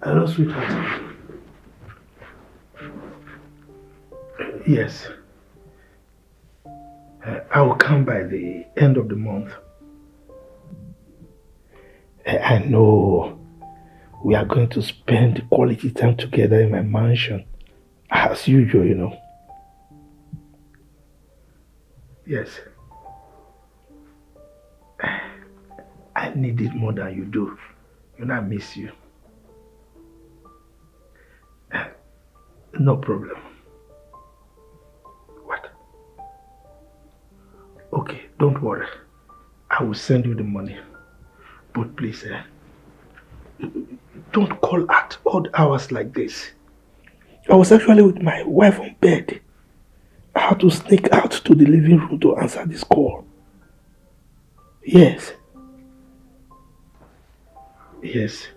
Hello, sweetheart. Yes. I will come by the end of the month. I know we are going to spend quality time together in my mansion. As usual, you know. Yes. I need it more than you do. You know I miss you. No problem. What? Okay, don't worry. I will send you the money. But please, don't call at odd hours like this. I was actually with my wife on bed. I had to sneak out to the living room to answer this call. Yes. Yes.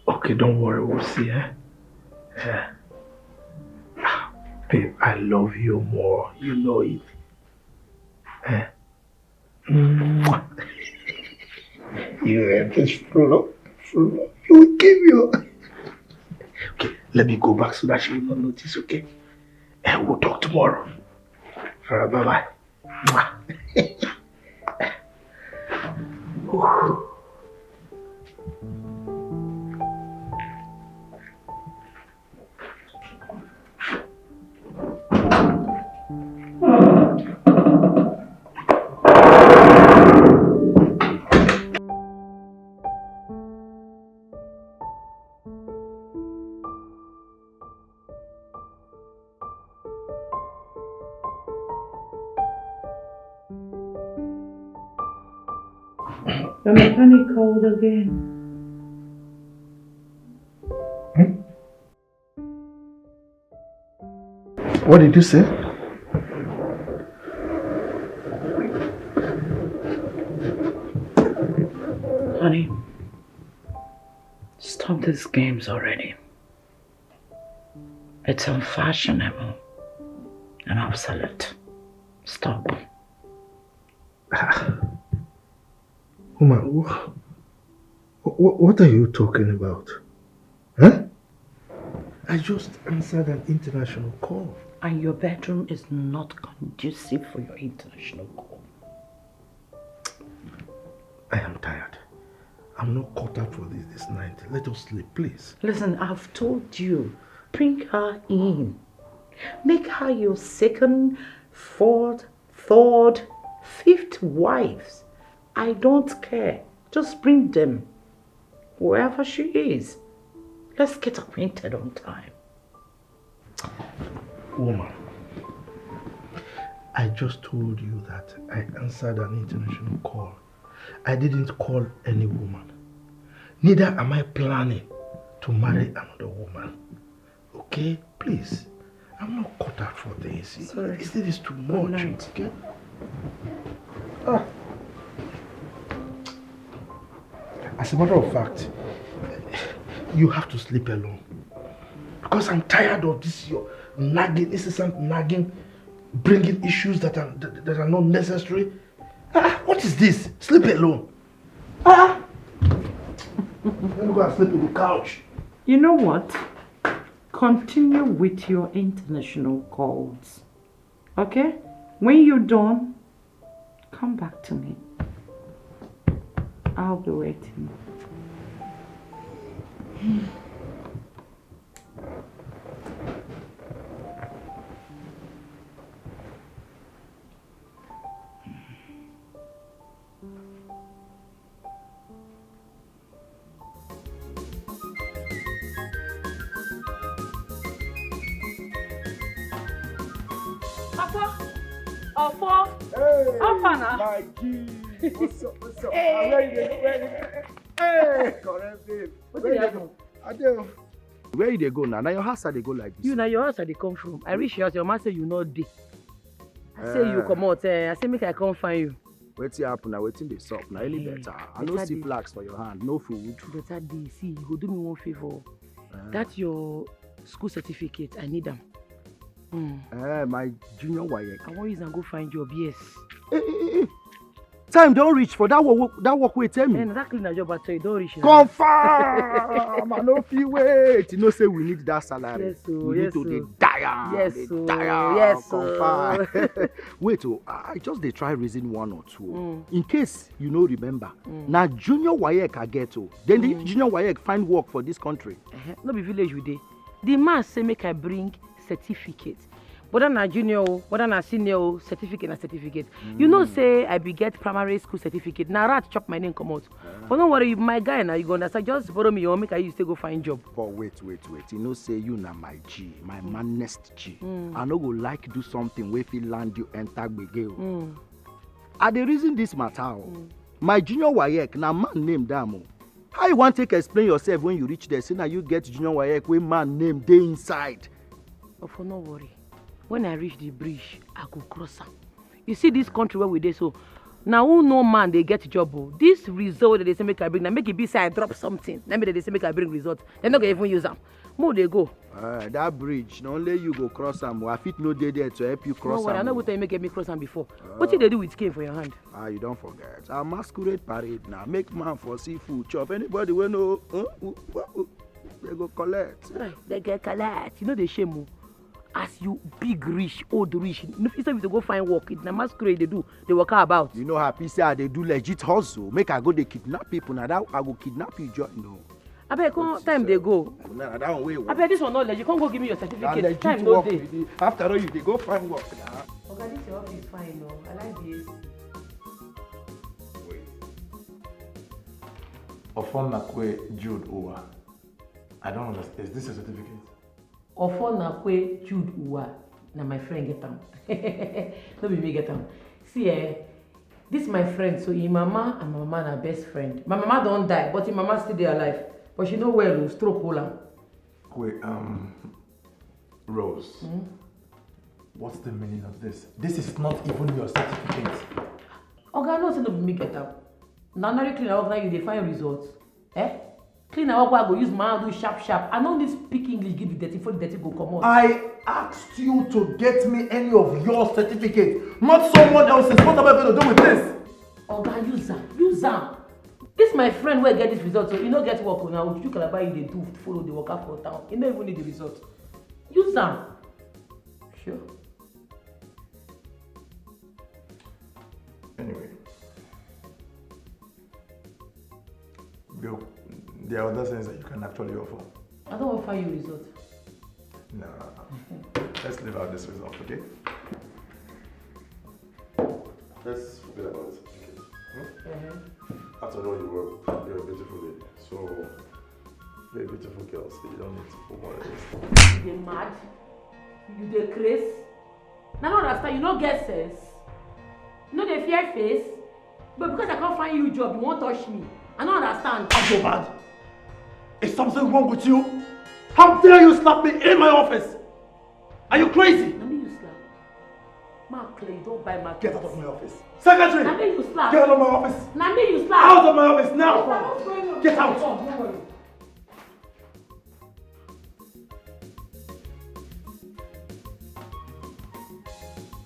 Okay, don't worry, we'll see, Yeah. Babe, I love you more. You know it. You are this flow. You will give you. Okay, let me go back so that she will not notice, okay? And we'll talk tomorrow. Alright, bye-bye. The mechanic called again. What did you say? Honey, stop these games already. It's unfashionable and obsolete. Stop. Woman, what are you talking about? Huh? I just answered an international call. And your bedroom is not conducive for your international call. I am tired. I'm not caught up for this night. Let us sleep, please. Listen, I've told you, bring her in. Make her your second, fourth, third, fifth wives. I don't care. Just bring them. Wherever she is. Let's get acquainted on time. Woman, I just told you that I answered an international call. I didn't call any woman. Neither am I planning to marry another woman. Okay? Please. I'm not cut out for this. Sorry. This is too much. Okay? As a matter of fact, you have to sleep alone. Because I'm tired of this your nagging, incessant nagging, bringing issues that are not necessary. What is this? Sleep alone. Let me go and sleep on the couch. You know what? Continue with your international calls. Okay? When you're done, come back to me. I'll be waiting. Hey, my G. What's up? Hey. I'm ready. Hey, correct babe. Where you go? I do. Where you go now? Now your house they go like this. You know your house they come from. I reach your house, your man say you not dey. I say you come out. I say make I come find you. Waiting happen now, waiting they suck now. Any better. I don't see flags for your hand, no food. Better day. See, you go do me one favor. That's your school certificate. I need them. My junior wife. I want you to go find job. Yes. Hey. Time don't reach for that work wait tell me. And that cleaner job at you don't reach. Confirm. I no fit wait. You know say we need that salary. Yes, so, we yes, need to so. dey die. Yes, so. Die. Yes, confirm. Wait, I just dey try reason one or two. In case you no remember, na junior WAEC I get then the junior WAEC find work for this country. No be village we dey. The man say make I bring certificate. Whether na junior, whether na senior, certificate na certificate. You know say I be get primary school certificate. Na rat chop my name come out. But don't worry, my guy now you go understand. Just borrow me your make I use to go find job. But wait. You know say you na my G, my manest G. I no go like do something wey fit land you enter gbege. I dey reason this matter. My junior WAEC na man name dam. How you want take explain yourself when you reach there? Say na you get junior WAEC wey man name dey inside. But for no worry. When I reach the bridge, I go cross am. You see this country where we dey so, now who no man they get job. This result that they say make I bring, now make it be say I drop something. Now they say make I bring result. They're not gonna even use them. More they go. That bridge, not only you go cross them, I fit no dey there to help you cross them. No, I know what you make me cross them before. What did they do with cane for your hand? You don't forget. A masquerade parade now. Make man for seafood chop. Anybody will know, they go collect. Right, they get collect. You know they shame. As you big rich, old rich, instead of to go find work, it's a masquerade they do. They work about. You know happy say they do legit hustle. Make I go they kidnap people. Now that I go kidnap you, join. No. I bet time they go. Nah, that one way. I bet this one not legit. You can't go give me your certificate. Legit Time no work day. After all, you they go find work now. Okay, this your office fine, no. I like this. Wait. Ofonakwe Jude Uwa. I don't understand. Is this a certificate? Ofonakwe Jude Uwa. Now my friend get them. No be me get them. See, this my friend. So his mama and my mama are best friend. My mama don't die, but his mama still there alive. But she know well, stroke hole. Wait, Rose. What's the meaning of this? This is not even your certificate. Okay, no say no be me get them. Now cleaner work now you dey find results. Cleaner work I go use my hand do sharp. I know this speak English give the dirty for the dirty go come out. I asked you to get me any of your certificates, not someone else's. What am I going to do with this? Okay, use them. This my friend where get this result, so you don't get work now. You can buy you they do follow the worker for town. You don't even need the result. Use them. Sure. Anyway. Bill, there are other things that you can actually offer. I don't offer you result. Nah. Let's leave out this result, okay? Let's forget about this. After all, you're a beautiful lady. So, you're a beautiful girl, so you don't need to put more of this. You dey mad? You dey craze? Now I understand, you don't get sense. You know they fear face. But because I can't find you a job, you won't touch me. I don't understand. I'm so bad. Is something wrong with you? How dare you slap me in my office? Are you crazy? Let me you slap. Mark Clay, don't buy my Get out of my office. Secretary! Let me you slap. Get out of my office. Let me you slap. Out of my office now! What's going on? Get out! Don't worry.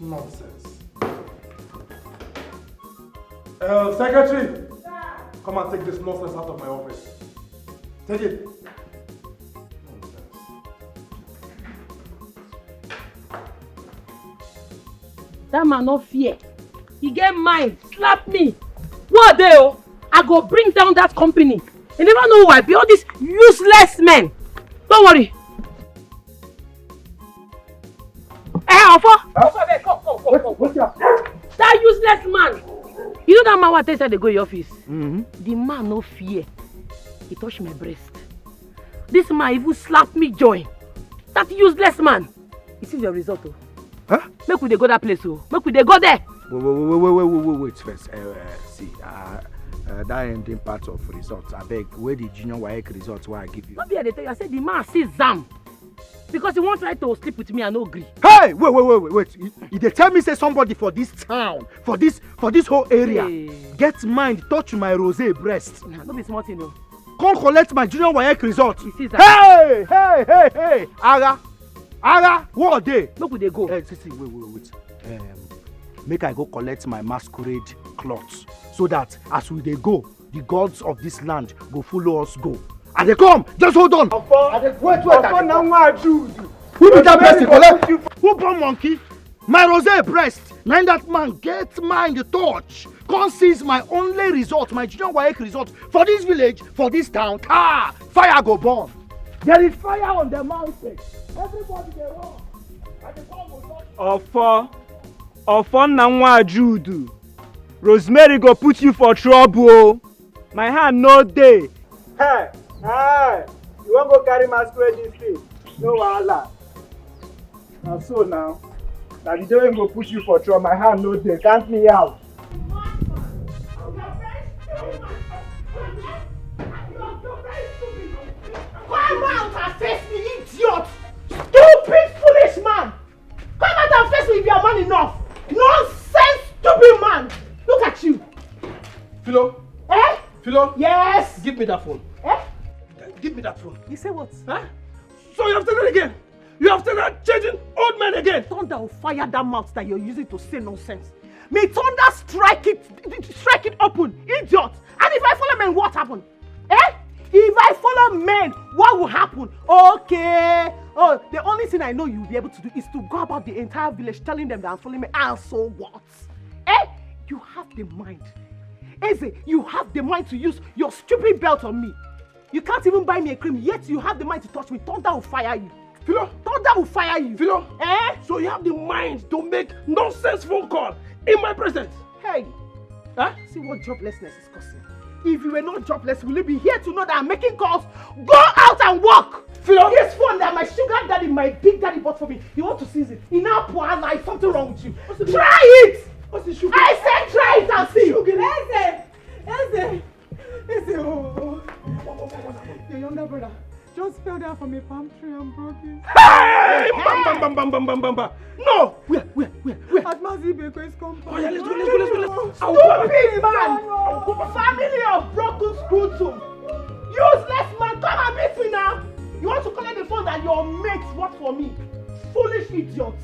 Nonsense. Secretary! Come and take this nonsense out of my office. Take it. Nonsense. That man no fear. He get mind. Slap me. What they I go bring down that company. You never know who I be. All these useless men. Don't worry. Come. That useless man. You know that man what they said they go in your office? The man no fear. He touched my breast. This man even slapped me joy. That useless man. You see your result oh. Huh? Make we dey go that place oh. Make we dey go there. Wait first. See, that ending part of results. I beg, where the junior WAEC results why I give you? Not be I tell you. I said the man see Zam. Because he won't try to sleep with me and no agree. Hey, wait. You dey tell me say somebody for this town, for this whole area, get mind touch my rosé breast. Nah, don't be smart, you know. Come collect my junior WAEC result. You see that? Hey, Ara, what day? Look where they go. See, wait. Make I go collect my masquerade cloth so that as we dey go, the gods of this land go follow us go. And they come, just hold on. Wait. Who be that person? Who born monkey? My rosé breast. Now that man get mine the touch. Come seize my only result, my junior WAEC result for this village, for this town. Fire go burn. There is fire on the mountain. Everybody dey run. And the bomb will not. Ofo na nwa Jude. Rosemary go put you for trouble. My hand no dey. Hey, you wan go carry masquerade this thing? No wahala. Na so now. Na the day wey go push you for trouble. My hand no dey. Count me out. Come out and face me, idiot! Stupid, foolish man! Come out and face me if you are man enough! Nonsense, stupid man! Look at you! Philo? Eh? Philo? Yes! Give me that phone. Eh? Give me that phone. You say what? Huh? So you have done it again? You have started changing old men again? Thunder will fire that mouth that you're using to say nonsense. May thunder strike it open, idiot! And if I follow men, what happened? Eh? If I follow men, what will happen? Okay. Oh, the only thing I know you'll be able to do is to go about the entire village telling them that I'm following men. And so what? Eh? You have the mind. Eze, you have the mind to use your stupid belt on me. You can't even buy me a cream, yet you have the mind to touch me. Thunder will fire you. Philo? Thunder will fire you. Philo? Eh? So you have the mind to make nonsense phone call in my presence? Hey. Huh? See what joblessness is causing. If you were not jobless, will you be here to know that I'm making calls? Go out and work! Philo? This phone that my sugar daddy, my big daddy bought for me, you want to seize it? In our poor life, something wrong with you. Try it! What's the sugar? I said try it and see! Eze, oh. Your younger brother just fell down from a palm tree and broke his. Hey! Bam! No! Where? At Mazibeko's compound. Oh yeah, let's go. Stupid man! Family of broken screw tooth. Useless man, come and beat me now! You want to collect the phone that your mates bought for me? Foolish idiot!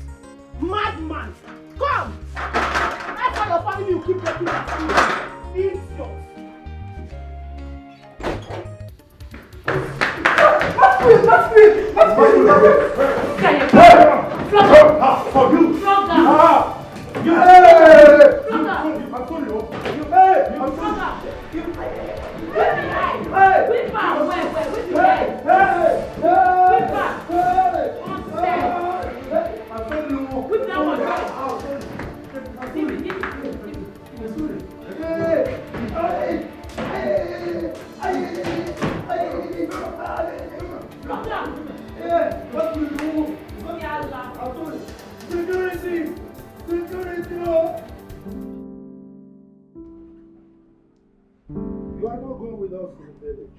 Madman! Come! That's why your family you keep getting that idiot! For you! You are not going with us to the village.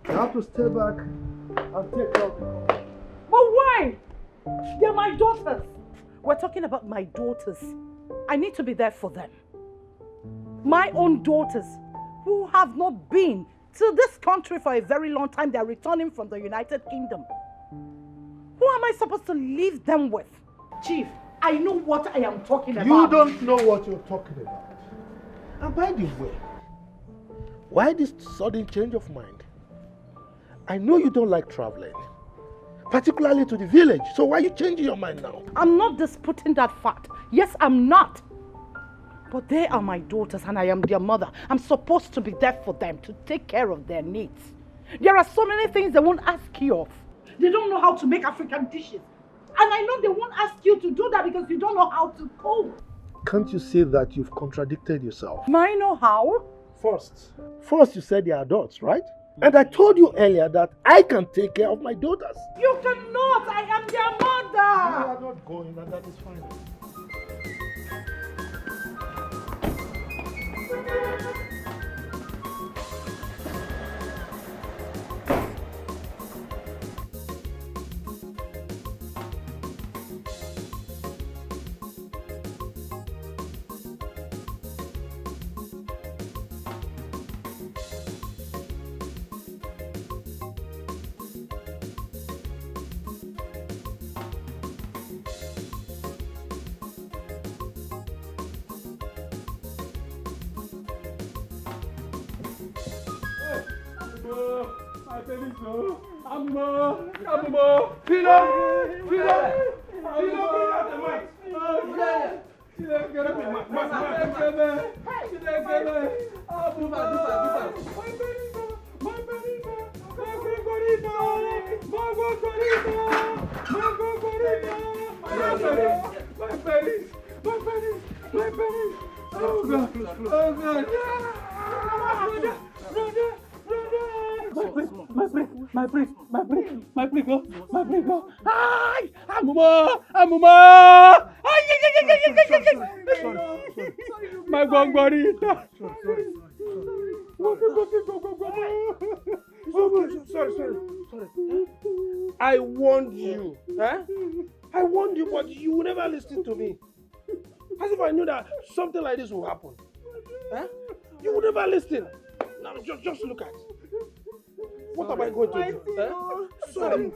You have to stay back and take care of the car. But why? They're my daughters. We're talking about my daughters. I need to be there for them. My own daughters who have not been to this country for a very long time. They're returning from the United Kingdom. Who am I supposed to leave them with? Chief, I know what I am talking about. You don't know what you're talking about. And by the way, why this sudden change of mind? I know you don't like traveling, particularly to the village. So why are you changing your mind now? I'm not disputing that fact. Yes, I'm not. But they are my daughters and I am their mother. I'm supposed to be there for them, to take care of their needs. There are so many things they won't ask you of. They don't know how to make African dishes. And I know they won't ask you to do that because you don't know how to cook. Can't you see that you've contradicted yourself? I know how. First you said they are adults, right? And I told you earlier that I can take care of my daughters. You cannot. I am their mother. You are not going, and that is fine. My baby, so. Amumo. Freedom. Bring out the mic. Get up in my pennies. Oh God. My break, go. Ay, Amuma. My gongorita. Sorry. I warned you. I warned you, but you would never listen to me. As if I knew that something like this will happen. You would never listen. Now just look at it. What am I going to do? Sorry.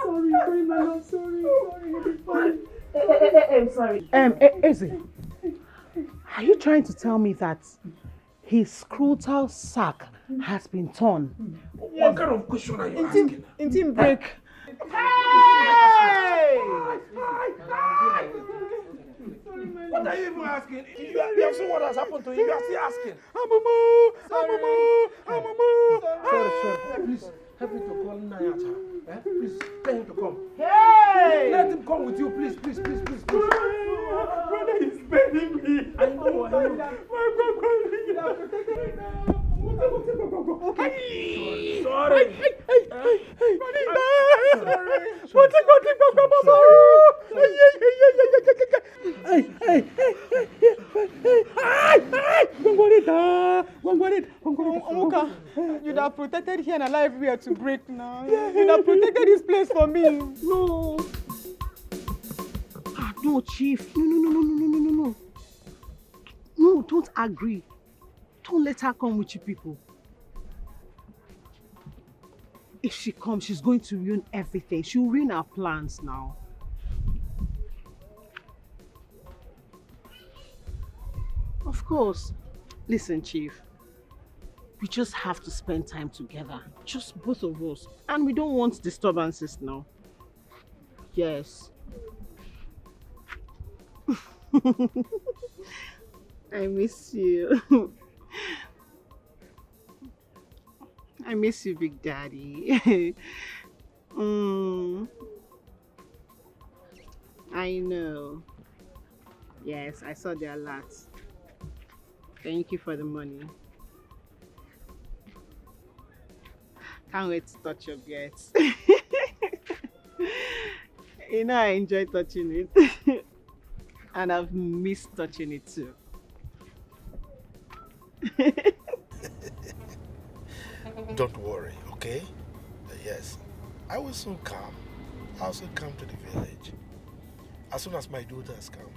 Sorry, my love. Sorry. I'm sorry. Lizzy, are you trying to tell me that his scrotal sac has been torn? What kind of question are you asking? Intim break. Hey! What are you even asking? You have seen what has happened to you. You are still asking. Sorry. Please, help me to call Nayata. Please, tell him to come. Hey! Let him come with you, please. Brother is begging me. I know. Sorry. Omuka, you'd have protected here and alive everywhere to break now. You'd have protected this place for me. No. No, Chief. No. No, don't agree. Don't let her come with you people. If she comes, she's going to ruin everything. She'll ruin our plans now. Of course. Listen, Chief. We just have to spend time together. Just both of us. And we don't want disturbances now. Yes. I miss you. I miss you, Big Daddy. I know. Yes, I saw the alert. Thank you for the money. Can't wait to touch your beards. You know I enjoy touching it. And I've missed touching it too. Don't worry, okay? Yes, I will soon come. I'll soon come to the village. As soon as my daughters come,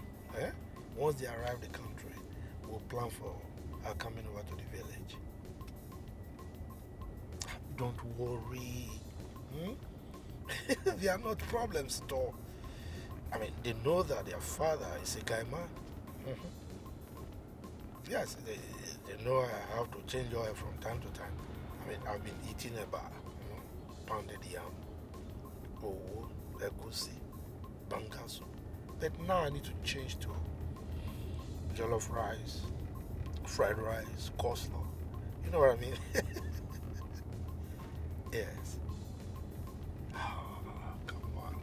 once they arrive the country, we'll plan for our coming over to the village. Don't worry. They are not problems at all. I mean, they know that their father is a guy man. Yes, they know I have to change oil from time to time. I mean, I've been eating eba, pounded yam, egusi, banga soup. But now I need to change to jollof rice, fried rice, coleslaw. You know what I mean? Yes. Oh, come on.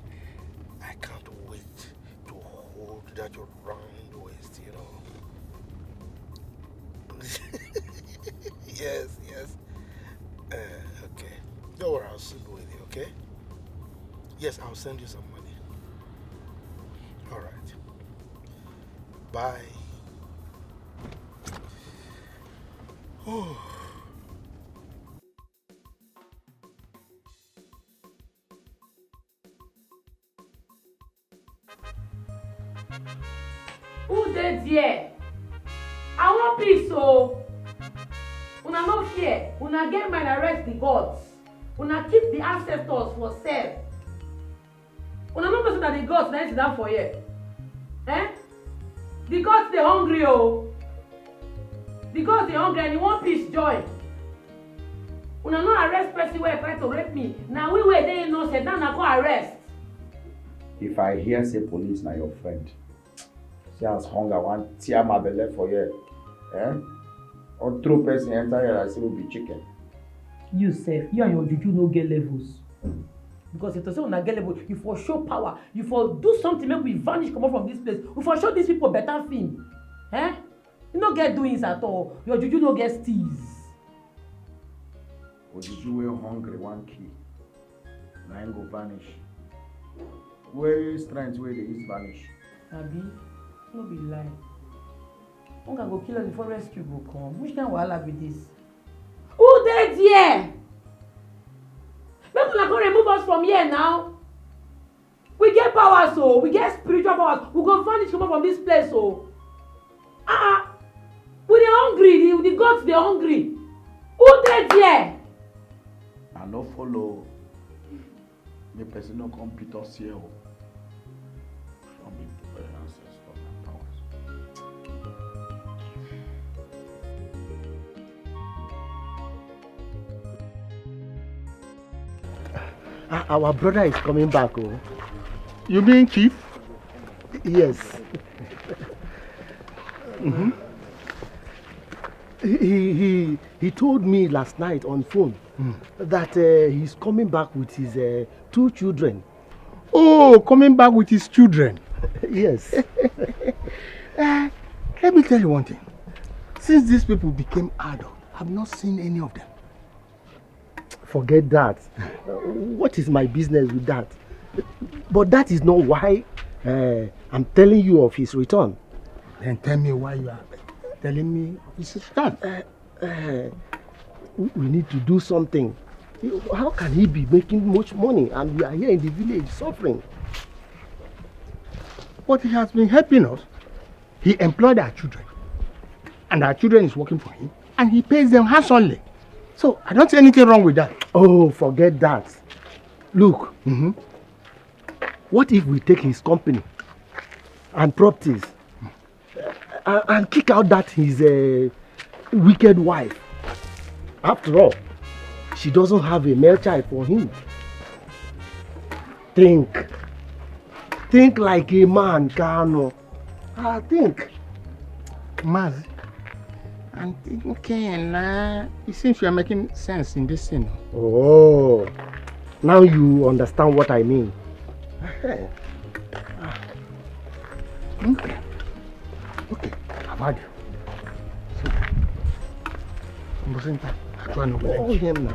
I can't wait to hold that your round waist, you know. Yes. Okay. Don't worry, I'll send with you, okay? Yes, I'll send you some money. All right. Bye. Oh. Who dead here? I want peace, so una no fear. Una get mind arrest the gods. Una keep the ancestors for self. Una no know that the gods na sit down for here. The gods they hungry, oh. The gods they hungry and you want peace joy. Una no arrest person wey try to rape me. Na we wey dey innocent, now na go arrest. If I hear say police na your friend, see as hunger wan tear my belle for here, or throw person enter here like say we be chicken. You sef, you and your juju no get levels. Because if to say una get level, you for show power, you for do something make we vanish comot from this place, we for show these people better film. You no get doings at all, your juju no get steez. Ojuju wey hungry wan kill, na him go vanish. Where strength wey dey use vanish? Abi, no be lie. Hunger go kill us before rescue go come. Which kind wahala be this? Who dey there? Make una go remove us from here now. We get power, so we get spiritual powers. We go vanish comot from this place, so. We dey hungry. The gods dey hungry. Who dey there? I no follow. The person no come beat us here. From the ancestors and powers. Our brother is coming back. Oh. You mean Chief? Yes. He told me last night on phone that he's coming back with his 2 children. Oh, coming back with his children. Yes. Let me tell you one thing. Since these people became adult, I've not seen any of them. Forget that. What is my business with that? But that is not why I'm telling you of his return. Then tell me why you are telling me of his return. We need to do something. How can he be making much money and we are here in the village suffering? But he has been helping us. He employed our children. And our children is working for him. And he pays them handsomely. So I don't see anything wrong with that. Oh, forget that. Look, what if we take his company and properties and kick out that his wicked wife? After all, she doesn't have a male child for him. Think like a man, Kano. Think. Maz, I'm thinking, it seems you are making sense in this scene. Oh, now you understand what I mean. Okay, I've had you. So, I'm trying to Oh, him now.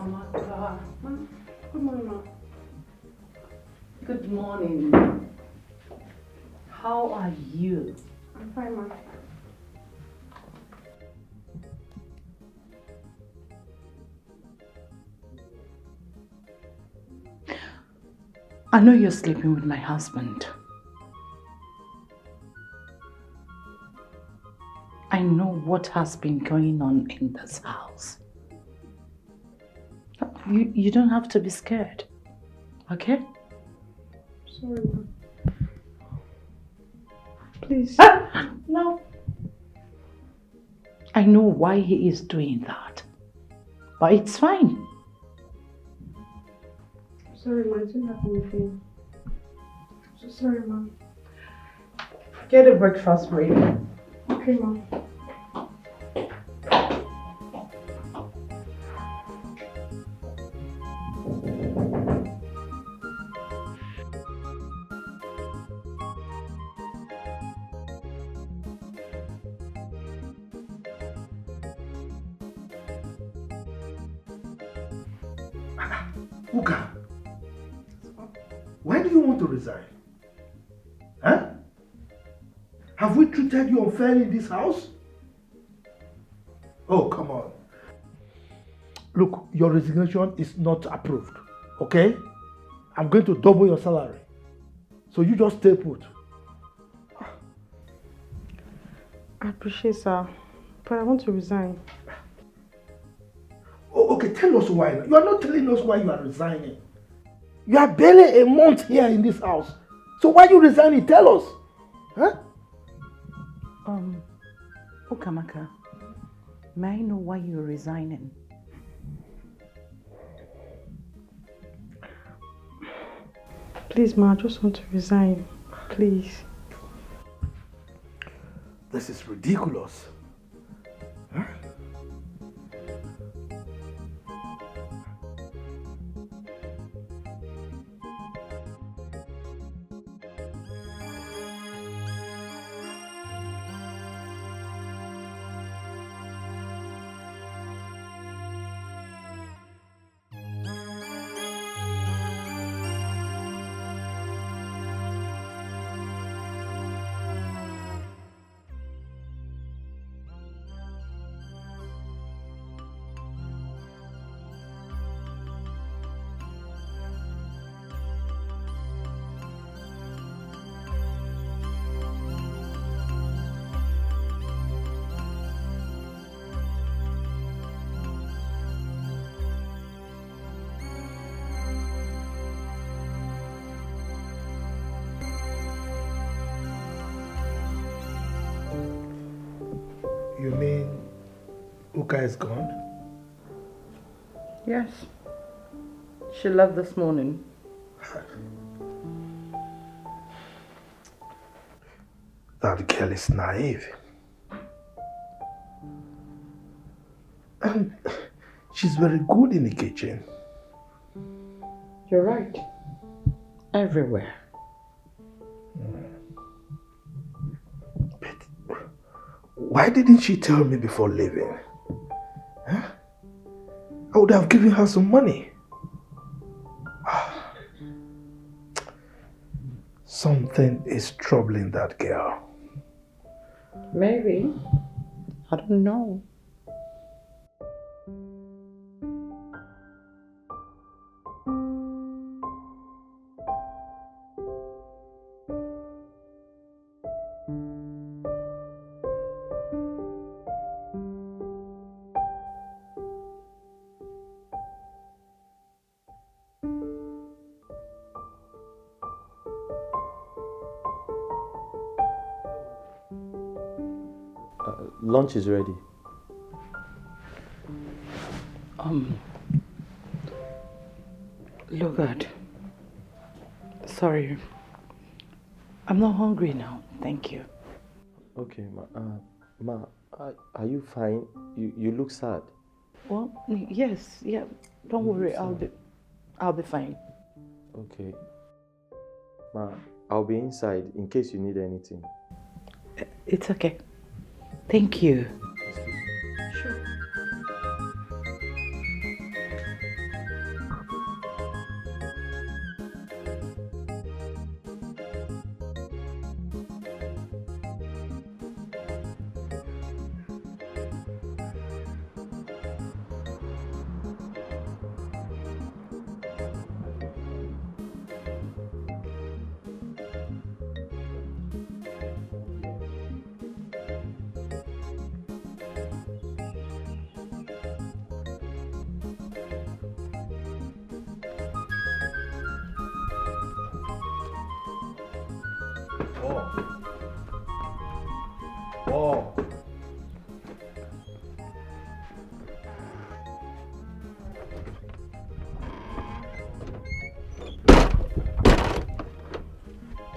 Amaka. Good morning, ma. Good morning. How are you? I'm fine, ma. I know you're sleeping with my husband. I know what has been going on in this house. You don't have to be scared, okay? Sorry, ma. Please. No. I know why he is doing that, but it's fine. Sorry, ma. I didn't have anything. So sorry, ma. Get a breakfast ready. Okay, ma. Uka, why do you want to resign? Huh? Have we treated you unfairly in this house? Oh, come on. Look, your resignation is not approved, okay? I'm going to double your salary. So you just stay put. I appreciate, sir, but I want to resign. Oh, okay, tell us why. You are not telling us why you are resigning. You are barely a month here in this house. So why are you resigning? Tell us. Huh? Ukamaka, may I know why you're resigning? Please, ma, I just want to resign. Please. This is ridiculous. Huh? You mean Uka is gone? Yes. She left this morning. That girl is naive. And she's very good in the kitchen. You're right. Everywhere. But why didn't she tell me before leaving? Huh? I would have given her some money. Something is troubling that girl. Maybe. I don't know. Lunch is ready. Lugard. Sorry. I'm not hungry now. Thank you. Okay, are you fine? You look sad. Well, yes, yeah. Don't worry. I'll be fine. Okay. Ma, I'll be inside in case you need anything. It's okay. Thank you. Sure. Oh.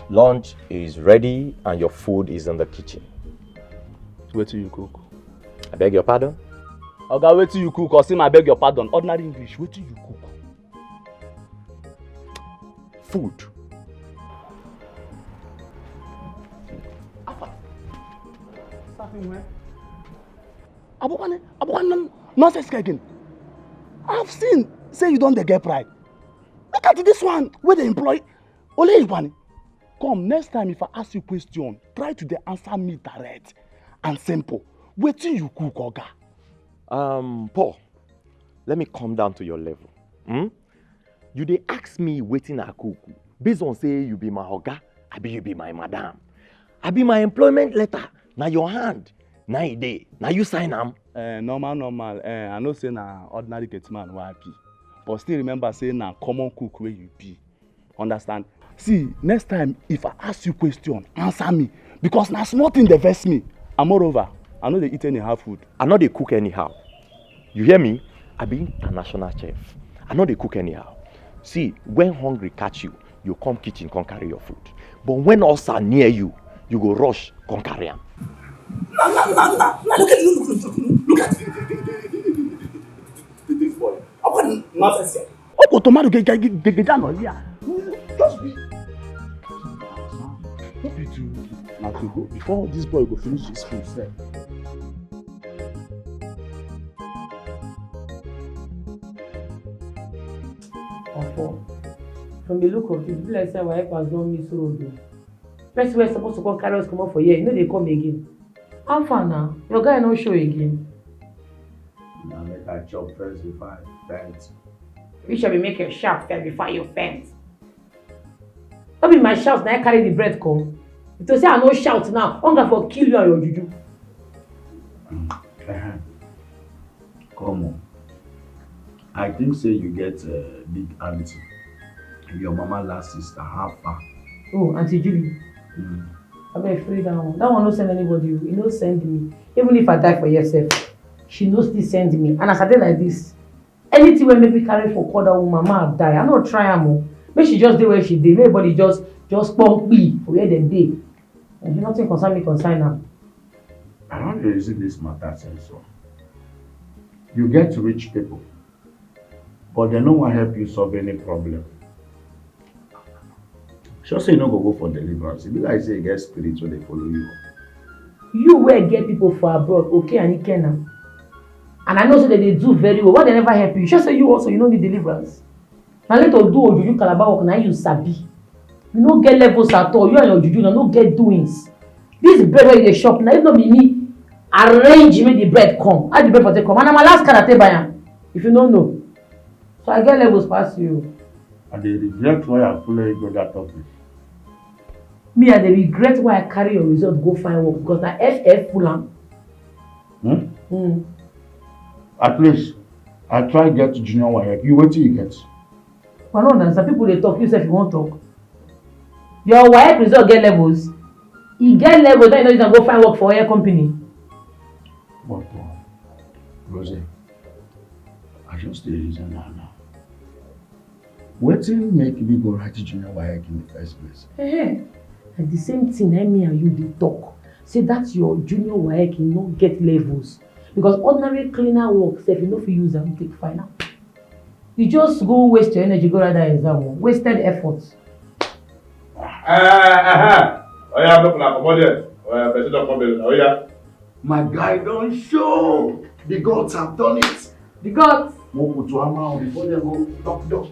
Lunch is ready and your food is in the kitchen. Wait till you cook. I beg your pardon? Okay, wait till you cook or say I beg your pardon. Ordinary English, wait till you cook. Food. Abokane, nonsense again. I've seen, say you don't get pride. Look at this one, where they employ. Ole Iwani. Come, next time if I ask you question, try to answer me direct and simple. Wait till you cook, Oga. Paul, let me come down to your level. You dey ask me wetin I cook based on say you be my oga, abi you be my madam. Abi my employment letter, na your hand, na e dey, na you sign am. Normal. I know say na ordinary man wey I be, but still remember say na common cook wey you be. Understand? See, next time if I ask you question, answer me because na small thing dey vex me. And moreover, I no dey eat anyhow food. I no dey cook anyhow. You hear me? I be international chef. I no dey cook anyhow. See, when hungry catch you, you come kitchen, come carry your food. But when ulcer near you, you go rush, come carry am. Now, look at this boy. I want nonsense. Oh, tomato get down on here. Just be. Don't be too. Now to go before this boy go finish his food, sir. From the look of it, people like say our helpers don't miss road. Person wey supposed to come carry us come out for here, you know they come again. How far now? Your guy no show again. Now make I chop first before I faint. You shall be making sharp first before you faint. Don't be my shout, now I carry the bread come. If you say I no shout now, hunger for kill you and your juju. Come on. I think say you get a big auntie. Your mama last sister, how far? Oh, Auntie Julie. I beg free that one. That one no send anybody. He no send me. Even if I die for yourself, she no still send me. And as I dey like this, anything wey make me carry for call that woman, mama die. I no try am. Make she just dey where she dey. Everybody just pump me for where dem dey. And nothing concern me concern am. I don't reason this matter sense. You get rich people, but they no wan help you solve any problem. Sure say you no go for deliverance. It be like say you get spirits when they follow you. You wey get people for abroad, okay and Ikena. And I know say that they do very well. Why they never help you? Sure say you also you no need deliverance. Now let us do Ojuju Calabar work, now you sabi. You no get levels at all. You and your Juju no get doings. This bread wey dey shop now, if not be me, arrange make the bread come. How the bread for take come? And na my last card I take buy am. If you no know. So I get levels past you. And they regret why I follow you go that office. Me, I dey regret why I carry your result go find work because na FF full am. At least I try get to junior WAEC. You wetin you get? I no understand. People dey talk. You sef you wan talk. Your WAEC result get levels. E get levels. Then you know you can go find work for your company. But Rosie, I just dey reason now. Wetin make me go write junior WAEC in the first place? And the same thing me and you dey talk. Say that your junior WAEC no get levels. Because ordinary cleaner work sef you no fit use am take final. You just go waste your energy go write that exam. Wasted effort. Oya, look na comot there. Oya, person don come there. Oya. My guy don show. The gods have done it. The gods. Mo put to hammer on before they go knock door.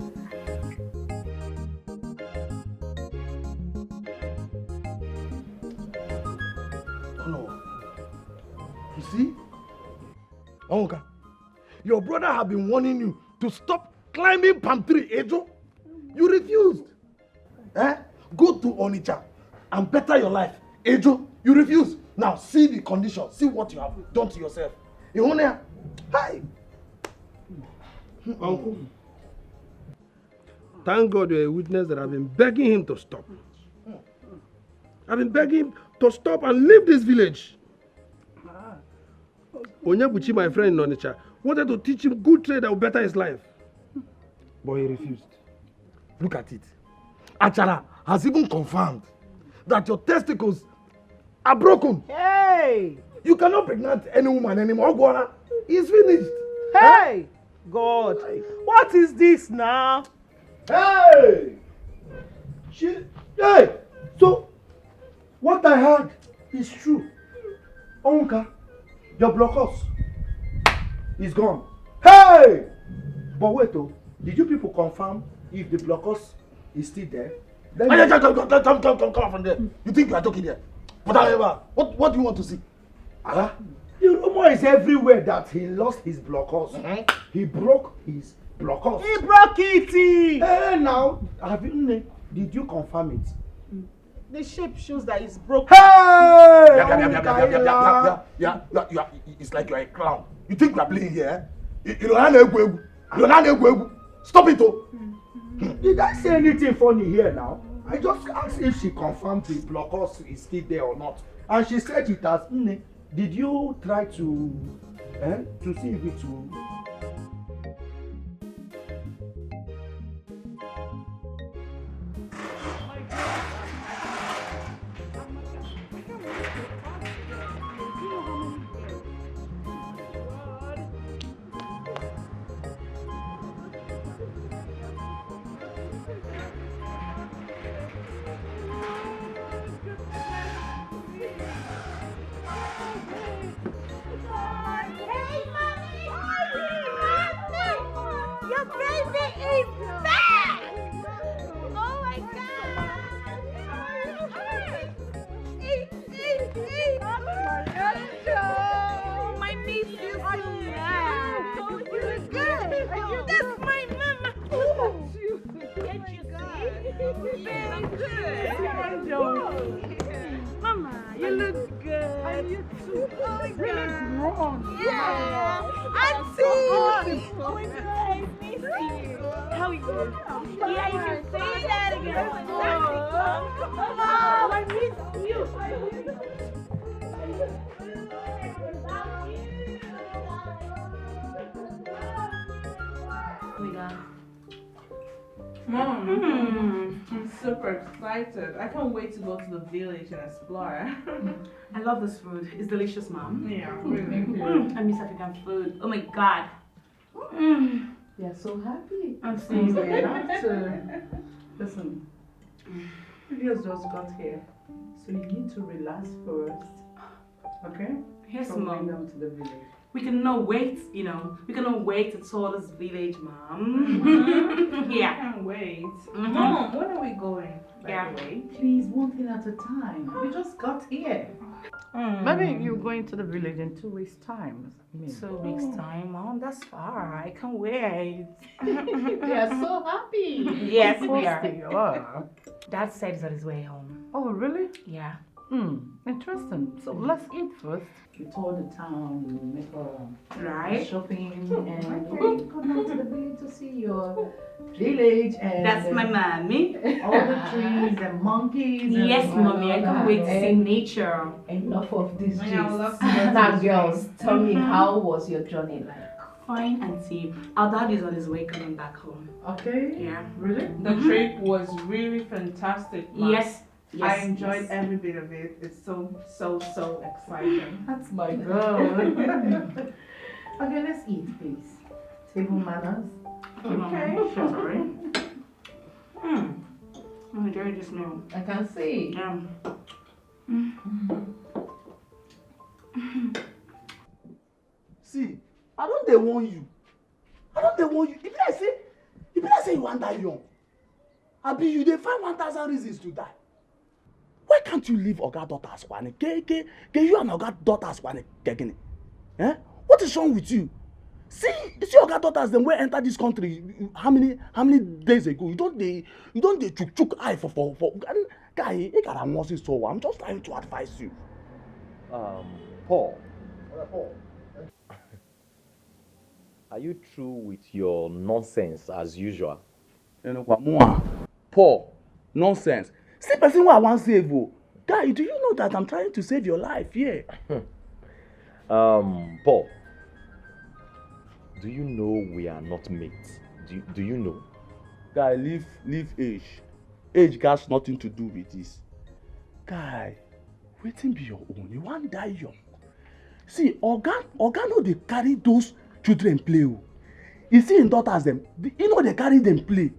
You see? Onka, your brother have been warning you to stop climbing palm tree, Ejo. You refused. Go to Onitsha and better your life. Ejo, you refused. Now see the condition. See what you have done to yourself. Hi. Uncle. Thank God you're a witness that I've been begging him to stop. I've been begging him to stop and leave this village. Onyebuchi, my friend in Onitsha, wanted to teach him good trade that would better his life. But he refused. Look at it. Achara has even confirmed that your testicles are broken. Hey! You cannot pregnant any woman anymore. Ogwara, it's finished. Hey! God, what is this now? Hey! Hey! So, what I heard is true. Onka, your blockers is gone. Hey! But wait, oh, did you people confirm if the blockers is still there? Come from there. You think you are talking there? But however, what do you want to see? The rumor is everywhere that he lost his blockers. He broke his blockers. He broke it! Hey, now, did you confirm it? The shape shows that it's broken. Hey! Yeah. It's like you are a clown. You think you are playing here? You don't know. Stop it, oh. Did I say anything funny here now? I just asked if she confirmed the blockers is still there or not. And she said it has. Did you try to see if it will? I'm super excited. I can't wait to go to the village and explore. I love this food. It's delicious, Mom. Yeah, really. I miss African food. Oh my God. They're so happy. I'm seeing Listen, you just got here, so you need to relax first. Okay? Yes, From Mom. going down to the village. We cannot wait, We cannot wait to tour this village, Mom. Yeah. I can't wait. Mom, when are we going? By the way? Please, one thing at a time. We just got here. Maybe you're going to the village in 2 weeks' time. 2 weeks' time, Mom. That's far. I can't wait. We are so happy. Yes, Of we course are. they are. Dad said he's on his way home. Oh, really? Yeah. Interesting. So let's eat first. We tour the town, we make Right. shopping, and we go down to the village to see your village and That's my mommy. all the trees and monkeys. And Yes, Mommy. I can't wait to see and nature. enough of this gist. Yeah, I love to go to Now, this girls, tell me, how was your journey like? Fine, Auntie. Our dad is on his way coming back home. Okay. Yeah. Really? The trip was really fantastic, Mom. Yes. I enjoyed every bit of it. It's so exciting. That's my girl. Okay, let's eat, please. Table manners. Okay. Sorry. I'm enjoying this meal. I can see. Yeah. See, I don't dey warn you. If I say you want die young, abi you dey find 1,000 reasons to die. Why can't you leave Oga daughters one? Ke you and Oga daughters one kegini? What is wrong with you? See Oga daughters them wey enter this country how many days ago? You don't dey chook eye for guy. You gotta want this so. I'm just trying to advise you. Paul. Are you through with your nonsense as usual? Paul, nonsense. See person wey I wan save o. Guy, do you know that I'm trying to save your life here? Paul, do you know we are not mates? Do you know? Guy, leave age. Age has nothing to do with this. Guy, wetin be your own? You wan die young. See, Oga no dey carry those children play. You see in daughters them, you know they carry them play.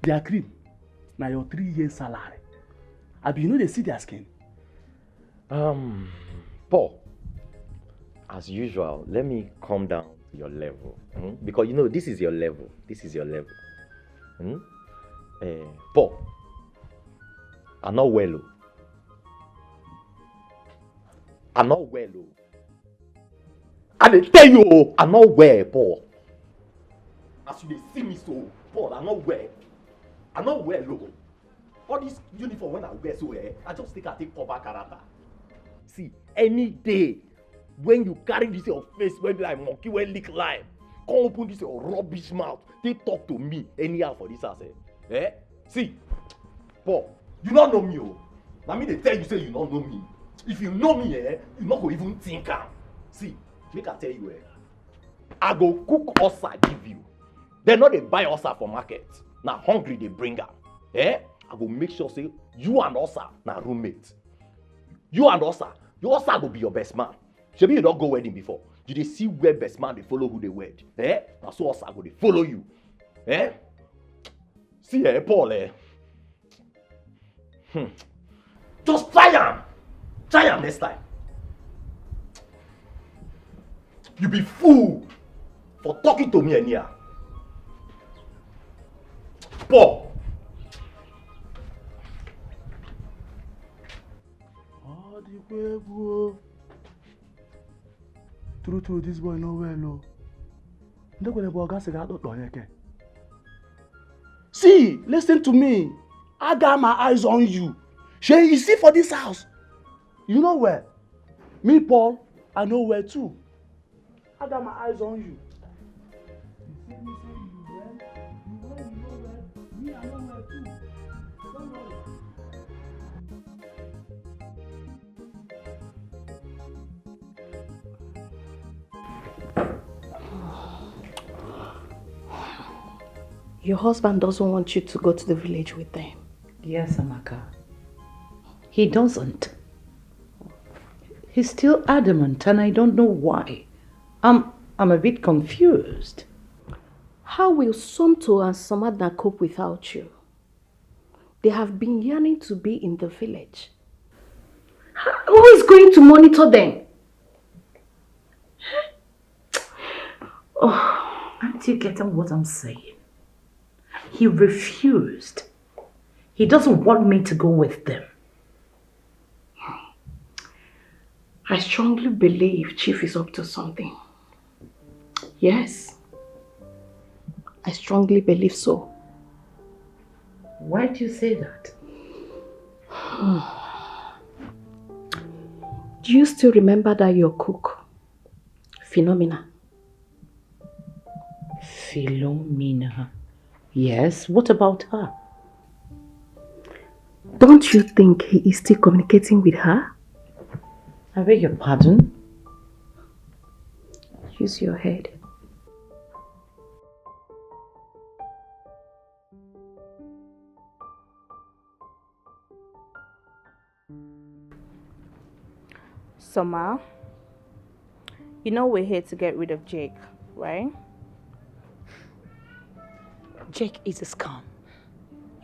Their cream, na your 3 years salary. Abi you know they see their skin. Paul, as usual, let me come down to your level. Because you know this is your level. This is your level. Paul, I'm not well. I'm not well. I dey tell you, I'm not well, Paul. As you dey see me so, Paul, I'm not well. I'm not well. All this uniform when I wear so, I just take cover character. See, any day when you carry this your face when like monkey when lick lime, come open this your rubbish mouth, they talk to me anyhow for this house. See, Paul, you don't know me. Now me they tell you say you don't know me. If you know me, you not go even think am. See, make I tell you, I go cook osa give you. They not they buy osa for market. Now hungry they bring am. I go make sure say you and osa na roommate. You and osa, your osa go be your best man. Shebi you don't go wedding before. You dey see where best man they follow who they wed. Now so osa go they follow you. See, Paul, just try am. Try am next time. You be fool for talking to me anyhow. Paul. True, this boy no well. See, listen to me. I got my eyes on you. Shay, you see for this house. You know where? Me, Paul, I know where too. I got my eyes on you. You see me say you well, you know where. Me, I know where too. Don't worry. Your husband doesn't want you to go to the village with them. Yes, Amaka. He doesn't. He's still adamant and I don't know why. I'm a bit confused. How will Somto and Samadna cope without you? They have been yearning to be in the village. Who is going to monitor them? Oh, aren't you getting what I'm saying? He refused. He doesn't want me to go with them. I strongly believe Chief is up to something. Yes. I strongly believe so. Why do you say that? Do you still remember that your cook, Philomena? Philomena? Yes, what about her? Don't you think he is still communicating with her? I beg your pardon? Use your head. Summer, you know we're here to get rid of Jake, right? Jake is a scum.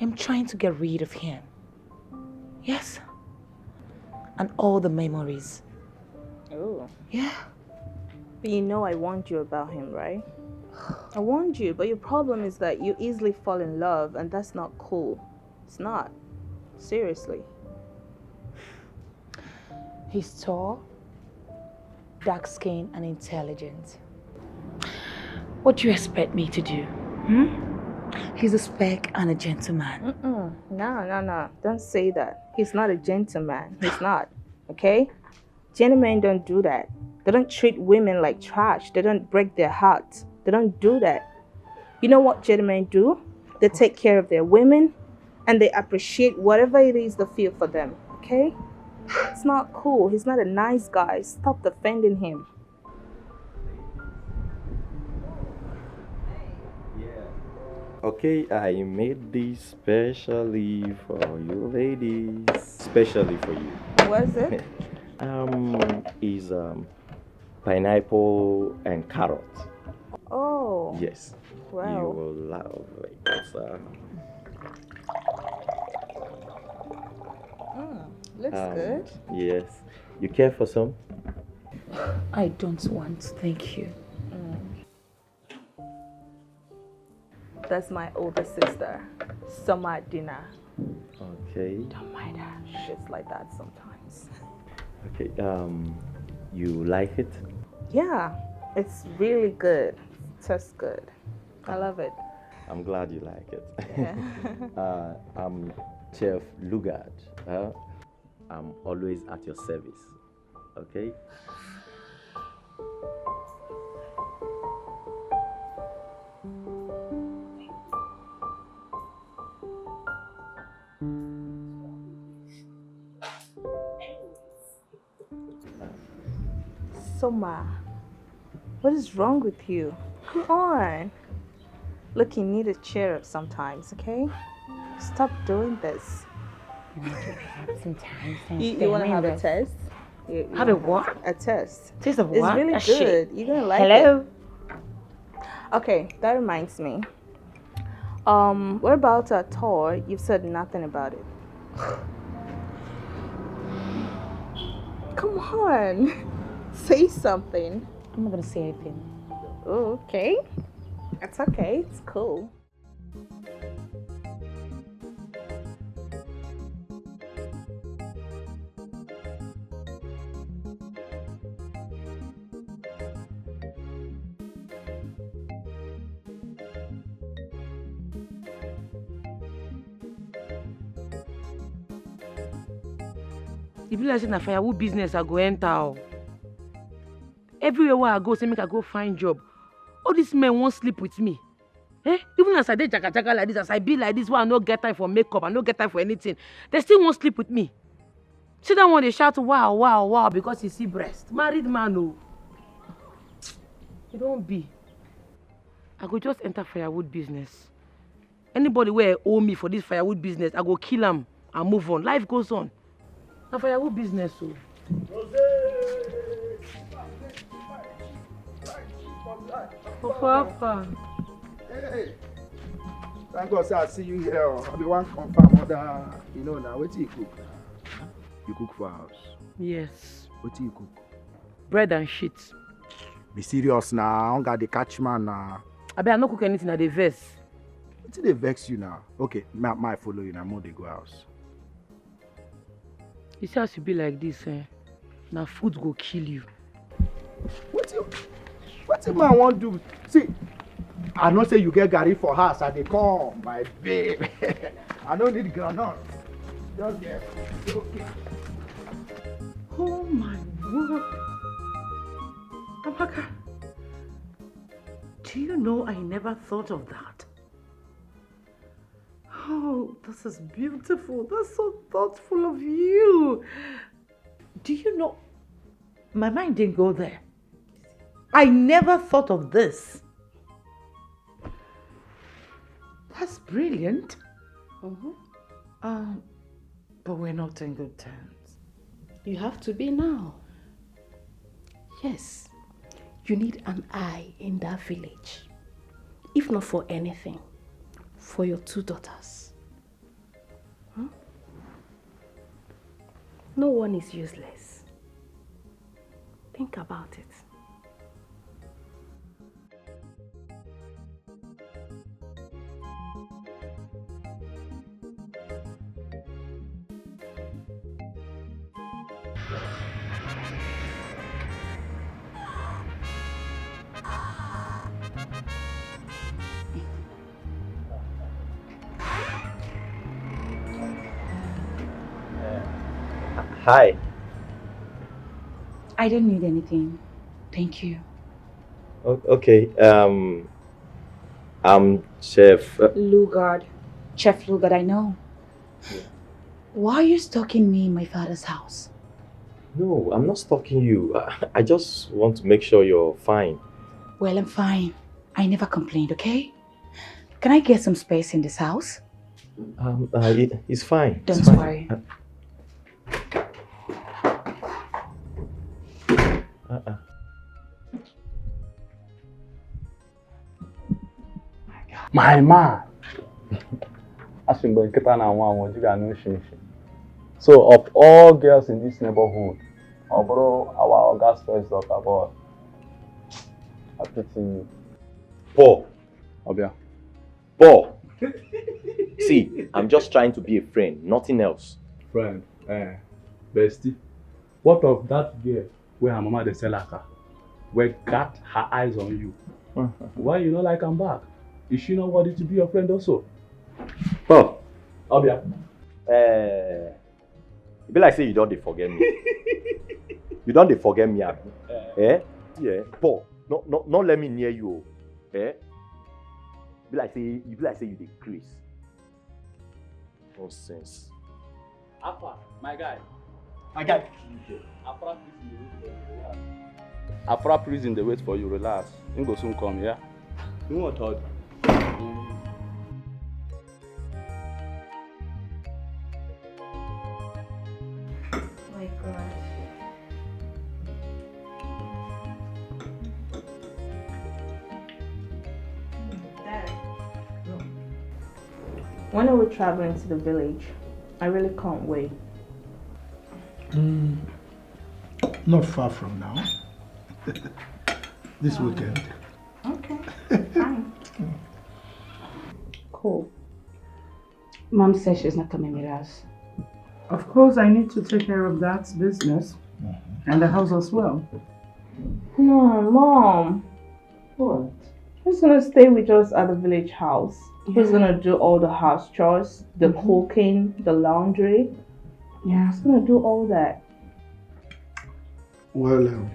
I'm trying to get rid of him. Yes. And all the memories. Oh. Yeah. But you know I warned you about him, right? I warned you, but your problem is that you easily fall in love and that's not cool. It's not. Seriously. He's tall, dark skinned and intelligent. What do you expect me to do? He's a spec and a gentleman. No. Don't say that. He's not a gentleman. He's not. Okay? Gentlemen don't do that. They don't treat women like trash. They don't break their hearts. They don't do that. You know what gentlemen do? They take care of their women and they appreciate whatever it is they feel for them, okay? It's not cool. He's not a nice guy. Stop defending him. Okay, I made this specially for you ladies. Specially for you. What is it? Is pineapple and carrot. Oh. Yes. Wow. You will love it. Looks good. Yes. You care for some? I don't want, thank you. That's my older sister. Summer dinner. Okay. Don't mind her. She's like that sometimes. Okay. You like it? Yeah, it's really good. Tastes good. I love it. I'm glad you like it. Yeah. I'm Chef Lugard. I'm always at your service. Okay? Soma, what is wrong with you? Come on. Look, you need to cheer up sometimes, okay? Stop doing this. You want to have a test? Have a what? A test. Taste of It's what? really A good. shit. You're gonna like Hello? it. Okay, that reminds me. What about a tour? You've said nothing about it. Come on. Say something. I'm not gonna say anything. Oh, okay. It's okay. It's cool. If you like say na firewood business, I go enter. Everywhere where I go, say make I go find job. All these men won't sleep with me. Eh? Even as I dey jaga like this, as I be like this, where I no get time for makeup, I no get time for anything, they still won't sleep with me. See that one they shout wow, wow, wow because he see breast. Married man, oh. It don't be. I go just enter firewood business. Anybody where owe me for this firewood business, I go kill him and move on. Life goes on. Na firewood business, oh. Papa. Hey. Thank God, sir, I see you here. I be one confirm other, you know now. What do you cook? You cook for house? Yes. What do you cook? Bread and shit. Be serious now. I don't got the catch man now. I bet I no cook anything at the vex. What did they vex you now? Okay, my follow you now. More they go house. You see as you be like this, eh? Now food go kill you. What the man want do? See, I know say you get Gary for house and they come, my babe. I don't need groundnut. Just get okay. Oh my word. Amaka, do you know I never thought of that? Oh, this is beautiful. That's so thoughtful of you. Do you know, my mind didn't go there. I never thought of this. That's brilliant. But we're not in good terms. You have to be now. Yes, you need an eye in that village. If not for anything, for your 2 daughters. Huh? No one is useless. Think about it. Hi. I don't need anything. Thank you. Okay. I'm Chef. Lugard. Chef Lugard, I know. Why are you stalking me in my father's house? No, I'm not stalking you. I just want to make sure you're fine. Well, I'm fine. I never complained, okay? Can I get some space in this house? It's fine. Don't it's fine. worry. My man. So of all girls in this neighborhood, our gas first daughter, boy. I pity you. Paul. Obia. Paul. See, I'm just trying to be a friend, nothing else. Friend, bestie. What of that girl where her mama they sell her, where got her eyes on you? Why you not like I'm back? Is she not worthy to be your friend also? Paul. Obia. You be like say you don't dey forget me. You don't dey forget me, abi? Yeah. Paul, not let me near you. You be like say you dey craze. Nonsense. Alpha, my guy. Afra prison they wait for you, relax. He go soon come, yeah? You want to My God. Dad. When are we traveling to the village? I really can't wait. Not far from now. This weekend. Okay, fine. Cool. Mom says she's not coming with us. Of course, I need to take care of that business and the house as well. No, Mom. What? Who's gonna stay with us at the village house? Who's gonna do all the house chores, the cooking, the laundry? Yeah. Who's gonna do all that? Well,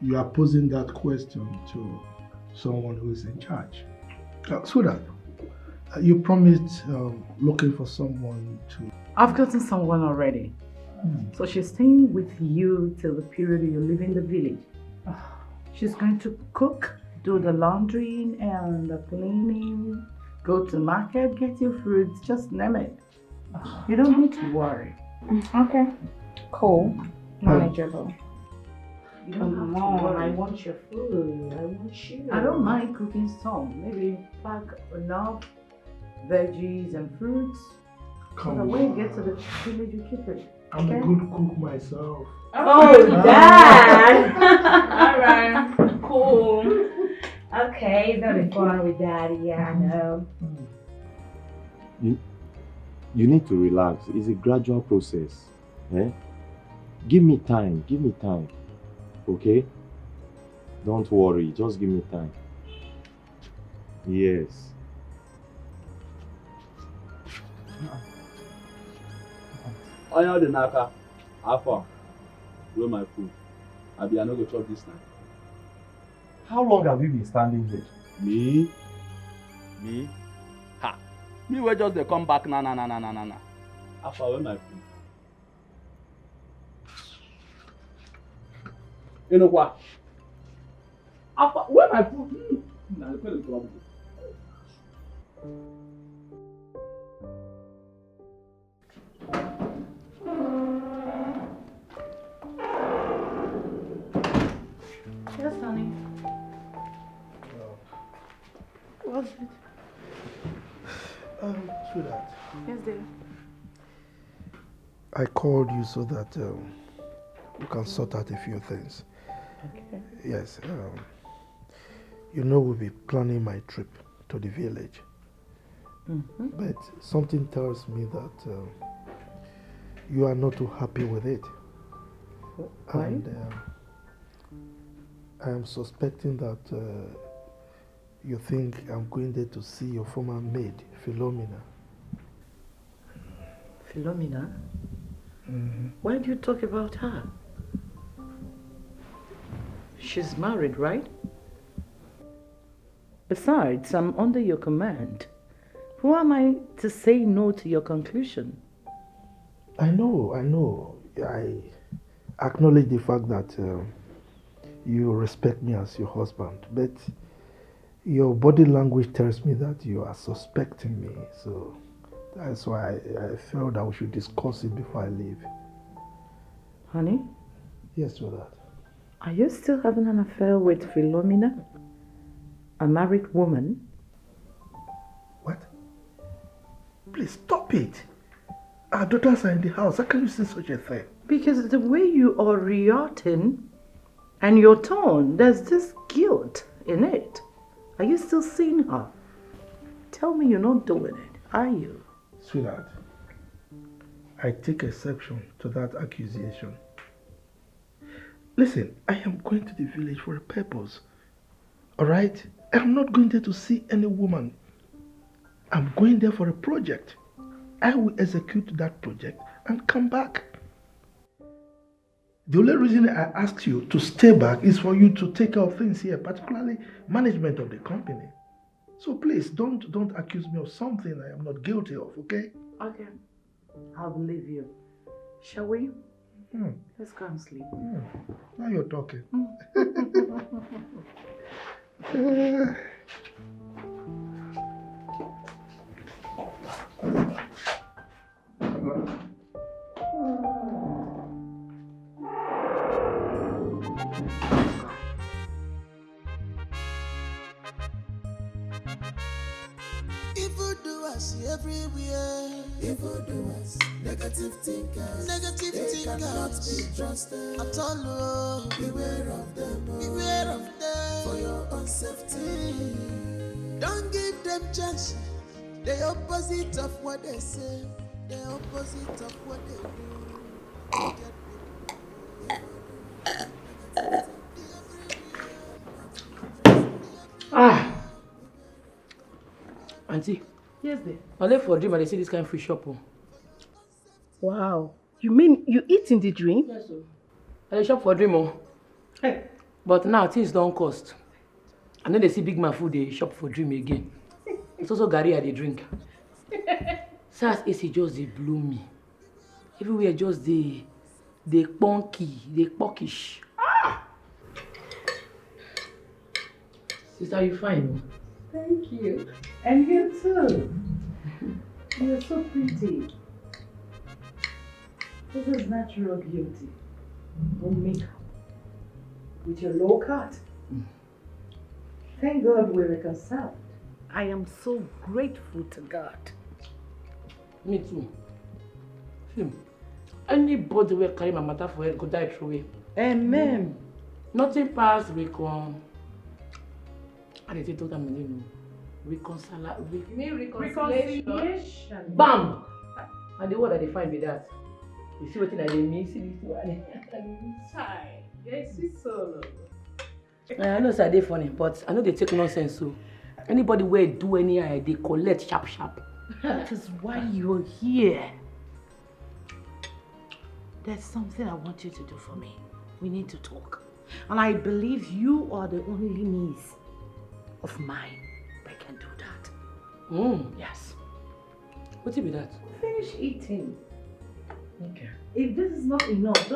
you are posing that question to someone who is in charge. Sweetheart, you promised looking for someone to... I've gotten someone already. So she's staying with you till the period you live in the village. She's going to cook, do the laundry and the cleaning, go to market, get you fruits, just name it. You don't need to worry. Okay. Cool. Manageable. Come on, I want your food. I want you. I don't mind cooking some. Maybe pack enough veggies and fruits. So that when you get to the village, you keep it. I'm a good cook myself. Oh, Dad! Alright, cool. Okay, that'll be fun with Daddy, yeah, I know. You need to relax. It's a gradual process. Give me time. Okay? Don't worry. Just give me time. Yes. I know the naka. Alpha. Where my food? I be no go chop this night. How long have you been standing here? Me? Ha! Me we just dey come back na. Alpha, where my food? You know what? Alpha, where my food? Nah, the problem. Yes, honey. What's it? Sweetheart. Yes, dear. I called you so that we can sort out a few things. Okay. Yes. You know we'll be planning my trip to the village. But something tells me that you are not too happy with it. Why? And I am suspecting that you think I'm going there to see your former maid, Philomena. Philomena? Why do you talk about her? She's married, right? Besides, I'm under your command. Who am I to say no to your conclusion? I know. I acknowledge the fact that you respect me as your husband, but your body language tells me that you are suspecting me. So that's why I felt that we should discuss it before I leave. Honey? Yes, sweetheart. Are you still having an affair with Philomena? A married woman? What? Please stop it. Our daughters are in the house. How can you say such a thing? Because the way you are reacting and your tone, there's this guilt in it. Are you still seeing her? Tell me you're not doing it, are you? Sweetheart, I take exception to that accusation. Listen, I am going to the village for a purpose. Alright? I'm not going there to see any woman. I'm going there for a project. I will execute that project and come back. The only reason I asked you to stay back is for you to take care of things here, particularly management of the company. So please, don't accuse me of something I am not guilty of, okay? Okay. I'll believe you. Shall we? Let's go and sleep. Now you're talking. Evildoers everywhere. Evildoers, negative thinkers. They cannot be trusted at all. Oh. Beware of them. Oh. Beware of them for your own safety. Don't give them chance. The opposite of what they say. The opposite of what they do. Auntie. Yes, dear. I left for a dream and they see this kind of free shop. Oh. Wow. You mean you eat in the dream? Yes, sir. I shop for a dream. Oh. Hey. But now things don't cost. And then they see big man food, they shop for dream again. It's also Gary they drink. SARS AC just they blew me. Everywhere just they punky, they pockish. Sister, you fine? Thank you. And you too. You're so pretty. This is natural beauty. No makeup. With your low cut. Thank God we're reconciled. I am so grateful to God. Me too. See, anybody will carry my matter for head go die through it. Amen. Nothing past recon. I didn't tell them you know. Reconciliation. Bam! And the word that they find be that. You see what I mean? See this one. Hi. Yes, it's so. I know they're funny, but I know they take nonsense. So anybody where do any they collect sharp. That is why you're here. There's something I want you to do for me. We need to talk. And I believe you are the only niece of mine that can do that. Yes. What be that? Finish eating. Okay. If this is not enough,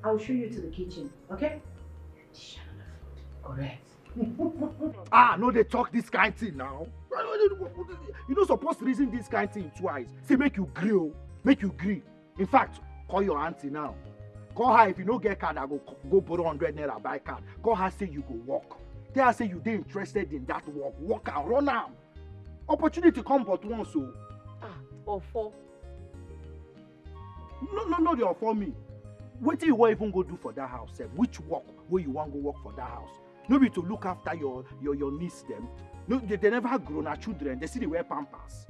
I'll show you to the kitchen, okay? Correct. No, they talk this kind of thing now. You don't supposed to reason this kind of thing twice. Say make you agree. In fact, call your auntie now. Call her if you don't get card, I go borrow 100 naira buy card. Call her say you go walk. Tell her say you dey interested in that walk. Walk and run am. Opportunity come but once so. Or four. No, they offer me. What do you want even go do for that house? Which work where you want go work for that house? No be to look after your niece them. No, they never grown our children. They see they wear pampers.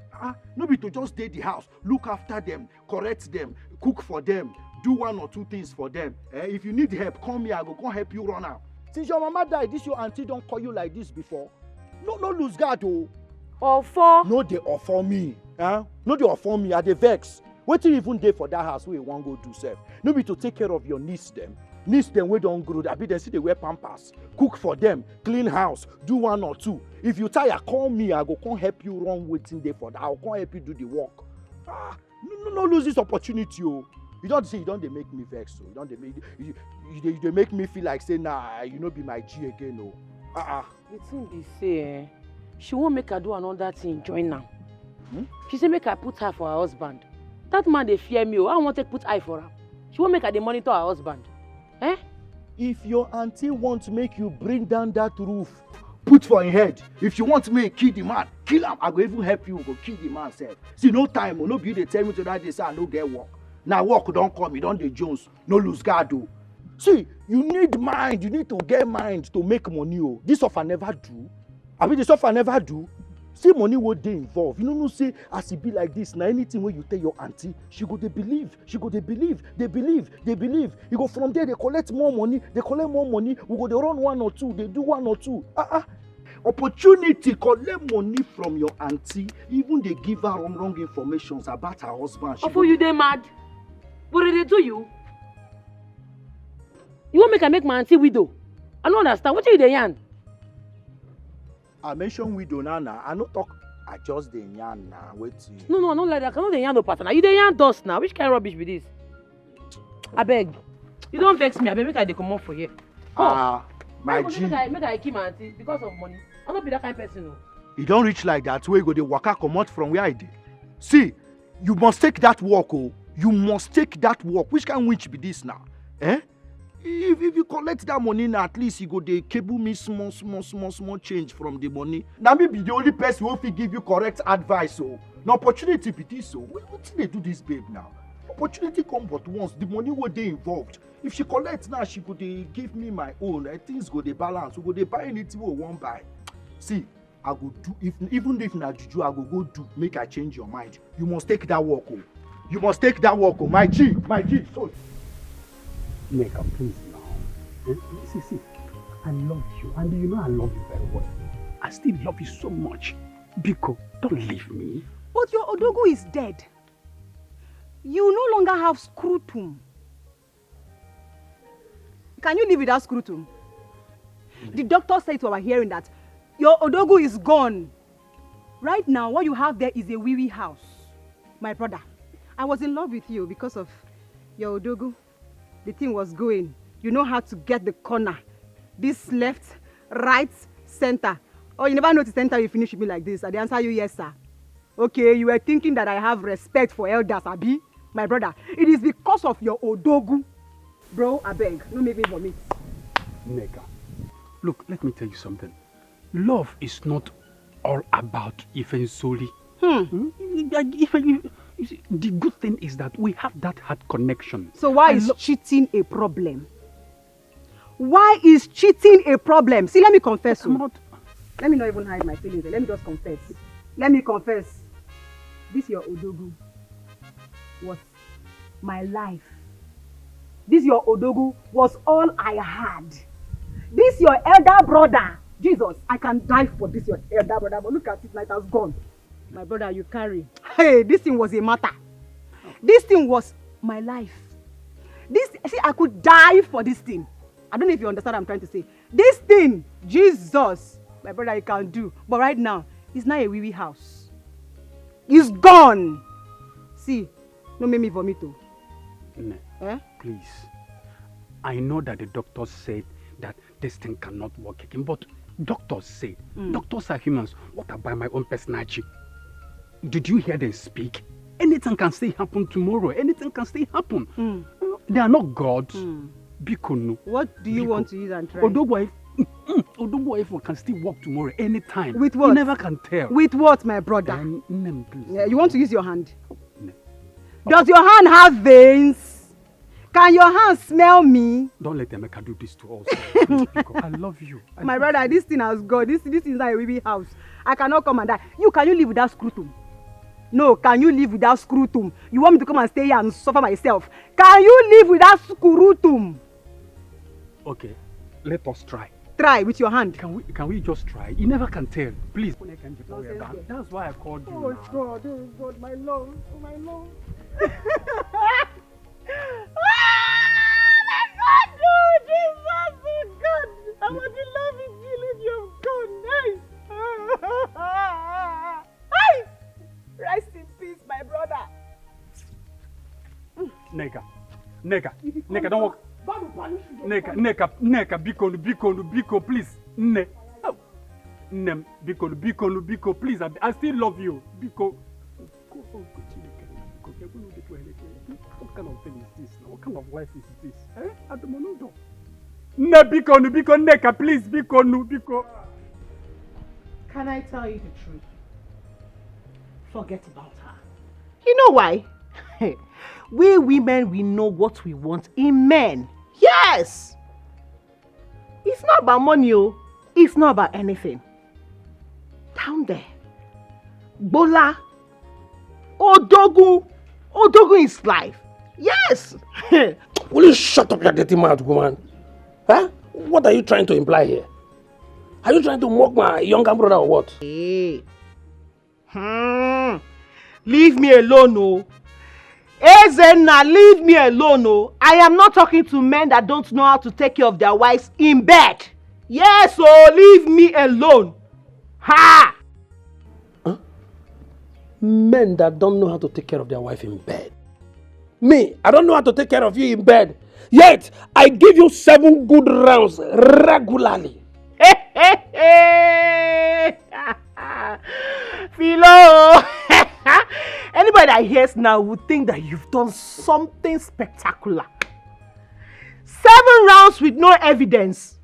No be to just stay the house, look after them, correct them, cook for them, do one or two things for them. If you need help, call me. I go come help you run out. Since your mama died, this your auntie don't call you like this before. No lose guard oh. Offer. No they offer me. No they offer me. I dey vex. What you even dey for that house where you want go do self? No be to take care of your niece them. Niece them we don't grow. That be they see they wear pampers. Cook for them, clean house, do one or two. If you tire, call me. I go come help you run waiting there for that. I'll come help you do the work. No lose this opportunity, oh. You don't say you don't dey make me vex, so you don't they make me feel like say nah, you no be my G again, oh. The thing be say, she won't make her do another thing, join her. She say make her put her for her husband. That man they fear me, oh. I want to put eye for her. She won't make her dey monitor her husband. Eh? If your auntie wants to make you bring down that roof, put for your head. If you want me kill the man, kill him. I go even help you go kill the man sef. See, no time, no be they tell me to that day say I no get work. Now work don't come, you don't dey Jones, no lose guard oh. See, you need mind, you need to get mind to make money oh. This offer never do. I mean this offer never do. See money what they involve. You know say as it be like this, now anything where you tell your auntie, she go they believe, they believe. You go from there, they collect more money, we go they run one or two, they do one or two. Opportunity collect money from your auntie, even they give her wrong information about her husband. Oh, for you they mad? What did they do you? You want make my auntie widow? I don't understand. What are you yarn? I mentioned widow now. I no talk. I just the yarn now. Wait. No, not like that. I cannot the yarn no partner. You the yarn dust now. Which kind of rubbish be this? I beg. You don't vex me. I beg make I dey come up for here. My G. Make I keep my auntie because of money. I don't be that kind of person. No. You don't reach like that. Where you go the waka come out from where I did. See, you must take that walk, oh. You must take that walk. Which kind of witch be this now? Eh? If you collect that money now, at least you go they cable me small change from the money. Now me be the only person who will give you correct advice. Oh, no opportunity be this. So what did they do this, babe? Now opportunity come but once. The money what they involved. If she collects now, she go they give me my own. Things go they balance. We go they buy anything we want buy. See, I go do even if na juju, I go do. Make I change your mind. You must take that walk. Oh, you must take that walk. Oh, my G. So. Neka, please now. See, I love you, and you know I love you very well. I still love you so much. Biko, don't leave me. But your Odogu is dead. You no longer have scrutum. Can you live without scrutum? The doctor said to our hearing that your Odogu is gone. Right now, what you have there is a wee house. My brother, I was in love with you because of your Odogu. The thing was going. You know how to get the corner. This left, right, center. Oh, you never noticed center you finish with me like this. I answer you, yes, sir. Okay, you were thinking that I have respect for elders, Abi. My brother, it is because of your Odogu. Bro, I beg, don't make me vomit. Neka, look, let me tell you something. Love is not all about Ifen Soli. You see, the good thing is that we have that heart connection. So why is cheating a problem? Why is cheating a problem? See, let me confess. Let me not even hide my feelings. Let me just confess. Let me confess. This your Odogu was my life. This your Odogu was all I had. This your elder brother. Jesus, I can die for this your elder brother, but look at it, night has gone. My brother, you carry. Hey, this thing was a matter. This thing was my life. See, I could die for this thing. I don't know if you understand what I'm trying to say. This thing, Jesus, my brother, you can do. But right now, it's not a wee house. It's gone. See, don't make me vomit. Please. I know that the doctors said that this thing cannot work again, but doctors say, doctors are humans. What about my own personality? Did you hear them speak? Anything can still happen tomorrow. Anything can still happen. They are not gods. Biko. What do you want to use and try? Odogo can still walk tomorrow anytime. With what? You never can tell. With what, my brother? Please. Yeah, you want to use your hand? Does your hand have veins? Can your hand smell me? Don't let Emeka do this to us. Please, Biko, I love you. My brother, this thing has gone. This is not a wee house. I cannot come and die. Can you live without scrutum? No, can you live without scrutum? You want me to come and stay here and suffer myself? Can you live without scrutum? Okay, let us try. Try with your hand. Can we just try? You never can tell. Please. That's why I called you. Oh God, my love, my love. Jesus, oh God. I want to love you, feeling you've gone. Hey! Rest in peace, my brother. Neka, don't walk. Neka, Biko, please. Biko, please. I still love you. Biko. What kind of thing is this? What kind of life is this? At the moment, Biko, Neka, please, Biko. Can I tell you the truth? Forget about her. You know why? We women, we know what we want in men. Yes! It's not about money, it's not about anything. Down there, Bola, Odogu is life. Yes! Will you shut up your dirty mouth, woman? Huh? What are you trying to imply here? Are you trying to mock my younger brother or what? Hey. Leave me alone, Ezenna, leave me alone, I am not talking to men that don't know how to take care of their wives in bed. Yes, leave me alone. Ha! Huh? Men that don't know how to take care of their wife in bed. Me, I don't know how to take care of you in bed. Yet, I give you 7 good rounds regularly. Philo! Anybody that hears now would think that you've done something spectacular. 7 rounds with no evidence.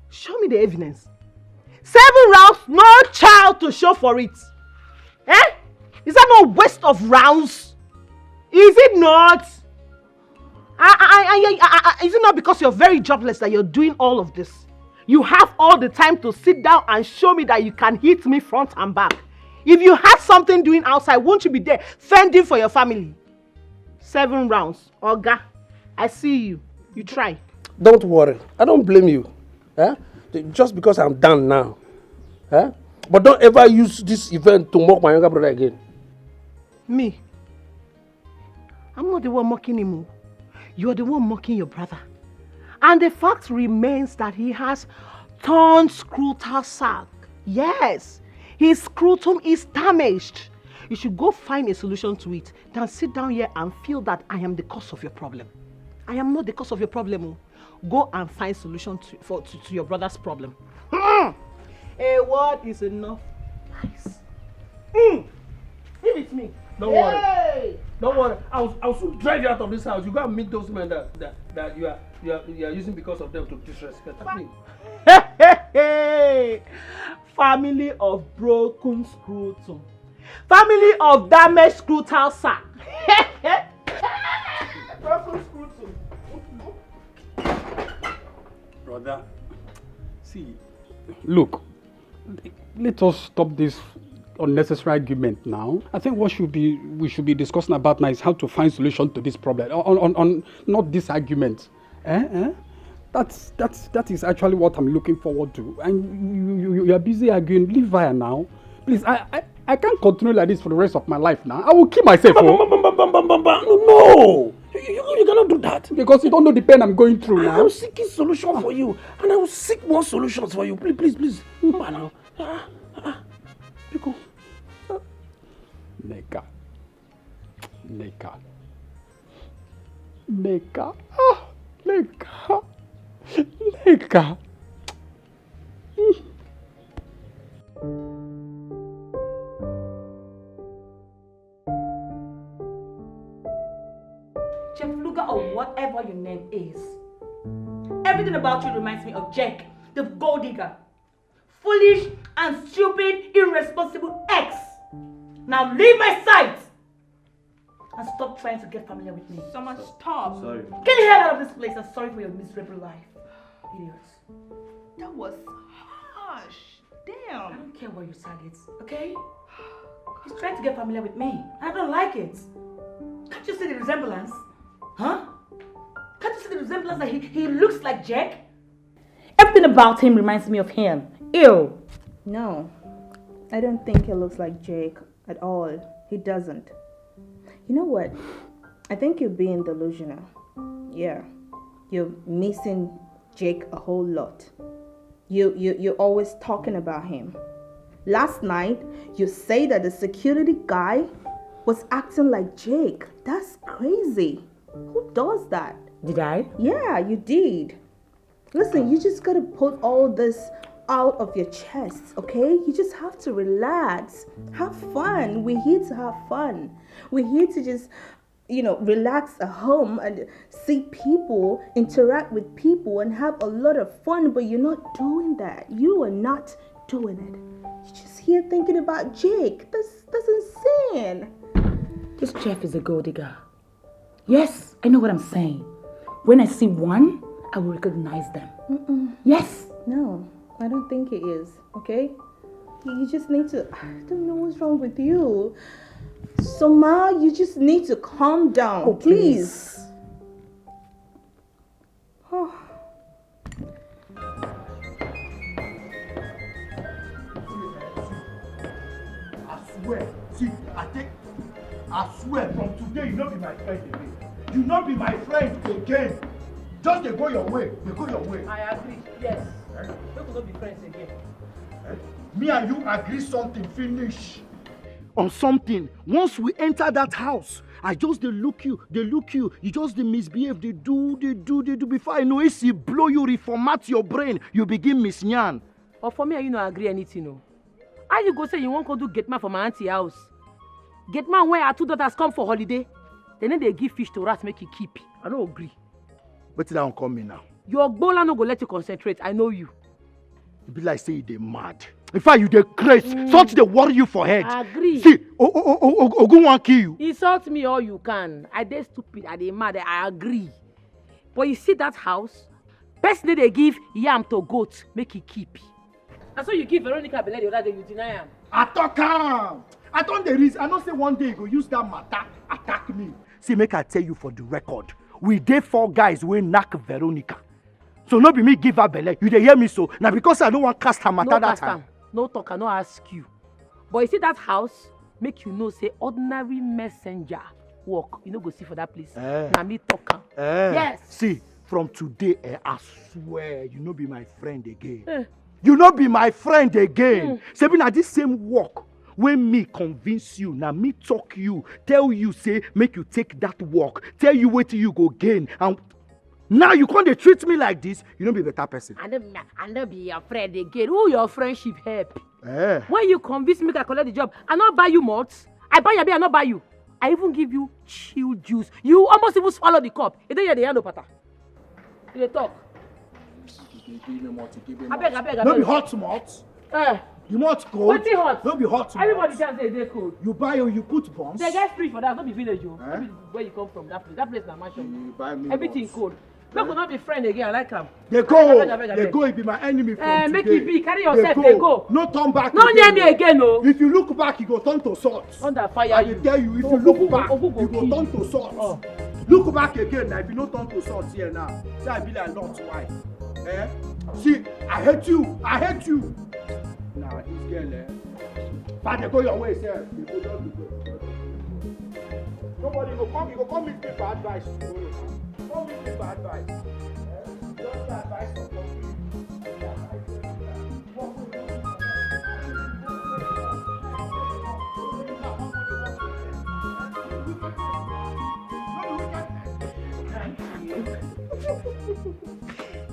Show me the evidence. 7 rounds, no child to show for it. Is that not a waste of rounds? Is it not? Is it not because you're very jobless that you're doing all of this? You have all the time to sit down and show me that you can hit me front and back. If you had something doing outside, won't you be there fending for your family? 7 rounds. Oga, I see you. You try. Don't worry. I don't blame you. Just because I'm done now. But don't ever use this event to mock my younger brother again. Me? I'm not the one mocking him. You're the one mocking your brother. And the fact remains that he has torn scrotal sac. Yes, his scrotum is damaged. You should go find a solution to it than sit down here and feel that I am the cause of your problem. I am not the cause of your problem. Go and find solution to your brother's problem. A word is enough. Nice. Give it to me. Don't worry. Don't worry. I'll soon drive you out of this house. You go and meet those men that you are using because of them to disrespect me. Family of broken scrotum. Family of damaged scrotal sac. Broken scrotum. Brother, see, look, let us stop this unnecessary argument now. I think we should be discussing about now is how to find solution to this problem. On not this argument. That is actually what I'm looking forward to. And you are busy arguing. Leave her now, please. I can't continue like this for the rest of my life now. I will kill myself. No, you cannot do that because you don't know the pain I'm going through now. I'm seeking solution for you, and I will seek more solutions for you. Please. Now. Because Neka. Jeff Luger or whatever your name is. Everything about you reminds me of Jack, the gold digger. Foolish and stupid, irresponsible ex. Now leave my sight and stop trying to get familiar with me. Someone stop. Sorry. Get the hell out of this place. I'm sorry for your miserable life. Idiots. That was harsh. Damn. I don't care what your side is, okay? He's trying to get familiar with me. I don't like it. Can't you see the resemblance? Huh? Can't you see the resemblance that he looks like Jack? Everything about him reminds me of him. Ew. No, I don't think he looks like Jake at all. He doesn't. You know what? I think you're being delusional. Yeah, you're missing Jake a whole lot. You're always talking about him. Last night, you say that the security guy was acting like Jake. That's crazy. Who does that? Did I? Yeah, you did. Listen, you just gotta put all this out of your chest, okay? You just have to relax. Have fun. We're here to have fun. We're here to just, relax at home and see people, interact with people, and have a lot of fun, but you're not doing that. You are not doing it. You're just here thinking about Jake. That's insane. This Jeff is a gold digger. Yes, I know what I'm saying. When I see one, I will recognize them. Yes. No, I don't think it is, okay? You just need to, I don't know what's wrong with you. Soma, you just need to calm down, Oh, please. Oh. I swear, from today, you not be my friend again. You not be my friend again. Just they go your way. They go your way. I agree. Yes. We could not be friends again. Me and you agree something, finish. On something. Once we enter that house, I just they look you, you just they misbehave, they do. Before I know it, blow you, reformat your brain, you begin misnyan. But for me, you not agree anything, no. How you go say you won't go do Gateman for my auntie house? Gateman where our two daughters come for holiday, then they give fish to rats make you keep. I don't agree. But it don't come me now. Your bola no go let you concentrate. I know you. It be like say they mad. In fact, you dey crazy. Such they worry you for head. I agree. See, Ogun wan kill you. Insult me all you can. I dey stupid. I dey mad. I agree. But you see that house? Person they give yam to goat make he keep. And so you give Veronica belle the other day, you deny him. I talk am. I don't the reason. I don't say one day you go use that matter attack me. See, make I tell you for the record. We dey 4 guys wey knack Veronica. So no be me give her belle. You dey hear me so? Now because I don't want cast her matter that time. No talk, I no ask you. But you see that house, make you know say ordinary messenger work. You no go see for that place. Now me talk. Yes. See, from today, I swear you no be my friend again. You no be my friend again. Say na this same work. When me convince you, now me talk you, tell you say make you take that work, tell you what you go gain, and now you can't treat me like this. You don't be a better person. I don't be your friend again. Who your friendship help? When you convince me to collect the job, I not buy you mods. I buy your beer, I not buy you. I even give you chill juice. You almost even swallow the cup. You don't hear the hand of pata. You talk. I beg. Don't be hot mods. You want cold? What's it hot? Don't be hot. Everybody can say they're cold. You buy or you put bombs. They get free for that. Don't be village, you. Don't be where you come from. That place is a mansion. You buy me everything cold. We could not be friends again. I like them. They go. They go. It be my enemy from today. Make it be. Carry yourself. They go. No turn back. No near me again, no. If you look back, you go turn to salt. Under fire. I will tell you. If you look back, you go turn to salt. Look back again. Now, if you no turn to salt here now, say I be like Lord's wife. See, I hate you. Nah, this girl, but they go your way, sir. They go just go. Nobody go come. You go come meet me for advice. Come meet me for advice. Just the advice of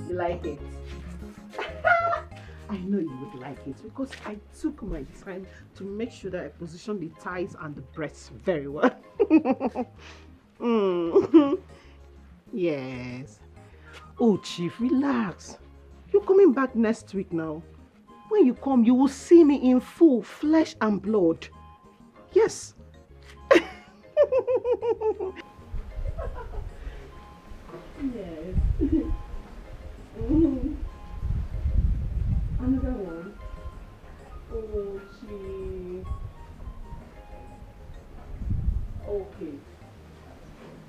You like it? I know you would like it because I took my time to make sure that I position the thighs and the breasts very well. Yes. Oh, Chief, relax. You're coming back next week now. When you come, you will see me in full flesh and blood. Yes. Yes. Another one. Oh, Chief. Okay.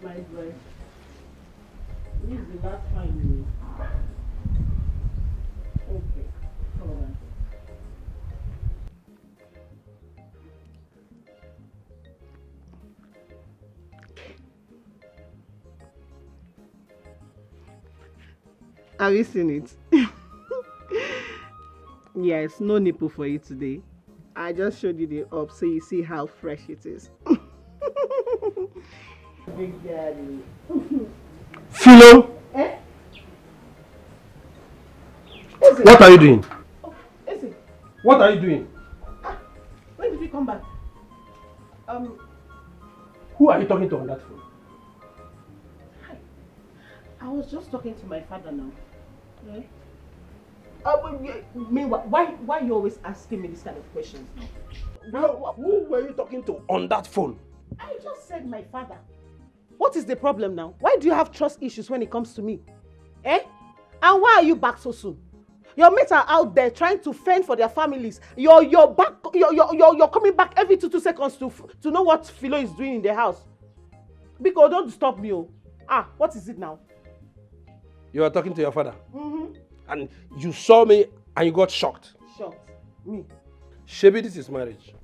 My boy. This is the last time. Okay. Hold on. Have you seen it? Yes, no nipple for you today. I just showed you the up so you see how fresh it is. Big daddy. Philo! Eh? What are you doing? Oh, Eze, What are you doing? when did you come back? Who are you talking to on that phone? I was just talking to my father now. Eh? Meanwhile, why you always asking me this kind of questions now? Who were you talking to on that phone? I just said my father. What is the problem now? Why do you have trust issues when it comes to me? Eh? And why are you back so soon? Your mates are out there trying to fend for their families. You're coming back every 2 seconds to know what Philo is doing in the house. Because don't disturb me. Oh. What is it now? You are talking to your father. Mm-hmm. And you saw me and you got shocked. Shocked? Me? Shebi, this is marriage.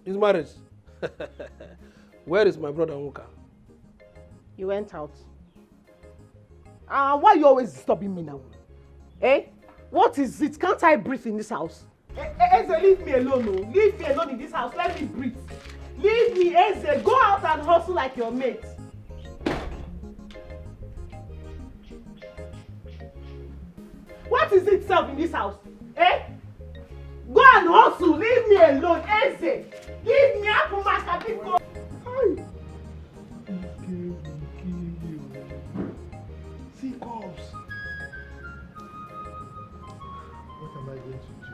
It's marriage. Where is my brother Nwoka? You went out. Why are you always disturbing me now? Eh? What is it? Can't I breathe in this house? Eze, leave me alone. Oh. Leave me alone in this house. Let me breathe. Leave me, Eze. Go out and hustle like your mate. What is it, self, in this house? Eh? Go and hustle. Leave me alone, Eze. Leave me up for my capital. See, cops. What am I going to do?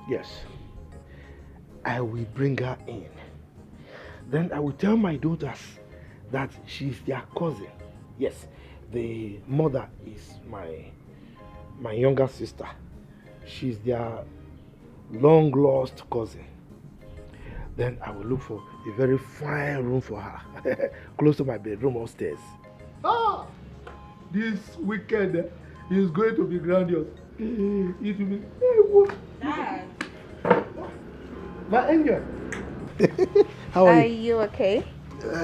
Yes, I will bring her in. Then I will tell my daughters that she's their cousin. Yes, the mother is my younger sister. She's their long lost cousin. Then I will look for a very fine room for her, close to my bedroom upstairs. This weekend is going to be grandiose. It will be. Dad. My angel. How are you? Are you okay?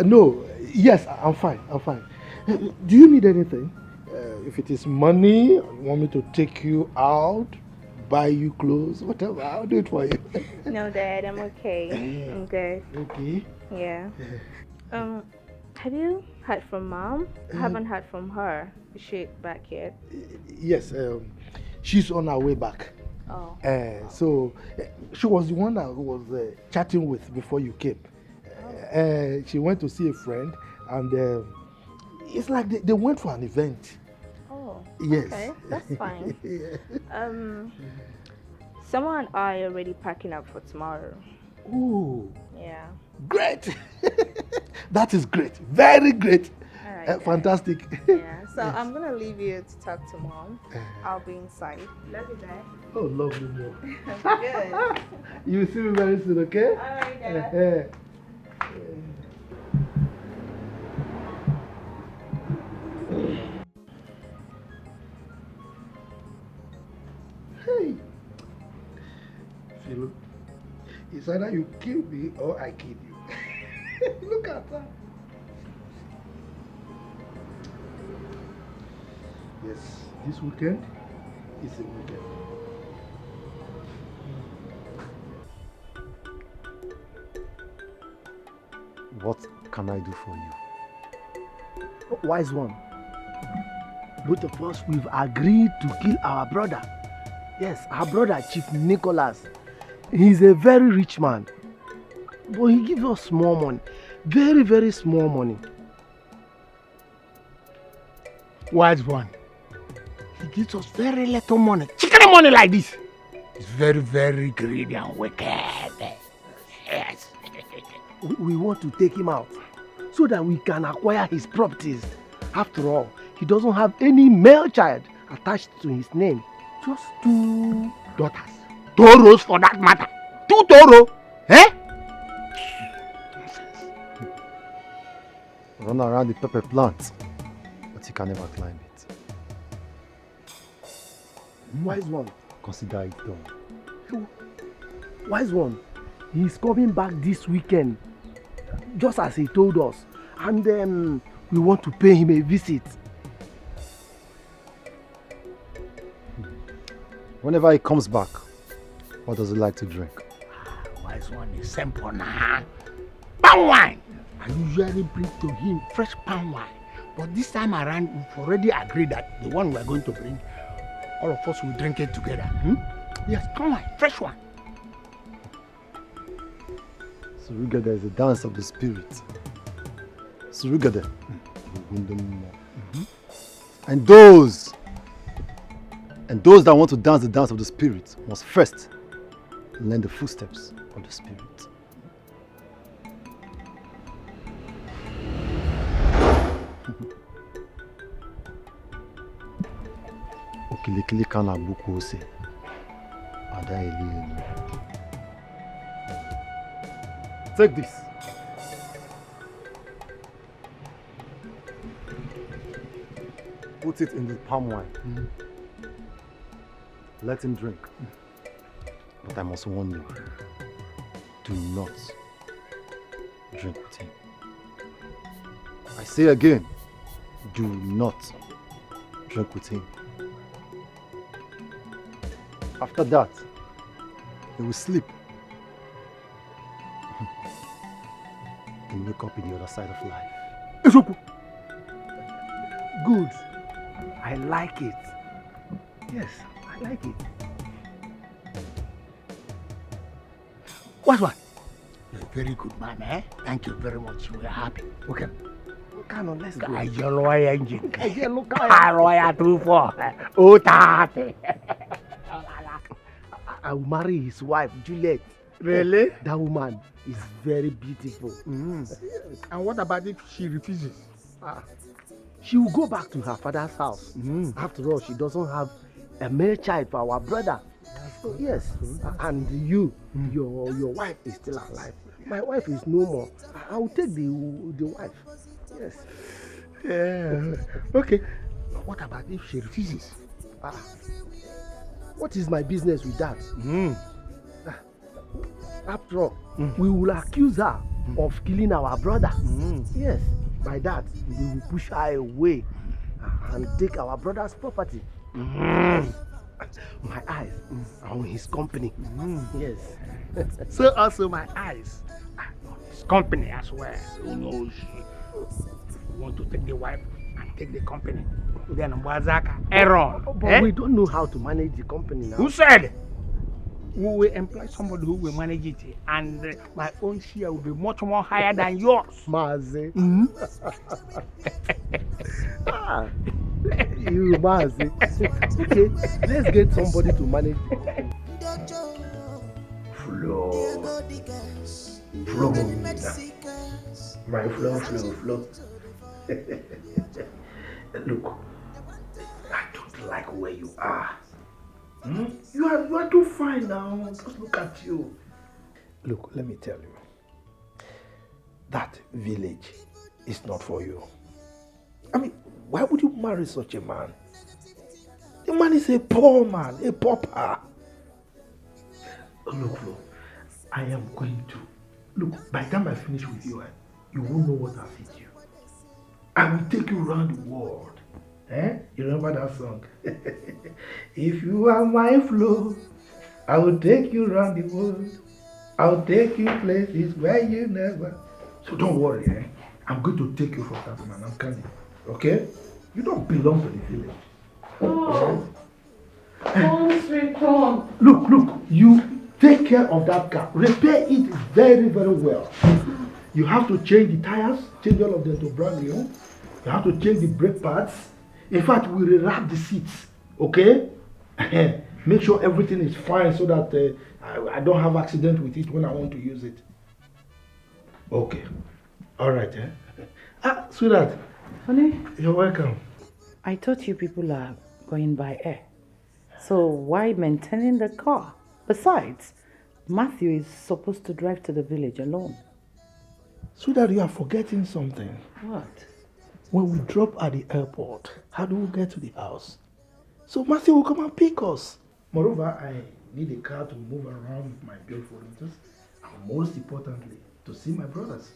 No. Yes, I'm fine. I'm fine. Do you need anything? If it is money, you want me to take you out, buy you clothes, whatever, I'll do it for you. No, Dad, I'm okay. I'm good. Okay. Yeah. Have you heard from Mom? I haven't heard from her. Is she back yet? Yes, she's on her way back. Oh. So she was the one I was chatting with before you came. She went to see a friend, and it's like they went for an event. Oh. Yes. Okay, that's fine. Someone and I are already packing up for tomorrow. Ooh. Yeah. Great. That is great. Very great. All right, fantastic. Yeah. So Yes. I'm gonna leave you to talk to Mom. I'll be inside. Love you, Dad. Oh, lovely mom. Good. You will see me very soon, okay? All right, Dad. Hey. Philo, it's either you kill me or I kill you. Look at that. Yes, this weekend is a weekend. What can I do for you? Wise one. Both of us, we've agreed to kill our brother. Yes, our brother, Chief Nicholas. He's a very rich man. But he gives us small money. Very, very small money. Wise one. He gives us very little money. Chicken money like this. It's very, very greedy and wicked. Yes. We want to take him out so that we can acquire his properties. After all, he doesn't have any male child attached to his name. Just 2 daughters. Toros for that matter. 2 toro. Eh? Run around the pepper plant, but you can never climb it. Wise one. Consider it done. Wise one. He's coming back this weekend, just as he told us. And we want to pay him a visit. Whenever he comes back, what does he like to drink? Wise one is simple now. palm wine. I usually bring to him fresh palm wine. But this time around, we've already agreed that the one we're going to bring, all of us will drink it together. Yes, palm wine, fresh one. Surugada is a dance of the spirit. Surugada. And those that want to dance the dance of the spirit must first learn the footsteps of the spirit. Okilikili kana buku ose. Ada eli. Take this. Put it in the palm wine. Let him drink. But I must warn you, do not drink with him. I say again, do not drink with him. After that, he will sleep and wake up in the other side of life. Good. I like it. Yes, I like it. What? You're a very good man, eh? Thank you very much. We're happy. Okay. Come on, let's go. Your lawyer engine. Lawyer 24. Oh, tate. I will marry his wife, Juliet. Really? That woman is very beautiful. And what about if she refuses? She will go back to her father's house. After all, she doesn't have a male child for our brother. So yes, and you, your wife is still alive. My wife is no more. I will take the wife. Yes. Yeah. Okay. What about if she refuses? What is my business with that? After all, we will accuse her of killing our brother. Yes. By that, we will push her away and take our brother's property. My eyes are on his company. Yes. So also my eyes are on his company as well. Who knows? You want to take the wife and take the company. Then Aaron. But we don't know how to manage the company now. Who said? We will employ somebody who will manage it, and my own share will be much more higher than yours. Mazi. You Mazi. Okay, let's get somebody to manage it. Flow. My flow. Look, I don't like where you are. You are too fine now. Just look at you. Look, let me tell you. That village is not for you. I mean, why would you marry such a man? The man is a poor man, a pauper. Look, I am going to. Look, by the time I finish with you, you won't know what I'll feed you. I will take you around the world. You remember that song? If you are my flow, I will take you around the world. I will take you places where you never. So don't worry, I'm going to take you from that man. I'm coming. Okay? You don't belong to the village. Oh, come, sweet come. Look, you take care of that car. Repair it very, very well. You have to change the tires, change all of them to brand new. You have to change the brake pads. In fact, we rewrap the seats, okay? Make sure everything is fine so that I don't have accident with it when I want to use it. Okay. All right, sweetheart. Honey? You're welcome. I thought you people are going by air. So why maintaining the car? Besides, Matthew is supposed to drive to the village alone. Sweetheart, you are forgetting something. What? When we drop at the airport, how do we get to the house? So Matthew will come and pick us. Moreover, I need a car to move around with my beautiful daughters, and most importantly, to see my brothers.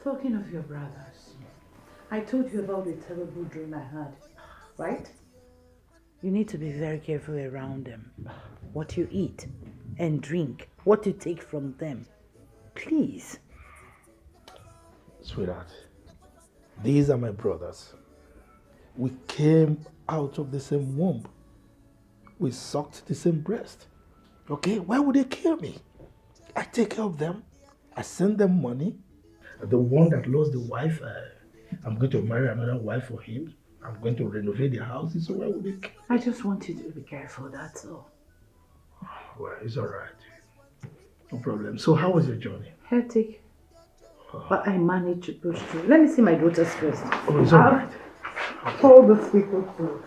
Talking of your brothers, I told you about the terrible dream I had, right? You need to be very careful around them. What you eat and drink, what you take from them. Please. Sweetheart, these are my brothers. We came out of the same womb. We sucked the same breast. Okay, why would they kill me? I take care of them. I send them money. The one that lost the wife, I'm going to marry another wife for him. I'm going to renovate their houses, so why would they kill me? I just want you to be careful, that's all. Well, it's all right. No problem. So how was your journey? Hectic. But I managed to push through. Let me see my daughters first. Oh, it's all right. Hold the people to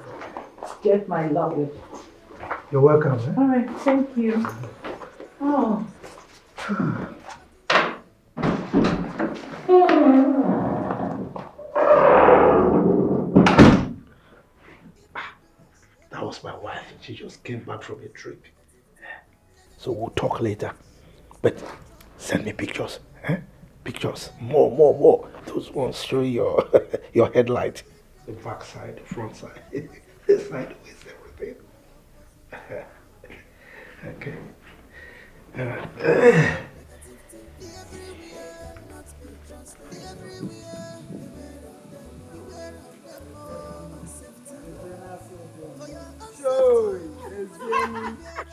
get my luggage. You're welcome. Eh? All right, thank you. Oh. That was my wife. She just came back from a trip. So we'll talk later. But send me pictures. Eh? Pictures. More. Those ones show your your headlight. The back side, the front side. The sideways, everything. Okay.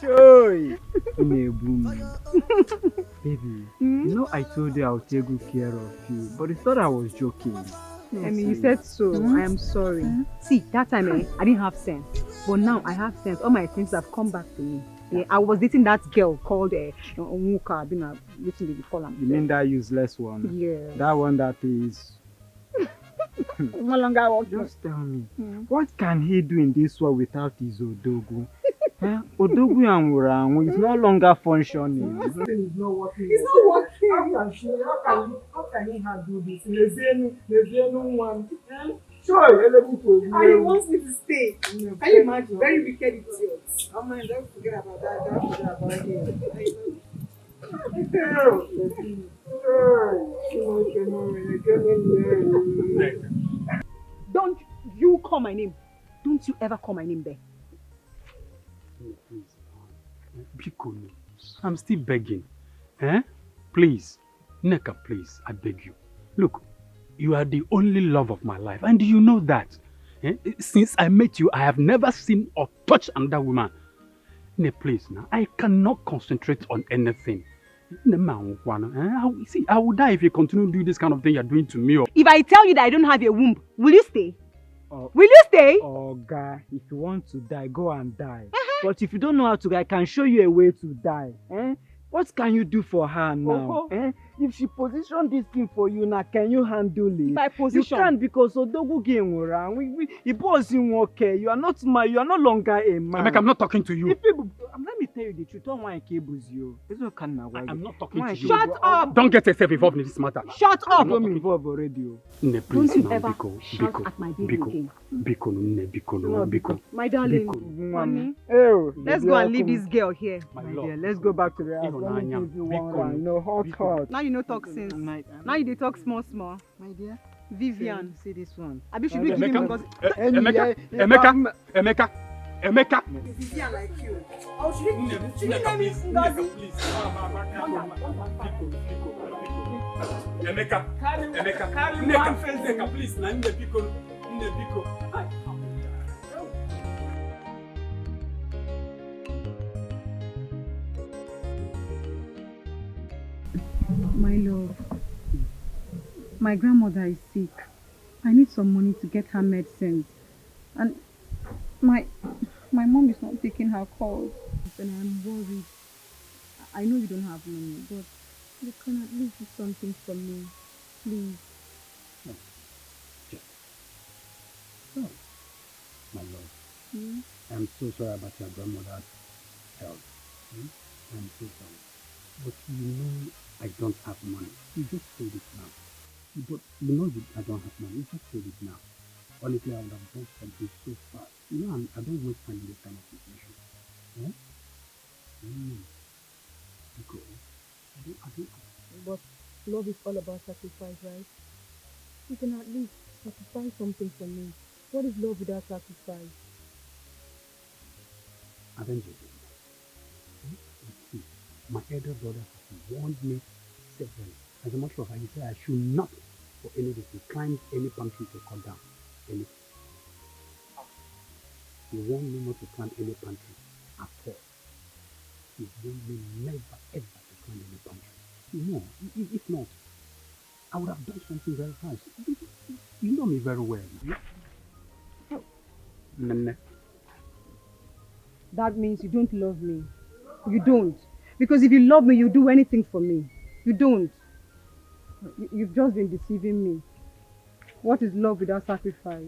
Joy! Baby, you know I told you I would take good care of you, but you thought I was joking. I mean, you said so. I am sorry. See, that time I didn't have sense. But now I have sense. All my senses have come back to me. Yeah, I was dating that girl called Onwuka. I've been waiting to call him. You mean that useless one? Yeah. That one that is... No longer working. Just tell me, what can he do in this world without his Odogu? Odogu and is no longer functioning. It's not working. It's not working. How can he handle this? Lezenu one. Sure, And he wants me to stay. Can you imagine? Very wicked idiots. Oh man, don't forget about that. Don't forget about him. Don't you call my name. Don't you ever call my name there. Bikono, I'm still begging. Please, Neka, please, I beg you. Look, you are the only love of my life, and you know that. Since I met you, I have never seen or touched another woman. Ne, please, now, I cannot concentrate on anything. See, I will die if you continue doing this kind of thing you're doing to me. If I tell you that I don't have a womb, will you stay? Will you stay? Oh, guy, if you want to die, go and die. But if you don't know how to die, I can show you a way to die. What can you do for her now? If she position this thing for you now, can you handle it? My position. You can't because Odogu game around. It wasn't okay. You are not longer a man. Emeka, I'm not talking to you. Let me tell you the truth. Don't want to cables you. I'm not talking to you. Shut up! Don't get yourself involved in this matter. Shut up! I'm involved already. Ne, please, don't you now, ever Biko, shout Biko, at my baby again. Biko. My darling, Honey, let's go and leave this girl here. My dear, let's go back to the house. Let me give you one round. Hot. Now you know talk sense. Now you dey talk small. My dear, Vivian, see this one. Abi should we give him because Emeka. Vivian like you. Oh, should we name him Ngozi? Emeka, please, na nne biko. My love, my grandmother is sick. I need some money to get her medicines. And my mom is not taking her calls. And I'm worried. I know you don't have money, but you can at least do something for me. Please. No, my love. I'm so sorry about your grandmother's health. I'm so sorry. But you know I don't have money. You just said it now. But you know I don't have money. You just said it now. Honestly, I would have done something so fast. You know, I don't waste time in this kind of situation. Because I don't. But love is all about sacrifice, right? You can at least sacrifice something for me. What is love without sacrifice? I don't do it. My elder brother has warned me severally. As a matter of fact, he said I should not for any reason, climb any palm tree to cut down anything. You want me not to climb any palm tree at all. You want me never ever to climb any palm tree. No, if not, I would have done something very harsh. You know me very well. Nene. That means you don't love me. You don't. Because if you love me, you do anything for me. You don't. You've just been deceiving me. What is love without sacrifice?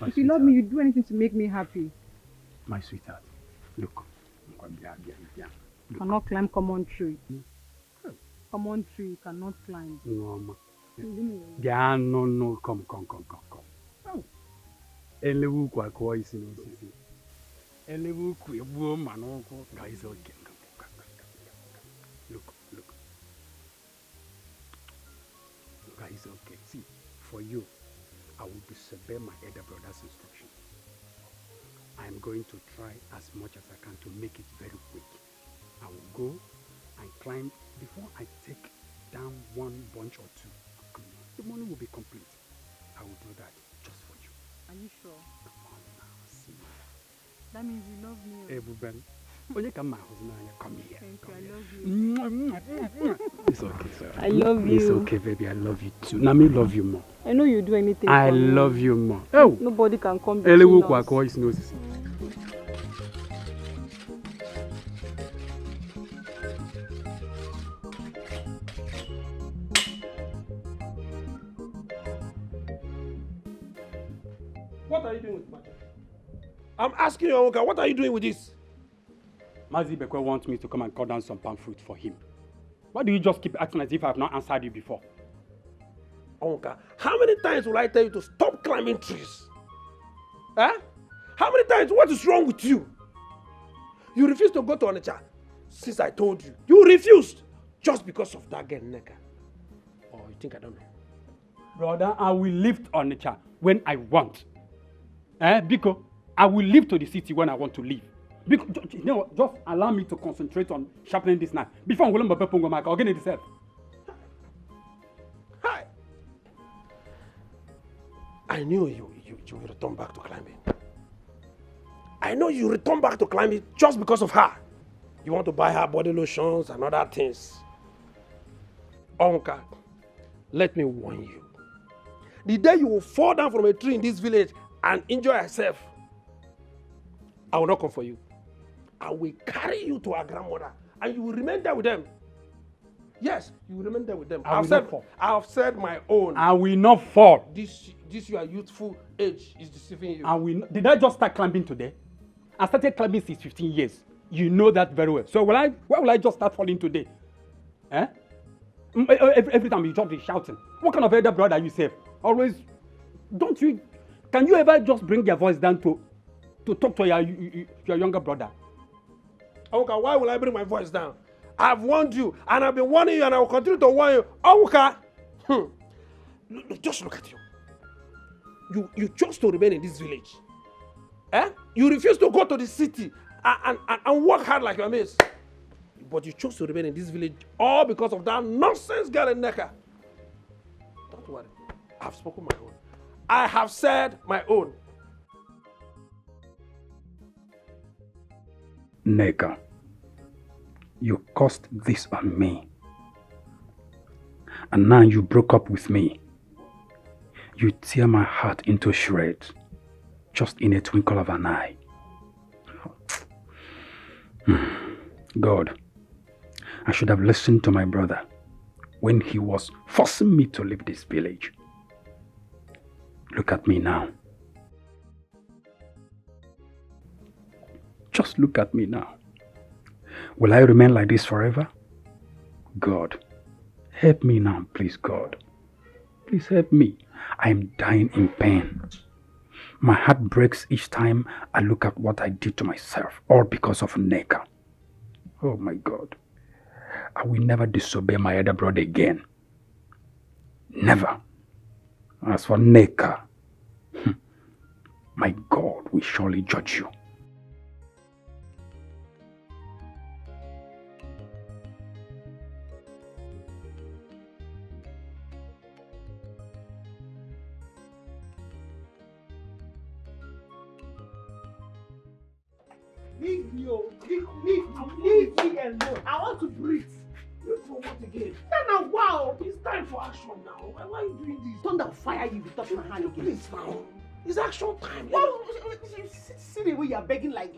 If you love me, you do anything to make me happy. My sweetheart, look. You cannot climb common tree. Common tree you cannot climb. No, ma. Yeah, no, come. Elewu kwa kwa isi n'osisi. Elewu kwa egbuo ma n'ụkwụ. Guys, okay. Look. Guys, okay. See, for you, I will disobey my elder brother's instructions. I am going to try as much as I can to make it very quick. I will go and climb before I take down one bunch or two. The money will be complete. I will do that just for you. Are you sure? Come on now, see. That means you love me. Ebuben. Onye ka mma ahụ n'anya, come here. Thank you, I love you. It's okay, sir. I love you. It's okay, baby. I love you too. Now me love you more. I know you do anything I for me. love you more. Oh. Nobody can come Elewu between kwa us. kwa isi n'osisi. What are you doing with Maja? I'm asking you, Onka, what are you doing with this? Mazi Bekwe wants me to come and cut down some palm fruit for him. Why do you just keep acting as if I have not answered you before? Onka, how many times will I tell you to stop climbing trees? Huh? How many times? What is wrong with you? You refused to go to Onitsha since I told you. You refused just because of that girl, Neka. Oh, you think I don't know? Brother, I will live on Onitsha when I want. Because I will leave to the city when I want to leave. Because, you know, just allow me to concentrate on sharpening this knife. Before I'm going to go back, I'll get it yourself. Hi. I knew you will return back to climbing. I know you return back to climbing just because of her. You want to buy her body lotions and other things. Onka, let me warn you. The day you will fall down from a tree in this village and injure yourself, I will not come for you. I will carry you to our grandmother and you will remain there with them. Yes, you will remain there with them. I have said my own. I will not fall. This your youthful age is deceiving you. Did I just start climbing today? I started climbing since 15 years. You know that very well. So why will I just start falling today? Every time you jump, you're shouting. What kind of elder brother are you, Safe? Always, can you ever just bring your voice down to talk to your younger brother? Awuka, why will I bring my voice down? I've warned you, and I've been warning you, and I will continue to warn you. Awuka, just look at you. You chose to remain in this village. You refuse to go to the city and work hard like your mates. But you chose to remain in this village all because of that nonsense girl in Neka. Don't worry, I've spoken my own. I have said my own. Neka, you caused this on me. And now you broke up with me. You tear my heart into shreds, just in a twinkle of an eye. God, I should have listened to my brother when he was forcing me to leave this village. Look at me now. Just look at me now. Will I remain like this forever? God, help me now, please, God. Please help me. I am dying in pain. My heart breaks each time I look at what I did to myself, all because of Neka. Oh my God. I will never disobey my elder brother again. Never. As for Neka, my God will surely judge you. Leave me, oh. Leave me alone. I want to breathe. Look for what again? Now, wow. It's time for action now. Why are you doing this? Thunder will fire you if you touch my hand again. Please now. It's action time. Well, see the way you are begging like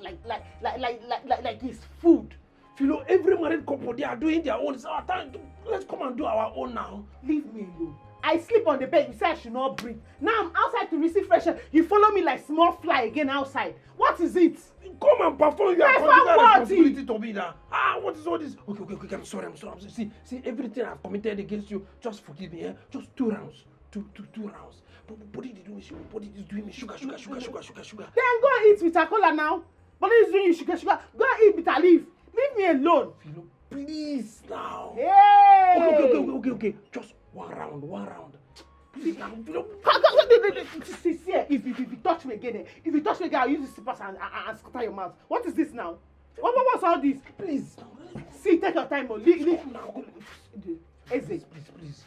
it's food. You know, every married couple, they are doing their own. It's our time. Let's come and do our own now. Leave me alone. I sleep on the bed. You say I should not breathe. Now I'm outside to receive fresh air. You follow me like small fly again outside. What is it? Come and perform your responsibility to me now. What is all this? Okay. I'm sorry. See, everything I've committed against you, just forgive me. Just 2 rounds. Two rounds. But body is doing me. Body is doing me. Sugar. Then go and eat with a cola now. Body is doing you sugar. Go and eat bitter leaf. Leave me alone. Philo, please now. Hey. Okay. Just one round. Please now. Philo. See, if you touch me again, I'll use the slippers and scatter your mouth. What is this now? What's all this? Please. See, take your time. Leave now. Eze. Please.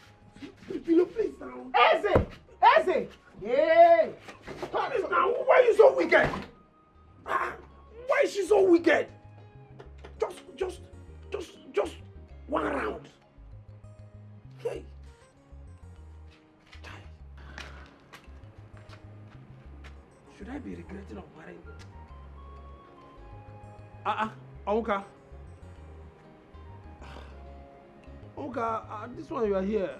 Philo, please now. Eze. Yay. Please now. Why are you so wicked? Why is she so wicked? Just one round. Hey. Should I be regretting of marrying? Onka. Onka, this one you are here.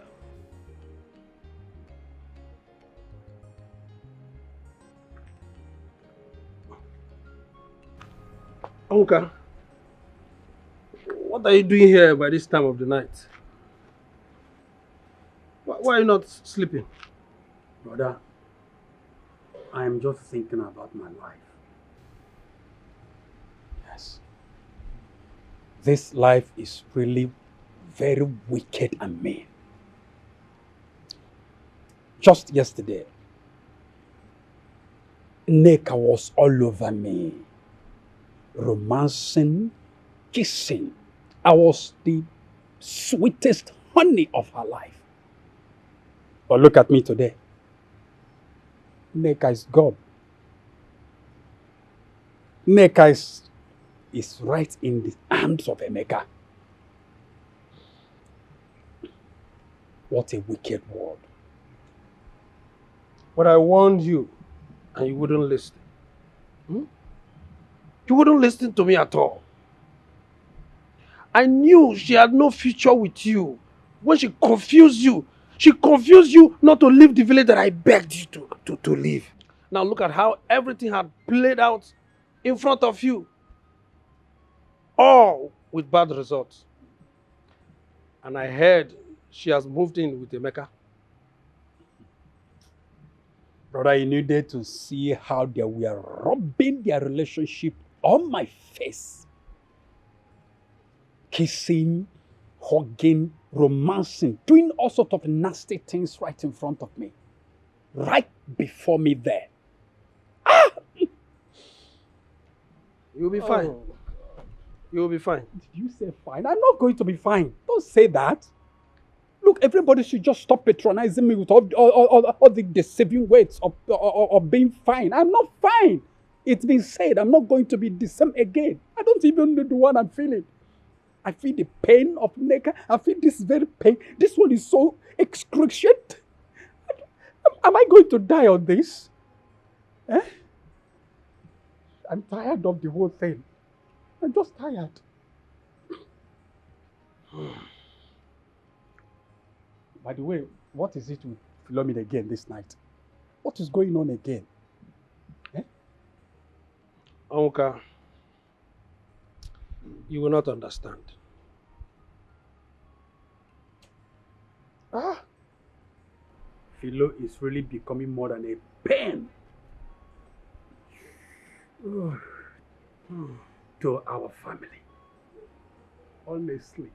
Onka. What are you doing here by this time of the night? Why are you not sleeping? Brother, I am just thinking about my life. Yes. This life is really very wicked and mean. Just yesterday, Neka was all over me, romancing, kissing. I was the sweetest honey of her life. But look at me today. Neka is gone. Neka is right in the arms of Emeka. What a wicked world. But I warned you, and you wouldn't listen. You wouldn't listen to me at all. I knew she had no future with you. When she confused you not to leave the village that I begged you to leave. Now look at how everything had played out in front of you. All with bad results. And I heard she has moved in with Emeka. Brother, you needed to see how they were rubbing their relationship on my face. Kissing, hugging, romancing, doing all sorts of nasty things right in front of me. Right before me there. You'll be fine. You'll be fine. Did you say fine? I'm not going to be fine. Don't say that. Look, everybody should just stop patronizing me with all the deceiving words of being fine. I'm not fine. It's been said I'm not going to be the same again. I don't even know the one I'm feeling. I feel the pain of Neka. I feel this very pain. This one is so excruciating. Am I going to die on this? I'm tired of the whole thing. I'm just tired. By the way, what is it with Philomena again this night? What is going on again? Onka, you will not understand. Philo is really becoming more than a pain to our family. Honestly,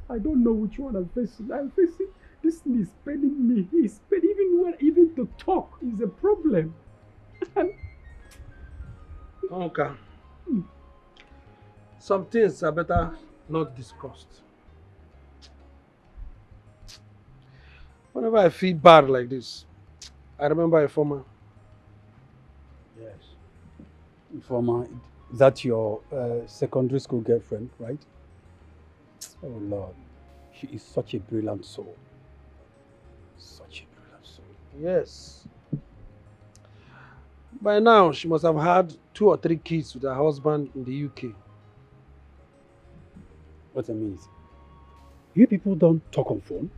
I don't know which one I'm facing. I'm facing this thing is paining me. It's paining even to talk is a problem. Onka, some things are better not discussed. Whenever I feel bad like this, I remember a former. Yes. Informer, That's your secondary school girlfriend, right? Oh Lord, she is such a brilliant soul. Such a brilliant soul. Yes. By now, she must have had 2 or 3 kids with her husband in the UK. What I mean is, you people don't talk on phone?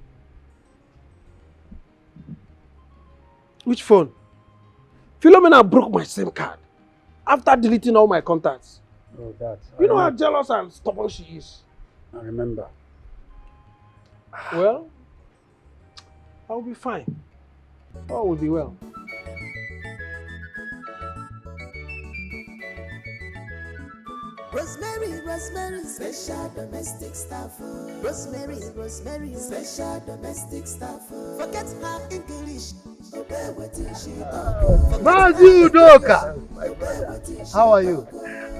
Which phone? Philomena broke my SIM card after deleting all my contacts. Oh, that. You know how jealous and stubborn she is. I remember. Well, I'll be fine. All will be well. Rosemary, Rosemary, special domestic staff. Rosemary, Rosemary, special domestic staff. Forget her English. Obey what she talk. Matthew Doka! How are you?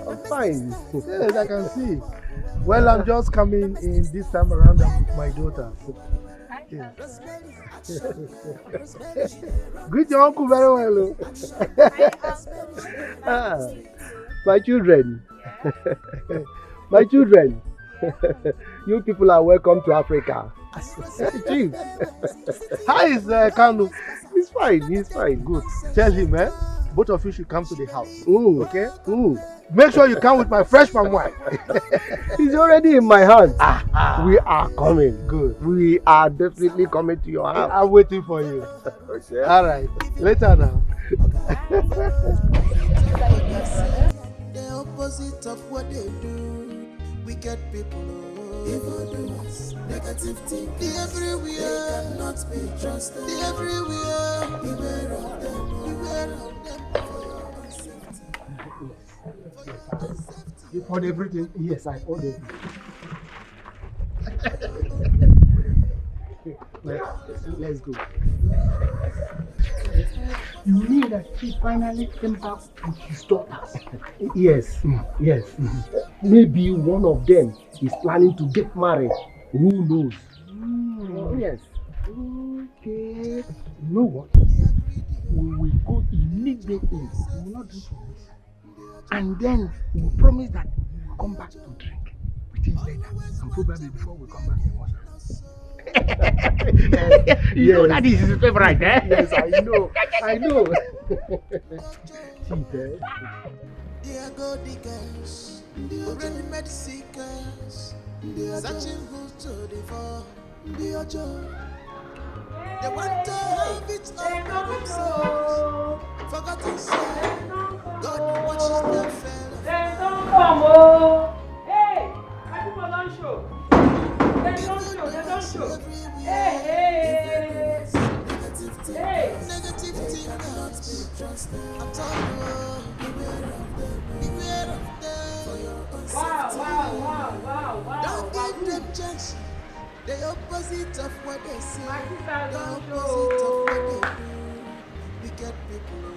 I'm fine. Yes, I can see. Well, I'm just coming in this time around with my daughter. Yes. Greet your uncle very well. My children. My children. You people are welcome to Africa. Chief. How is Kanu? He's fine. He's fine. Good. Tell him, both of you should come to the house. Ooh. Okay? Ooh. Make sure you come with my fresh palm wine. He's already in my hand. We are coming. Good. We are definitely coming to your house. I'm waiting for you. Okay. All right. Later now. The opposite of what they do. Wicked people, evil doers, negative thinking everywhere. They cannot be trusted. Everywhere. Beware of them. Beware of them for your own safety. You poured everything? Yes, I poured everything. Let's go. You mean that he finally came back with his daughters? Yes, yes. Maybe one of them is planning to get married. Who knows? Yes. Okay. You know what? We will go immediately. We will not do for this. And then we will promise that we will come back to drink with him later. And probably before we come back in water. Yes. You know that is his favorite, eh? Yes, I know. I know. They are gold diggers, ready-made seekers, searching who's to devour. They want to have it all by themselves. Forgotten self. God watches their fellow. They don't come, oh! Hey! I do my lunch show. They don't show. Hey, hey! Hey! Negative thing cannot be trusted. I'm telling you, beware of them for your own safety. Wow. Don't give them chance. The opposite of what they say. The opposite of what they do. Wicked people,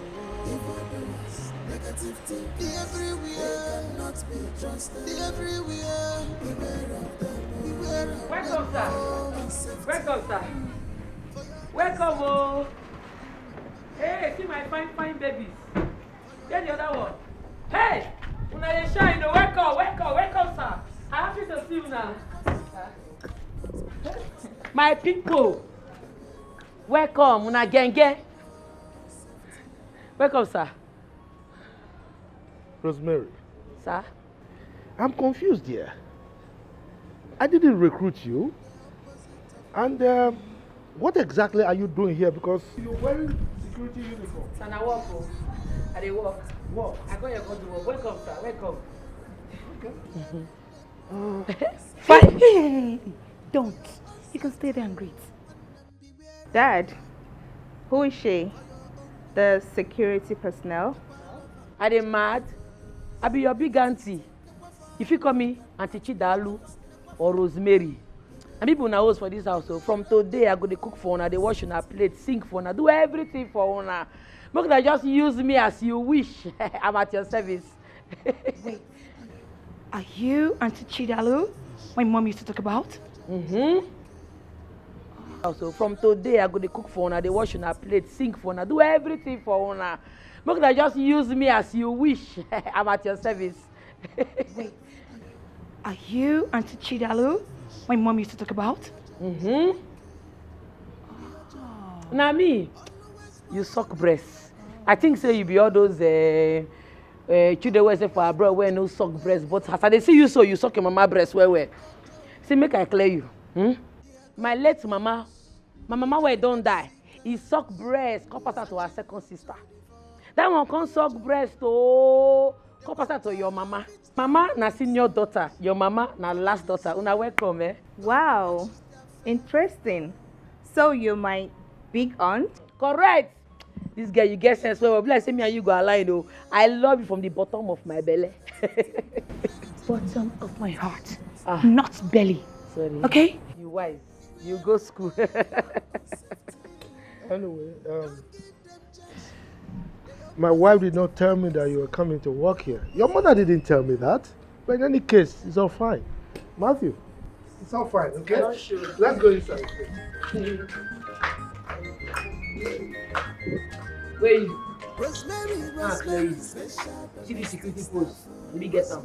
evil doers, negative thinking everywhere. They cannot be trusted. Everywhere. Beware of them. Beware of them. Welcome, sir. Welcome, oh. Hey, see my fine babies. Get the other one. Hey, una dey shine. Welcome, sir. I'm happy to see you now. My people, welcome, una genge. Welcome, sir. Rosemary. Sir? I'm confused here. I didn't recruit you. And what exactly are you doing here? Because you're wearing security uniform. Sir, I walk. I dey walk. Walk. I go here go to work. Welcome, sir. Welcome. Okay. Fine. Hey, don't. You can stay there and greet. Dad, who is she? The security personnel? Are they mad? I be your big auntie. If you call me Auntie Chidalu or Rosemary, and people na host for this house. So from today, I go to cook for una, they wash una plate, sing for una, do everything for una. Make una just use me as you wish. I'm at your service. Wait, are you Auntie Chidalu? My mom used to talk about? So from today, I go to cook for una, they wash una plate, sing for una, do everything for una. Make una just use me as you wish. I'm at your service. Wait. Are you Auntie Chidalu? My mom used to talk about? Mm-hmm. Now me, you suck breasts. I think so you be all those children wey say for abroad wey no suck breast, but as I dey see you so, you suck your mama breast well. See, make I clear you. My late mama, my mama wey don die, he suck breast, come pass her to her second sister. That one come suck breast come pass her to your mama. Mama na senior daughter, your mama na last daughter. Una welcome, eh? Wow, interesting. So you're my big aunt? Correct. This girl, you get sense well. Be like say me and you go align though. I love you from the bottom of my belly. Bottom of my heart, not belly. Sorry. Okay? You wise. You go school. Anyway, my wife did not tell me that you were coming to work here. Your mother didn't tell me that. But in any case, it's all fine. Matthew, it's all fine, okay? Sure. Let's go inside. Where you? See the security post. Let me get them.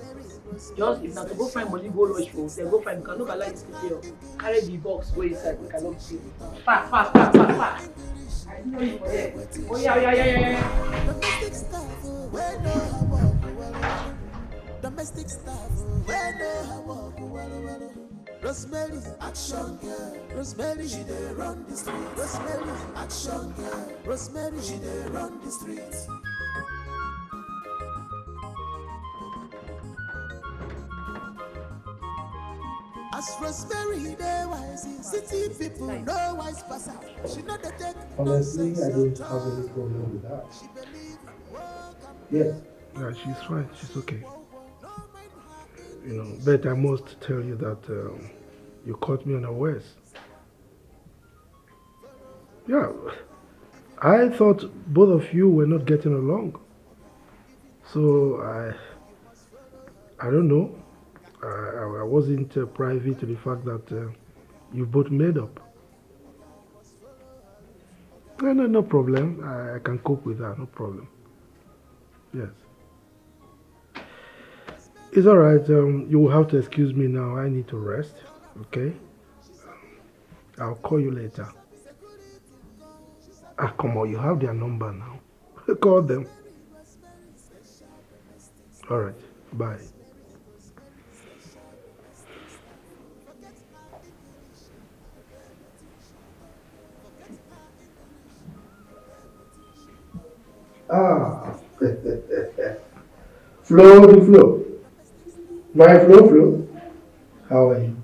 Just if not to go find money, go lodge for hotel. Go find. You cannot allow this to here. Carry the box. Go inside. We cannot see. Fast. I know you for there. Oh yeah. Domestic stuff, Rosemary, action girl. Rosemary, she dey run the street. Rosemary, action girl. Rosemary, she dey run the street. As Rosemary, they wise, city people no wise pass out. She know the take. Honestly, I don't have any problem with that. Yes. Yeah, she's fine. She's okay. You know, but I must tell you that you caught me unawares. Yeah, I thought both of you were not getting along. So I don't know. I wasn't privy to the fact that you both made up. No problem. I can cope with that. No problem. Yes. It's all right. You will have to excuse me now. I need to rest. Okay? I'll call you later. Come on. You have their number now. Call them. All right. Bye. Flow. My Flo. How are you?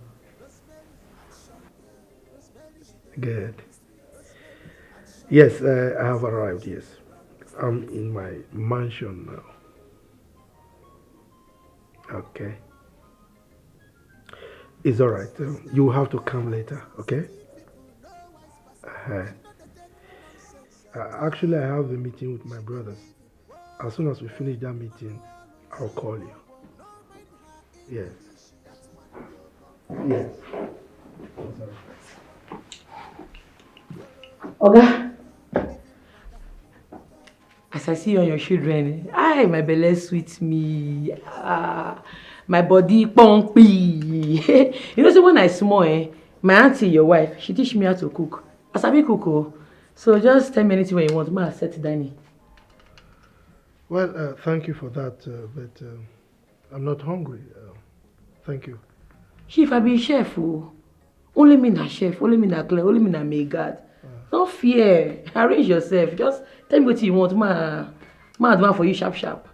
Good. Yes, I have arrived, yes. I'm in my mansion now. Okay. It's alright. You have to come later, okay? Actually, I have a meeting with my brothers. As soon as we finish that meeting, I'll call you. Yes. Yes. Oga, as I see you and your children, my belly sweet me. My body pumpy. You know, so when I small, my auntie, your wife, she teach me how to cook. I sabi cook. So just tell me anything when you want. Ma set dining. Well, thank you for that, but I'm not hungry. Thank you. Chief, I be chef. Only me na chef, only me na clean, only me na make God. Don't fear. Arrange yourself. Just tell me what you want. Ma advance for you sharp.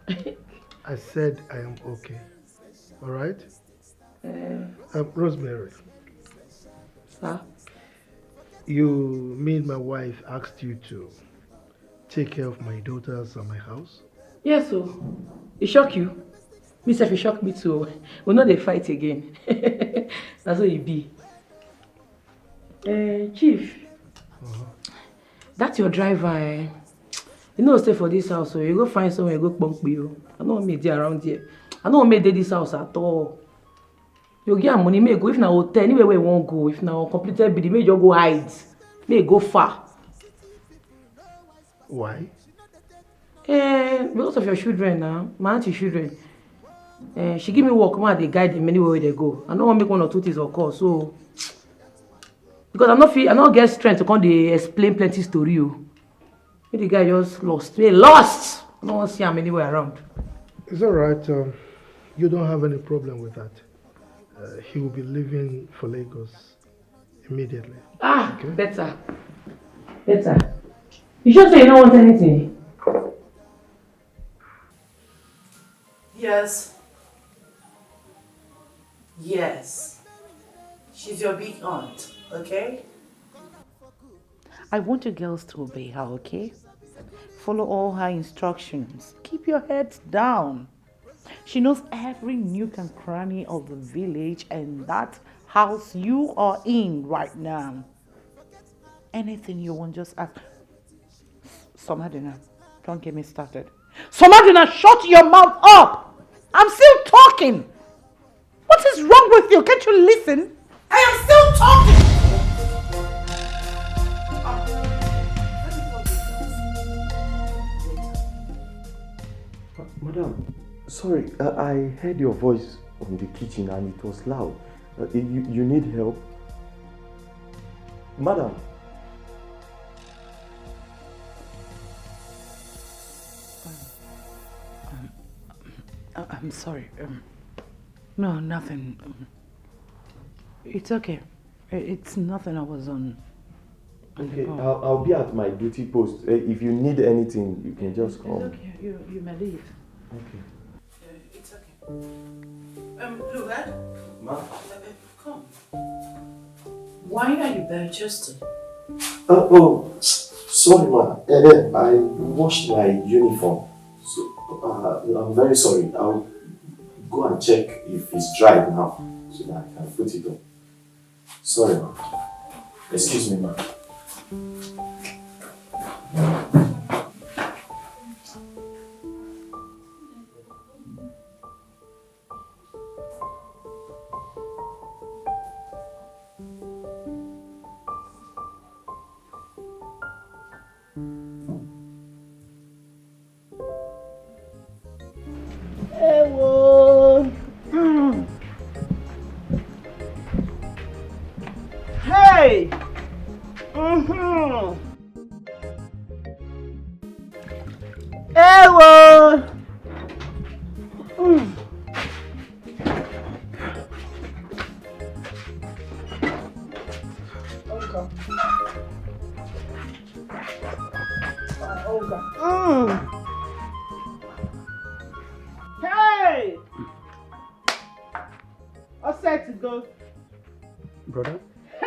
I said I am okay. All right? Rosemary. Sir? You mean my wife asked you to take care of my daughters and my house? Yes, so. It shock you? Me self, it shock me too. We'll not dey fight again. That's what it be. Chief. That's your driver. You know, stay for this house, so you go find somewhere, you go punk you. I don't want me there around here. I don't want me there this house at all. You get money, may go if na hotel, anywhere where you won't go. If na completed bidding, may you go hide. May go far. Why? Because of your children now, my auntie children, she give me work, man, they guide them anywhere they go. I don't want to make one or two things occur, so because I not get strength to come they explain plenty story. The guy just lost. He lost. I don't want to see him anywhere around. It's all right. You don't have any problem with that. He will be leaving for Lagos immediately. Okay? Better. You sure say you don't want anything? Yes. She's your big aunt, okay? I want you girls to obey her, okay? Follow all her instructions. Keep your heads down. She knows every nook and cranny of the village and that house you are in right now. Anything you want, just ask. Somadina, don't get me started. Somadina, shut your mouth up! I'm still talking! What is wrong with you? Can't you listen? I am still talking! Madam, sorry, I heard your voice in the kitchen and it was loud. You need help? Madam. I'm sorry. No, nothing. It's okay. It's nothing. I was on. Okay, I'll be at my duty post. If you need anything, you can just come. It's okay. You may leave. Okay. It's okay. Lured? Ma? Come. Why are you bare chested? Sorry, ma. I washed my uniform. So, I'm very sorry. I'll go and check if it's dried now so that I can put it on. Sorry, ma. Excuse me, ma. Hey! Ewo! Hey! All set to go. Brother,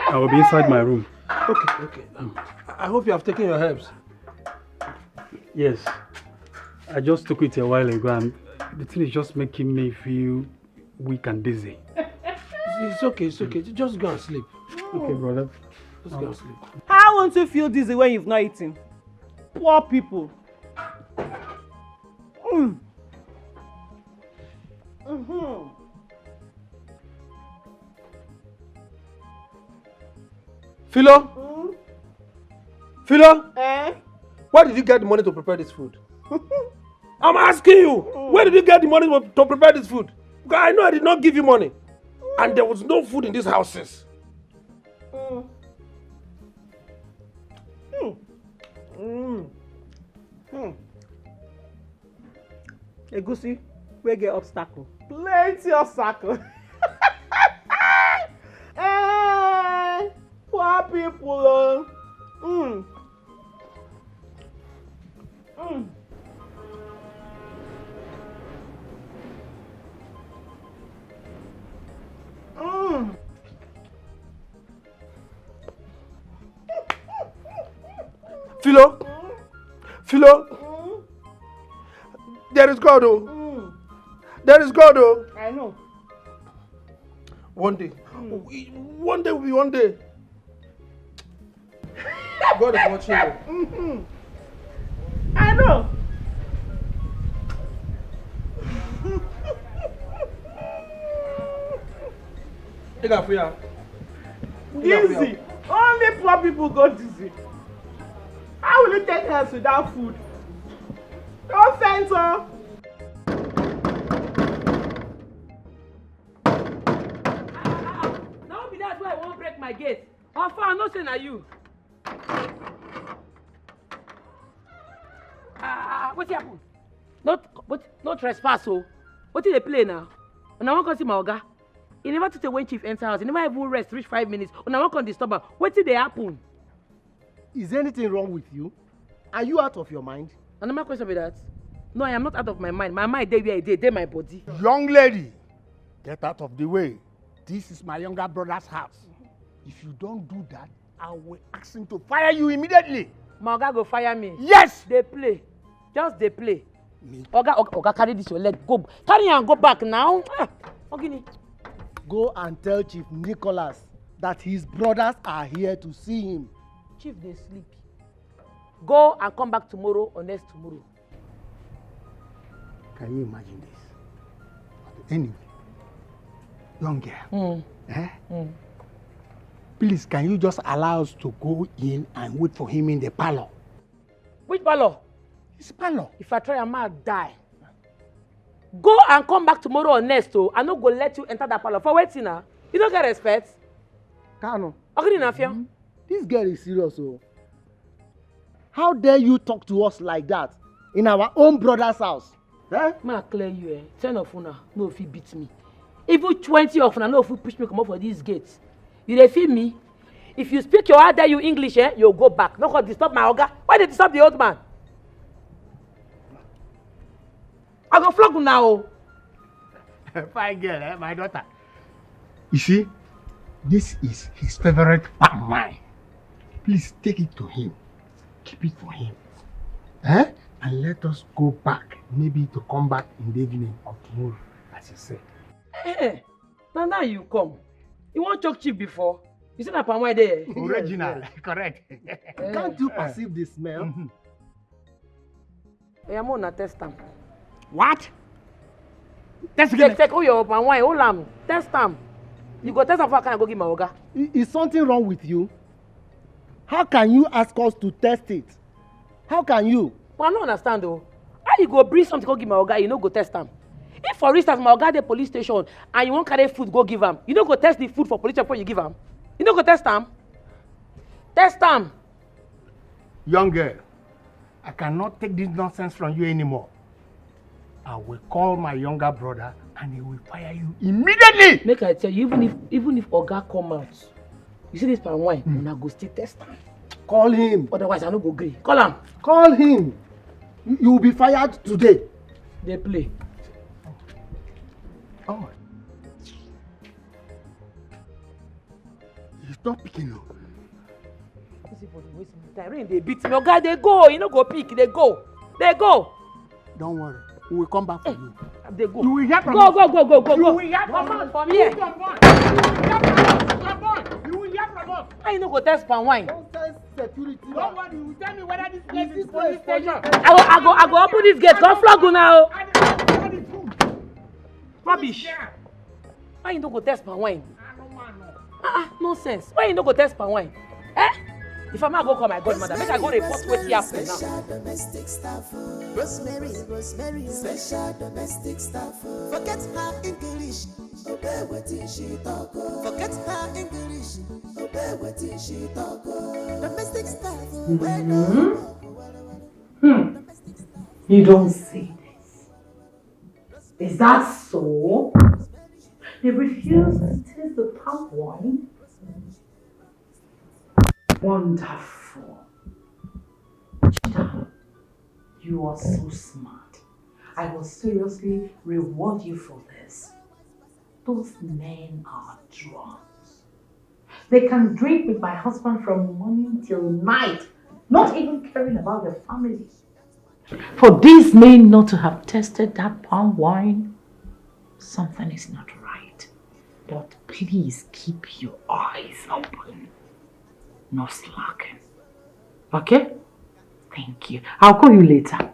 I will be inside my room. Okay. I hope you have taken your herbs. Yes. I just took it a while ago and the thing is just making me feel weak and dizzy. It's okay. Just go and sleep. Okay, brother. Just go and sleep. How won't you feel dizzy when you've not eaten? Poor people. Philo? Philo? Where did you get the money to prepare this food? I'm asking you, where did you get the money to prepare this food? Because I know I did not give you money. And there was no food in these houses. Egusi, we get obstacle. Plenty obstacle. Poor people. Philo? There is God, oh. There is God, oh. I know. One day will be one day. God is watching you. I know. Dizzy. Only poor people go dizzy. How will you take health without food? Don't send her. Now be that why I won't break my gate. How far? I'm not saying are you. What happened? No trespass, so. What did they play now? And I won't come see my oga. He never took the when chief enter house. He never even rest, reach 5 minutes. And I won't come disturb her. What did they happen? Is anything wrong with you? Are you out of your mind? And my question be that? No, I am not out of my mind. My mind, they where they my body. Young lady, get out of the way. This is my younger brother's house. If you don't do that, I will ask him to fire you immediately. My oga go fire me. Yes! They play. Just they play. Oga, carry this your leg. Go. Carry and go back now. Okay. Go and tell Chief Nicholas that his brothers are here to see him. Chief, they sleep. Go and come back tomorrow or next tomorrow. Can you imagine this? Anyway, young girl, please, can you just allow us to go in and wait for him in the parlor? Which parlor? His parlor. If I try, I might die. Go and come back tomorrow or next, so I'm not going to let you enter that parlor. For waiting now. You don't get respect. Kano. This girl is serious, oh. How dare you talk to us like that in our own brother's house? Eh? Ma clear you, 10 of una, no if you beat me. Even 20 of una, no if you push me come up for these gates. You dey feel me? If you speak your how dare you English, you'll go back. Not gonna disturb my oga. Why they disturb the old man? I go flog now. Fine girl, my daughter. You see, this is his favorite palm wine. Please take it to him. Keep it for him. And let us go back. Maybe to come back in the evening of tomorrow, as you said. Now you come. You want choke chip before? You said that palm wine there. Original, correct. Can't you perceive the smell? I'm on a test them. What? Take all your palm wine, hold am. Test them. You go test them before I can go give my oga. Is something wrong with you? How can you ask us to test it? How can you? Well, I don't understand though. How you go bring something go give my oga, you no go test them? If for instance my oga dey police station and you wan carry food go give am, you no go test the food for police before you give am? You no go test am? Test am. Young girl, I cannot take this nonsense from you anymore. I will call my younger brother and he will fire you immediately. Make I tell you, even if oga come out, you see this palm wine, una go still test am. Call him. Otherwise I no go gree. Call am. Call him. You will be fired today. They play. Oh. He's not picking up. Rain they beat me. Oga, they go. You no go pick. They go. They go. Don't worry. We will come back for you. They go. You will hear from go, us. go. You will hear Come from on, us. from here. You will hear from us. Why you no go test palm wine? Don't test security. Don't worry. You will tell me whether this place is police station. I go open this gate. Come flog you now. Rubbish. Why you no go test palm wine? Nonsense. Why you no go test palm wine? If I'm not go call my godmother, make I go report wetin happen now. Domestic staff. Rosemary, special domestic staff. Forget her English, obey wetin she talk. Forget her English, obey wetin she talk. Domestic staff. You don't say this. Is that so? They refuse to taste the palm wine? Wonderful. Chita, you are so smart. I will seriously reward you for this. Those men are drunks. They can drink with my husband from morning till night, not even caring about their families. For these men not to have tasted that palm wine, something is not right. But please keep your eyes open. No slacking. Okay? Thank you. I'll call you later.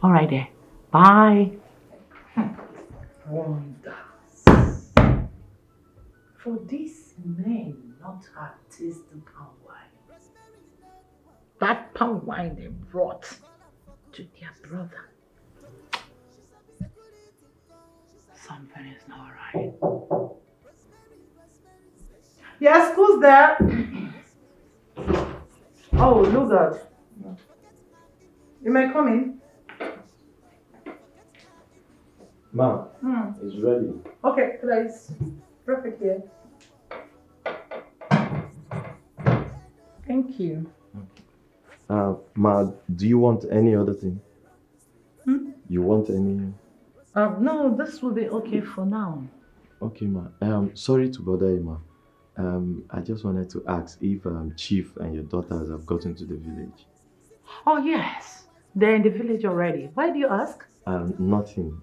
Alright then. Bye. Wonders. For these men not to have tasted palm wine, that palm wine they brought to their brother Something is not right. Yes, who's there? Oh, look that. You may come in. Ma, it's ready. Okay, please. Perfect here. Thank you. Ma, do you want any other thing? You want any? No, this will be okay for now. Okay, ma. Sorry to bother you, ma. I just wanted to ask if Chief and your daughters have gotten to the village. Oh, yes. They're in the village already. Why do you ask? Nothing.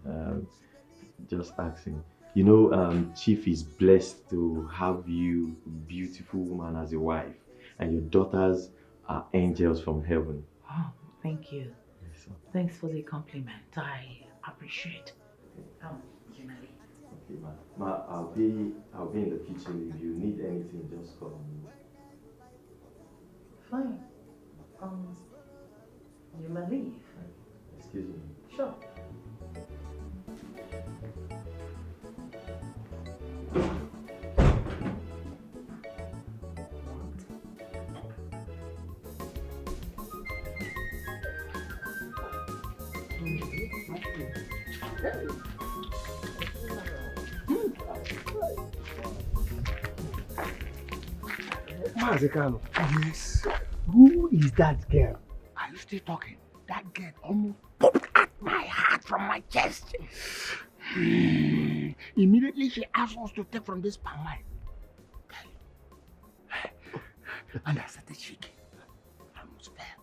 Just asking. You know, Chief is blessed to have you, beautiful woman, as a wife, and your daughters are angels from heaven. Oh, thank you. Thanks for the compliment. I appreciate. Generally. Okay, ma. Ma, I'll be in the kitchen. If you need anything, just call me. Fine. You may leave. Excuse me. Sure. Mazekano. Yes. Who is that girl? Are you still talking? That girl almost popped at my heart from my chest. Immediately she asked us to take from this palm wine. And I started shaking. I almost fell.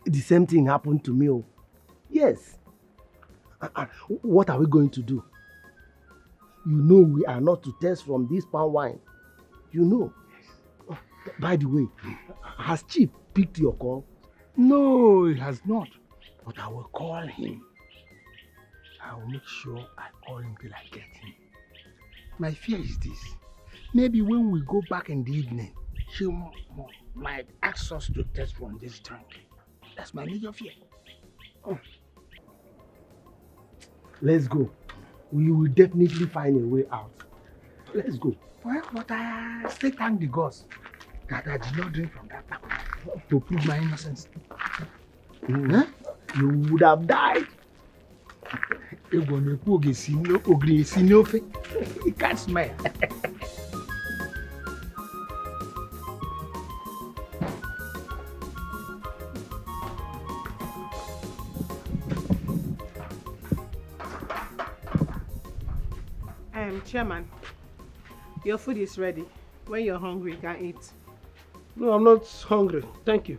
The same thing happened to me. Oh. Yes. What are we going to do? You know we are not to test from this palm wine. You know. Oh, by the way, has Chief picked your call? No, he has not. But I will call him. I will make sure I call him till I get him. My fear is this. Maybe when we go back in the evening, she might ask us to test from this drink. That's my major fear. Oh. Let's go. We will definitely find a way out. Let's go. Well, but I still thank the gods that I did not drink from that tap to prove my innocence. Huh? You would have died. You can't smell. Chairman, your food is ready. When you're hungry, you can eat. No, I'm not hungry. Thank you.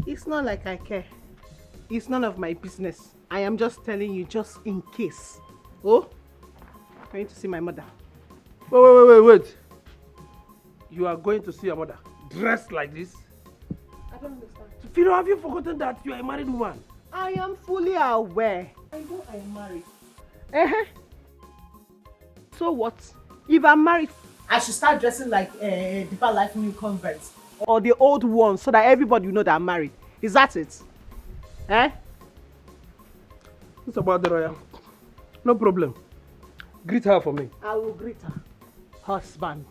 It's not like I care. It's none of my business. I am just telling you just in case. Oh, I'm going to see my mother. Wait. You are going to see your mother dressed like this? I don't understand. Philo, have you forgotten that you are a married woman? I am fully aware. I know I am married. So what? If I'm married, I should start dressing like Deeper Life new converts or the old ones so that everybody will know that I'm married. Is that it? It's about the royal. No problem. Greet her for me. I will greet her. Husband.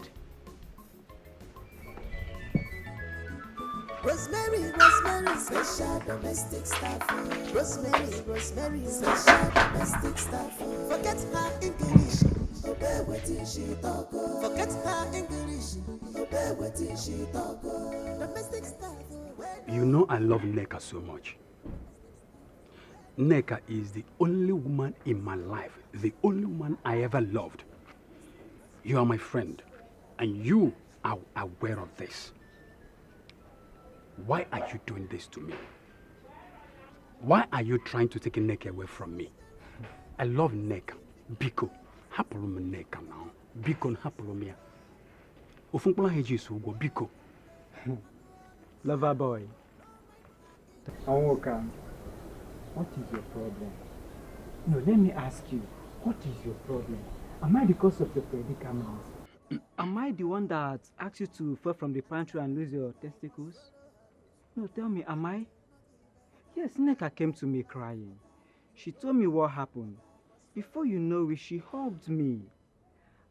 Rosemary, special domestic staff. Rosemary, special domestic staff. Forget her English, obey what she talk. Forget her English, obey what she talk. Domestic staff. You know I love Nneka so much. Nneka is the only woman in my life, the only woman I ever loved. You are my friend, and you are aware of this. Why are you doing this to me? Why are you trying to take Nneka away from me? I love Nneka. Biko, hapụrụ m Nneka now. Biko, hapụrụ m ya. Ofunkpụla heji so go biko. Lover boy. Anwoka, what is your problem? No, let me ask you, what is your problem? Am I the cause of your predicament? Am I the one that asked you to fall from the pantry and lose your testicles? No, tell me, am I? Yes, Nneka came to me crying. She told me what happened. Before you know it, she hugged me.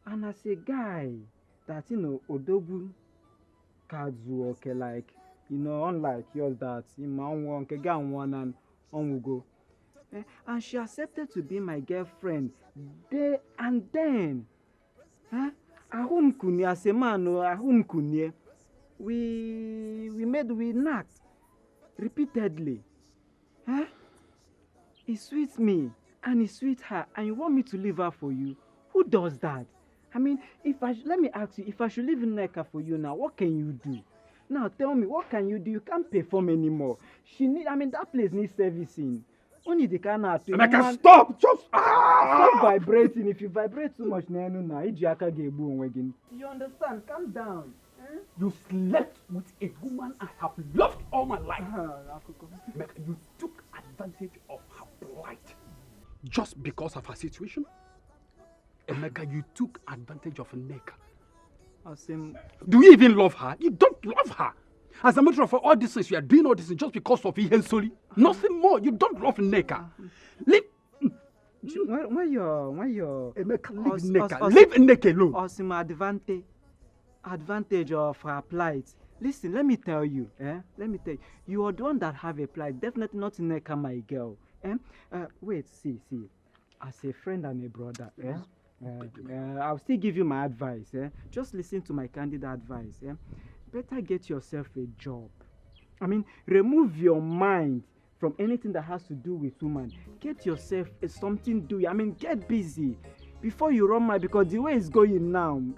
And as a guy that, Odogu Kazu, okay, like, unlike yours that, one and on will go. And she accepted to be my girlfriend there and then. Ahun kunie as a man, ahun kunie. We knocked repeatedly. He sweets me and he sweets her, and you want me to leave her for you? Who does that? I mean, let me ask you, if I should live in Neka for you now, what can you do? Now tell me, what can you do? You can't perform anymore. That place needs servicing. Only the kind of thing. Stop! Just stop vibrating. If you vibrate too much, you understand? Calm down. You slept with a woman I have loved all my life. You took advantage of her plight just because of her situation. Emeka, you took advantage of Neka. Do you even love her? You don't love her. As a matter of fact, all this is you are doing all this just because of Ihensoli. Nothing more. You don't love Neka. Leave. When you're Emeka, leave Neka. Leave Neka alone. Awesome advantage of her plight. Listen, let me tell you. Let me tell you. You are the one that have a plight. Definitely not Neka, my girl. Wait, see. As a friend and a brother, I'll still give you my advice. Just listen to my candid advice. Better get yourself a job. Remove your mind from anything that has to do with woman. Get yourself something doing. Get busy before you run mad, because the way it's going now, and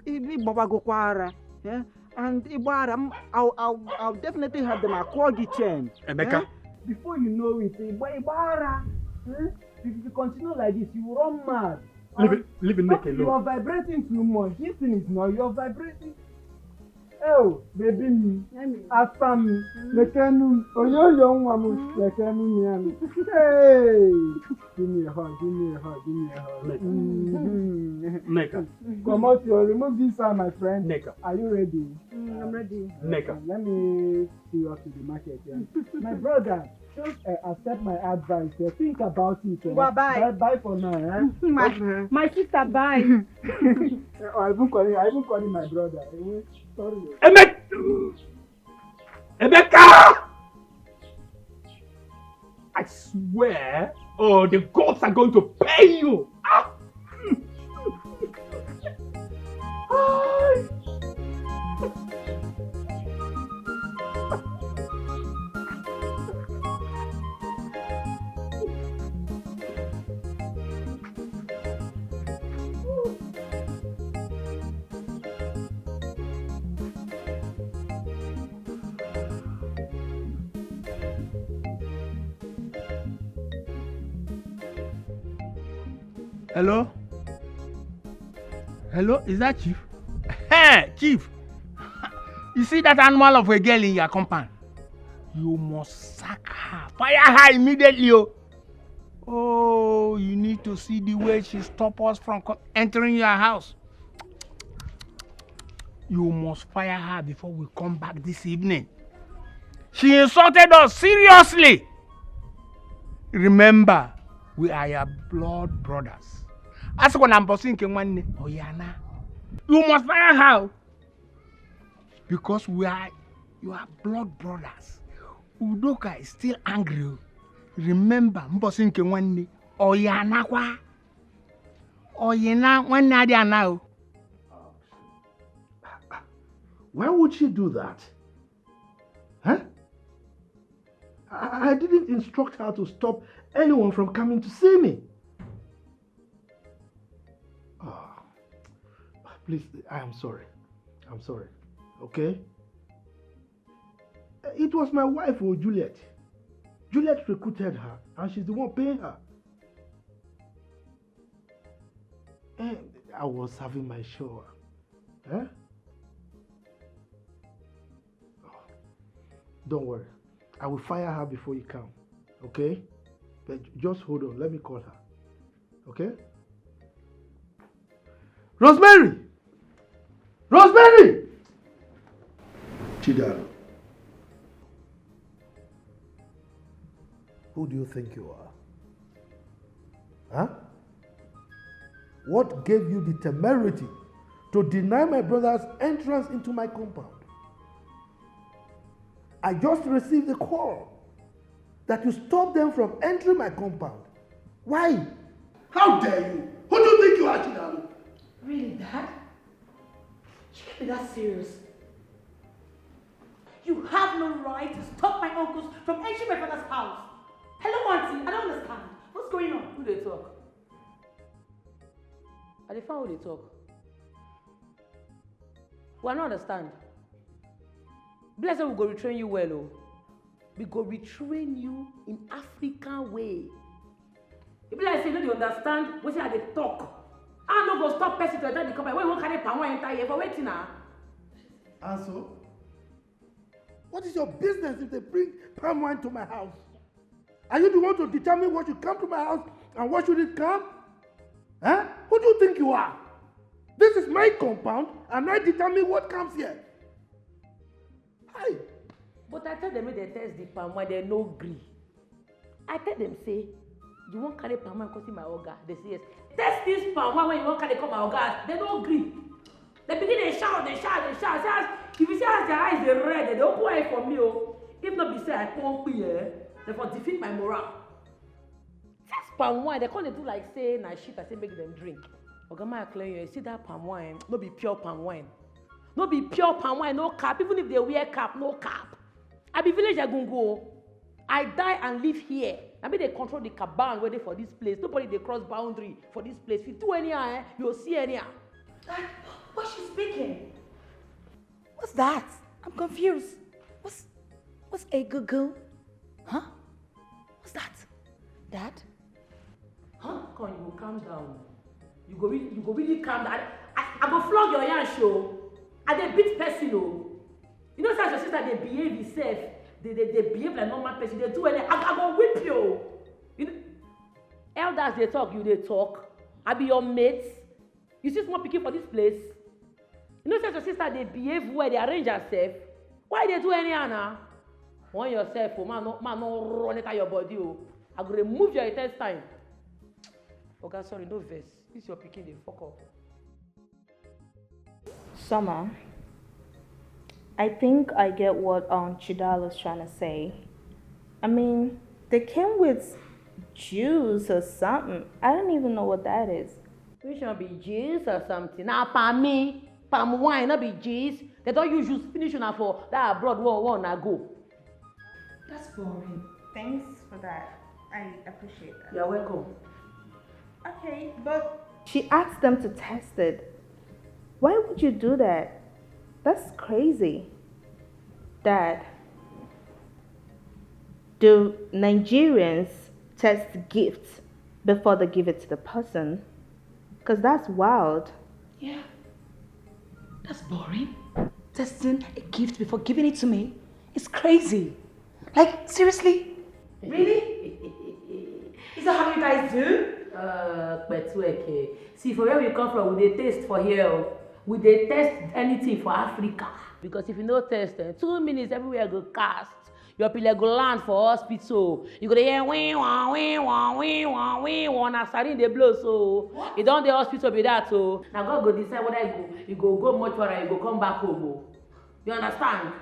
I'll definitely have them acquagi chain. Emeka. Before you know it, if you continue like this, you will run mad. Leave Neka alone. You are vibrating too much. This thing is not. You are vibrating. Oh, baby me. After me. Lekenu. Oh, young woman. Lekenu me. Hey. Give me a hug. Neka. Come out here. Remove this side, my friend. Neka. Are you ready? I'm ready. Neka. Let me see you up to the market. My brother, just accept my advice. Think about it. Well, bye. Bye for now. My sister, bye. I even calling my brother. Sorry. Emeka! I swear, the gods are going to pay you. Hello? Hello, is that Chief? Hey, Chief! You see that animal of a girl in your compound? You must sack her. Fire her immediately. Oh, you need to see the way she stopped us from entering your house. You must fire her before we come back this evening. She insulted us seriously. Remember, we are your blood brothers. As when I'm bossing Kemwane, Oyana, you must fire her. Because you are blood brothers. Udoka is still angry. Remember, Mbosin Kemwane, Oyana kwa. Oyana one nadia now. Why would she do that? Huh? I didn't instruct her to stop anyone from coming to see me. Oh, please, I am sorry. I'm sorry. Okay? It was my wife, Juliet. Juliet recruited her, and she's the one paying her. And I was having my shower. Huh? Don't worry. I will fire her before you come. Okay? But just hold on. Let me call her. Okay? Rosemary! Rosemary! Chidaro. Who do you think you are? Huh? What gave you the temerity to deny my brothers entrance into my compound? I just received a call that you stopped them from entering my compound. Why? How dare you? Who do you think you are, Chidalo? Really, Dad? You can't be that serious. You have no right to stop my uncles from entering my father's house. Hello, Auntie. I don't understand. What's going on? Who they talk? I dey find who they talk. We I don't understand. Bless we go retrain you well, oh. We go retrain you in African way. If like say you no dey understand wetin I dey talk, I no go stop person to enter the company. When you wan carry palm wine enter here for wetin na? And so, what is your business if they bring palm wine to my house? Are you the one to determine what should come to my house and what shouldn't come? Huh? Who do you think you are? This is my compound and I determine what comes here. Hi. But I tell them make they test the palm wine, they no gree. I tell them say, you won't carry palm wine come see my oga. They say yes. Test this palm wine when you won't carry come my oga. They don't gree. They begin to shout. If you see as their eyes they red, they open eye for me. Oh. If not be say I can't be here, they for defeat my morale. Test palm wine, they can't do like say na shit. I say make them drink. Oga ma clear you see that palm wine, no be pure palm wine. No be pure palm wine, no cap. Even if they wear cap, no cap. I be village Agungo. I die and live here. I mean they control the cabal waiting for this place. Nobody they cross boundary for this place. If you do anyhow, you'll see anyhow. What's she speaking? What's that? I'm confused. What's a good girl? Huh? What's that? Dad? Huh? Come on, you go calm down. You go really calm down. I go flog your yarn show. I dey beat person oh. You know such your sister they behave itself. They behave like normal person. They do anything. I go whip you. You know, elders they talk, you they talk. I be your mates. You see small pikin for this place. You know such your sister they behave well. They arrange herself. Why they do anyhow now? Want yourself, oh man, no run it at your body oh. I go remove your intestine. Okay, sorry, no verse. This your pikin they fuck up. Summer, I think I get what Chidalo's trying to say. I mean, they came with juice or something. I don't even know what that is. Which one be juice or something? Now, palm wine, not be juice. They don't use juice finish una for that abroad one na go. That's boring. Thanks for that. I appreciate that. You're welcome. Okay, but she asked them to test it. Why would you do that? That's crazy. Dad, do Nigerians test gifts before they give it to the person? Because that's wild. Yeah. That's boring. Testing a gift before giving it to me is crazy. Like, seriously? Really? Is that how you guys do? See, for where we come from, we dey taste for here. We dey test anything for Africa. Because if you no test, 2 minutes everywhere go cast. Your pillar go land for hospital. You go hear wing wah wing wah wing wah wing wah. Na sarin dey blow so. You don dey hospital be that so. Now God go decide whether you go mortuary, you go come back home. You understand?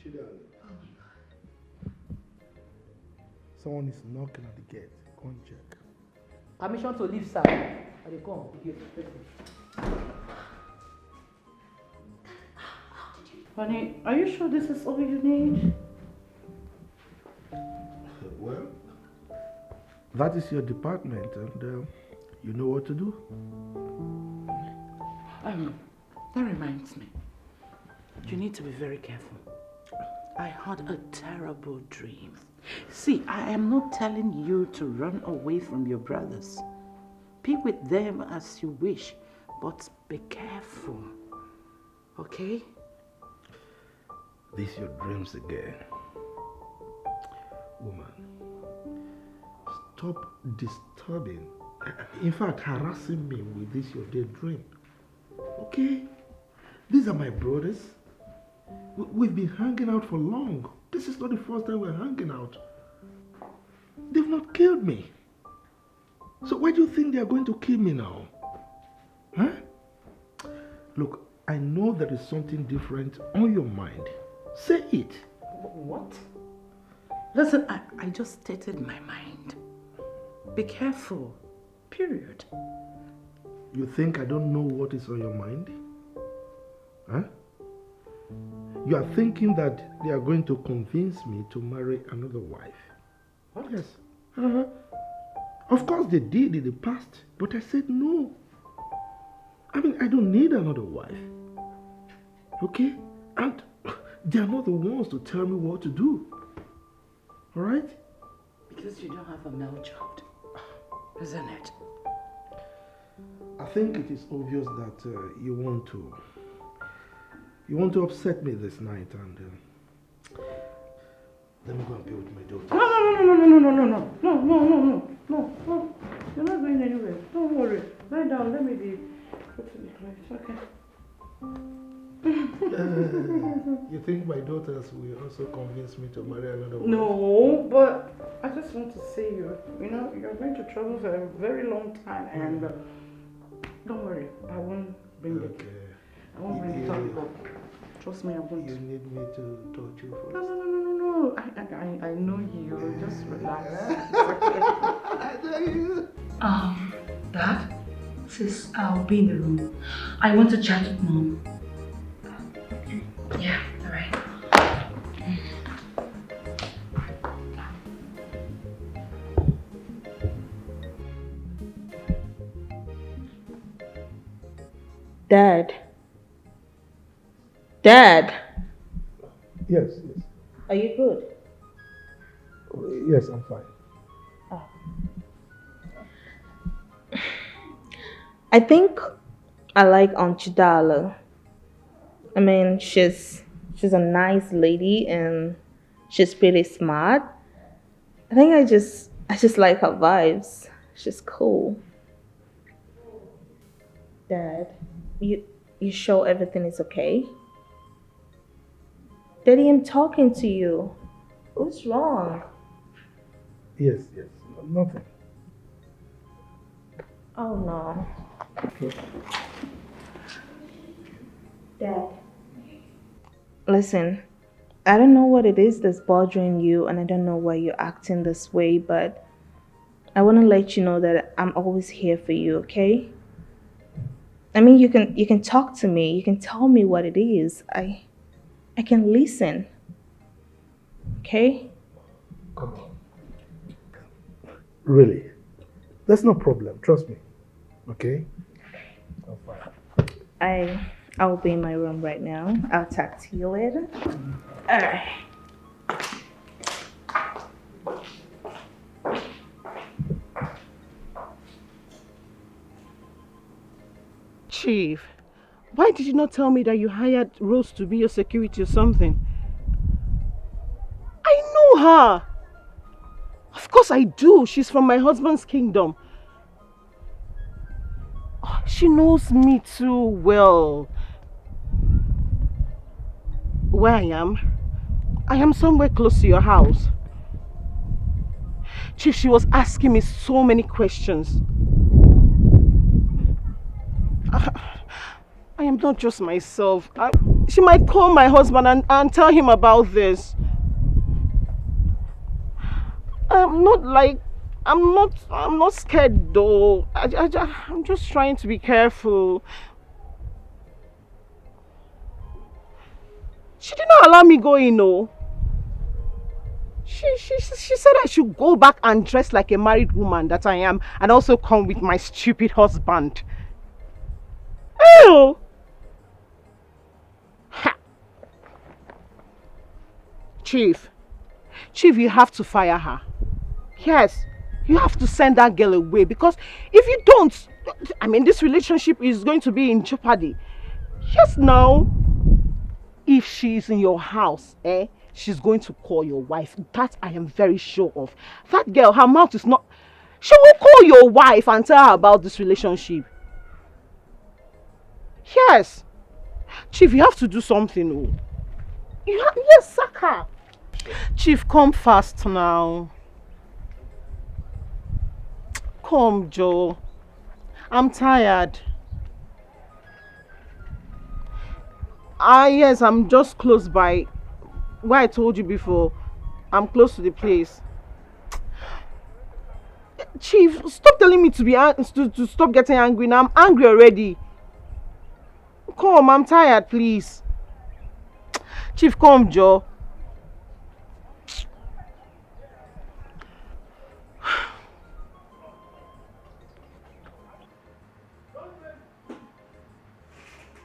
Chidalo. Someone is knocking at the gate. Go and check. Permission to leave, sir. I dey come. Honey, are you sure this is all you need? Well, that is your department, and you know what to do. That reminds me. You need to be very careful. I had a terrible dream. See, I am not telling you to run away from your brothers. Be with them as you wish, but be careful. Okay? These your dreams again. Woman, stop disturbing, in fact harassing me with this your daydream. Okay? These are my brothers. We've been hanging out for long. This is not the first time we're hanging out. They've not killed me. So why do you think they are going to kill me now? Huh? Look, I know there is something different on your mind. Say it. What? Listen, I just stated my mind. Be careful. Period. You think I don't know what is on your mind? Huh? You are thinking that they are going to convince me to marry another wife. What? Yes. Of course they did in the past, but I said no. I mean, I don't need another wife. Okay? And they are not the ones to tell me what to do. Alright? Because you don't have a male child, isn't it? I think it is obvious that you want to upset me this night, and let me go and be with my daughter. No. You're not going anywhere. Don't worry. Lie down. Let me be. Okay. You think my daughters will also convince me to marry another wife? No, but I just want to see you. You know, you're going to travel for a very long time, and don't worry, I won't bring it. I won't bring the topic up. Trust me, I won't. You need me to touch you first? No. I know you. Just relax. Dad? Sis, I'll be in the room. I want to chat with Mom. Yeah, alright. Dad. Dad. Yes. Are you good? Yes, I'm fine. I think I like Aunt Chidala. I mean, she's a nice lady and she's pretty smart. I think I just like her vibes. She's cool. Dad, you sure everything is okay? Daddy, I'm talking to you. What's wrong? Yes, nothing. Oh no. Okay. Dad. Listen, I don't know what it is that's bothering you, and I don't know why you're acting this way, but I want to let you know that I'm always here for you, okay? I mean, you can talk to me. You can tell me what it is. I can listen. Okay? Come on. Really? That's no problem. Trust me. Okay? I'm fine. I'll be in my room right now. I'll talk to you later. Alright. Chief, why did you not tell me that you hired Rose to be your security or something? I know her. Of course I do. She's from my husband's kingdom. Oh, she knows me too well. Where I am somewhere close to your house. Chief, she was asking me so many questions. I am not just myself. She might call my husband and tell him about this. I'm not scared though. I'm just trying to be careful. She did not allow me go in, no. She said I should go back and dress like a married woman that I am, and also come with my stupid husband. Ew! Ha. Chief, you have to fire her. Yes, you have to send that girl away, because if you don't, I mean, this relationship is going to be in jeopardy. Yes, now, if she's in your house, she's going to call your wife. That I am very sure of. That girl, her mouth is not... She will call your wife and tell her about this relationship. Yes. Chief, you have to do something. Oh. Yes, sack her. Chief, come fast now. Come, Joe. I'm tired. Yes, I'm just close by. Where I told you before, I'm close to the place. Chief, stop telling me to stop getting angry now. I'm angry already. Come, I'm tired, please. Chief, come, Joe.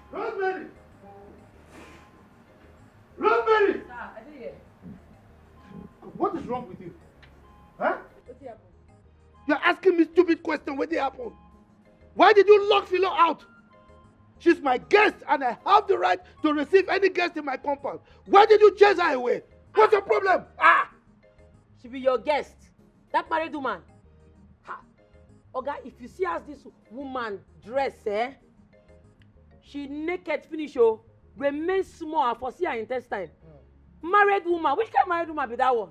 Rosemary! Rosemary! What is wrong with you? Huh? You're asking me stupid questions. What did happen? Why did you lock Philo out? She's my guest and I have the right to receive any guest in my compound. Why did you chase her away? What's your problem? She be your guest. That married woman. Ha. Oga, if you see as this woman dress, she naked finish, remain small and for see her intestine. Married woman. Which kind of married woman be that one?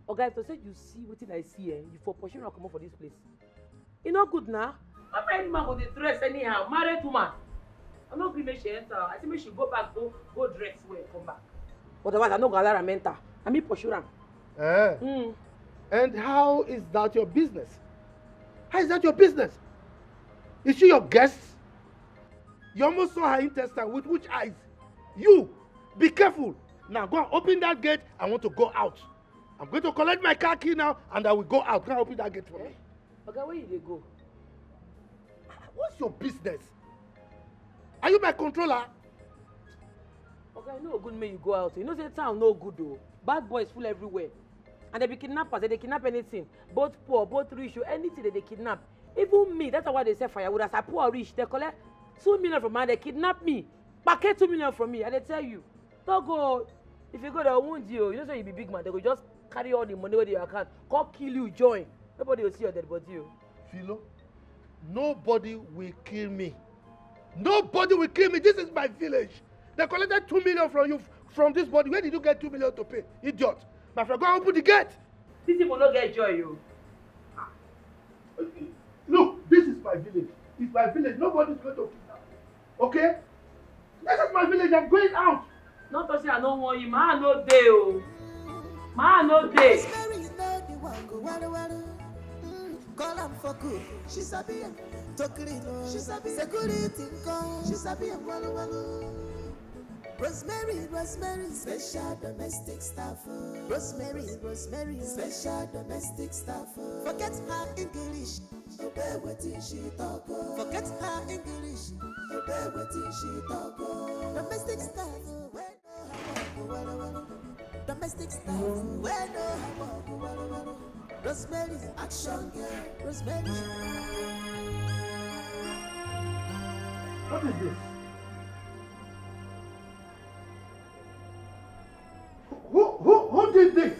Oga, if to say you see what I see, you for pushing her come up for this place. You know good now. That married woman go dey dress anyhow. Married woman. I'm not going to make she enter. I think she go back, go dress well, come back. Otherwise, I'm not going to allow her enter. I mean, pursue her. And how is that your business? How is that your business? Is she your guest? You almost saw her intestine with which eyes? You, be careful. Now go and open that gate. I want to go out. I'm going to collect my car key now and I will go out. Go and open that gate for me. Okay, where you go? What's your business? Are you my controller? Okay, I know good man you go out. You know say town no good though. Bad boys full everywhere. And they be kidnappers, they kidnap anything. Both poor, both rich, or anything they kidnap. Even me, that's why they say firewood. As I poor or rich, they collect 2 million from me, they kidnap me. Packet 2 million from me, and they tell you, don't go. If you go, they wound you. You know say you be big man, they will just carry all the money with your account, come kill you, join. Nobody will see your dead body. Philo, nobody will kill me. Nobody will kill me. This is my village. They collected 2 million from you, from this body. Where did you get 2 million to pay? Idiot. My friend, go and open the gate. These people don't get joy, you. Look, this is my village. It's my village. Nobody's going to kidnap me. Okay? This is my village. I'm going out. Not to say I don't want you. Man, no day, oh. Man, no day. Call am for good. She sabi am. Tokirino. She sabi security. She sabi am. Walu walu. Rosemary, Rosemary, special domestic staff. Rosemary, Rosemary, special domestic staff. Forget her English. Obey wetin she talk. Forget her English. Obey wetin she talk. Domestic staff. Domestic staff. Rosemary's action girl. Rosemary. What is this? Who did this?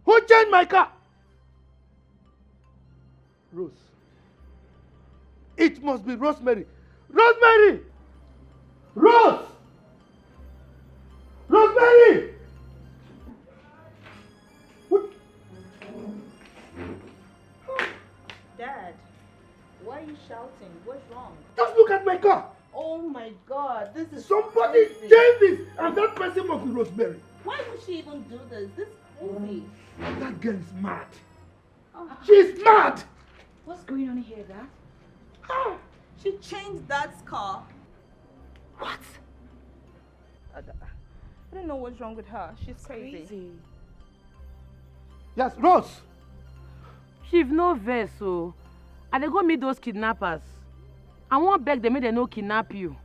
Who changed my car? Rose. It must be Rosemary. Rosemary! Rose! Rosemary! Dad, why are you shouting? What's wrong? Just look at my car. Oh my God, this is Somebody crazy. changed this, and that person must be Rosemary. Why would she even do this? This is crazy. That girl is mad. Oh. She's mad. What's going on here, Dad? She changed Dad's car. What? I don't know what's wrong with her. She's crazy. Yes, Rose. Chief, no verse, so. And they go meet those kidnappers. I won't beg them, make they no kidnap you.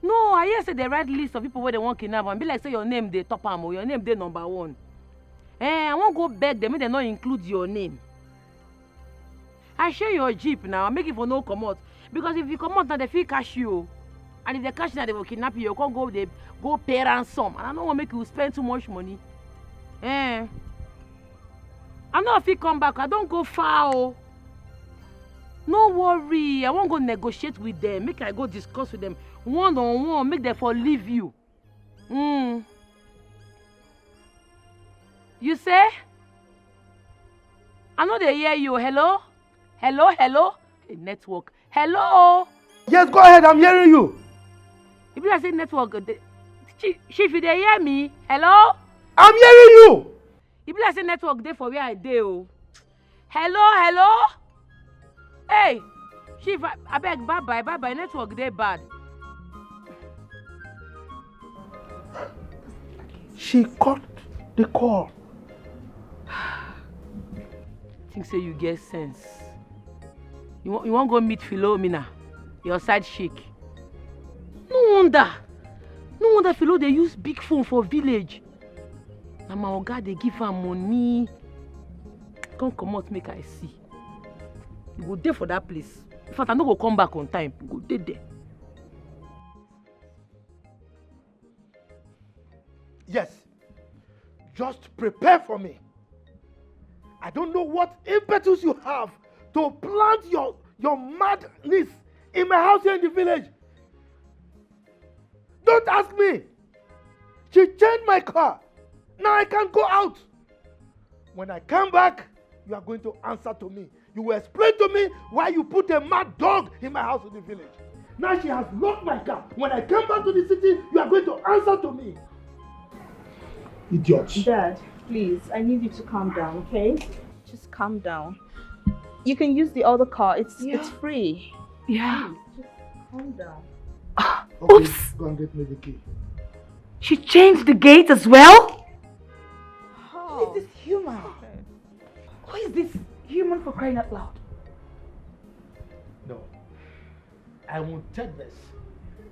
No, I hear say they write list of people where they want kidnap and be like say your name they top am or your name they number 1. I won't go beg them, make they not include your name. I share your jeep now, make it for no come out. Because if you come out now, they feel cash you. And if they cash now, they will kidnap you. You can't go, they go pay ransom. And I don't want to make you spend too much money. I know if you come back, I don't go far. Oh. No worry, I won't go negotiate with them. Make I go discuss with them one-on-one. Make them for leave you. You say? I know they hear you. Hello? Hello? Hello? A network. Hello? Yes, go ahead. I'm hearing you. If I say network, Chief, you dey hear me? Hello? I'm hearing you. If I say network, dey for where I dey. Oh. Hello? Hey, Chief, I beg, bye-bye. Network dey bad. She cut the call. Think say you get sense. You want go meet Philomena, your side chick. No wonder Philo they use big phone for village. Na my oga they give her money. Come out make I see. You go there for that place. In fact, I no go come back on time. You go there. Yes. Just prepare for me. I don't know what impetus you have to plant your madness in my house here in the village. Don't ask me. She changed my car. Now I can't go out. When I come back, you are going to answer to me. You will explain to me why you put a mad dog in my house in the village. Now she has locked my car. When I come back to the city, you are going to answer to me. Idiot. Dad, please, I need you to calm down, okay? Just calm down. You can use the other car. It's free. Yeah. Please, just calm down. Okay, Oops. go and get me the key. She changed the gate as well? Who is this human? Who is this human, for crying out loud? No. I won't take this.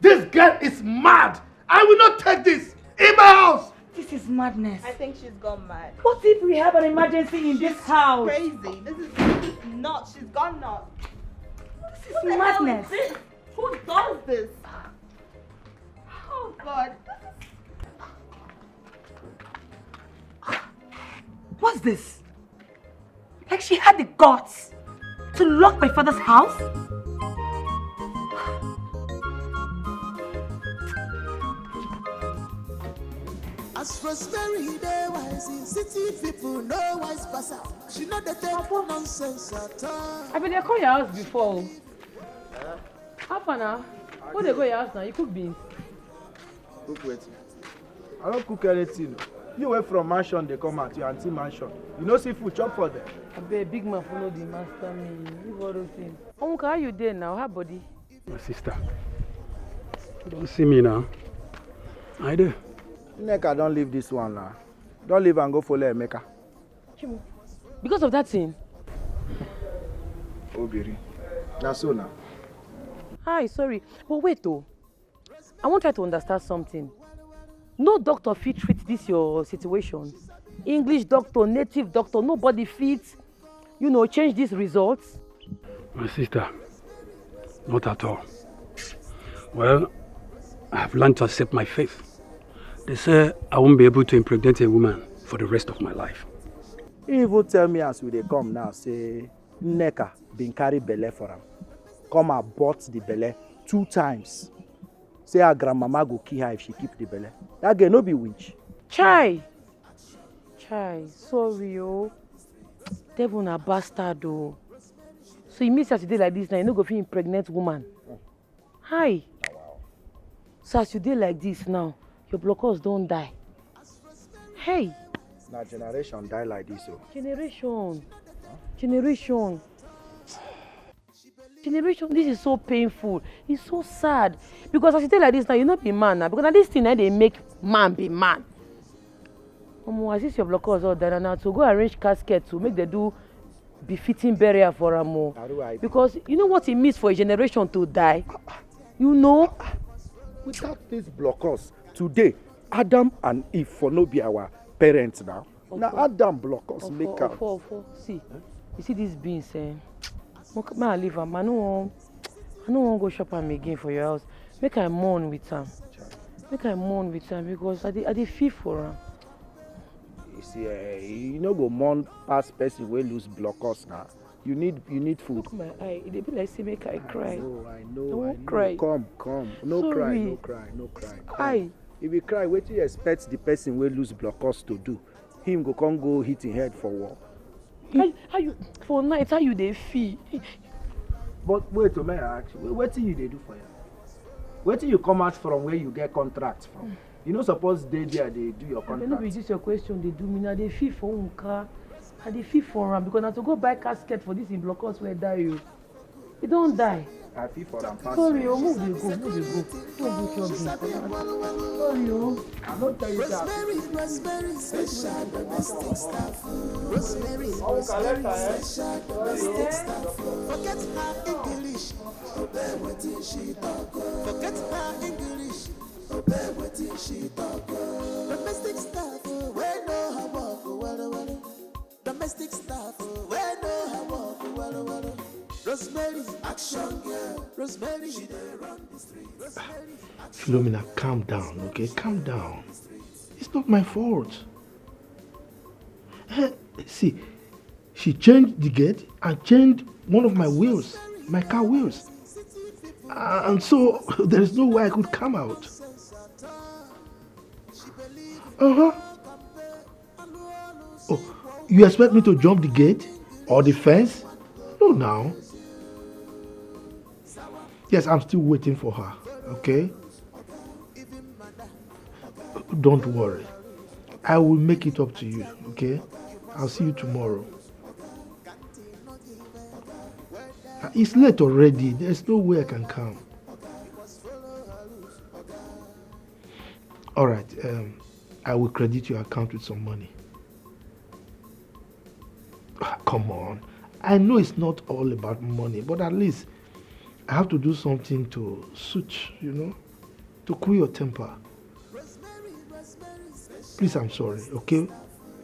This girl is mad. I will not take this in my house. This is madness. I think she's gone mad. What if we have an emergency in this house? Crazy. This is nuts. She's gone nuts. This is madness. Who does this? Oh God. What's this? Like she had the guts to lock my father's house? As prosperity dey wise in city people no wise pass out. She know they take nonsense at all. I been there call your house before. How far now? When they go your house now, you cook beans. Cook what? I don't cook anything. You went from mansion, they come out, your auntie mansion. You know see food, chop for them. I be a big man follow the master me. Leave all those things. Uncle, how you there now? How body? My sister, you don't see me now. I do. Neka, don't leave this one now. Don't leave and go follow Emeka. Because of that thing? Obiri. That's so now. Hi, sorry. But wait though. I want to try to understand something. No doctor fit treat this your situation. English doctor, native doctor, nobody fits, change these results. My sister, not at all. Well, I have learned to accept my faith. They say I won't be able to impregnate a woman for the rest of my life. You even tell me as they come now, say, Neka been carry belle for him. Come and bought the belle 2 times. Say her grandmama go kill her if she keep the belle. That girl no be witch. Chai, sorry oh. Devil na bastard oh. So you miss as you dey like this now, you no go fit impregnate woman. Hi. So as you dey like this now, your blockers don't die. Hey. Now generation die like this oh. Generation, this is so painful. It's so sad. Because as you tell like this now, you not be man now. Because now this thing now they make man be man. As this your blockers all done now to go arrange casket to make them do befitting burial for Amo. Because you know what it means for a generation to die? You know? Without these blockers, today, Adam and Eve for no be our parents now. Now Adam blockers make out. See, you see these beans, may I leave am? I no want go shop am again for your house. Make I mourn with am. Because I dey feel for am. You see, you no go mourn past person wey lose blockers now. You need food. Look my eye. It be like say make I cry. I know. I won't cry. Come. No Sorry. cry. Aye. If you cry, what do you expect the person will lose Blockbuster to do? Him go hit him head for war. How you for night? How you dey feel? But wait, may I ask you, what do you do for you? Where do you come out from where you get contracts from? You know, suppose they do your contract. No be this your question. They do me now. They feel for one car. I dey feel for am because na to go buy casket for this in Blockbuster where die you. He don't die. I feel for am. Sorry, move dey go. Don't do something. Sorry, I'm not telling you that. Rosemary, special domestic staff. Rosemary, special domestic staff. Forget her English, obey what she talk. Forget her English, obey what she talk. Domestic staff, we know her walk, domestic staff, we know her walk, Rosemary, action girl. Rosemary, she dey run the street. Rosemary, Philomena, calm down, okay? Calm down. It's not my fault. See, she changed the gate and changed one of my wheels, my car wheels. And so there is no way I could come out. Oh, you expect me to jump the gate or the fence? No, now. Yes, I'm still waiting for her, okay? Don't worry. I will make it up to you, okay? I'll see you tomorrow. It's late already. There's no way I can come. All right. I will credit your account with some money. Come on. I know it's not all about money, but at least I have to do something to suit, to cool your temper. Please, I'm sorry, okay?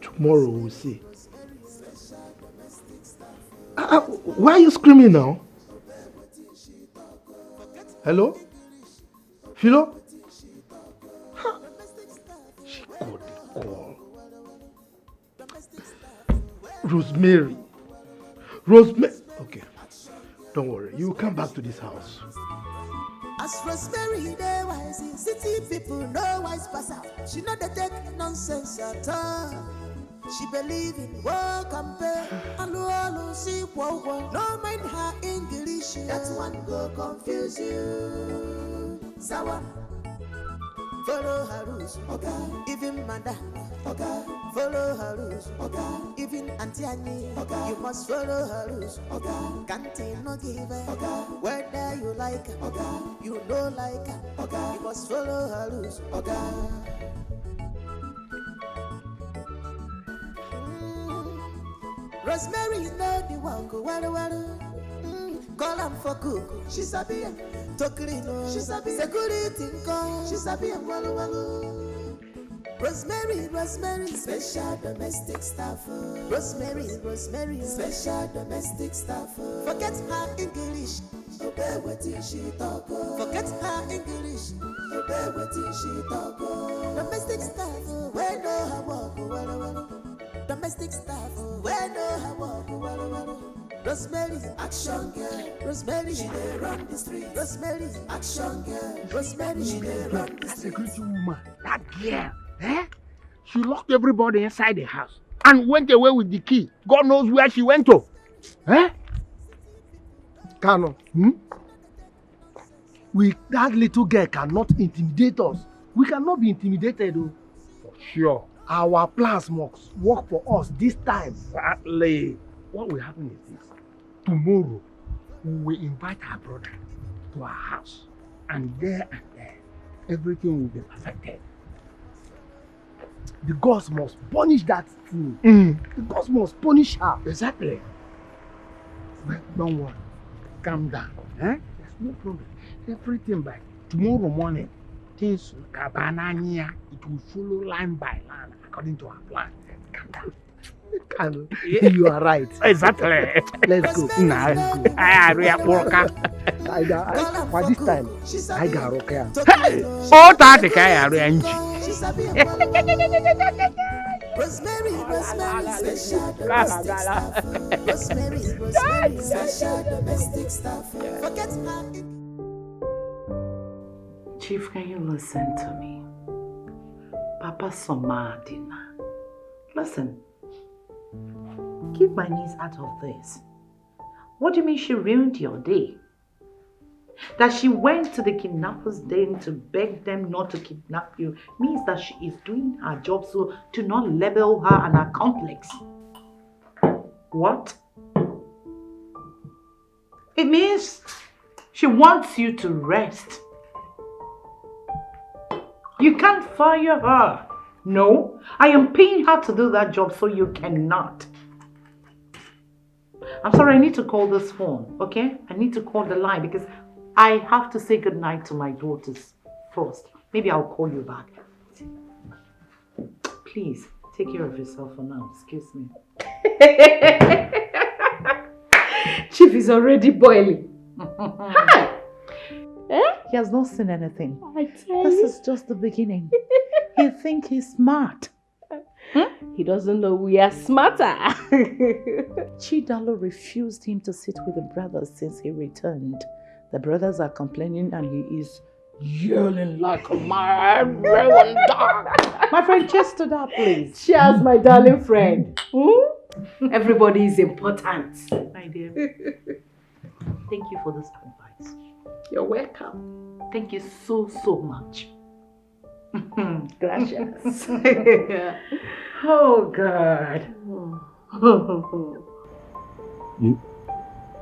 Tomorrow we'll see. Why are you screaming now? Hello? Philo? She got the call. Rosemary. Okay. Don't worry. You will come back to this house. As Rosemary, they wise, city people know wise pass out. She know they take nonsense at all. She believe in work and pay. Hello, see, whoa. No mind her English. That one go confuse you. Sawa. Follow her rules, okay. Even madam, okay. Follow her rules, okay. Even Auntie Annie, okay. You must follow her rules, okay. Can't no give, okay. Whether you like, okay. You don't like, okay. You must follow her rules, okay. Rosemary know the walk, well. Call am for cook, she sabi am. To clean, she sabi. Security call, she sabi am. Well. Rosemary, special domestic staff. Rosemary, special domestic staff. Forget her English, obey what she talk. Forget her English, obey what she talk. Domestic staff, we know her walk. Well. Domestic staff, we know her walk. Well. Rosemary, action girl. Rosemary, she dey run the street. Rosemary, action girl. Rosemary, she dey run the street. Security woman, that girl, she locked everybody inside the house and went away with the key. God knows where she went to. Kano, that little girl cannot intimidate us. We cannot be intimidated, though. For sure. Our plans must work for us this time. Exactly. What will happen is this. Tomorrow, we will invite our brother to our house. And there, everything will be perfected. The gods must punish that fool. The gods must punish her. Exactly. But don't worry. Calm down. There's no problem. Everything by tomorrow morning, things it will follow line by line according to our plan. Calm down. You are right. Exactly. Let's go. By this time, I got okay. Oh, that the guy arrange. Rosemary, special domestic staff. Rosemary, special domestic staff. Forget her. Chief, can you listen to me? Papa Somadina. Listen. Keep my niece out of this. What do you mean she ruined your day? That she went to the kidnappers' den to beg them not to kidnap you means that she is doing her job, so to not label her an accomplice. What? It means she wants you to rest. You can't fire her. No, I am paying her to do that job, so you cannot. I'm sorry, I need to call this phone, okay? I need to call the line because I have to say goodnight to my daughters first. Maybe I'll call you back. Please, take care of yourself for now. Excuse me. Chief is already boiling. Hi! He has not seen anything. This is just the beginning. He thinks he's smart. He doesn't know we are smarter. Chidalo refused him to sit with the brothers since he returned. The brothers are complaining and he is yelling like a mad dog. My friend, cheers to that, please. Cheers, my darling friend. Everybody is important. My dear. Thank you for this advice. You're welcome. Thank you so, so much. Gracias. Oh, God.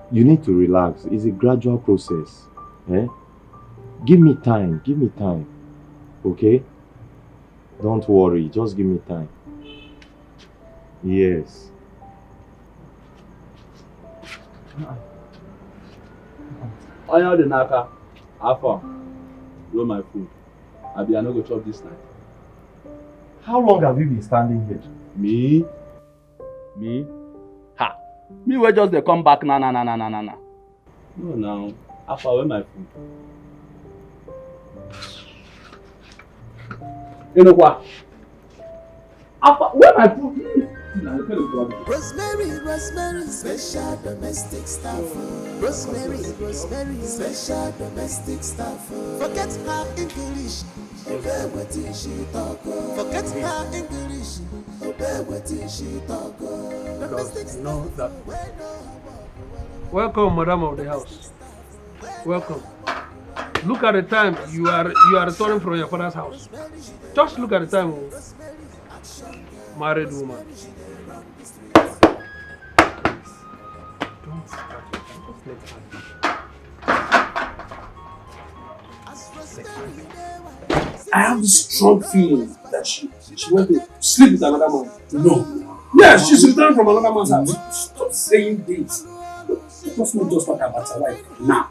You need to relax. It's a gradual process. Eh? Give me time. Give me time. Okay? Don't worry. Just give me time. Yes. Onya the naka. Alpha. Roll my food. I no go chop this night. How long have you been standing here? Me? Ha! Me will just dey come back na. No now. Alpha, where my food? You know what? Alpha, where my food? Rosemary, special domestic staff. Rosemary, special domestic staff. Forget her English, obey what she talk. Forget her English, obey what she talk. Welcome, Madam of the house. Welcome. Look at the time. You are returning from your father's house. Just look at the time. Married woman. Don't start it. Just let her be. I have this strong feeling that she went to sleep with another man. No. Yes, she's returning from another man's house. Stop saying this. Let us not just talk about her life now.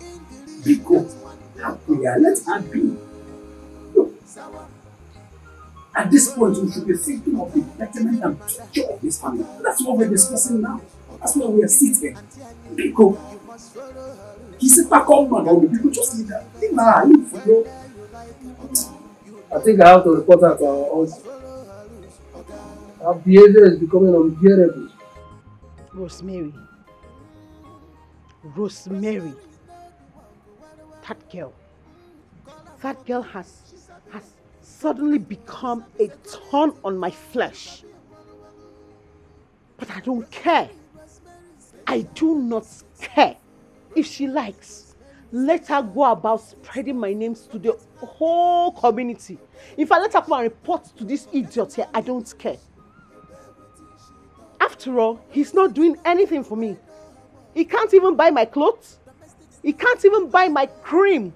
Because let her be. Look. At this point, we should be thinking of the betterment and future of this family. That's what we're discussing now. That's why we are sitting. Because he's a backup man. All the people just leave her. I think I have to report her to our office. Her behavior is becoming unbearable. Rosemary. That girl has suddenly become a thorn on my flesh. But I don't care. I do not care. If she likes, let her go about spreading my names to the whole community. If I let her come and report to this idiot here, I don't care. After all, he's not doing anything for me. He can't even buy my clothes. He can't even buy my cream.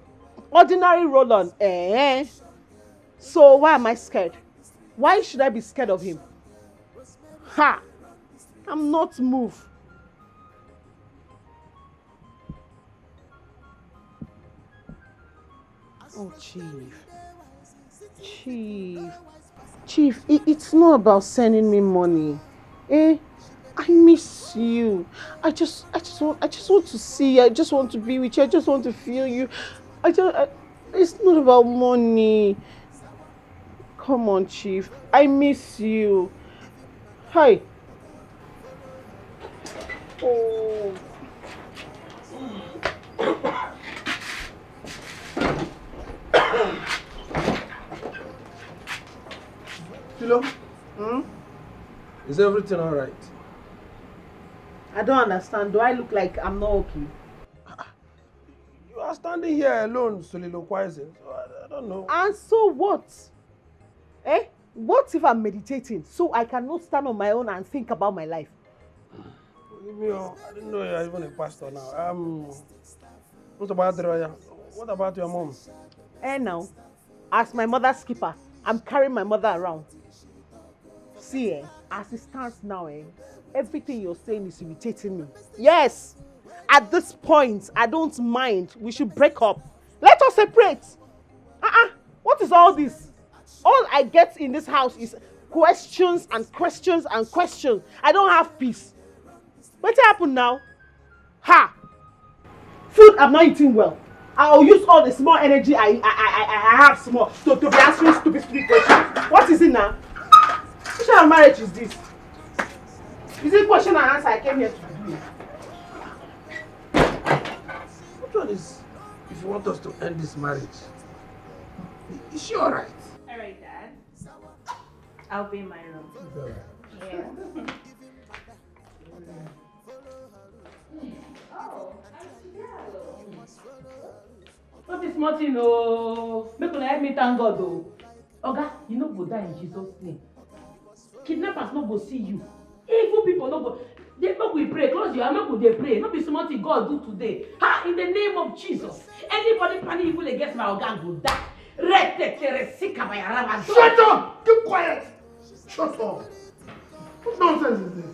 Ordinary roll-on. So why am I scared? Why should I be scared of him? Ha! I'm not moved. Oh, Chief, it's not about sending me money. I miss you. I just want to see you. I just want to be with you. I just want to feel you. It's not about money. Come on, Chief. I miss you. Hi. Oh. Philo? Is everything alright? I don't understand. Do I look like I'm not okay? You are standing here alone soliloquizing. So I don't know. And so what? Eh? What if I'm meditating so I cannot stand on my own and think about my life? Forgive me, I didn't know you're even a pastor now. What about your mom? Now, as my mother's keeper, I'm carrying my mother around. See, as it stands now, everything you're saying is irritating me. Yes, at this point, I don't mind. We should break up. Let us separate. What is all this? All I get in this house is questions and questions and questions. I don't have peace. What happened now? Ha! Food I'm not eating well. I'll use all the small energy I have small to be answering stupid questions. What is it now? Which kind of marriage is this? Is it question and answer I came here to do? Which one is, if you want us to end this marriage? Is she alright? Alright, Dad. I'll be in my room. Yeah. Not this Martin, oh. Make una help me thank God, oh. Oga, you no go die in Jesus' name. Kidnappers no go see you. Evil people no go. They make we pray. Close your eye, make we dey pray. No be small thing God do today. In the name of Jesus. Anybody planning evil against my Oga go die. Shut up! Keep quiet! Shut up! What nonsense is this?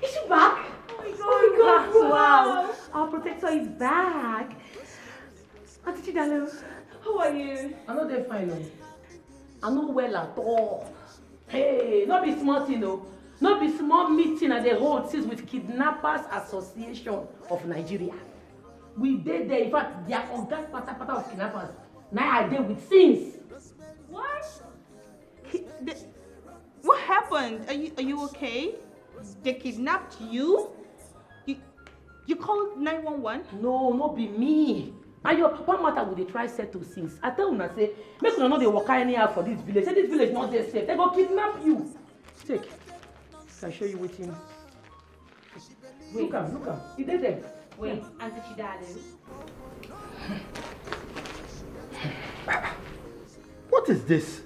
Is she back? Oh my God! Wow! Our protector is back. Auntie Chidalo, how are you? I'm not there fine, no. I'm not well at all. Hey, not be small thing, no. Not be small meeting at the hold since with Kidnappers Association of Nigeria. We did there, in fact, they are on that part of kidnappers. Now I deal with since. What? What happened? Are you okay? They kidnapped you? You called 911? No, not be me. And your papa matter will they try settle since. I tell una say, make una know they walk anyhow for this village. Say this village not there safe. They go kidnap you. Take. I'll show you waiting. Look am. He did there. Wait, Auntie Chidalo. What is this?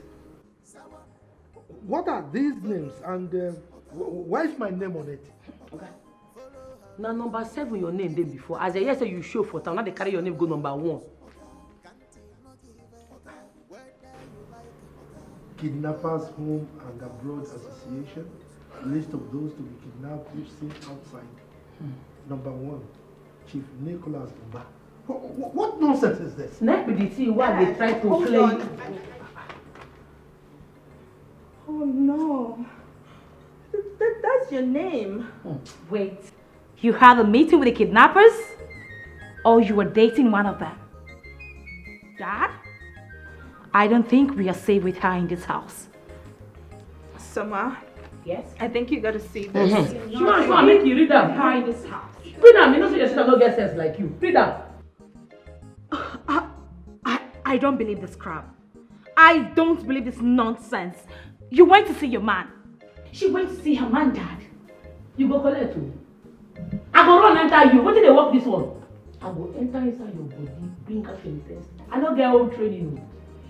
What are these names and why is my name on it? Okay. Now number 7 your name then before. As I hear say you show for town, now they carry your name go number 1. Kidnappers Home and Abroad Association. List of those to be kidnapped if seen outside. Number 1, Chief Nicholas Mba. What nonsense is this? Next be the thing why they try to play. Oh no. That's your name. Wait. You had a meeting with the kidnappers? Or you were dating one of them? Dad? I don't think we are safe with her in this house. Summer. Yes? I think you gotta see this. Sure, make you read them. Her in this house. Read them. You know, so your sister don't get sense like you. Read them. I don't believe this crap. I don't believe this nonsense. You went to see your man. She went to see her man, Dad. You go collect too. I go run enter you. What did they work this one? I go enter inside your body, bring out your test. I don't get home training.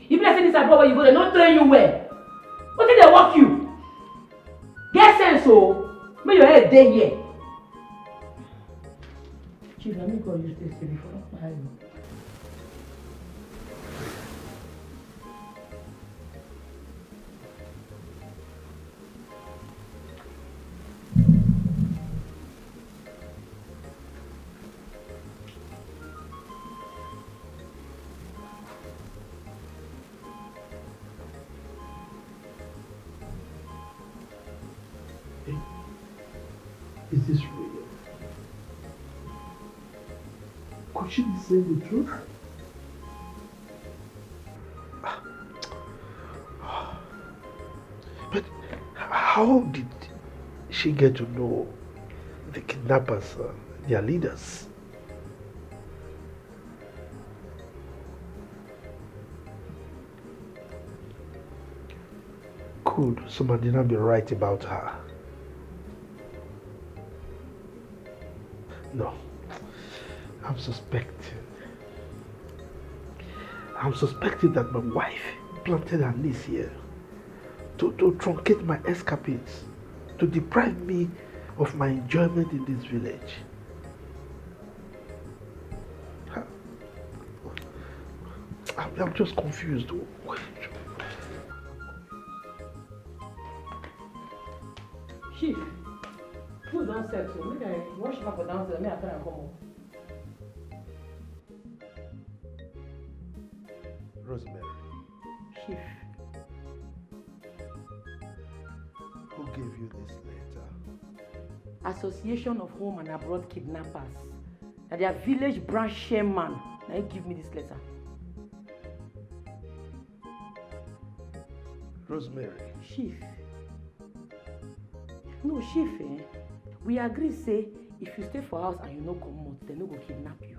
If I say this abroad where you go, they don't train you well. What did they work you? Get sense, oh. Make your head day here. Chief, let me go use this before I marry you. Is this real? Could she be saying the truth? But how did she get to know the kidnappers, their leaders. Could somebody not be right about her? No. I'm suspecting that my wife planted her niece here to truncate my escapades, to deprive me of my enjoyment in this village. I'm just confused. Chief, food don't settle. Make I wash up for downstairs. Make I try and come up. Rosemary. Chief. Who gave you this letter? Association of Home and Abroad Kidnappers. That their village branch chairman. Now he give me this letter. Rosemary. Chief. No, Chief, we agree say if you stay for house and you no come out, they no go kidnap you.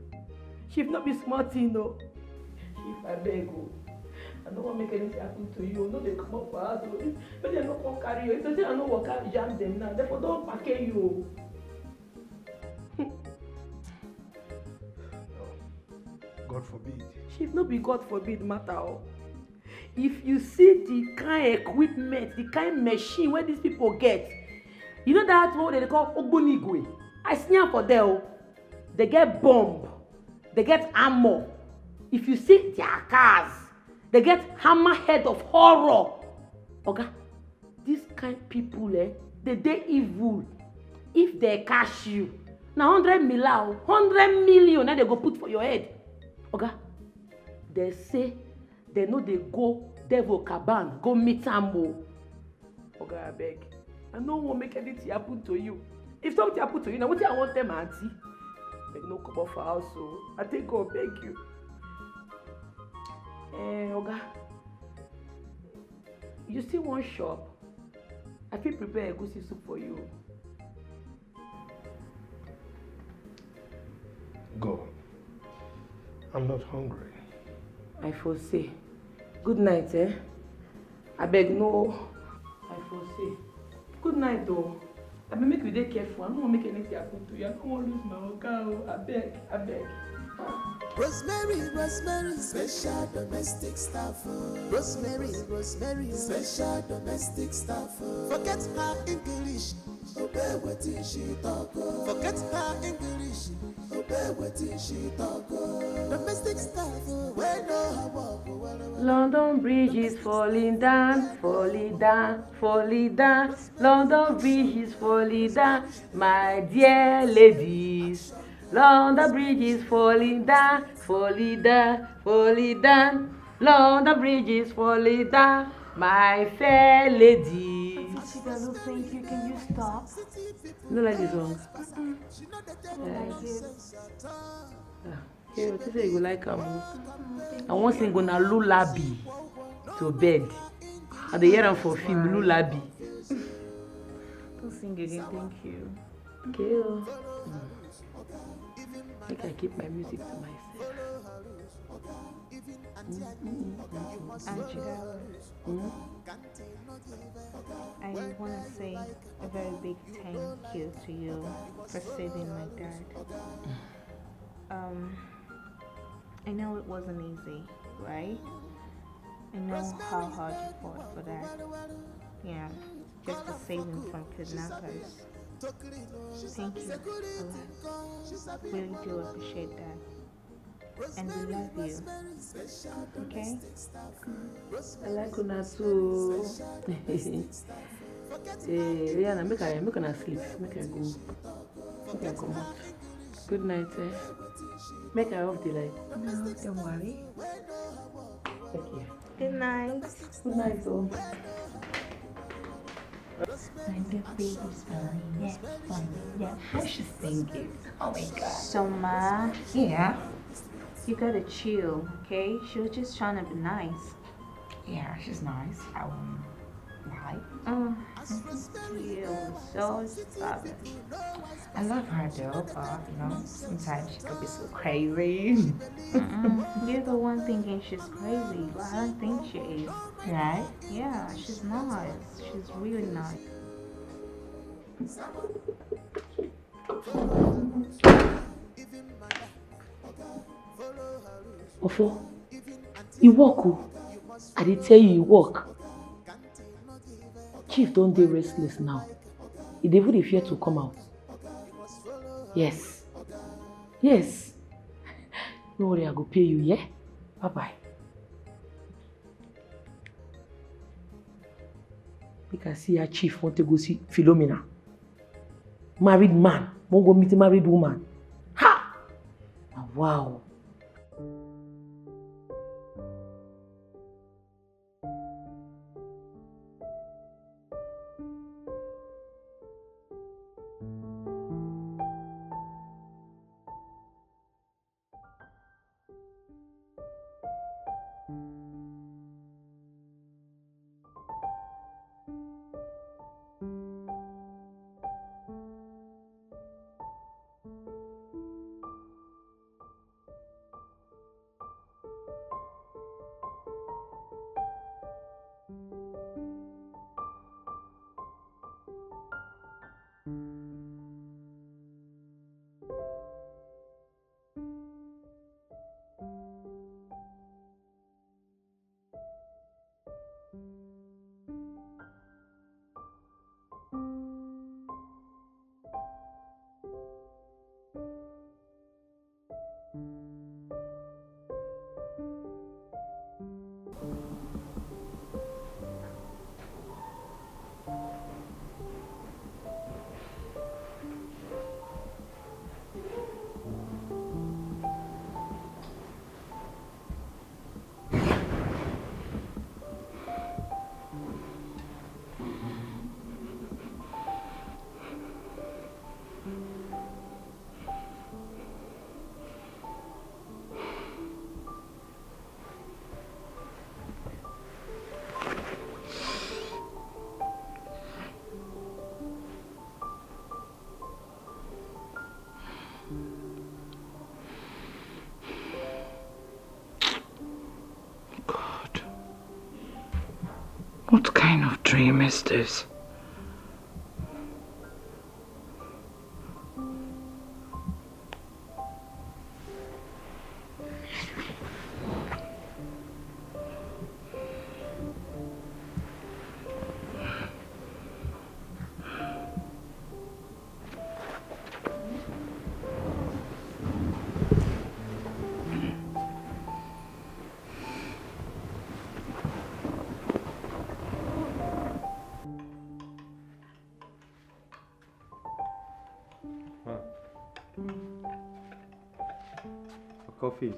Chief, not be smart, you know. Chief, I beg you. I don't want to make anything happen to you. No, they come up for us. But they not come carry you. If they say I no work out, jam them now. Therefore, don't pack you. God forbid. Chief, no be God forbid matter. If you see the kind equipment, the kind machine where these people get, you know that what they call Ogbonigwe? I see them for there. They get bomb, they get armor. If you see their cars, they get hammerhead of horror. Okay, these kind people, they evil. If they catch you, now 100 million, now they go put for your head. Okay, they say they know they go devil caban, go meet Ambo. Okay, I beg. I don't want to make anything happen to you. If something happen to you, now what I want them, auntie? Beg no come off for house, so I think God beg you. Oga, you see one shop? I feel prepare a goosey soup for you. Go. I'm not hungry. I foresee. Good night, I beg no. I foresee. Good night, though. I beg make you dey careful. I don't want to make anything happen to you. I don't want to lose my oga. I beg. Rosemary, special domestic staff. Rosemary, special domestic staff. Forget her English, obey what she talk. Forget her English, obey what she talk. Domestic staff, where no her walk. London Bridge is falling down, falling down, falling down. London Bridge is falling down, my dear ladies. London Bridge is falling down, falling down, falling down. London Bridge is falling down, my fair ladies. No, thank you. Can you stop? You don't like this song? Hey, what you say you go like I want sing on a lullaby to bed. And they hear them for film lullaby. Don't sing again, thank you. Okay. I think I keep my music to myself. Angela, I want to say a very big thank you to you for saving my dad. I know it wasn't easy, right? I know how hard you fought for that. Yeah, just to save him from kidnappers. Thank you a lot. Really do appreciate that. And we love you. Okay? I like una too. Rihanna, make her sleep. Make her go. Make her come out. Good night, Make her off the light. No, don't worry. Thank you. Good night. Good night, though. How she singing? Oh my god. So, Ma. Yeah. You gotta chill, okay? She was just trying to be nice. Yeah, she's nice. Why? You're so stubborn. I love her though, but sometimes she could be so crazy. You're the one thinking she's crazy, but I don't think she is. Right? Yeah, she's nice. She's really nice. Ofo, you walk o. I dey tell you walk. Chief don't dey restless now. He dey even dey fear to come out. Yes. Yes. No worry, I go pay you, yeah? Bye-bye. Make I see your chief want to go see Philomena. Married man. Won't go meet a married woman. Ha! Wow. What kind of dream is this? Coffee.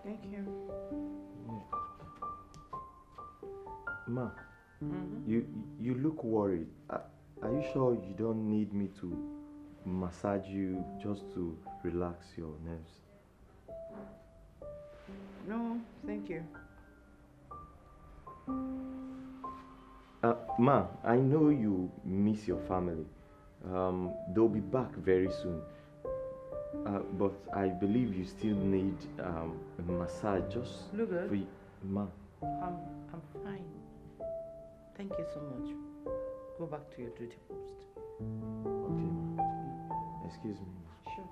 Thank you. Ma, you look worried. Are you sure you don't need me to massage you just to relax your nerves? No, thank you. Ma, I know you miss your family. They'll be back very soon. But I believe you still need a massage just Look good. for you. Ma. I'm fine. Thank you so much. Go back to your duty post. Okay, ma. Excuse me. Sure.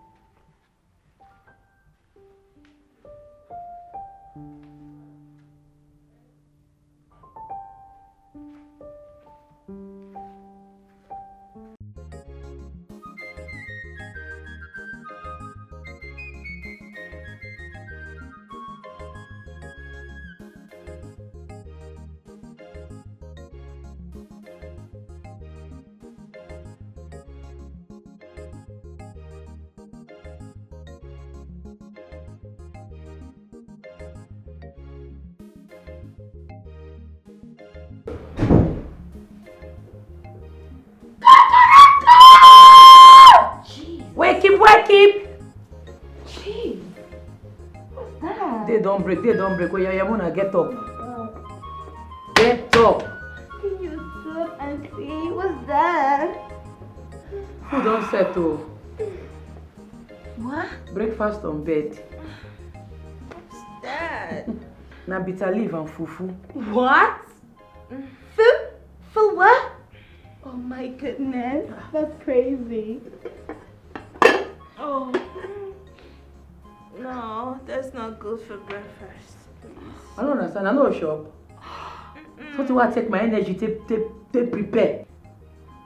Wake up, wake up! Day don't break. Oh, yeah, you wanna get up. Get up. Can you stop and see what's that? Food don't settle. What? Breakfast on bed. What's that? Now bitter leaf and fufu. What? For what? Oh my goodness, that's crazy. Oh. No, that's not good for breakfast. I don't understand. I know a shop. So what take my energy to prepare.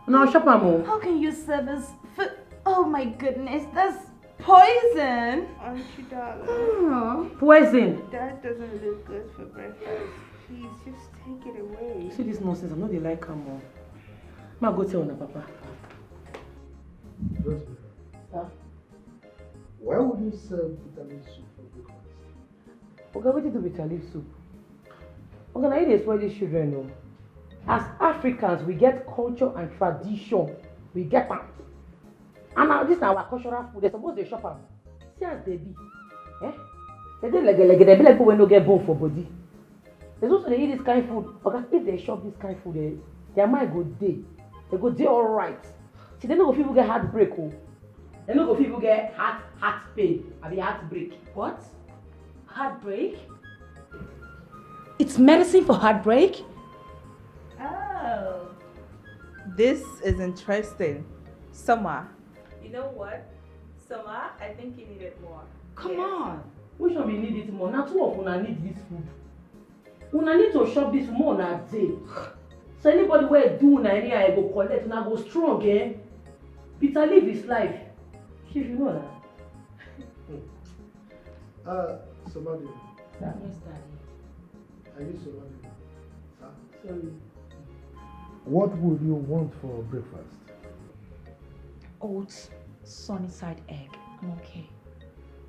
No shop am. How can you serve us food? Oh my goodness, that's poison. Aren't you, darling? Oh. Poison. That doesn't look good for breakfast. Please, just take it away. See this nonsense. I know they like am more. Ma go tell na papa. Sir? Why would you serve bitter leaf soup for breakfast? Okay, what did you do bitter leaf soup? Okay, now you spoil these children, no. As Africans, we get culture and tradition. We get them. And now this is our cultural food. They're supposed to shop them. See as they be. Eh? They be like people when they get bone for body. They're supposed to eat this kind of food. Okay, if they shop this kind of food, their mind go day. They go day all right. See, they don't go people get heartbreak. Oh. They don't go people get heart pain. I mean heartbreak. What? Heartbreak? It's medicine for heartbreak? Oh. This is interesting. Summer. You know what? Summer, I think you need it more. Come on. Which one we need it more? Now two of una need this food. Una need to shop this more na day. So anybody where do na anyhow go collect, una go strong, eh? Bitter leaf is life. Chief, you know that. Somebody. Yes, Daddy. Are you somebody? Sir? Sorry. What would you want for breakfast? Oats, sunny side egg. I'm okay.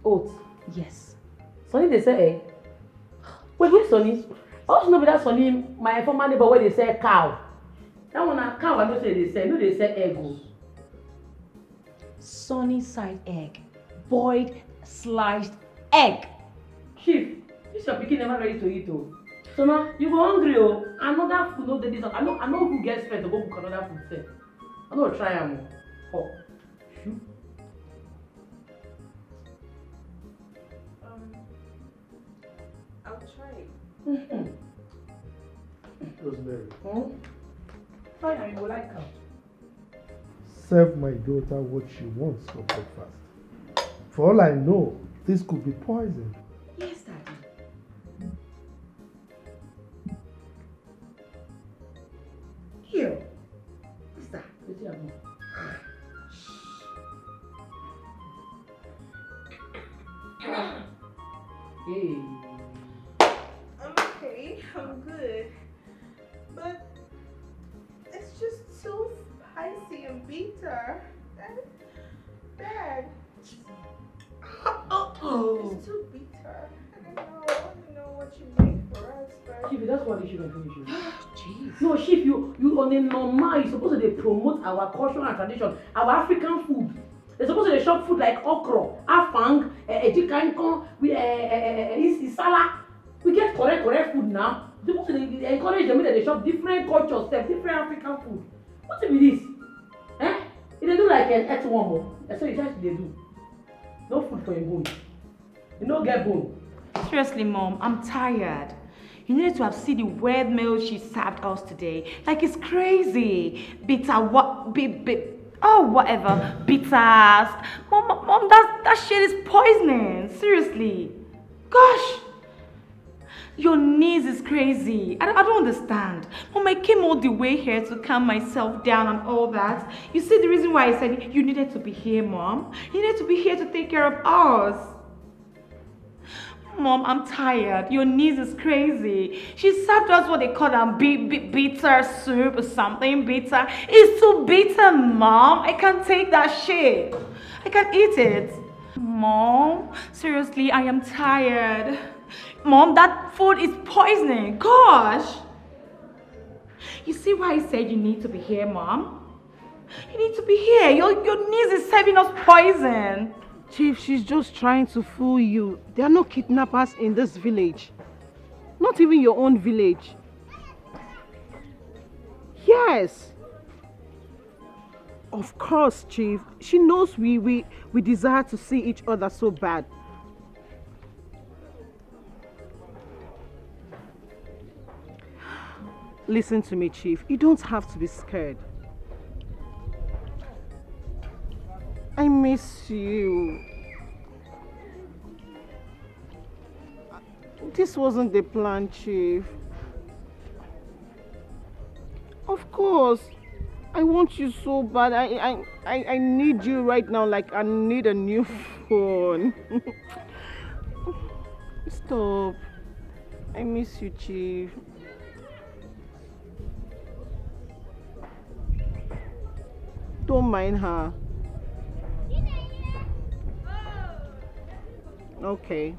Oats? Yes. Sunny they say egg? Wait, Sunny? I also know that Sunny, my former neighbor where they say cow. That one a cow, I don't say they say. No, they say egg. Sunny side egg. Boiled, sliced egg. Chief, this your pikin never ready to eat oh. So now you go hungry oh. Another food no dey this. I know who gets fed to go cook another food sef. I no try am oh. Shoot. I'll try. Rosemary. Try am, you go like am. Serve my daughter what she wants for breakfast. For all I know, this could be poison. Yes, Daddy. Here. What's that? What's your name? Hey. I'm okay. I'm good. But it's just too spicy and bitter. Dad. It's too bitter. I don't know what you make for us, but... Chief, that's what you should finish you. Jeez. No, Chief, you on a normal, you're supposed to promote our culture and tradition, our African food. They're supposed to shop food like okra, afang, ejikankon, isala. We get correct food now. They're supposed to encourage them that they shop different cultures, different African food. What is this? Eh? If they do like an earthworm, that's what they do. No food for your bone. You don't get bone. Seriously, Mom, I'm tired. You needed to have seen the weird meal she served us today. Like, it's crazy. Bitter, whatever. Bitters. Mom, that shit is poisoning. Seriously. Gosh. Your niece is crazy. I don't understand. Mom, I came all the way here to calm myself down and all that. You see the reason why I said you needed to be here, Mom? You needed to be here to take care of us. Mom, I'm tired. Your niece is crazy. She served us what they call bitter soup or something bitter. It's too bitter, Mom. I can't take that shit. I can't eat it. Mom, seriously, I am tired. Mom, that food is poisoning. Gosh. You see why I said you need to be here, Mom? You need to be here. Your niece is serving us poison. Chief, she's just trying to fool you. There are no kidnappers in this village. Not even your own village. Yes. Of course, Chief. She knows we desire to see each other so bad. Listen to me, Chief. You don't have to be scared. I miss you. This wasn't the plan, Chief. Of course. I want you so bad. I need you right now like I need a new phone. Stop. I miss you, Chief. Don't mind her. Okay.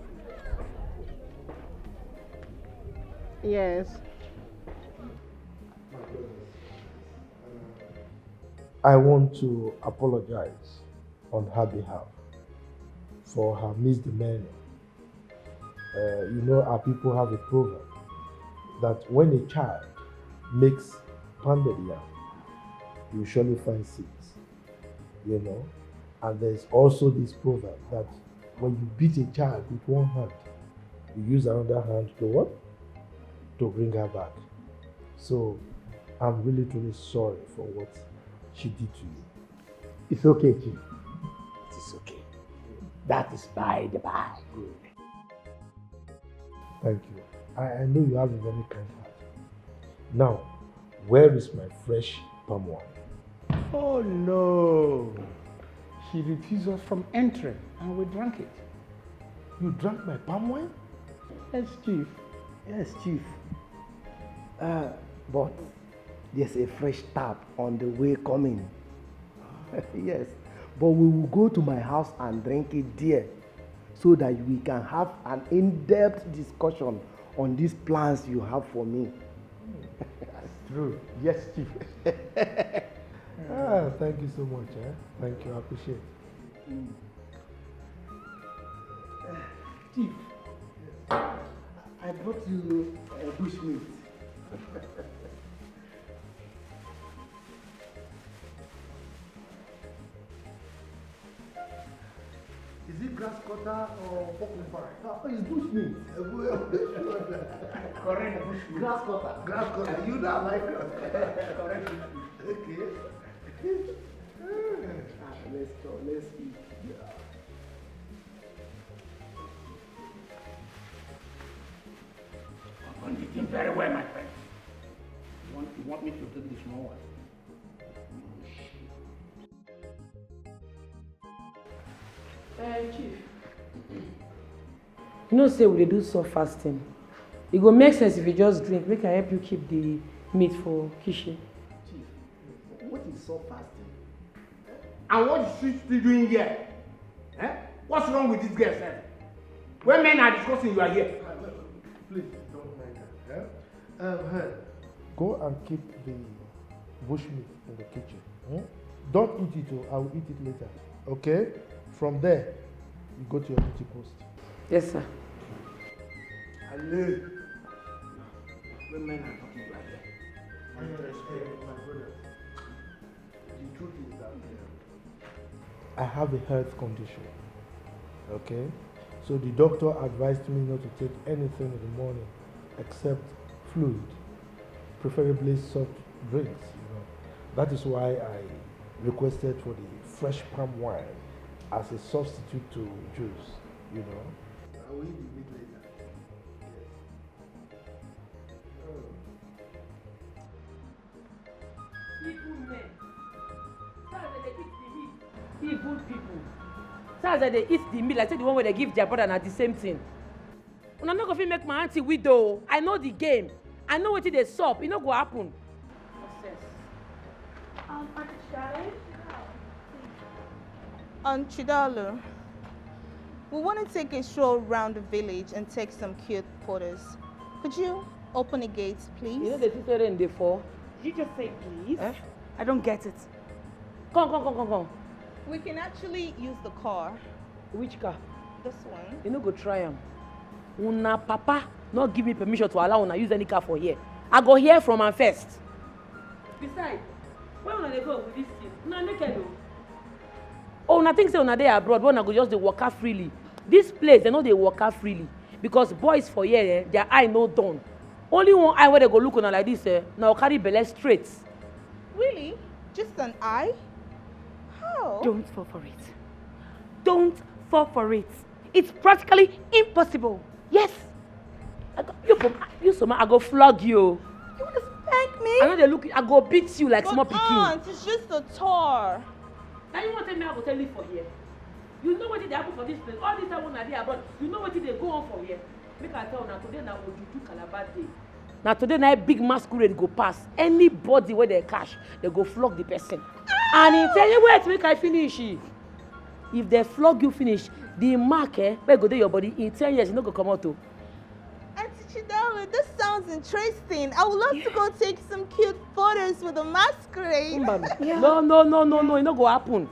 Yes. I want to apologize on her behalf for her misdemeanor. You know, our people have a proverb that when a child makes pounded yam, you surely find seeds, you know. And there's also this proverb that when you beat a child with one hand, you use another hand to what? To bring her back. So I'm really truly sorry for what she did to you. It's okay, Chief. It is okay. That is by the by. Good. Thank you. I know you have a very kind heart. Now, where is my fresh palm wine? Oh no. She refused us from entering and we drank it. You drank my palm wine? Yes, Chief. Yes, Chief. But there's a fresh tap on the way coming. Yes. But we will go to my house and drink it there so that we can have an in-depth discussion on these plans you have for me. That's true. Yes, Chief. Thank you so much. Thank you. I appreciate it. Chief, I brought you bushmeat. Is it grass cutter or pork pie? It's bushmeat. Correct bushmeat. Grass cutter. Grass cutter. You don't like grass cutter. Correct bushmeat. Okay. Let's go. Let's eat. Yeah. I'm eating very well, my friend. You want me to take the small one? Chief. You know, say we dey do soft fasting. It go make sense if you just drink. Make I help you keep the meat for kitchen. Chief, what is soft fasting? And what is she still doing here? What's wrong with this girl, sir? When men are discussing, you are here. Please don't mind her. Go and keep the bushmeat in the kitchen. Don't eat it, I will eat it later. Okay? From there, you go to your duty post. Yes, sir. Hello. When men are talking, you are here. My brother, the truth is that I have a health condition. Okay? So the doctor advised me not to take anything in the morning except fluid, preferably soft drinks, you know. That is why I requested for the fresh palm wine as a substitute to juice, you know. I will eat the meat later. Evil men. That's why they eat the meat. Evil people. That's why they eat the meat. Like say the one where they give their brother na the same thing. And I'm not going to make my auntie widow. I know the game. I know what they sup. It no go happen. Chidalo, we want to take a stroll around the village and take some cute photos. Could you open the gates, please? You know the sister in the four. Did you just say please? I don't get it. Come. We can actually use the car. Which car? This one. You no go try am. Una papa not give me permission to allow una use any car for here. I go hear from am first. Besides, where una dey go with this thing? Una naked o. Oh, una think say una dey abroad, but una go just dey waka freely. This place, they know they waka freely. Because boys for here, their eye no done. Only one eye where they go look on like this, now carry belle straight. Really? Just an eye? How? Don't fall for it. Don't fall for it. It's practically impossible. Yes. You Soma, I go flog you. You want to spank me? I know they look. I go beat you like small pikin. Aunt, it's just a tour. Now you want to tell me I go tell you for here? You know what did happen for this place? All this time when I dey abroad, you know what did they go on for here? Make I tell you now today na Ojuju Calabar day. Now today na big masquerade go pass. Anybody where they cash, they go flog the person. And he tell you wait make I finish. If they flog you finish, the mark where go dey your body in 10 years you no go come out to. Auntie Chidera, this sounds interesting. I would love to go take some cute photos with a masquerade. Yeah. No, it no go happen.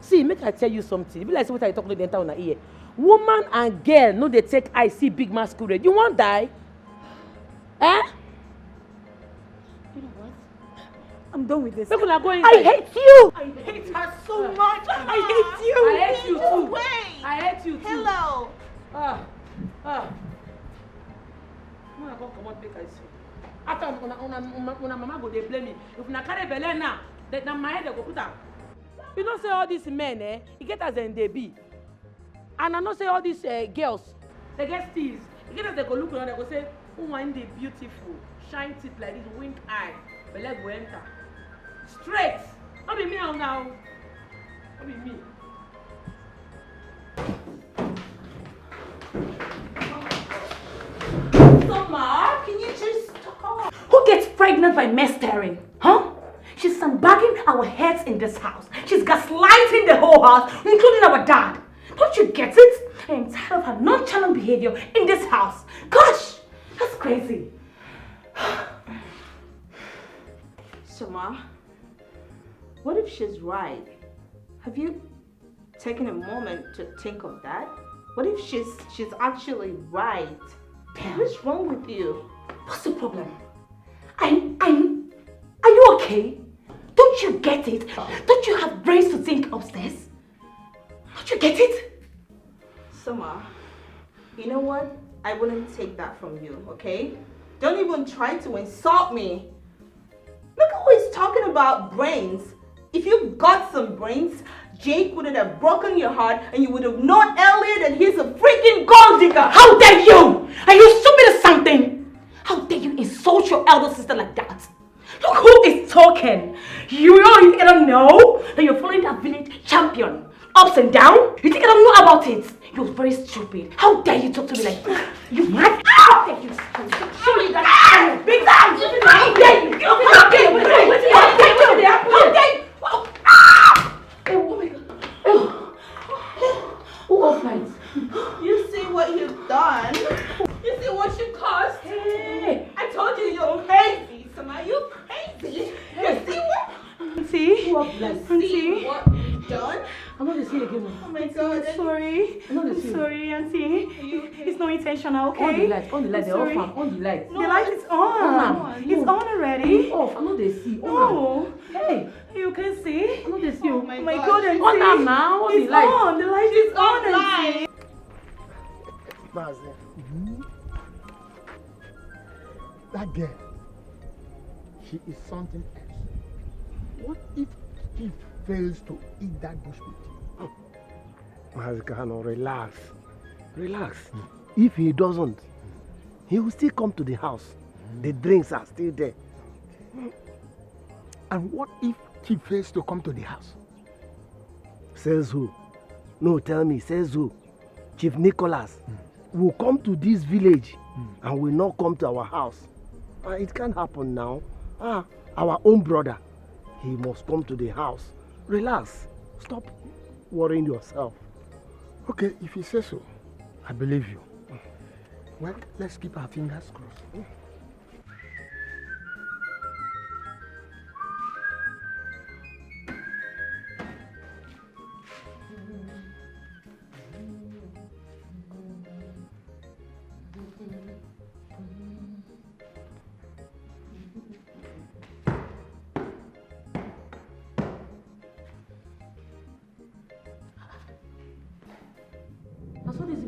See, make I tell you something. It be like what I talk to the entire una ear. Woman and girl no dey take eye see big masquerade. You wan die? Eh? You know what? I'm done with this. Make una go I inside. hate you. I hate her so much. I hate you. I hate you too. Wait. I hate you too. Hello. Una come comot make I see. After una mama go dey blame me. If una carry belle now, na my head dey go put am. You know say all these men, e get as dem dey be. And I know say all these girls, they get steals. E get as they go look around, they go say, who want the beautiful, shine teeth like this, wink eye, belle go enter. Straight. No be me now. No be me. Soma, can you just stop? Who gets pregnant by mess staring? Huh? She's sandbagging our heads in this house. She's gaslighting the whole house, including our dad. Don't you get it? I am tired of her nonchalant behavior in this house. Gosh, that's crazy. Soma, what if she's right? Have you taken a moment to think of that? What if she's actually right? Damn. What's wrong with you? What's the problem? Are you okay? Don't you get it? Don't you have brains to think upstairs? Don't you get it? Soma, you know what? I wouldn't take that from you, okay? Don't even try to insult me. Look who is talking about brains. If you got some brains, Jake wouldn't have broken your heart and you would have known earlier that he's a freaking gold digger. How dare you? Are you stupid or something? How dare you insult your elder sister like that? Look who is talking. You don't know that you're following that village champion. Ups and down? You think I don't know about it? You're very stupid. How dare you talk to me like that? You mad? How dare you? Show you that big time. How dare you? How dare you? How dare you? Oh my God. Who offers? You see what you've done? You see what you caused? Hey. I told you you're crazy, Soma. You're crazy. You see what? Auntie? See what you've done? I'm not the see again. Oh my God. I'm sorry. I'm sorry, Auntie. It's not intentional, okay? On the light, they're off. On the light. The light is on. It's on already. Off. I'm not the see. No. Hey. You can see? I'm not the see. Oh my God, Auntie. On them now. On the light. It's on. The light is on, Auntie. That girl, she is something else. What if he fails to eat that bush meat? Mazikano, relax. Relax. If he doesn't, he will still come to the house. The drinks are still there. And what if he fails to come to the house? Says who? No, tell me, says who? Chief Nicholas will come to this village and will not come to our house. It can't happen now. Our own brother, he must come to the house. Relax. Stop worrying yourself. Okay, if you say so, I believe you. Well, let's keep our fingers crossed.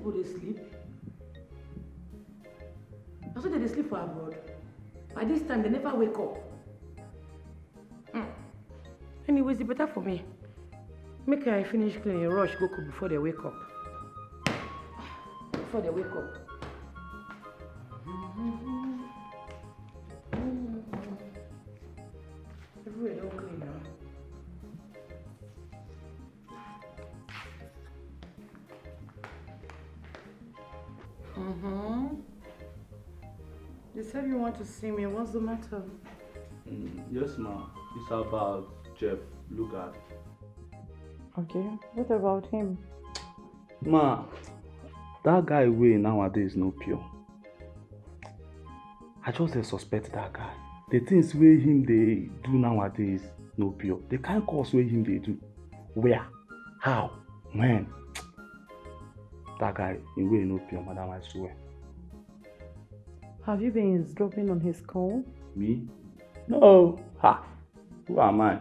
people they sleep. Also they sleep for abroad. By this time they never wake up. Anyways, it's better for me. Make I finish cleaning, rush, go cook before they wake up. Before they wake up. Everywhere don't clean now. You said you want to see me. What's the matter? Yes, ma. It's about Jeff Lugard. Okay, what about him? Ma, that guy way nowadays no pure. I just suspect that guy. The things where him they do nowadays no pure. The kind course where him they do. Where? How? When? That guy in way no pure, madam, I swear. Have you been eavesdropping on his call? Me? No. Ha! Who am I?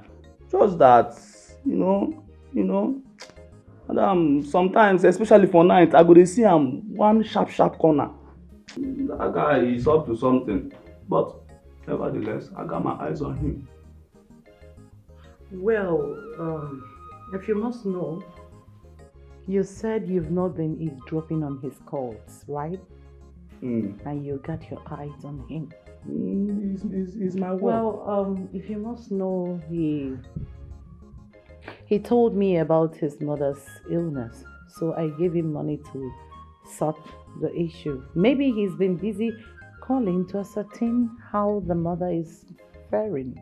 Just that, madam, sometimes, especially for night, I go to see him one sharp corner. That guy is up to something. But nevertheless, I got my eyes on him. Well, if you must know, you said you've not been eavesdropping on his calls, right? And you got your eyes on him. It's my work. Well, if you must know, he told me about his mother's illness, so I gave him money to sort the issue. Maybe he's been busy calling to ascertain how the mother is faring.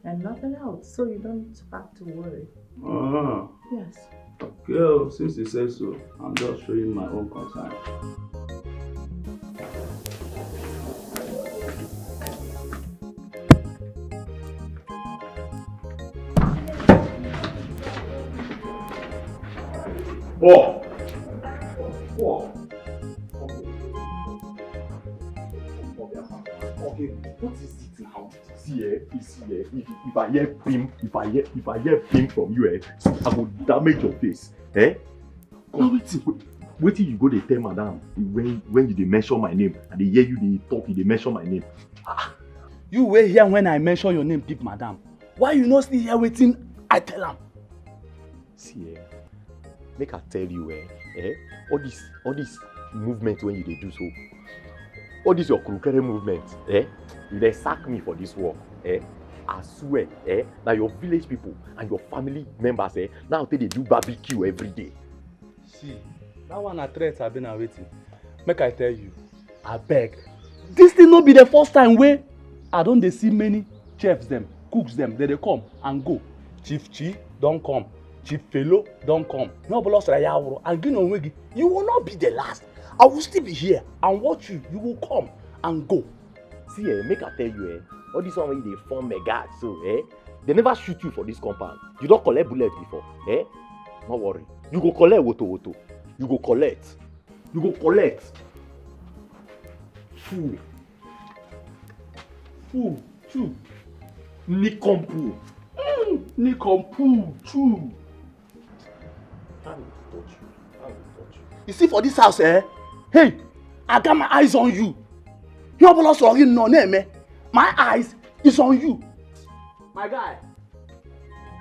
And nothing else, so you don't have to worry. Yes. Girl, since he says so, I'm just showing my own concern. Oh! Okay, what is it now? See, if I hear ping from you, I will damage your face. Now wait till you go to tell madam when you dey mention my name and they hear you dey talk, they mention my name. You were here when I mention your name, big madam. Why you not still here waiting? I tell him. See, make I tell you, all this movement when you dey do so, all this your crooked movement, you dey sack me for this work, I swear, now your village people and your family members, now they do barbecue every day. See, that one a threat I've been waiting. Make I tell you, I beg. This thing not be the first time where I don't dey see many chefs them, cooks them, they come and go. Chief Chi don't come. Chief Fellow don't come. No bolos rayawro and Ginonwegi. You will not be the last. I will still be here and watch you. You will come and go. See, make I tell you, all this one when they form a guard, so they never shoot you for this compound. You don't collect bullet before, no worry. You go collect woto. You go collect. Fool. Choo. Nikompu. Choo. I will touch you. You see for this house, hey, I got my eyes on you. You have lost your no name, My eyes is on you. My guy,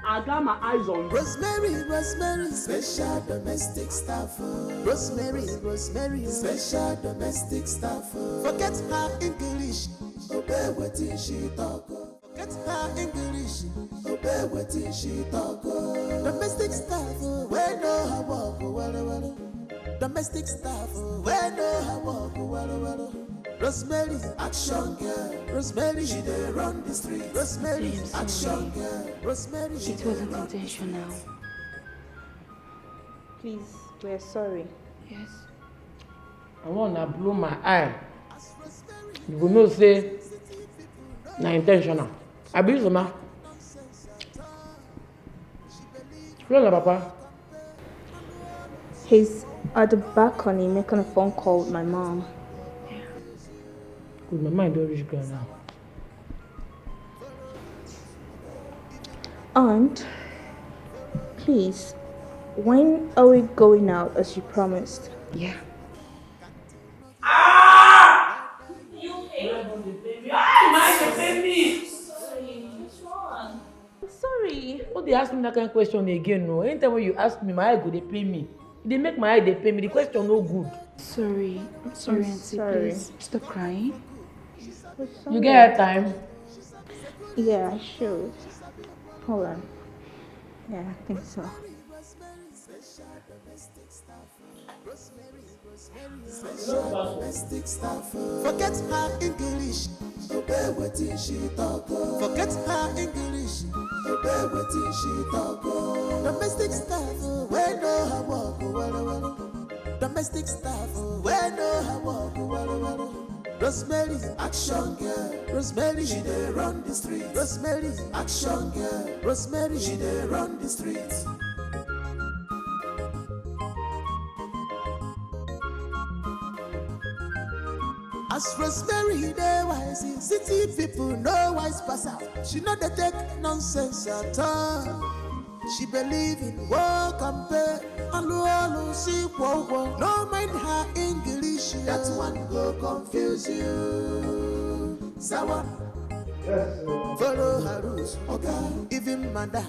I got my eyes on you. Rosemary, special domestic staff. Rosemary, special domestic staff. Forget her English, obey what she talk. Forget her English, obey what she talk. Domestic staff, where no her walk, well. Domestic staff, where no her walk, well. Rosemary, action girl. Rosemary, she dey run the street. Rosemary, action girl. Rosemary, It wasn't intentional. Please, we're sorry. Yes. I wanna blow my eye. You will not say na intentional. I believe so, ma. Where is Papa? He's at the balcony making a phone call with my mom. Good, my mind don't reach girl now. Aunt, please, when are we going out as you promised? Yeah. You pay me. Ah, you pay me. Sorry, which one? Sorry. What they ask me that kind of question again? No. Anytime when you ask me, my eye go they pay me. They make my eye they pay me. The question no good. Sorry. I'm sorry, Auntie. Please stop crying. You get her time? Yeah, I should. Hold on. Yeah, I think so. Forget her English, obey what she talk. Forget her English, obey what she talk. Domestic staff, where no her walk, domestic staff, where no her walk, Rosemary, action girl. Rosemary, she dey run the street. Rosemary, action girl. Rosemary, she dey run the street. As Rosemary dey wise, city people no wise pass out. She no dey take nonsense at all. She believe in work and pay. Alu see wo. No mind her English. That one go confuse you. Sawa. Follow her rules, okay. Even madam,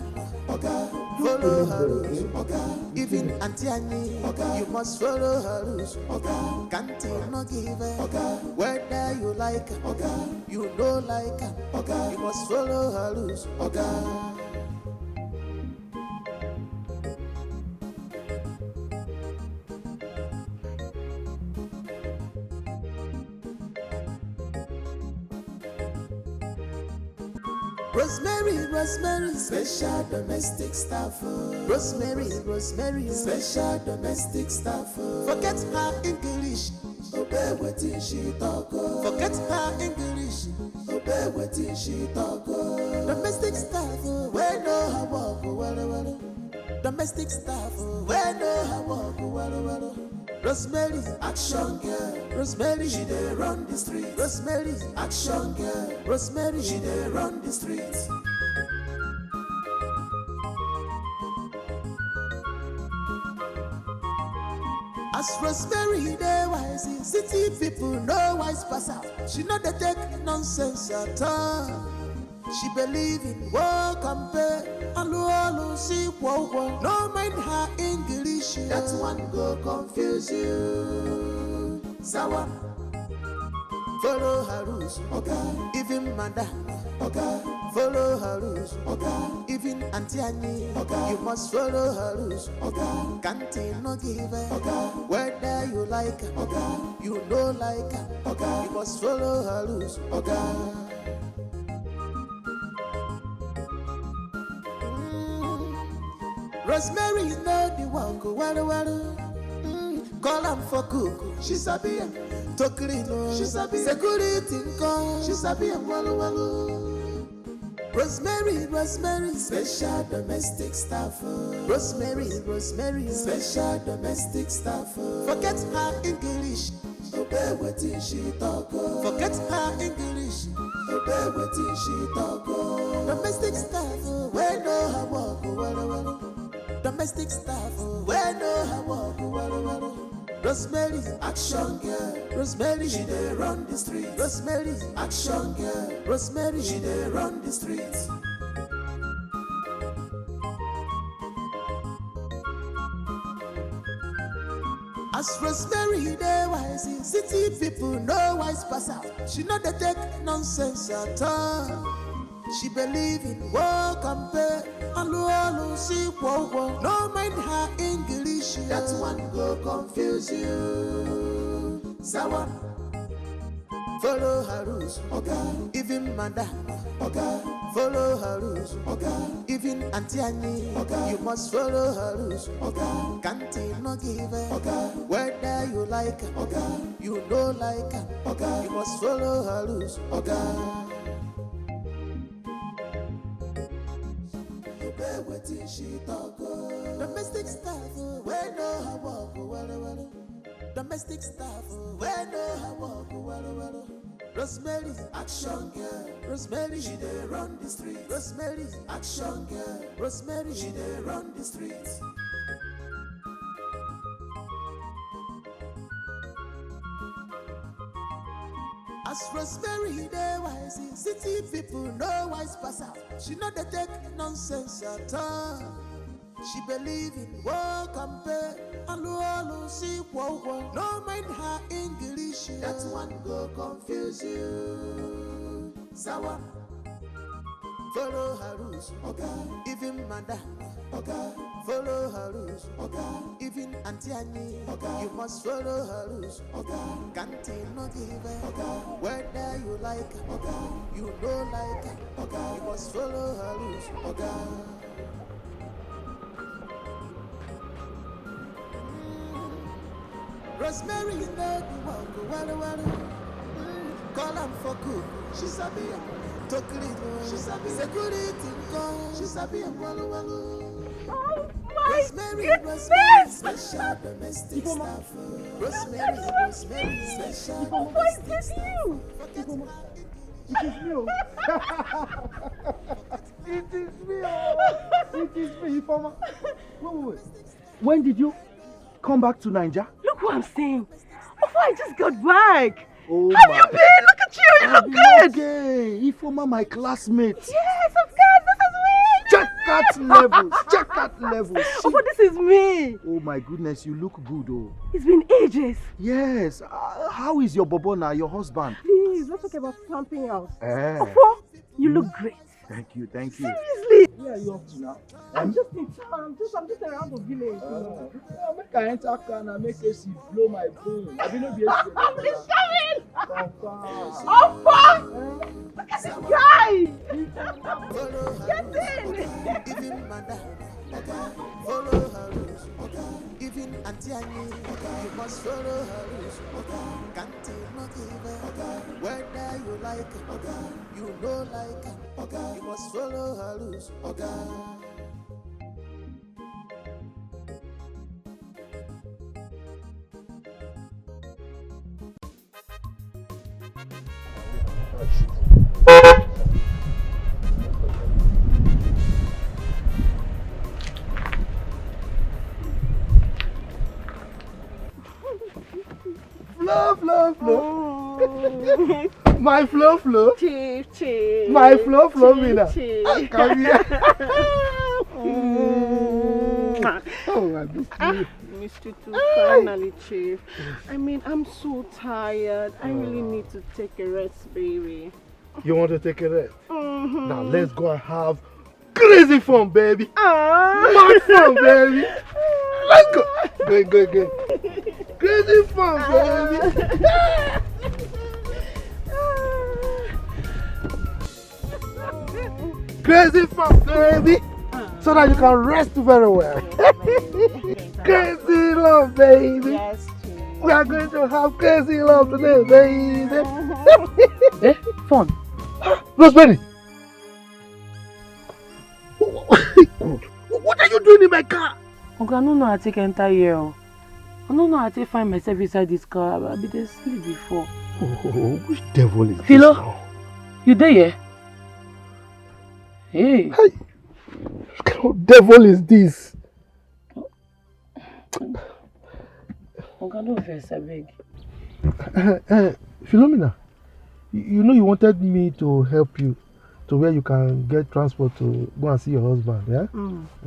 okay. Follow her rules, okay. Even Auntie Annie, okay. You must follow her rules, okay. Can't you no give it, okay. Whether you like it, okay. You don't like it, okay. You must follow her rules, okay. Rosemary, special domestic staff. Rosemary, special domestic staff. Forget her English, obey what she talk. Forget her English, obey what she talk. Domestic staff, where no her walk, domestic staff, where no her walk, Rosemary, action girl. Rosemary, she dey run the street. Rosemary, action girl. Rosemary, she dey run the street. As Rosemary dey wise, city people no wise pass out. She no dey take nonsense at all. She believe in work and pay. Alu see wo. No mind her English. That one go confuse you. Sawa. Follow her rules, okay. Even madam, okay. Follow her rules, okay. Even Auntie Annie, okay. You must follow her rules, okay. Can't you no give it, okay. Whether you like it, okay. You don't like it, okay. You must follow her rules, okay. Rosemary know the walk, call am for cook, she sabi him. To clean, she sabi security call, she sabi him walu. Rosemary, special domestic staff. Rosemary, special domestic staff. Forget her English, obey what she talk. Forget her English, obey what she talk. Domestic staff, where no her walk, domestic staff, where no her walk, Rosemary, action girl. Rosemary, she dey run the street. Rosemary, action girl. Rosemary, she dey run the street. As Rosemary dey wise, city people no wise pass out. She no dey take nonsense at all. She believe in work and pay. Alu see wo. No mind her English. That one go confuse you. Sawa. Follow her rules, okay. Even madam, okay. Follow her rules, okay. Even Auntie Annie, okay. You must follow her rules, okay. Can't you no give it, okay. Whether you like it, okay. You don't like it, okay. You must follow her rules, okay. Obey what she talk. Domestic staff, where no her walk, domestic staff, where no her walk, Rosemary, action girl. Rosemary, she dey run the street. Rosemary, action girl. Rosemary, she dey run the street. As Rosemary, they wise, city people no wise pass out. She not the take nonsense at all. She believe in work and pay. Alu see wow. No mind her English. That one go confuse you. Sawa. Follow her rules, okay. Even madam, okay. Follow her rules, okay. Even Auntie Annie, okay. You must follow her rules, okay. Can't no give her, okay. Whether you like her, okay. You don't like her, okay. You must follow her rules, okay. Rosemary, you know the walk, call her for cook, she's a beer. She's a security girl. She's a be a wallow. Oh my goodness! Special domestic staff. Rosemary, special. What is you? It is me. It is me. It is me, Ifoma. Wait. When did you come back to Nigeria? Look what I'm saying. Oh, I just got back. Oh, have you been? Look at you. You look good. Okay. Ifoma, my classmate. Yes, of course. This is me. Check that levels. Check that levels. Oh, but this is me. Oh my goodness, you look good, oh. It's been ages. Yes. How is your bobo now, your husband? Please, let's talk about something else. Oh, you look great. Thank you. Seriously. Where are you up to now? I'm just in town. I'm just around the village. Make I enter car and make AC blow my brain. I will not be able to. He's coming. Opa! Look at this guy. Get in. Follow her rules, even Auntie Annie, you must follow her rules, can't not give her, whether you like her, you know like her, you must follow her rules, Flow. Oh. My flow. Chief. My flow, Mina. Come here. Oh, I missed you. Missed you too, finally, Chief. I mean, I'm so tired. I really need to take a rest, baby. You want to take a rest? Now let's go and have crazy fun, baby. Mad fun, baby. Let's go. Go. Crazy fun, baby. Crazy fun, baby. So that you can rest very well. Crazy love, baby. Yes, we are going to have crazy love today, baby. Fun. Rosemary. What are you doing in my car? Okay, I don't know how to enter here. I don't know how to find myself inside this car. I've been asleep before. Oh, which devil is Philo, this now? You there? Yeah? Hey. What kind of devil is this? Okay, no offense, I beg. Philomena, you know you wanted me to help you to where you can get transport to go and see your husband, yeah?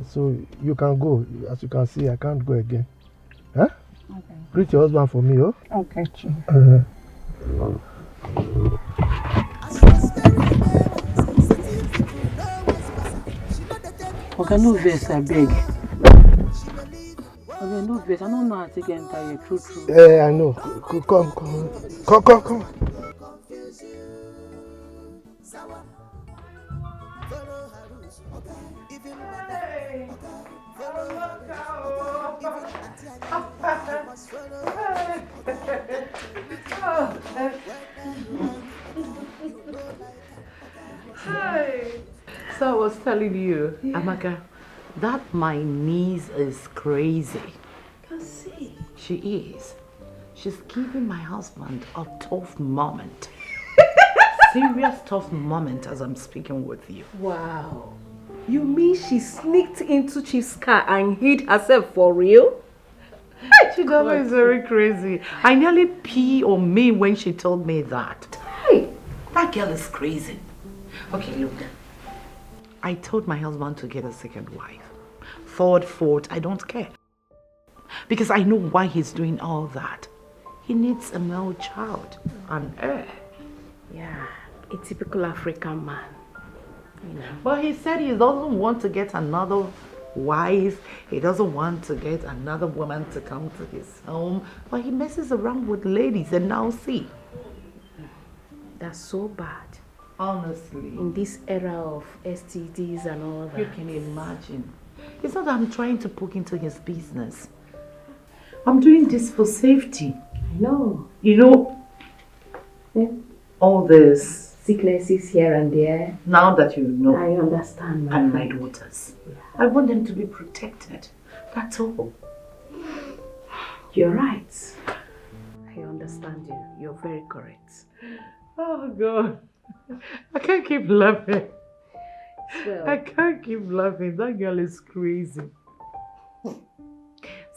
So you can go. As you can see, I can't go again. Huh? Okay. Greet your husband for me, oh? Okay, Chief. Okay, no verse, I beg. Okay, no verse. I don't know how to enter here. True. Yeah, I know. Come. So I was telling you, Amaka, that my niece is crazy. See. She is. She's giving my husband a tough moment. Serious tough moment as I'm speaking with you. Wow. You mean she sneaked into Chief's car and hid herself for real? She is very crazy. I nearly pee on me when she told me that. That girl is crazy. Okay, look. I told my husband to get a second wife. Third, fourth, I don't care. Because I know why he's doing all that. He needs a male child, an heir. Yeah, a typical African man. You know. But he said he doesn't want to get another wife. He doesn't want to get another woman to come to his home. But he messes around with ladies and now see. That's so bad. Honestly. In this era of STDs and all that. You can imagine. It's not that I'm trying to poke into his business. I'm doing this for safety. I know. You know, all this sicknesses here and there. Now that you know. I understand. And my daughters. Yeah. I want them to be protected. That's all. You're right. I understand you. You're very correct. Oh God. I can't keep laughing. Well, I can't keep laughing. That girl is crazy.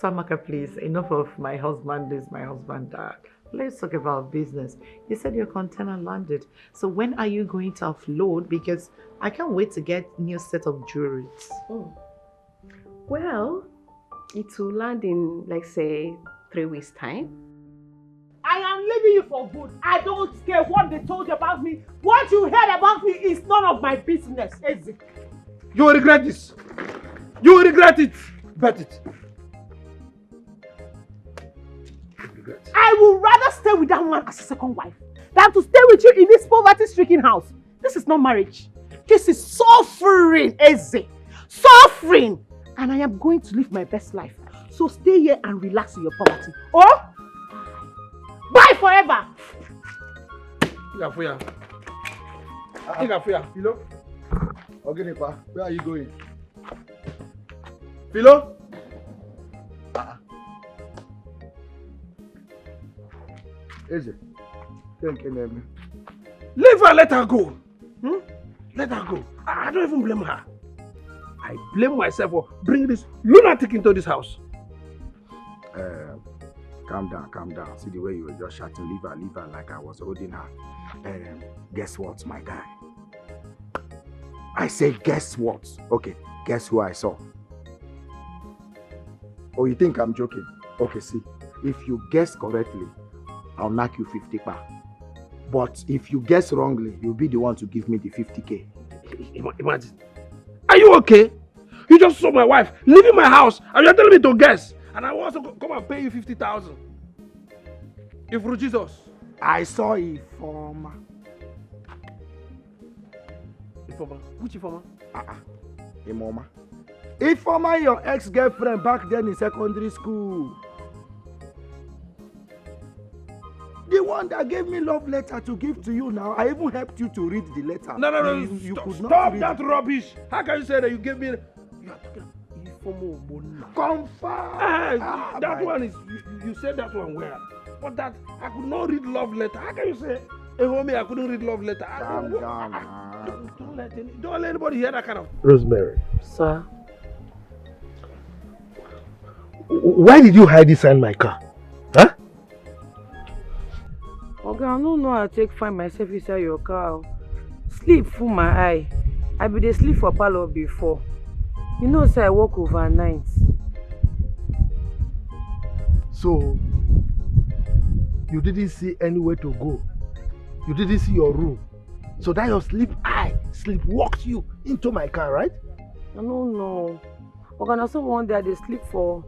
Samaka, please, enough of my husband this, my husband that. Let's talk about business. You said your container landed. So when are you going to offload? Because I can't wait to get new set of jewelry. Well, it will land in, like, say, 3 weeks' time. I am leaving you for good. I don't care what they told you about me. What you heard about me is none of my business, is it? You will regret this. You will regret it. Bet it. I would rather stay with that man as a second wife than to stay with you in this poverty-stricken house. This is not marriage. This is suffering, Eze. Suffering. And I am going to live my best life. So stay here and relax in your poverty. Oh? Bye forever. Philo? Ogenipa, where are you going? Philo? Eze, thank you. Leave her, let her go. Let her go. I don't even blame her. I blame myself for bringing this lunatic into this house. Calm down. See the way you were just shouting, leave her like I was holding her. Guess what, my guy? I said, guess what? Okay, guess who I saw? Oh, you think I'm joking? Okay, see, if you guess correctly, I'll knock you 50 pa. But if you guess wrongly, you'll be the one to give me the 50K. Imagine. Are you okay? You just saw my wife leaving my house and you're telling me to guess. And I want to come and pay you 50,000. If through Jesus. I saw Ifoma. Ifoma? Which Ifoma? Imoma. Ifoma, your ex-girlfriend back then in secondary school. The one that gave me love letter to give to you now. I even helped you to read the letter. No. You could not stop read that rubbish. How can you say that you gave me... You are talking Confirm. That one is... You said that one where? But that... I could not read love letter. How can you say... Hey, homie, I couldn't read love letter. Calm down. Don't let anybody hear that kind of... Rosemary. Sir? Why did you hide inside my car? Huh? Okay, I don't know how to take find myself inside your car. Sleep full my eye. I be dey sleep for parlor before. You know, say I work overnight. So, you didn't see anywhere to go. You didn't see your room. So that your sleepwalked you into my car, right? I don't know. Okay, now someone there they sleep for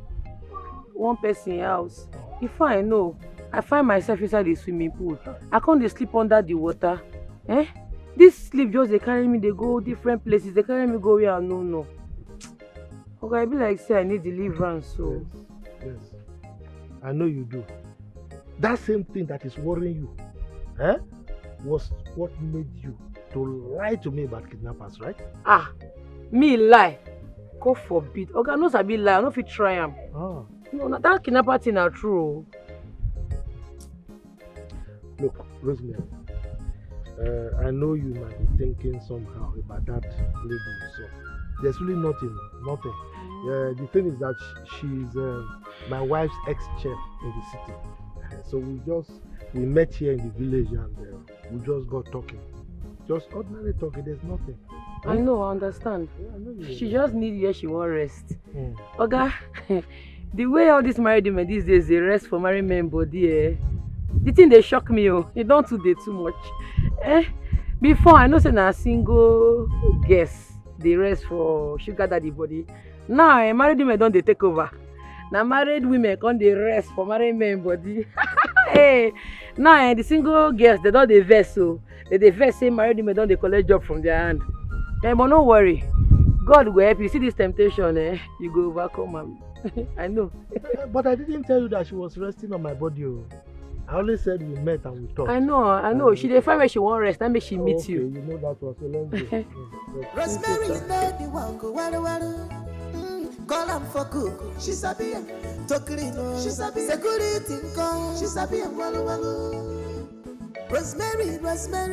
one person house. If I know, I find myself inside the swimming pool. I can't dey sleep under the water. This sleep just they carry me, they go different places. They carry me go where I don't know. Okay, I be like say I need deliverance, so. Yes. I know you do. That same thing that is worrying you, was what made you to lie to me about kidnappers, right? Me lie? God forbid. Okay, I know I be lie. I know if you try am. No, that kidnapper thing are true. Look, Rosemary, I know you might be thinking somehow about that lady you saw. There's really nothing. The thing is that she's my wife's ex-chef in the city. So we met here in the village and we just got talking. Just ordinary talking, there's nothing. I know, I understand. Yeah, I know She just needs where she won't rest. Oga, the way all these married women these days, they rest for married men body, the thing they shock me, it don't do too much. Before, I know say na single guess, they rest for sugar daddy body. Now, married women don't they take over. Now married women can't they rest for married men body. Hey, now the single girls they don't they vex so they vex say married women don't they collect job from their hand. But no worry, God will help you. See this temptation, you go overcome am. I know. But I didn't tell you that she was resting on my body. I only said we met and we talked. I know. She dey find where she won't rest. That makes she meet you. You know that was so let's go. Rosemary, you know the one go waru. Call am for cook, she sabi am. To clean, she sabi. Security come, she sabi am waru. Rosemary,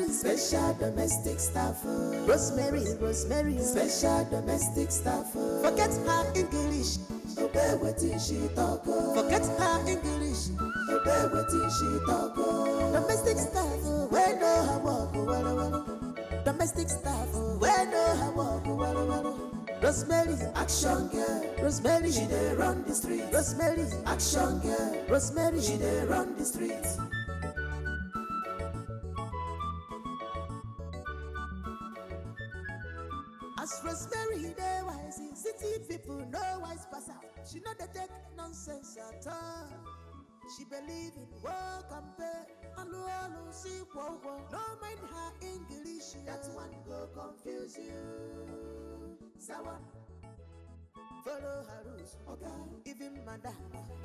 special domestic staff. Rosemary, special domestic staff. Forget her English, obey wetin she talk. Forget her English, obey wetin she talk. Domestic staff, we know her work. Domestic staff, we know her work. Rosemary, action girl. Rosemary, she dey run the street. Rosemary, action girl. Rosemary, she dey run the street. As Rosemary, they wise in city people, no wise pass out. She know they take nonsense at all. She believe in work and pay. Hello, see, whoa. No mind her English, that one go confuse you. Sawa. Follow her rules, okay. Even madam,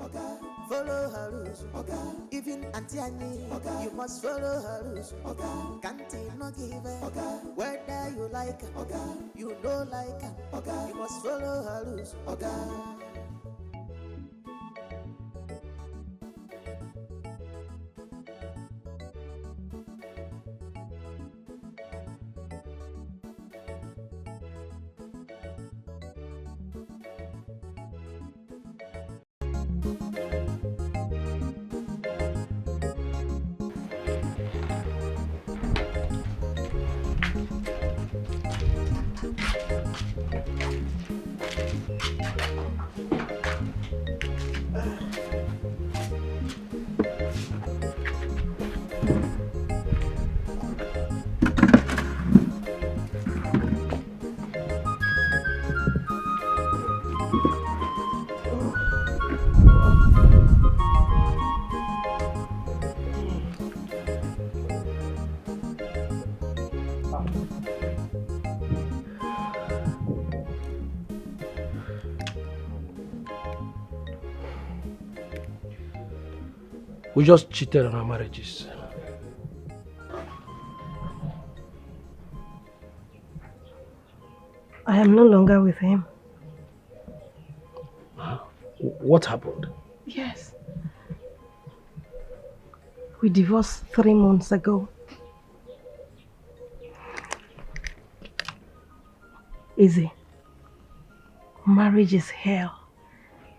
okay. Follow her rules, okay. Even Auntie Annie, okay. You must follow her rules, okay. Can't no give her, okay. Whether you like her, okay. You don't like her, okay. You must follow her rules, okay. We just cheated on our marriages. I am no longer with him. What happened? Yes. We divorced 3 months ago. Easy. Marriage is hell.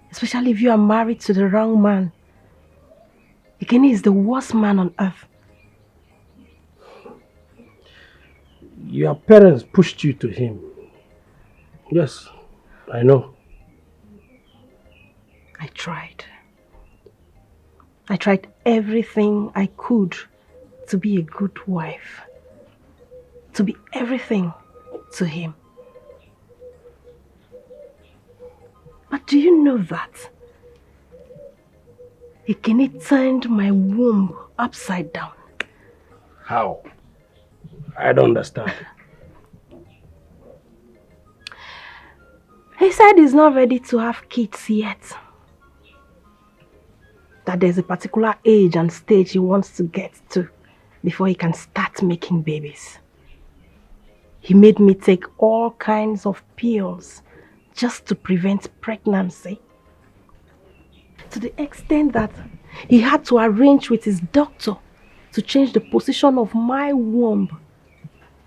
Especially if you are married to the wrong man. Ikene is the worst man on earth. Your parents pushed you to him. Yes, I know. I tried. I tried everything I could to be a good wife. To be everything to him. But do you know that Ikene turned my womb upside down? How? I don't understand. He said he's not ready to have kids yet. That there's a particular age and stage he wants to get to before he can start making babies. He made me take all kinds of pills just to prevent pregnancy. To the extent that he had to arrange with his doctor to change the position of my womb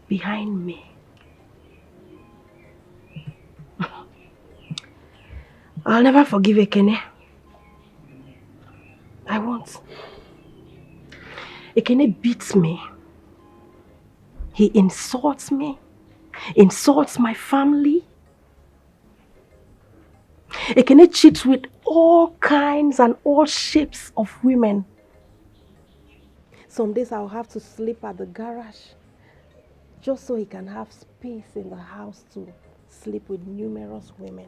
behind me. I'll never forgive Ekene. I won't. Ekene beats me. He insults me, insults my family. Ekene cheats with all kinds and all shapes of women. Some days I'll have to sleep at the garage just so he can have space in the house to sleep with numerous women.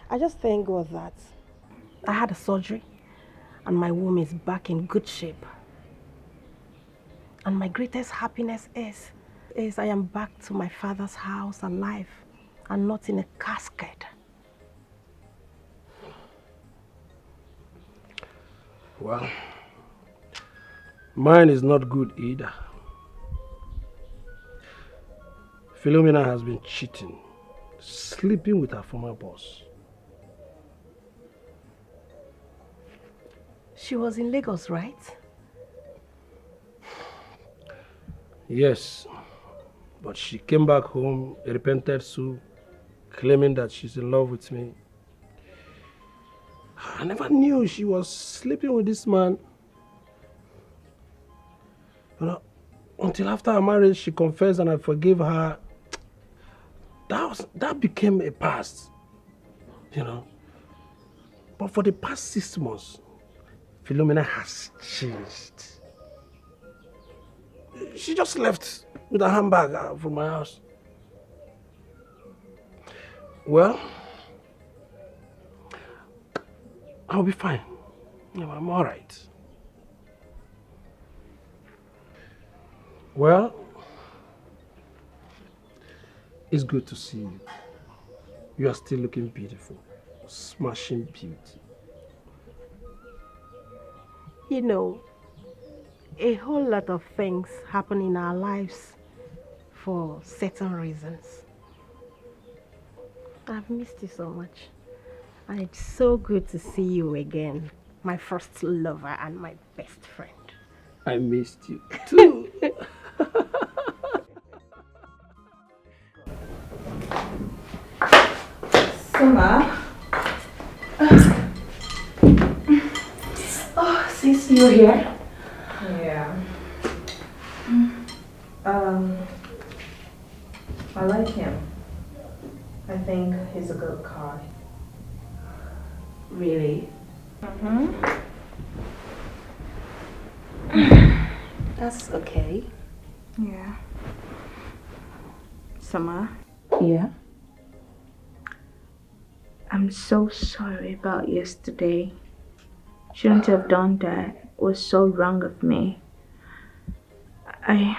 I just thank God that I had a surgery and my womb is back in good shape. And my greatest happiness is I am back to my father's house alive and not in a casket. Well, mine is not good either. Philomena has been cheating, sleeping with her former boss. She was in Lagos, right? Yes, but she came back home, repented so, claiming that she's in love with me. I never knew she was sleeping with this man. You know, until after our marriage, she confessed and I forgave her. That became a past, you know. But for the past 6 months, Philomena has changed. She just left with a handbag from my house. Well, I'll be fine. Yeah, I'm all right. Well, it's good to see you. You are still looking beautiful. Smashing beauty. You know, a whole lot of things happen in our lives for certain reasons. I've missed you so much. And it's so good to see you again. My first lover and my best friend. I missed you too. Summer. Oh, sis, you're here? Yeah. I like him. I think he's a good guy. Really? That's okay. Yeah. Summer? Yeah? I'm so sorry about yesterday. Shouldn't have done that. It was so wrong of me. Aunt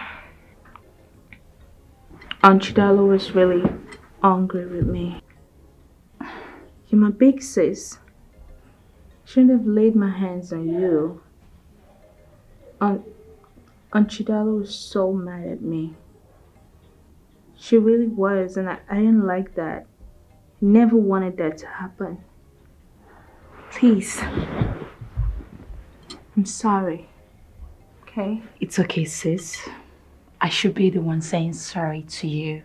Chidalo was really angry with me. You're my big sis. Shouldn't have laid my hands on you. Aunt Chidalo was so mad at me. She really was, and I didn't like that. Never wanted that to happen. Please. I'm sorry. Okay? It's okay, sis. I should be the one saying sorry to you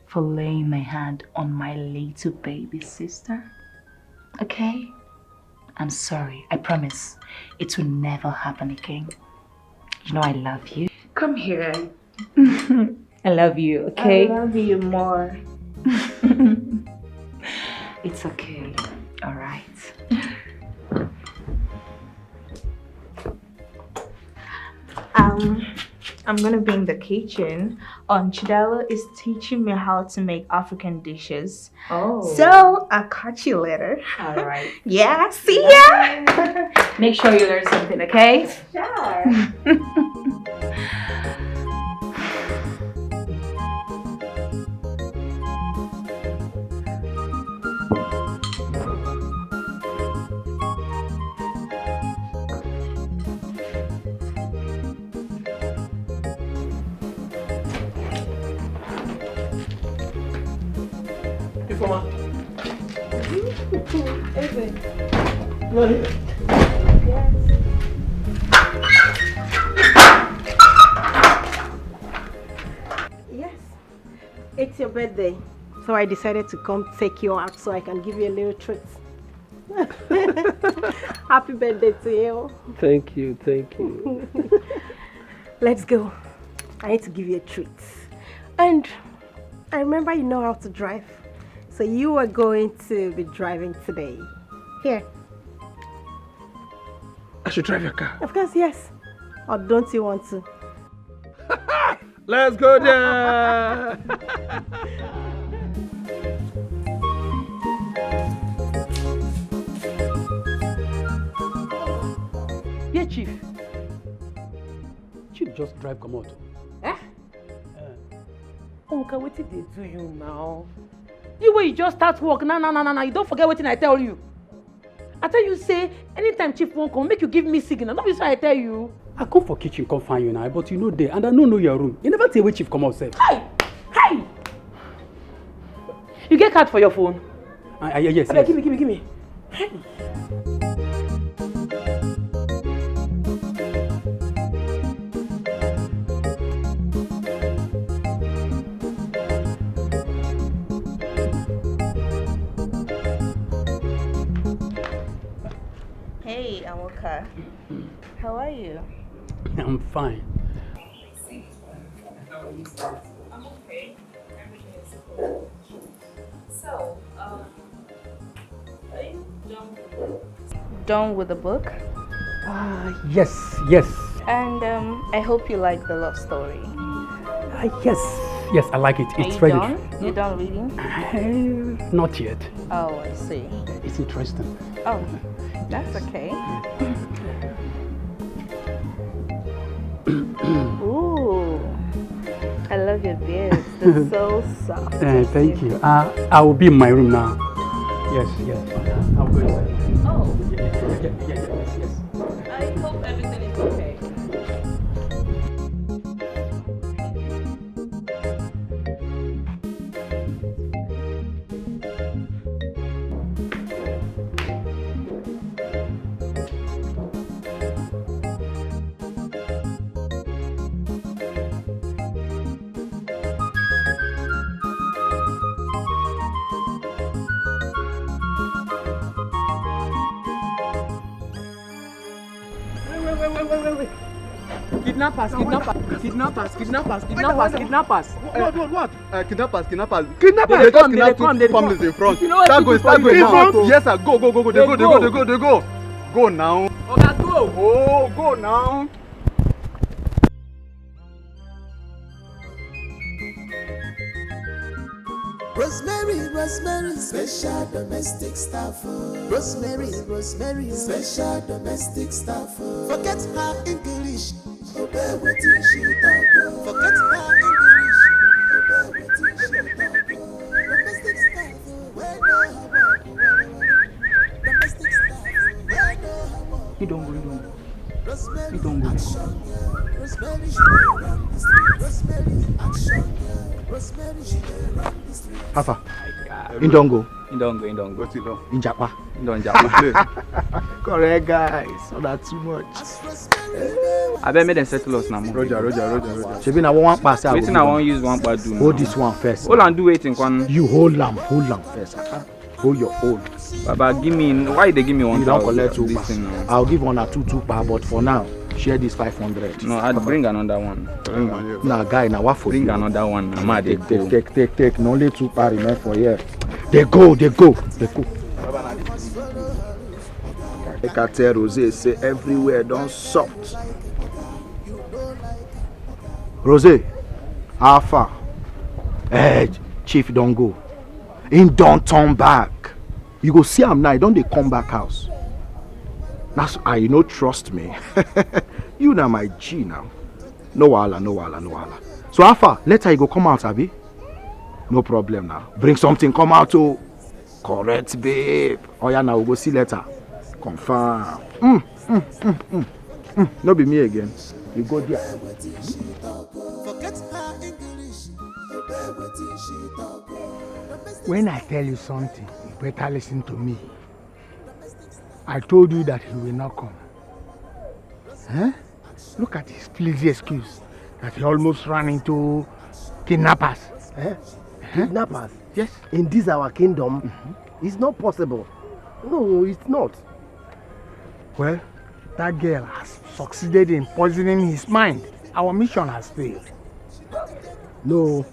for laying my hand on my little baby sister. Okay? I'm sorry. I promise it will never happen again. You know I love you. Come here. I love you, okay? I love you more. It's okay. All right. I'm gonna be in the kitchen. Aunt Chidalo is teaching me how to make African dishes. Oh. So I'll catch you later. All right. Yeah, see ya! Make sure you learn something, okay? Sure. Yes. It's your birthday. So I decided to come take you out so I can give you a little treat. Happy birthday to you. Thank you, thank you. Let's go. I need to give you a treat. And I remember you know how to drive. So you are going to be driving today. Here. I should drive your car. Of course, yes. Or don't you want to? Let's go there. Yeah, Chief. Chief just drive come out. Eh? Uncle, what did they do you now? You way you just start work, nah. You don't forget what I tell you. I tell you, say, anytime Chief won't come, make you give me signal. Not this I tell you. I come for kitchen, come find you now, but you know there, and I don't know your room. You never tell where Chief come out, sir. Hey! You get card for your phone? Yes. Okay, give me. Hey, Amoka. How are you? I'm fine. I'm okay. Everything is cool. So, are you done with the book? Yes. And I hope you like the love story. Yes, I like it. It's Are very. you done? You done reading? Not yet. Oh, I see. It's interesting. Oh, that's okay. Ooh, I love your beard. It's so soft. Thank you. I will be in my room now. Yes. I'll go inside. Oh. Yes. I hope everything is okay. Wait. Kidnappers. What? Kidnappers. Kidnappers. Kidnappers. They come, kidnap two families in front. Start going now. Yes, sir. Go. They go. Go now. Oga, go. Oh, go now. Rosemary, special domestic staff. Rosemary, special domestic staff. Forget her English, obey what she talk. Forget her English, obey what she talk. Domestic staff, where no her work. Domestic staff, where no her work. You don't go. Rosemary, action, girl. Rosemary, she may run the street. Rosemary, action, girl. Rosemary, she may run the street. Hafa. Indongo. What's it on? Injapa. Indongo. Correct, guys. So that's too much. I bet me them settle us now. Roger. Shebi na one pass. Waiting, I won't use one part do. Hold this one first. Hold on, do waiting, one. You hold lamb first. Hold your own. Baba, give me. Why they give me 1,000? You don't collect 2 I'll give 1 or 2 but for now, share this 500. No, I'd bring another one. Nah, guy, now what for? Bring another one. Take. No only 2 remain for here. They go. I can tell Rose say everywhere don't soft. Rose, how far? Chief don't go. Him don't turn back. You go see him now, don't they come back house? That's why you no trust me. You na my G now. No wahala. So how far? Later you go come out, Abi? No problem now. Bring something, come out to correct, babe. Oh yeah, now we go see later. Confirm. No be me again. You go there. When I tell you something, you better listen to me. I told you that he will not come. Huh? Look at his flimsy excuse that he almost ran into kidnappers. Kidnappers? Yes. In this our kingdom, it's not possible. No, it's not. Well, that girl has succeeded in poisoning his mind. Our mission has failed. No,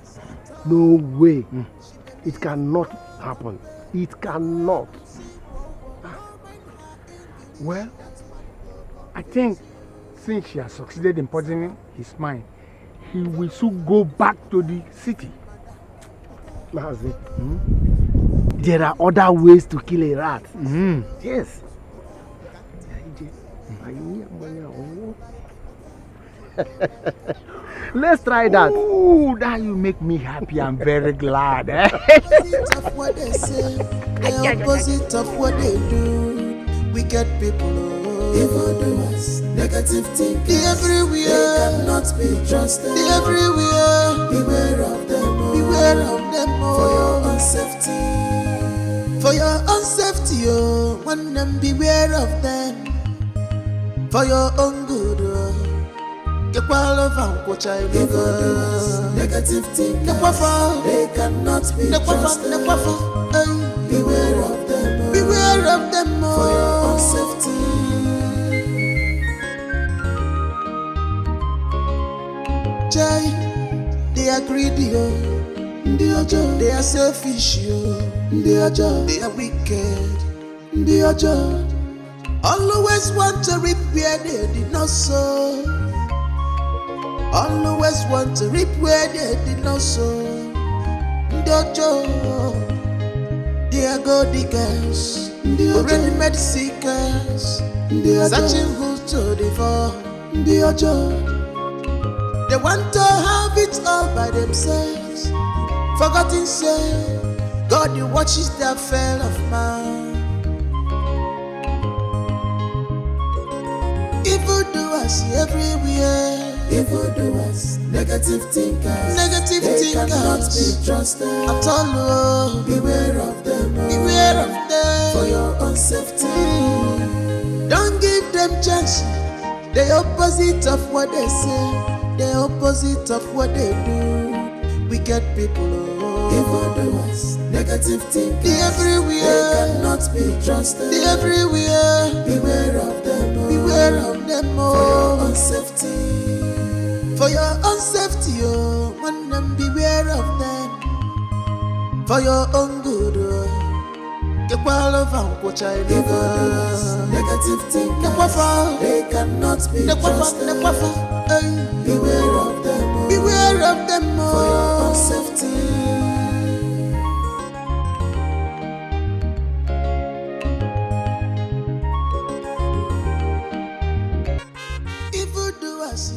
no way. It cannot happen. It cannot. Well, I think since she has succeeded in poisoning his mind, he will soon go back to the city. Mazi, there are other ways to kill a rat. Yes. Let's try that. Ooh, that you make me happy. I'm very glad. Opposite of what they say, the opposite of what they do. Wicked people, evildoers, negative thinking. The everywhere, they cannot be trusted. The everywhere, beware of them. Beware of them. For your own safety. For your own safety, oh, one them beware of them. For your own good, oh. Negative thing, they cannot be trusted. Beware of them, beware of them for your own safety. Jai, they are greedy, they are selfish, they are wicked, always want to reap where they did not sow. Always want to reap where they did not sow. Dojo, they are gold diggers, already made seekers, searching who to devour. They want to have it all by themselves, forgetting say God you watches the affair of man. Evildoers everywhere. Evildoers, negative thinkers, they cannot be trusted at all. Oh. Beware of them, beware of them for your own safety. Don't give them chance. The opposite of what they say, the opposite of what they do. Wicked people, evildoers, negative thinkers, the everywhere, they cannot be trusted. The everywhere, beware of them, beware of them for your own safety. For your own safety, oh, one them beware of them. For your own good, oh, get well of what I live. Negative thinkers, they cannot be trusted. Beware of them, beware of them, oh, for your own safety.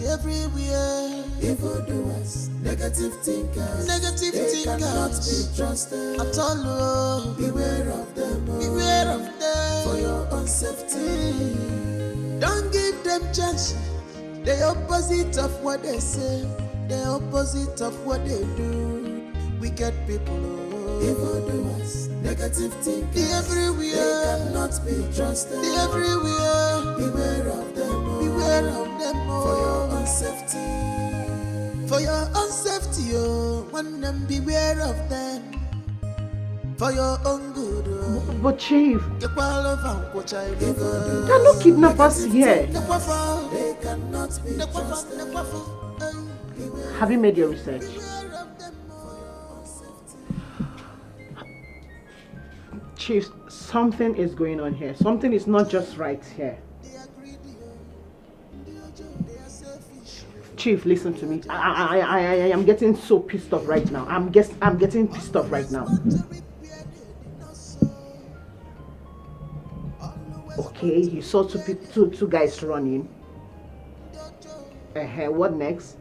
Everywhere, evildoers, negative thinkers, they cannot be trusted at all. Oh. Beware of them, beware of them for your own safety. Don't give them chance. The opposite of what they say, the opposite of what they do. Wicked people, evildoers, negative thinkers, the everywhere, they cannot be trusted. The everywhere, beware of them, beware of them for your own safety. For your own safety, oh, one them beware of them. For your own good, oh. But Chief, there are no kidnappers here. They cannot be trusted. Have you made your research? Chief, something is going on here. Something is not just right here. Chief, listen to me. I am getting so pissed off right now. I'm getting pissed off right now. Okay, you saw two guys running. What next?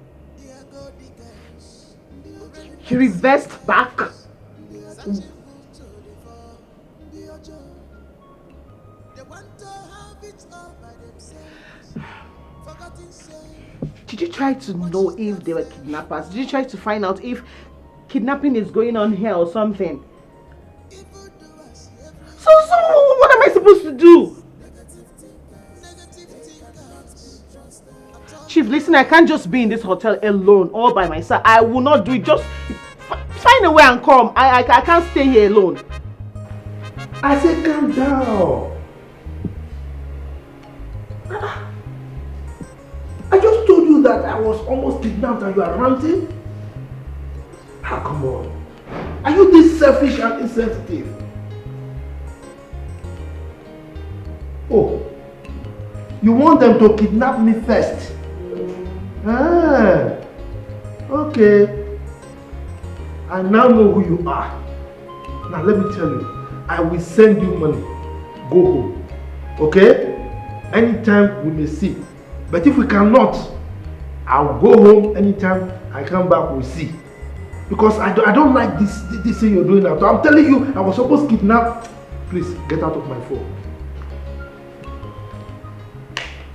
He reversed back. Did you try to know if they were kidnappers? Did you try to find out if kidnapping is going on here or something? So what am I supposed to do? Chief, listen, I can't just be in this hotel alone all by myself. I will not do it. Just find a way and come. I can't stay here alone. I said calm down. Oh. I just told you that I was almost kidnapped and you are ranting? Ah, come on. Are you this selfish and insensitive? Oh. You want them to kidnap me first? Ah. Okay. I now know who you are. Now let me tell you. I will send you money. Go home. Okay? Anytime we may see. But if we cannot, I'll go home anytime I come back, we'll see. Because I don't like this thing you're doing now. So I'm telling you, I was supposed to kidnap. Please, get out of my phone.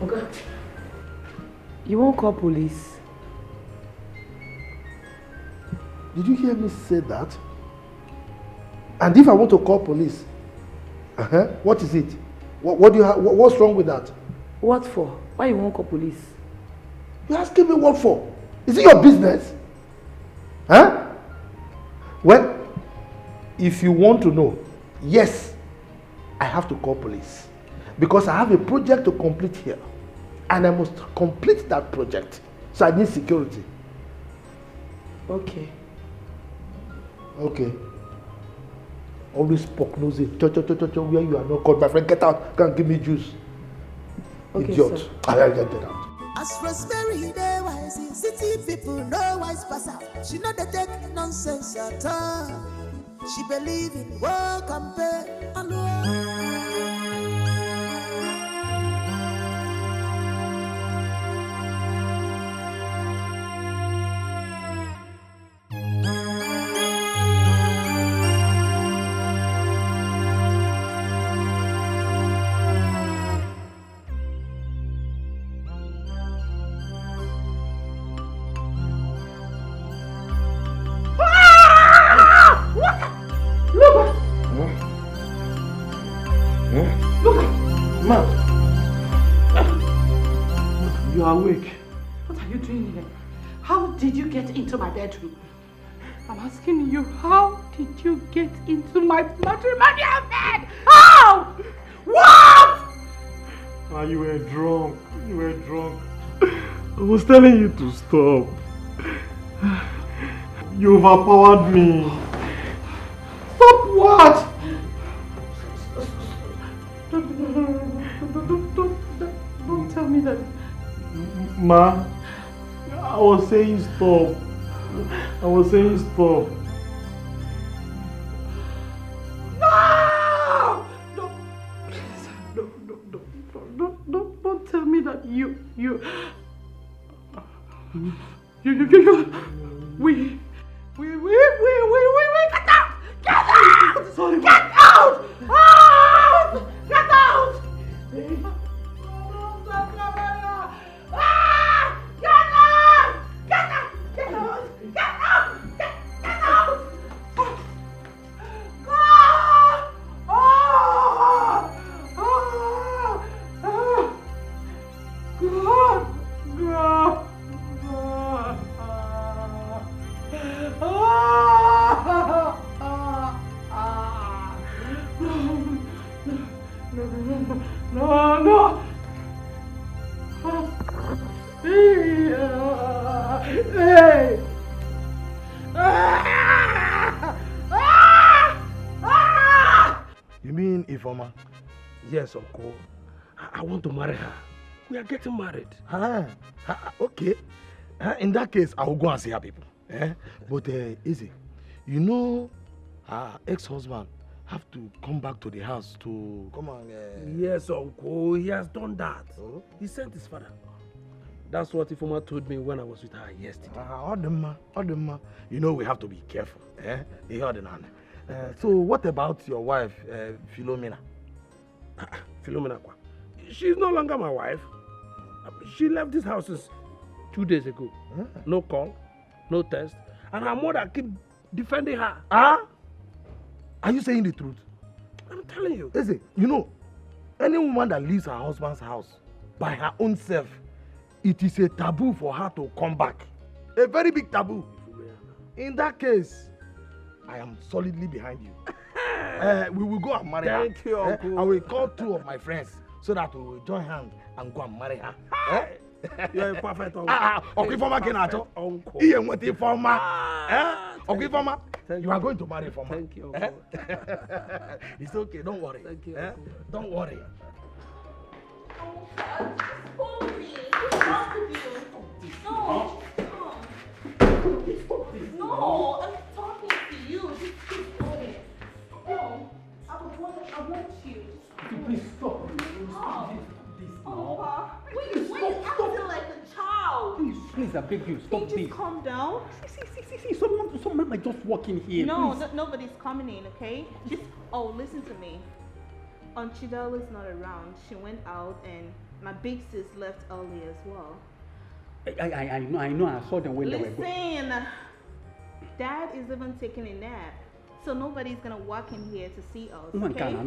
Okay. You won't call police? Did you hear me say that? And if I want to call police, what is it? What do you have? What's wrong with that? What for? Why you won't call police? You're asking me what for? Is it your business? Huh? Well, if you want to know, yes, I have to call police. Because I have a project to complete here. And I must complete that project. So I need security. Okay. Okay. Always poke nosy. Where you are not called. My friend, get out. Can't give me juice. Okay, Idiot. sir. I get out. As Rosemary, they wise, city people no wise pass out. She know they take nonsense at all. She believe in work and pay alone. You are awake. What are you doing here? How did you get into my bedroom? I'm asking you, how did you get into my matrimonial bed? How? What? Ah, you were drunk. You were drunk. I was telling you to stop. You overpowered me. Stop what? Don't tell me that. Ma, I was saying stop. I was saying stop. No! No! Please, don't tell me that you, we, get out! Get out! Sorry, get out! Out! Get out! No. Hey. You mean Ifoma? Yes, Uncle. I want to marry her. We are getting married. Okay. In that case, I will go and see her people. But Easy, you know, her ex-husband have to come back to the house to come on. Yes, Uncle. He has done that. Oh? He sent his father. That's what Ifoma told me when I was with her yesterday. Odema. You know we have to be careful. So what about your wife, Philomena? Philomena, she's no longer my wife. She left this house 2 days ago. No call, no test, and her mother keep defending her. Are you saying the truth? I'm telling you. Listen, you know, any woman that leaves her husband's house by her own self, it is a taboo for her to come back. A very big taboo. In that case, I am solidly behind you. We will go and marry her. Thank you, Uncle. I will call 2 of my friends so that we will join hands and go and marry her. You're a perfect uncle. Okay, former Kenato. Uncle. Ian, what if former? Okay, former. You are going to marry former. Thank you, Uncle. It's okay, don't worry. Thank you, Don't worry. No, I'm talking to you. Just keep going. No, I want you. Please stop. Stop. This Oh, why you acting like a child? Please, I beg you, stop Can you just calm down? See, someone might just walk in here. No, please. nobody's coming in, okay? Listen to me. Chidela's not around. She went out and my big sis left early as well. I know. I saw them when they were going. Listen, Dad is even taking a nap. So nobody's gonna walk in here to see us, okay?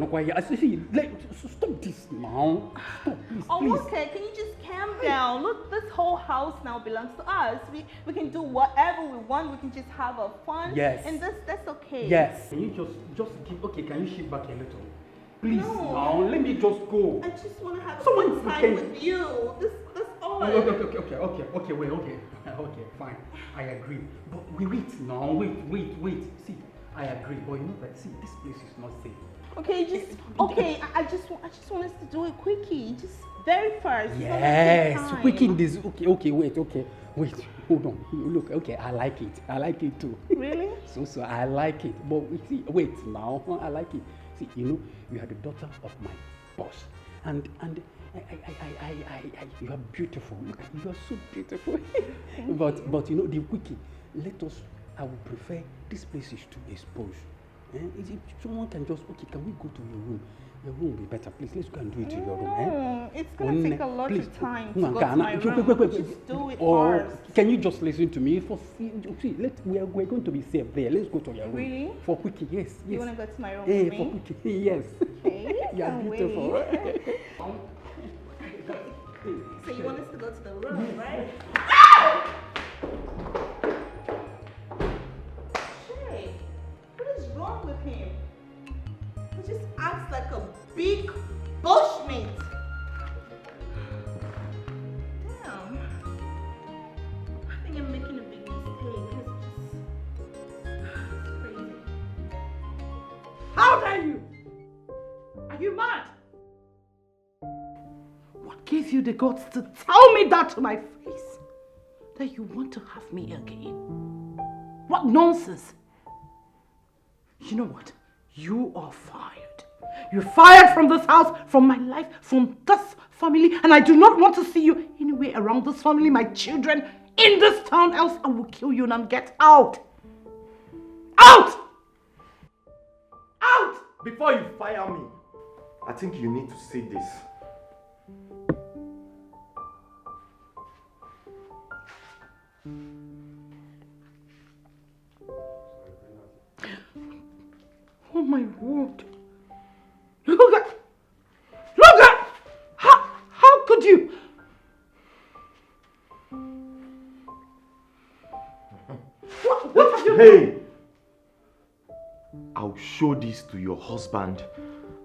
Stop this now. Stop, please. Okay, can you just calm down? Look, this whole house now belongs to us. We can do whatever we want. We can just have a fun. Yes. And that's okay. Yes. Can you just give? Okay, can you shift back a little? Please, No. now let me just go. I just want to have Someone some time can- with you. That's all. Okay, wait, okay, fine. I agree. But wait now, wait. See, I agree, but you know that, see, this place is not safe. Okay, I just want us to do it quickie. Just very fast. Yes, wicked this. Okay, wait, hold on. Look, okay, I like it too. Really? So I like it. But see, wait now, I like it. See, you are the daughter of my boss, and you are beautiful. Look, you are so beautiful. but the quickie, I would prefer this place is too exposed. If someone can just, can we go to your room? Your room will be better. Please, let's go and do it in your room. It's going to take a lot of time to go to my room. Wait. Just do it Or first. can you just listen to me? We're going to be safe there. Let's go to your room. Really? For quickie, yes. You want to go to my room Hey, with me? for quickie, yes. Okay, You are can't beautiful. wait. So you want us to go to the room, right? Shay, what is wrong with him? He just acts like a big bushmeat. Damn. I think I'm making a big mistake. It's crazy. How dare you? Are you mad? What gave you the guts to tell me that to my face? That you want to have me again? What nonsense! You know what? You are fired. You're fired from this house, from my life, from this family, and I do not want to see you anywhere around this family, my children, in this town, else I will kill you and get out! Out! Out! Before you fire me, I think you need to see this. Oh my word. Look at! How could you? What have you Hey! I'll show this to your husband.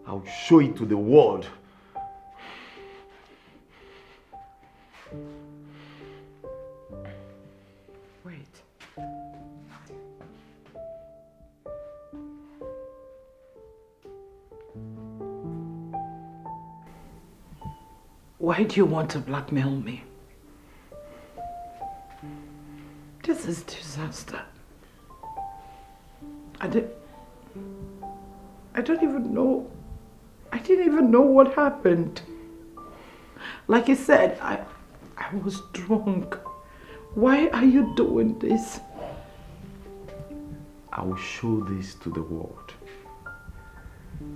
I'll show it to the world. Wait. Why do you want to blackmail me? This is disaster. I didn't even know. I didn't even know what happened. Like I said, I was drunk. Why are you doing this? I will show this to the world.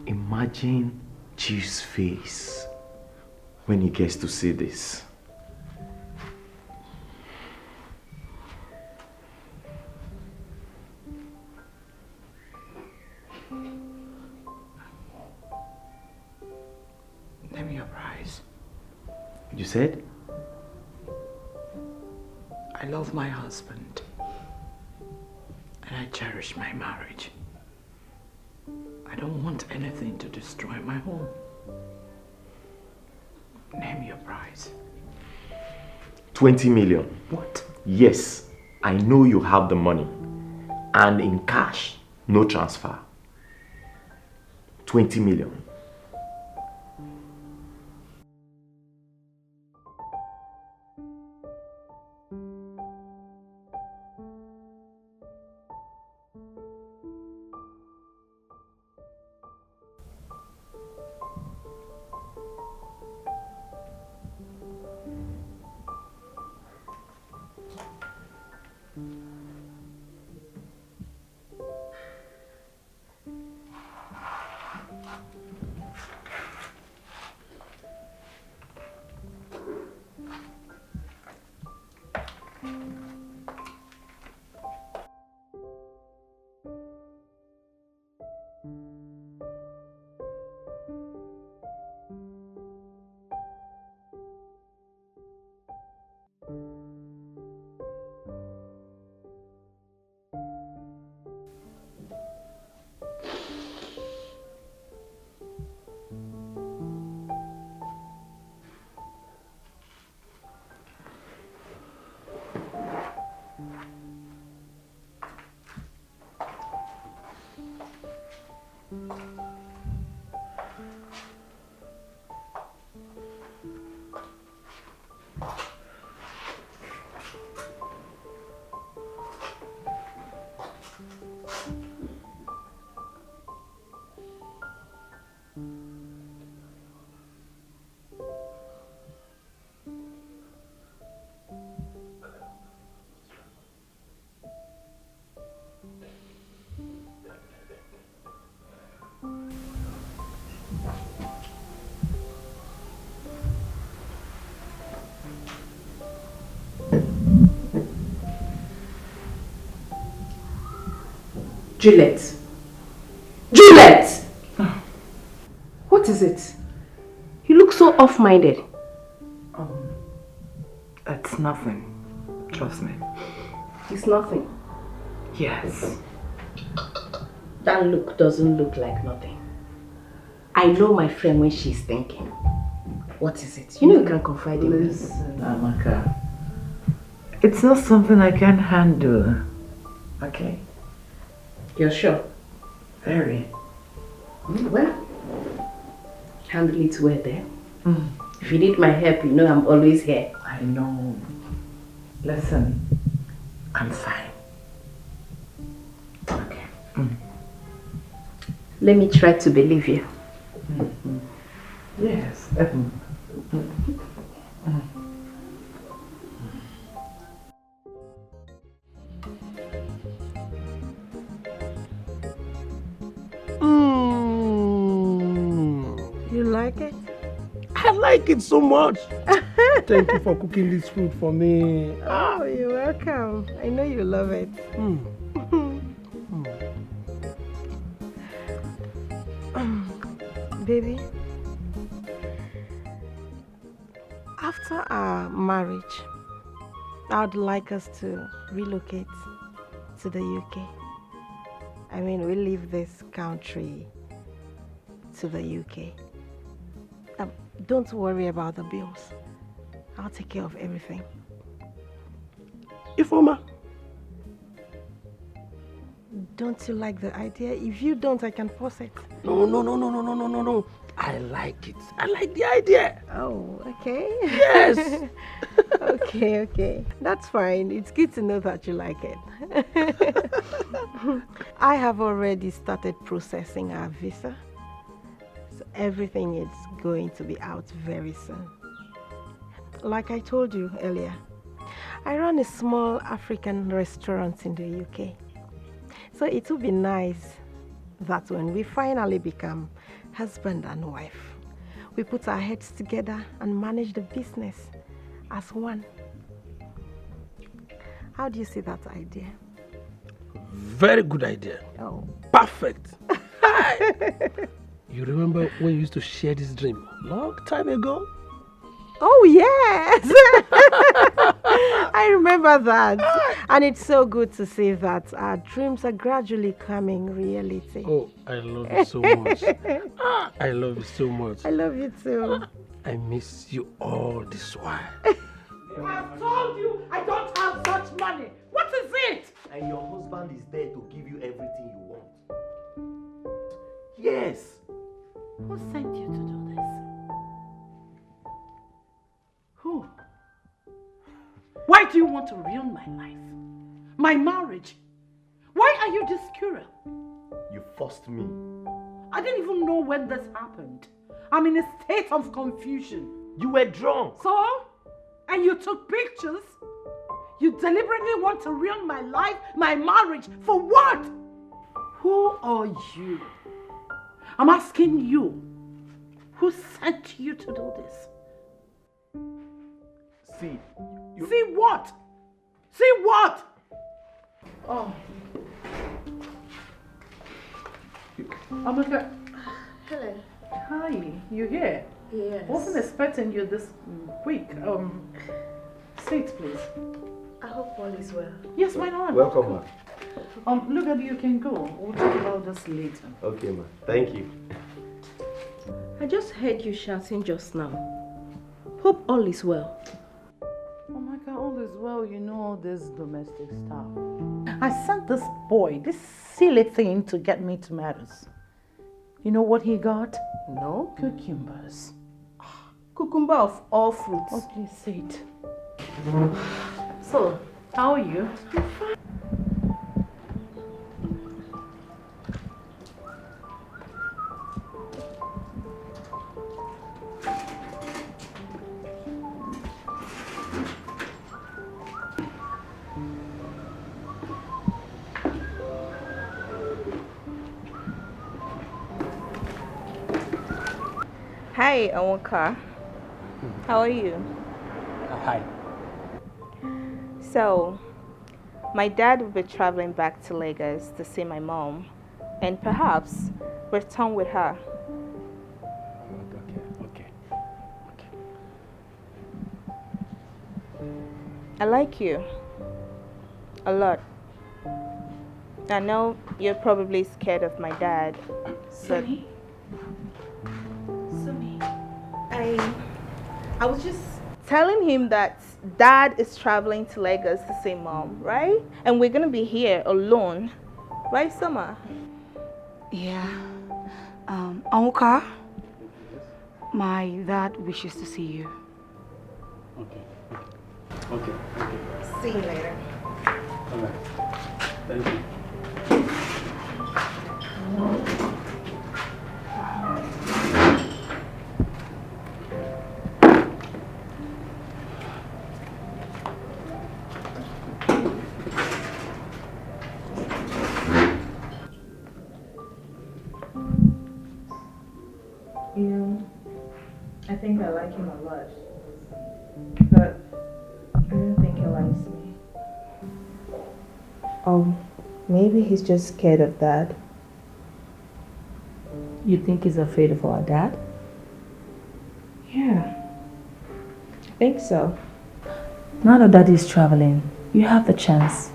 Imagine Chief's face when he gets to see this. Name your price. You said? I love my husband. And I cherish my marriage. I I don't want anything to destroy my home. Name your price. 20 million. What? Yes, I know you have the money. And in cash, no transfer. 20 million. Juliet! Juliet! What is it? You look so off-minded. It's nothing. Trust me. It's nothing. Yes. That look doesn't look like nothing. I know my friend when she's thinking. What is it? You know you can confide in me. Listen, Amaka. It's not something I can handle. Okay? You're sure? Very. Well, handle it well then. If you need my help, you know I'm always here. I know. Listen, I'm fine. Okay. Let me try to believe you. Yes. You like it? I like it so much. Thank you for cooking this food for me. Oh, you're welcome. I know you love it. Baby, after our marriage, I'd like us to relocate to the UK. I mean, we leave this country to the UK. Don't worry about the bills. I'll take care of everything. Ifoma, don't you like the idea? If you don't, I can force it. No. I like it. I like the idea. Oh, okay. Yes. Okay. That's fine. It's good to know that you like it. I have already started processing our visa. So everything is going to be out very soon. Like I told you earlier, I run a small African restaurant in the UK. So it would be nice that when we finally become husband and wife, we put our heads together and manage the business as one. How do you see that idea? Very good idea. Oh. Perfect. You remember when you used to share this dream long time ago? Oh, yes. I remember that. And it's so good to see that our dreams are gradually becoming reality. Oh, I love you so much. I love you so much. I love you too. I miss you all this while. I've told you I don't have such money. What is it? And your husband is there to give you everything you want. Yes. Who sent you to do this? Who? Why do you want to ruin my life? My marriage? Why are you this cruel? You forced me. I didn't even know when this happened. I'm in a state of confusion. You were drunk. So? And you took pictures? You deliberately want to ruin my life, my marriage, for what? Who are you? I'm asking you. Who sent you to do this? See. See what? See what? Oh. Amaka. Hello. Hi, you here? Yes. Wasn't expecting you this quick. Sit, please. I hope all is well. Yes, why not? Welcome, ma. Look at you can go. We'll talk about this later. Okay, ma. Thank you. I just heard you shouting just now. Hope all is well. Oh my God, all is well. You know all this domestic stuff. I sent this boy, this silly thing, to get me tomatoes. You know what he got? No cucumbers. Cucumber of all fruits. Oh, please say it. So, how are you? Hi, Onwaka. How are you? Hi. So, my dad will be traveling back to Lagos to see my mom and perhaps return with her. Okay. I like you a lot. I know you're probably scared of my dad. Sunny? I was just telling him that dad is traveling to Lagos to see mom, right? And we're gonna be here alone. Right, Summer? Yeah. Onwuka, my dad wishes to see you. Okay. See you later. All right. Thank you. I think I like him a lot. But I don't think he likes me. Maybe he's just scared of dad. You think he's afraid of our dad? Yeah. I think so. Now that daddy is traveling, you have the chance.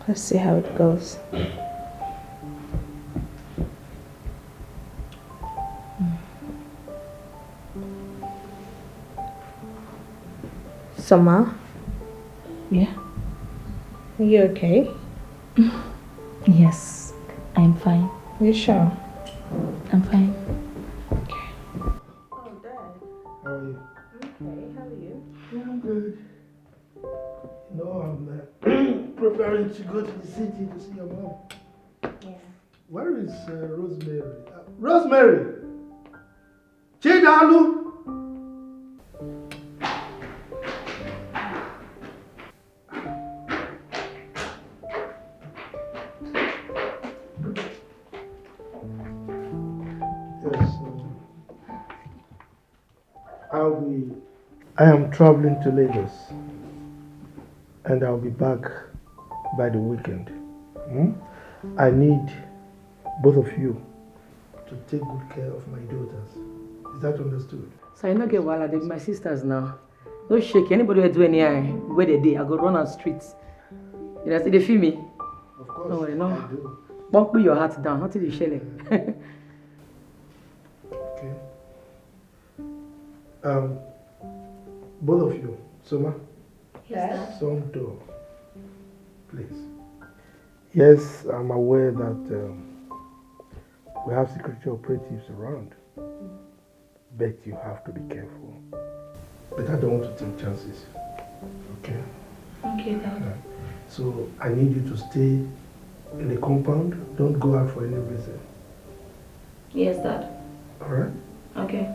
Let's see how it goes. Summer? Yeah? Are you okay? Yes, I'm fine. You sure? I'm fine. Oh, Dad. How are you? Okay, how are you? Yeah, I'm good. You know, I'm preparing to go to the city to see your mom. Yeah. Where is Rosemary? Rosemary! Chidalu! I am traveling to Lagos and I'll be back by the weekend. I need both of you to take good care of my daughters. Is that understood? So I no get wahala, they be my sisters now. Don't shake. Anybody will do any where they dey, I go run on streets. You know, see they feel me? Of course. No worry, no. I do. Bump put your heart down, nothing is shelling. Okay. Both of you, Soma. Yes. Some door, please. Yes, I'm aware that we have security operatives around, but you have to be careful. But I don't want to take chances. Okay? Okay, Dad. So I need you to stay in the compound. Don't go out for any reason. Yes, Dad. All right? Okay.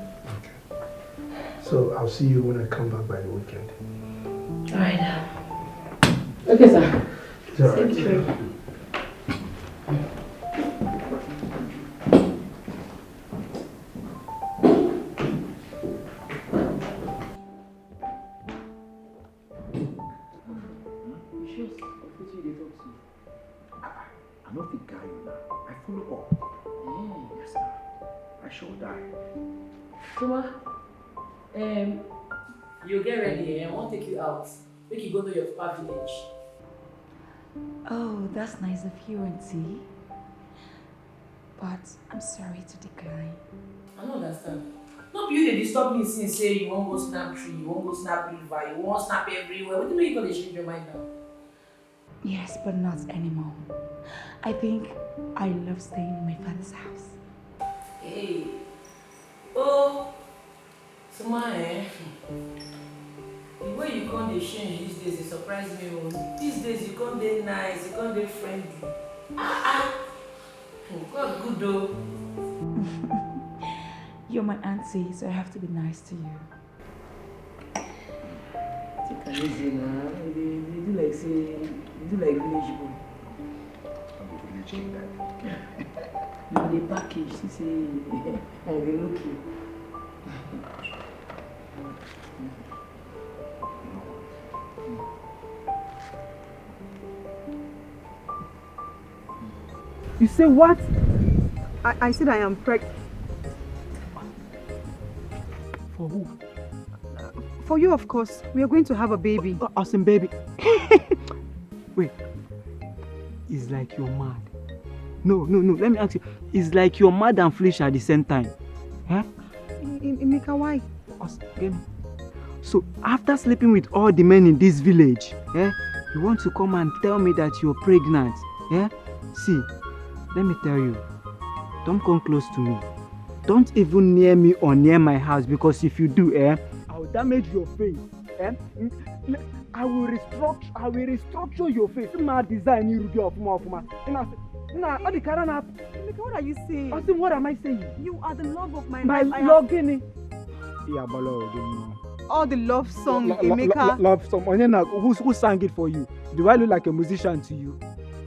So I'll see you when I come back by the weekend. All right, Dad. Okay, sir. It's all right. Thank you. I don't think I you now. I follow up. Yes, sir. I shall die. Soma, you get ready, I want to take you out. Make you go to your papa village. Oh, that's nice of you, Auntie. But I'm sorry to decline. I don't understand. Not you they disturb me since say you won't go snap tree, you won't go snap river, you won't snap everywhere. What do you mean you gonna change your mind now? Yes, but not anymore. I think I love staying in my father's house. Hey. Oh. Soma, the way you come dey change these days, it surprise me. These days you come dey nice, you come dey friendly. God good though. You're my auntie, so I have to be nice to you. Take it easy now. They do like say, you do like village boy. I'm a village king, Dad. You dey package, she say, they look you. You say what? I said I am pregnant. For who? For you, of course. We are going to have a baby. Awesome baby. Wait. It's like you're mad. No. Let me ask you. It's like you're mad and foolish at the same time. Huh? Emeka, why? So after sleeping with all the men in this village, you want to come and tell me that you're pregnant? See, let me tell you. Don't come close to me. Don't even near me or near my house, because if you do, I will damage your face. I will restructure your face. My design you do of more. What are you saying? What am I saying? You are the love of my life. My love. All the love song, Emeka. Love song. Who sang it for you? Do I look like a musician to you?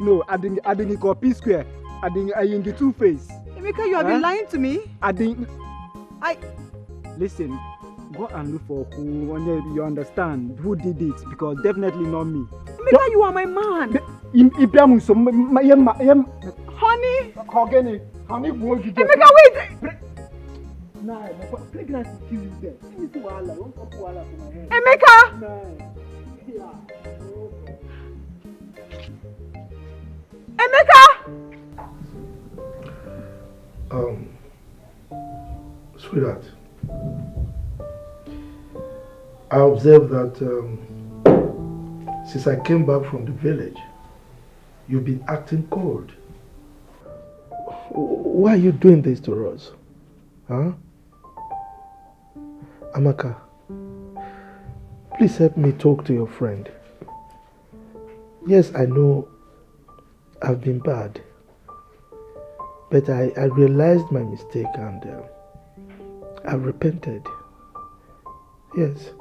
No, I didn't copy square. I in the two-face. Emeka, you have been lying to me. Listen, go and look for who, you understand who did it, because definitely not me. Emeka, you are my man. Honey. Emeka, wait. Nah, pregnancy kill you there. Emeka. Emeka. Sweetheart, I observed that since I came back from the village, you've been acting cold. Why are you doing this to us? Huh? Amaka, please help me talk to your friend. Yes, I know I've been bad, but I realized my mistake and I've repented. Yes.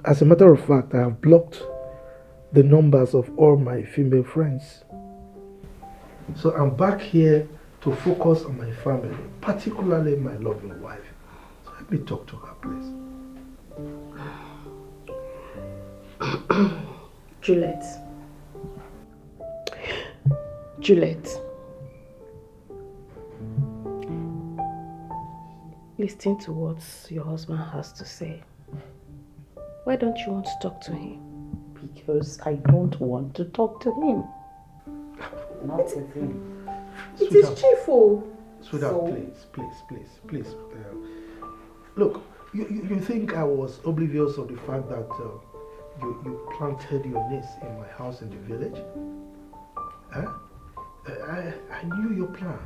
As a matter of fact, I have blocked the numbers of all my female friends. So I'm back here to focus on my family, particularly my loving wife. So let me talk to her, please. Juliet. listen to what your husband has to say. Why don't you want to talk to him? Because I don't want to talk to him. Not with him. It is cheerful. Sweetheart, please. Look, you think I was oblivious of the fact that you planted your niece in my house in the village? Huh? I knew your plan.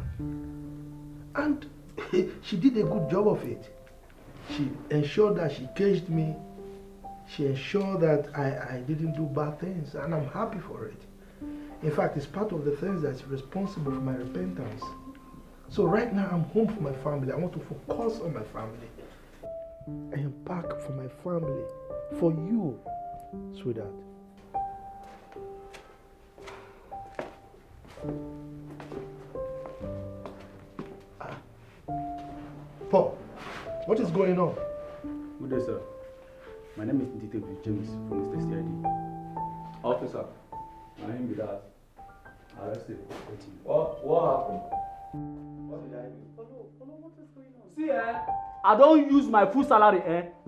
And she did a good job of it. She ensured that she caged me. She ensured that I didn't do bad things, and I'm happy for it. In fact, it's part of the things that's responsible for my repentance. So right now, I'm home for my family. I want to focus on my family. I am back for my family, for you, sweetheart. Paul, what is going on? Good day, sir. My name is Detective James from Mr. CID. Officer, my name is Dad. Arrested. What happened? What did I do? What is going on? See, I don't use my full salary,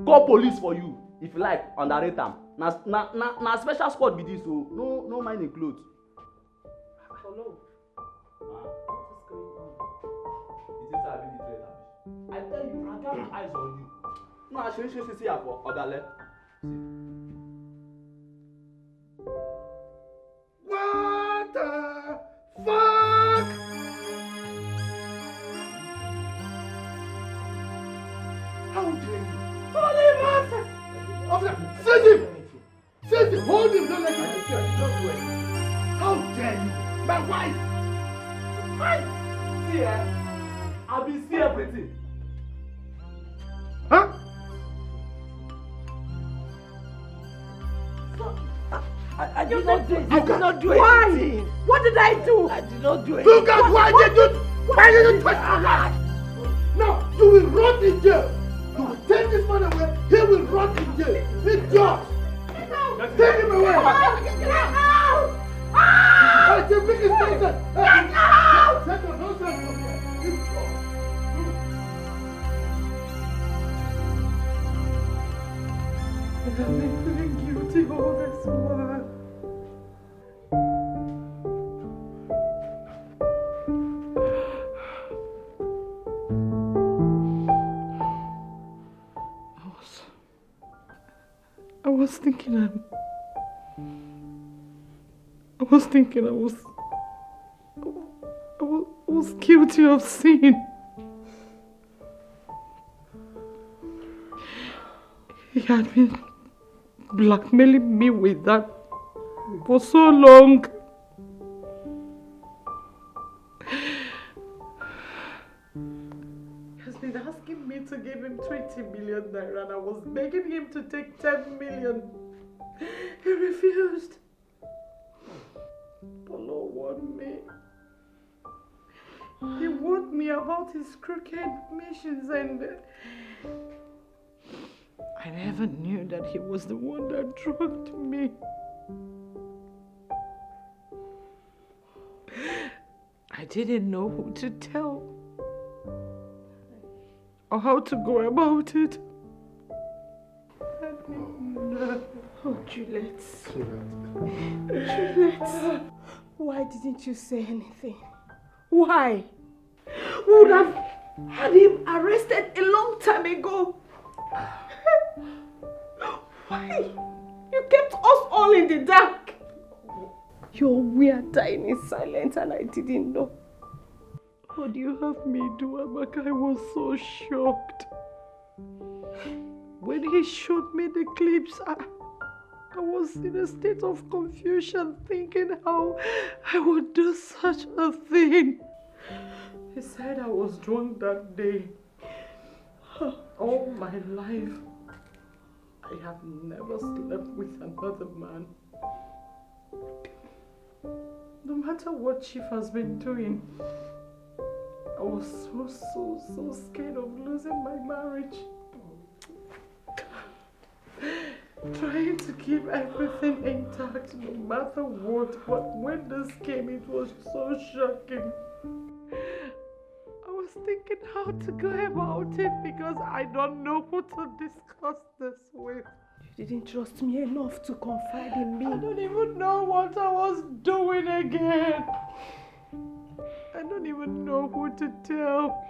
call police for you. If you like, underrate them. Na special squad with this, so no mind include. Hello. What is going on? It is having the trade. I tell you, I got my eyes on you. No, I should see for Odale. What the fuck? How dare you? Holy Moses! Officer, send him! Send him! Hold him! Don't let him kill him. Don't do it. How dare you? My wife! Hi! See, I've been seeing everything. Huh? I did not do it. I did not do it. Why? What did I do? I did not do it. Look at why did you touch my wife? Now, you will rot in jail. You will take this man away, he will rot in jail. Idiot! Take him away! Get out! Hey, the biggest nonsense! Get out! Take the nonsense from here. I've been feeling guilty all this while. I was thinking I was guilty of sin. He had been blackmailing me with that for so long. He has been asking me to give him 20 million naira and I was begging him to take 10 million. He refused. Polo warned me. He warned me about his crooked missions and I never knew that he was the one that drugged me. I didn't know who to tell or how to go about it. Oh, Juliet. Juliet. Why didn't you say anything? Why? We would have had him arrested a long time ago. Why? You kept us all in the dark. Your weird dying in silence and I didn't know. What do you have me do, Amaka? I was so shocked. When he showed me the clips, I was in a state of confusion, thinking how I would do such a thing. He said I was drunk that day. All my life, I have never slept with another man. No matter what Chief has been doing, I was so scared of losing my marriage. Trying to keep everything intact no matter what, but when this came, it was so shocking. I was thinking how to go about it because I don't know who to discuss this with. You didn't trust me enough to confide in me. I don't even know what I was doing again. I don't even know who to tell.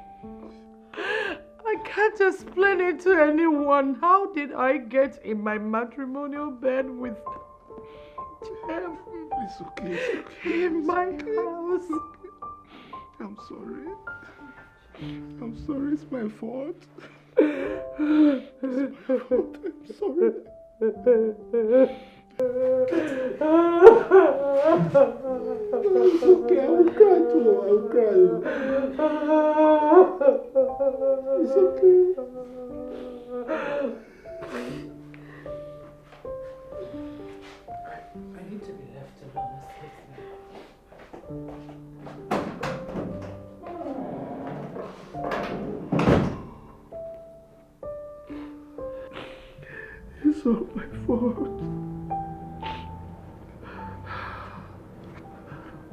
I can't explain it to anyone. How did I get in my matrimonial bed with Jeff? It's okay, it's okay. In my house. I'm sorry. I'm sorry, it's my fault. It's my fault. I'm sorry. It's okay, I will cry too. I will cry. It's okay. I need to be left alone. It's all my fault.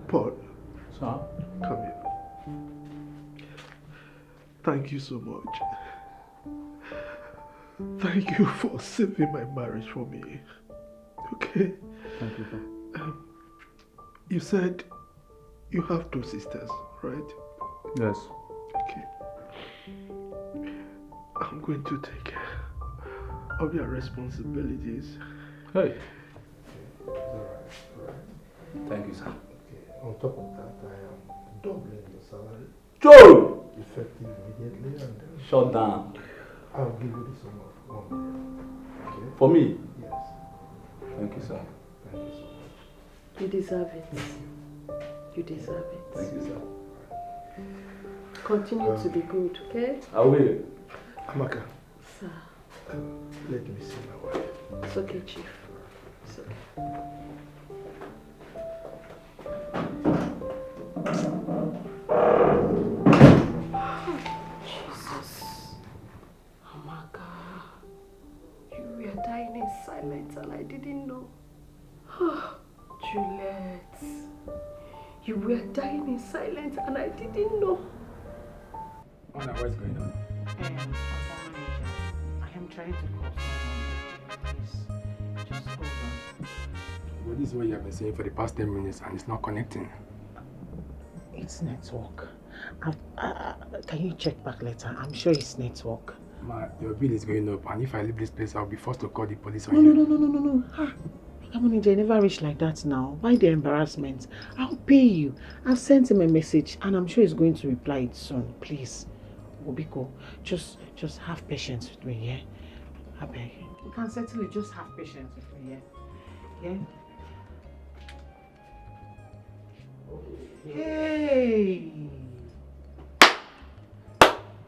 Paul. Sir? Come here. Thank you so much. Thank you for saving my marriage for me. Okay? Thank you, sir. You said you have 2 sisters, right? Yes. Okay. I'm going to take care of their responsibilities. Hey. Alright. Thank you, sir. Okay. On top of that, I am doubling your salary. Joe! Effective immediately, and then Shut down. I'll give you the sum of 1 million. Okay? For me? Yes. Thank you, sir. Thank you so much. You deserve it. You deserve it. Thank you, sir. Continue to be good, okay? I will. Amaka. Sir. Let me see my wife. It's okay, Chief. It's okay. Jesus. Amaka. You were dying in silence and I didn't know. Juliet. You were dying in silence and I didn't know. Anna, what's going on? I am trying to call someone. Please, just hold on. Well, this is what you have been saying for the past 10 minutes and it's not connecting. It's network. Can you check back later? I'm sure it's network. Ma, your bill is going up, and if I leave this place, I'll be forced to call the police on No. you. No. Come on, I never reach like that now. Why the embarrassment? I'll pay you. I've sent him a message and I'm sure he's going to reply it soon. Please. Obiko, just have patience with me, yeah? I beg. You can settle it, just have patience with me, yeah? Yeah? Hey!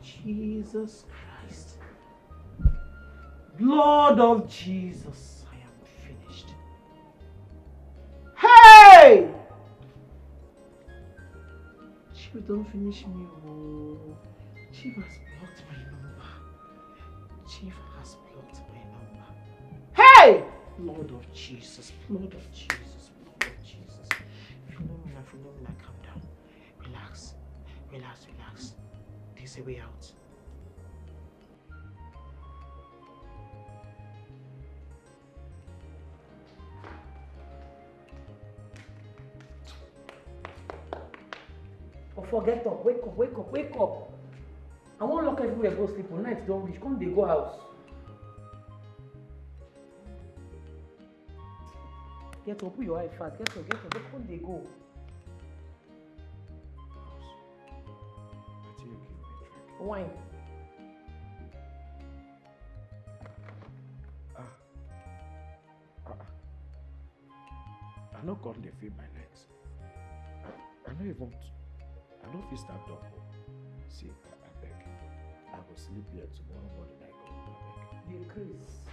Jesus Christ. Blood of Jesus. I am finished. Hey! Chief, don't finish me. Oh. Chief has blocked my number. Chief has blocked my number. Hey! Blood of Jesus. Blood of Jesus. Blood of Jesus. Phenomena, calm down. Relax. There's a way out. Oh, get up, wake up. I won't lock everywhere, go sleep. When night don't reach, come they go house. Get up, put your eye fast. Get up, come they go. Wine. I no come dey feel my legs. I no fit stand up. See, I beg. I go sleep here tomorrow morning. I go. The Chris.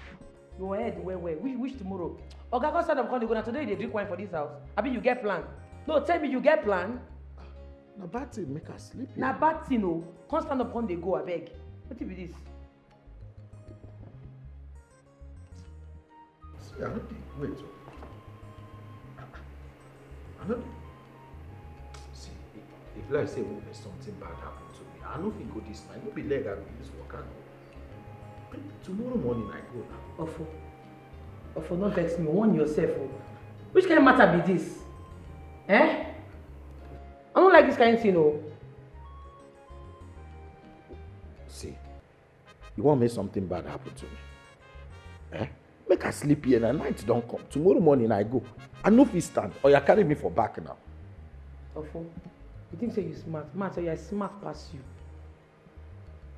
Your head where? Which tomorrow? Oga, go stand up, come they go. Now today they drink wine for this house. Abi you get plan? No, tell me you get plan. Na bad thing make her sleep here. Na bad thing, no. Come stand up, come they go. I beg. What be this? See, I no dey wait. I no dey. See, if Let's say when something bad happened to me. I know if you go this night, no be leg I go this work. I go. Tomorrow morning I go now. Ofo, not vex me. Warn yourself. Oh. Which kind of matter be this? Eh? I don't like this kind of thing, oh. See, you want make something bad happen to me? Eh? Make I sleep here and night don't come. Tomorrow morning I go. I know if you stand or you carry me for back now. Ofo, you think say you smart? Man, so you smart past you.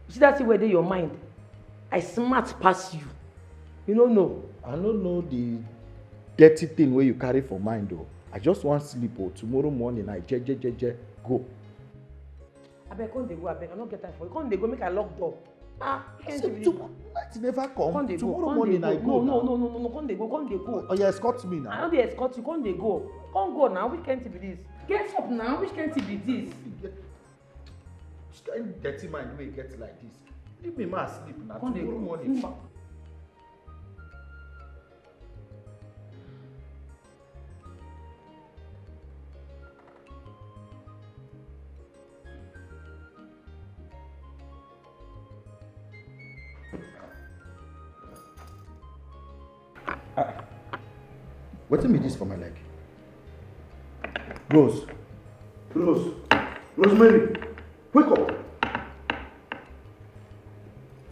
You see that thing where they your mind? I smart past you. You don't know. I don't know the dirty thing where you carry for mind though. I just want sleep or tomorrow morning I go. I beg, come they go, I beg. I don't get time for you. Come they go, make a lock door. Ah, you can't night never come. Come they Tomorrow go. morning I go. No, come they go. Oh, you escort me now. I don't dey escort you, come they go. Come go now, which can't be this? Get up now, which can't be this? Which kind of dirty mind wey get like this? Leave me ma sleep now. Come they Tomorrow go. morning. Wetin be this for my leg? Rosemary, wake up.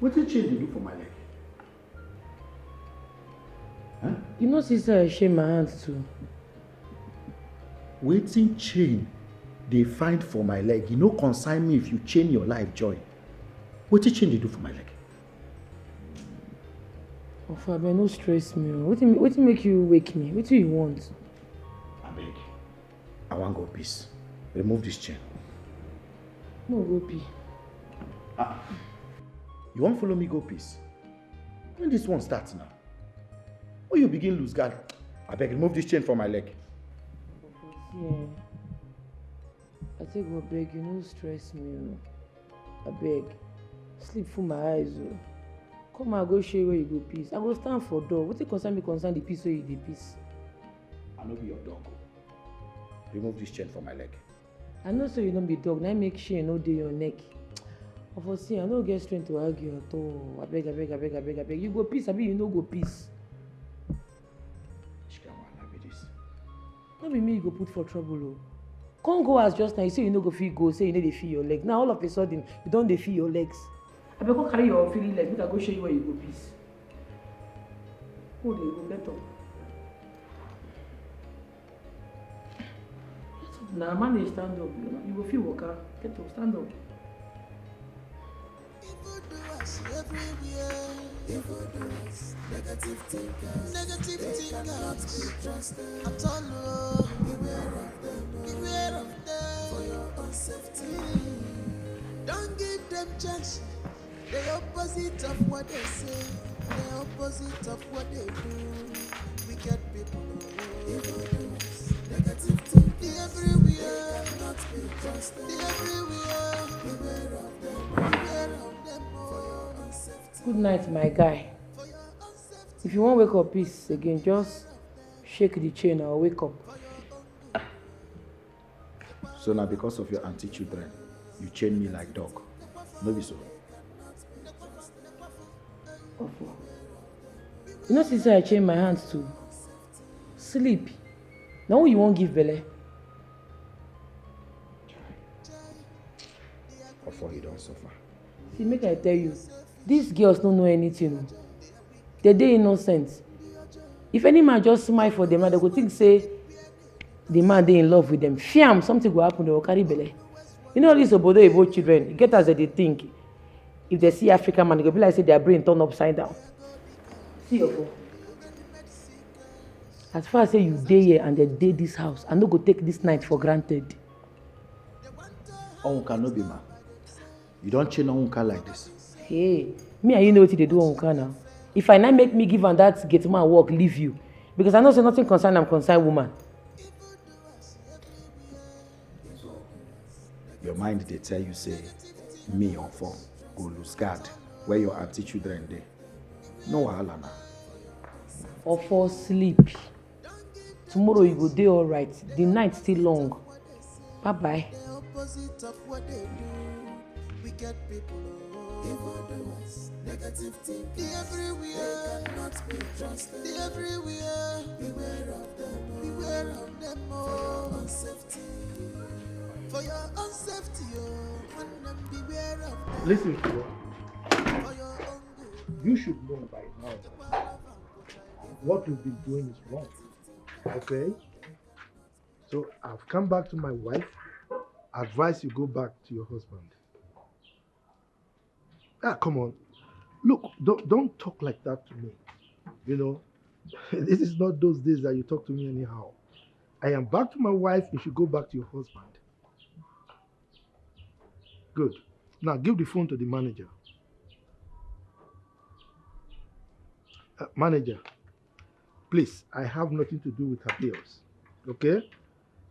Wetin change dey do for my leg? Huh? You know, sister, I shame my hands too. Wetin chain dey find for my leg? You no concern me if you chain your life joy. Wetin chain dey do for my leg? Ofo, abeg no stress me. Wetin make you wake me? Wetin you want? Abeg, I wan go peace. Remove this chain. No go pee. You wan follow me go peace? When this one starts now? When you begin lose guard, abeg remove this chain from my leg. Yeah. I take go beg you, no stress me. Abeg, sleep full my eyes. Oh. Come and go show you where you go peace. I go stand for door. Wetin concern me concern the peace where you dey peace. I no be your dog. Remove this chain from my leg. I know so you don't be dog. Now make sure you no dey your neck. Unforeseen, I no get strength to argue at all. Abeg. You go peace, abi you no go peace. No be me you go put for trouble. Oh. Come go as just now. You say you no go feel go. Say you no dey feel your leg. Now all of a sudden you don't dey feel your legs. Abeg go carry your feeling leg. Make I go show you where you go peace. Go dey go get up. Now manage stand up. You go feel waka. Get up, stand up. Evildoers, negative thinkers, cannot be trusted at all. Beware of them for your own safety. Don't give them chance. The opposite of what they say, the opposite of what they do. Wicked people, evildoers, negative thinkers, everywhere, cannot be trusted. Everywhere, beware of them for your own safety. Good night, my guy. If you won't wake up peace again, just shake the chain or wake up. So now because of your anti-children, you chain me like dog. No be so. You know, since I chain my hands to sleep. Now you won't give belly. Before you don't suffer. See, make I tell you, these girls don't know anything. They're innocent. If any man just smile for them, they go think say the man they in love with them. Fiam, something will happen, they will carry belly. You know these obodo Igbo children, get as they think. If they see African man, they go be like say their brain turn upside down. See your phone. As far as say you day here and they day this house, I no go take this night for granted. Onka no be man. You don't chain Onka like this. Hey, me and you know what they do Onka now. If I not make me give on that gate man work, leave you. Because I know say nothing concern I'm concerned woman. Your mind they tell you say me or for go lose guard where your auntie children dey. No wahala na. Or for sleep. Tomorrow you go day all right. The night still long. Bye bye. opposite of what they do. Wicked people, evildoers, negative thinking, everywhere. They cannot be trusted. They everywhere. Beware of them. Beware of them. For your own safety. For your own safety, and them beware of them. Listen to me. You should know by now what you've been doing is wrong. Okay? So I've come back to my wife. Advise you go back to your husband. Ah, come on. Look, don't talk like that to me. You know, this is not those days that you talk to me anyhow. I am back to my wife. You should go back to your husband. Good. Now give the phone to the manager. Manager, please, I have nothing to do with her bills. Okay?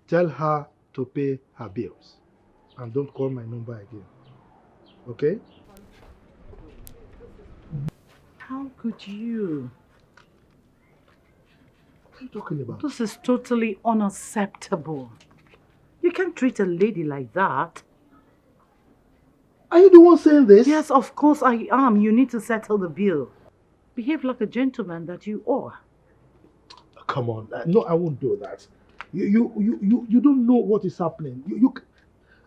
Tell her to pay her bills. And don't call my number again. Okay? How could you? What are you talking about? This is totally unacceptable. You can't treat a lady like that. Are you the one saying this? Yes, of course I am. You need to settle the bill. Behave like a gentleman that you are. Come on. No, I won't do that. You don't know what is happening.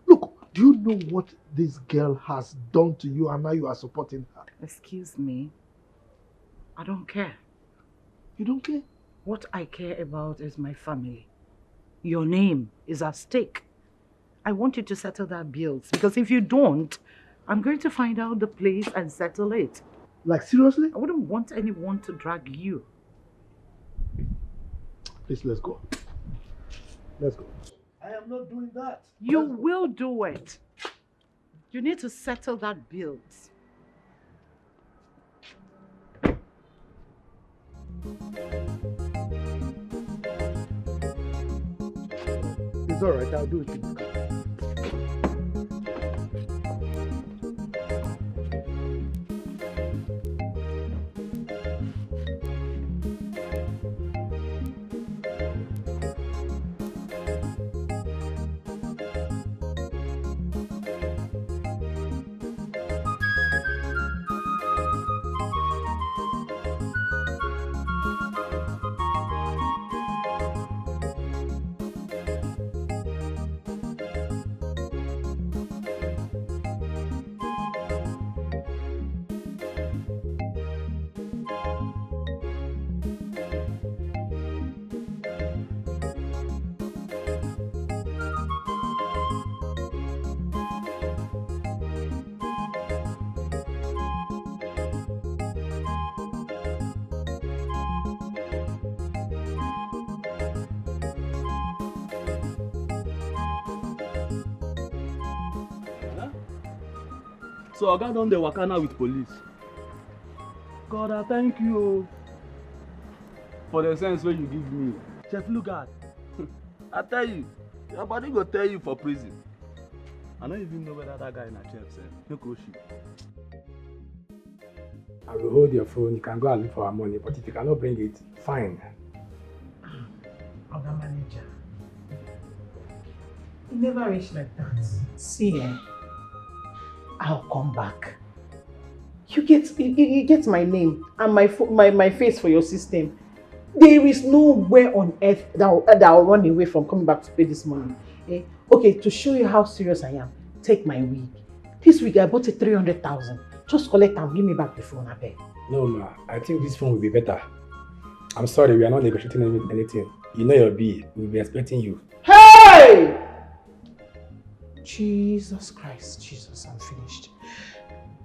Look, do you know what this girl has done to you and now you are supporting her? Excuse me. I don't care. You don't care? What I care about is my family. Your name is at stake. I want you to settle that bills because if you don't, I'm going to find out the place and settle it. Like seriously? I wouldn't want anyone to drag you. Please, let's go. Let's go. I am not doing that. You will do it. You need to settle that bills. It's all right. I'll do it in the car. So Oga don dey waka now with police. God, I thank you for the sense wey you give me. Chef Lugard, I tell you, your body go tell you for prison. I don't even know whether that guy na chef sef. No go shoot. I will hold your phone. You can go and look for our money, but if you cannot bring it, fine. Oga manager, it never reached like that. See, I'll come back. You get my name and my face for your system. There is nowhere on earth that I'll run away from coming back to pay this money. Eh? Okay, to show you how serious I am, take my wig. This wig I bought it 300,000. Just collect and give me back the phone, I beg. No, ma. I think this phone will be better. I'm sorry, we are not negotiating anything. You know your bill. We'll be expecting you. Hey! Jesus Christ, Jesus, I'm finished.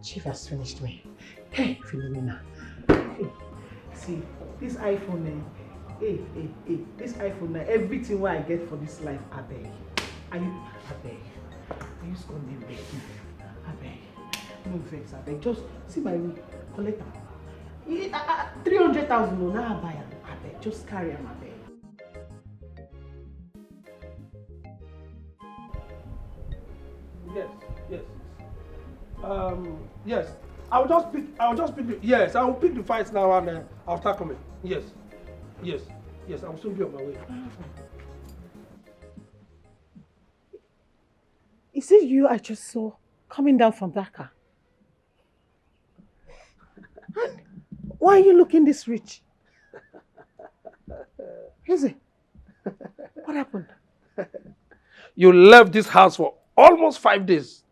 Chief has finished me. Hey, Philomena. Hey, see, this iPhone, this iPhone, everything what I get for this life, I beg. I beg. I use God name beg. I beg. No vex, I beg. Just see my way, collect them. 300,000, no, now I buy them. I beg. Just carry them, I beg. Yes. I'll just pick yes, I will pick the fights now and I'll start coming. Yes. I will soon be on my way. Is it you I just saw coming down from that car? And why are you looking this rich? Lizzy, what happened? You left this house for almost 5 days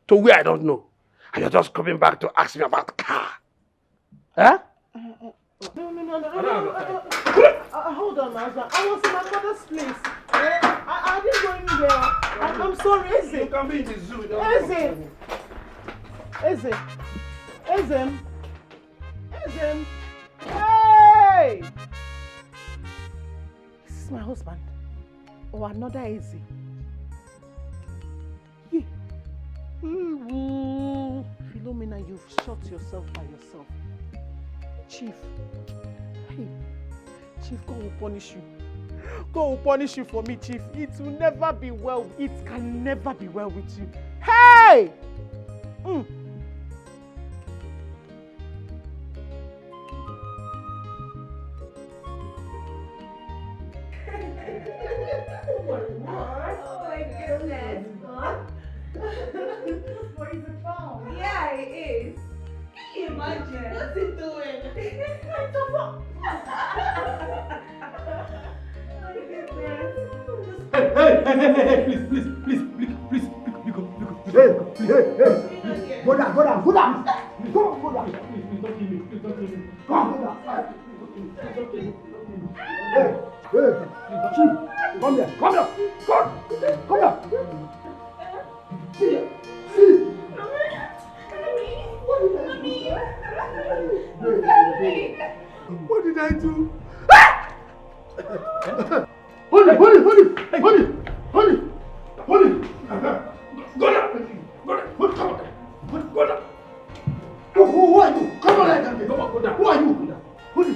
to where I don't know. And you're just coming back to ask me about the car. Huh? No. Hold on, my husband. I was in my mother's place. I didn't go anywhere. I'm sorry, Eze. You can be in the zoo. Eze. Hey! This is my husband. Or another Eze. Yeah. Philomena, you've shot yourself by yourself. Chief. Hey. Chief, God will punish you. God will punish you for me, Chief. It will never be well. It can never be well with you. Hey! Oh my goodness. This boy is a phone. Yeah, it is. Can you imagine? What's he doing? Hey, go down. Come on, go down. Hey, Chief, come here. See. What did I do? Hold it. Go down. Who are you? Come on, go down. Who are you? Hold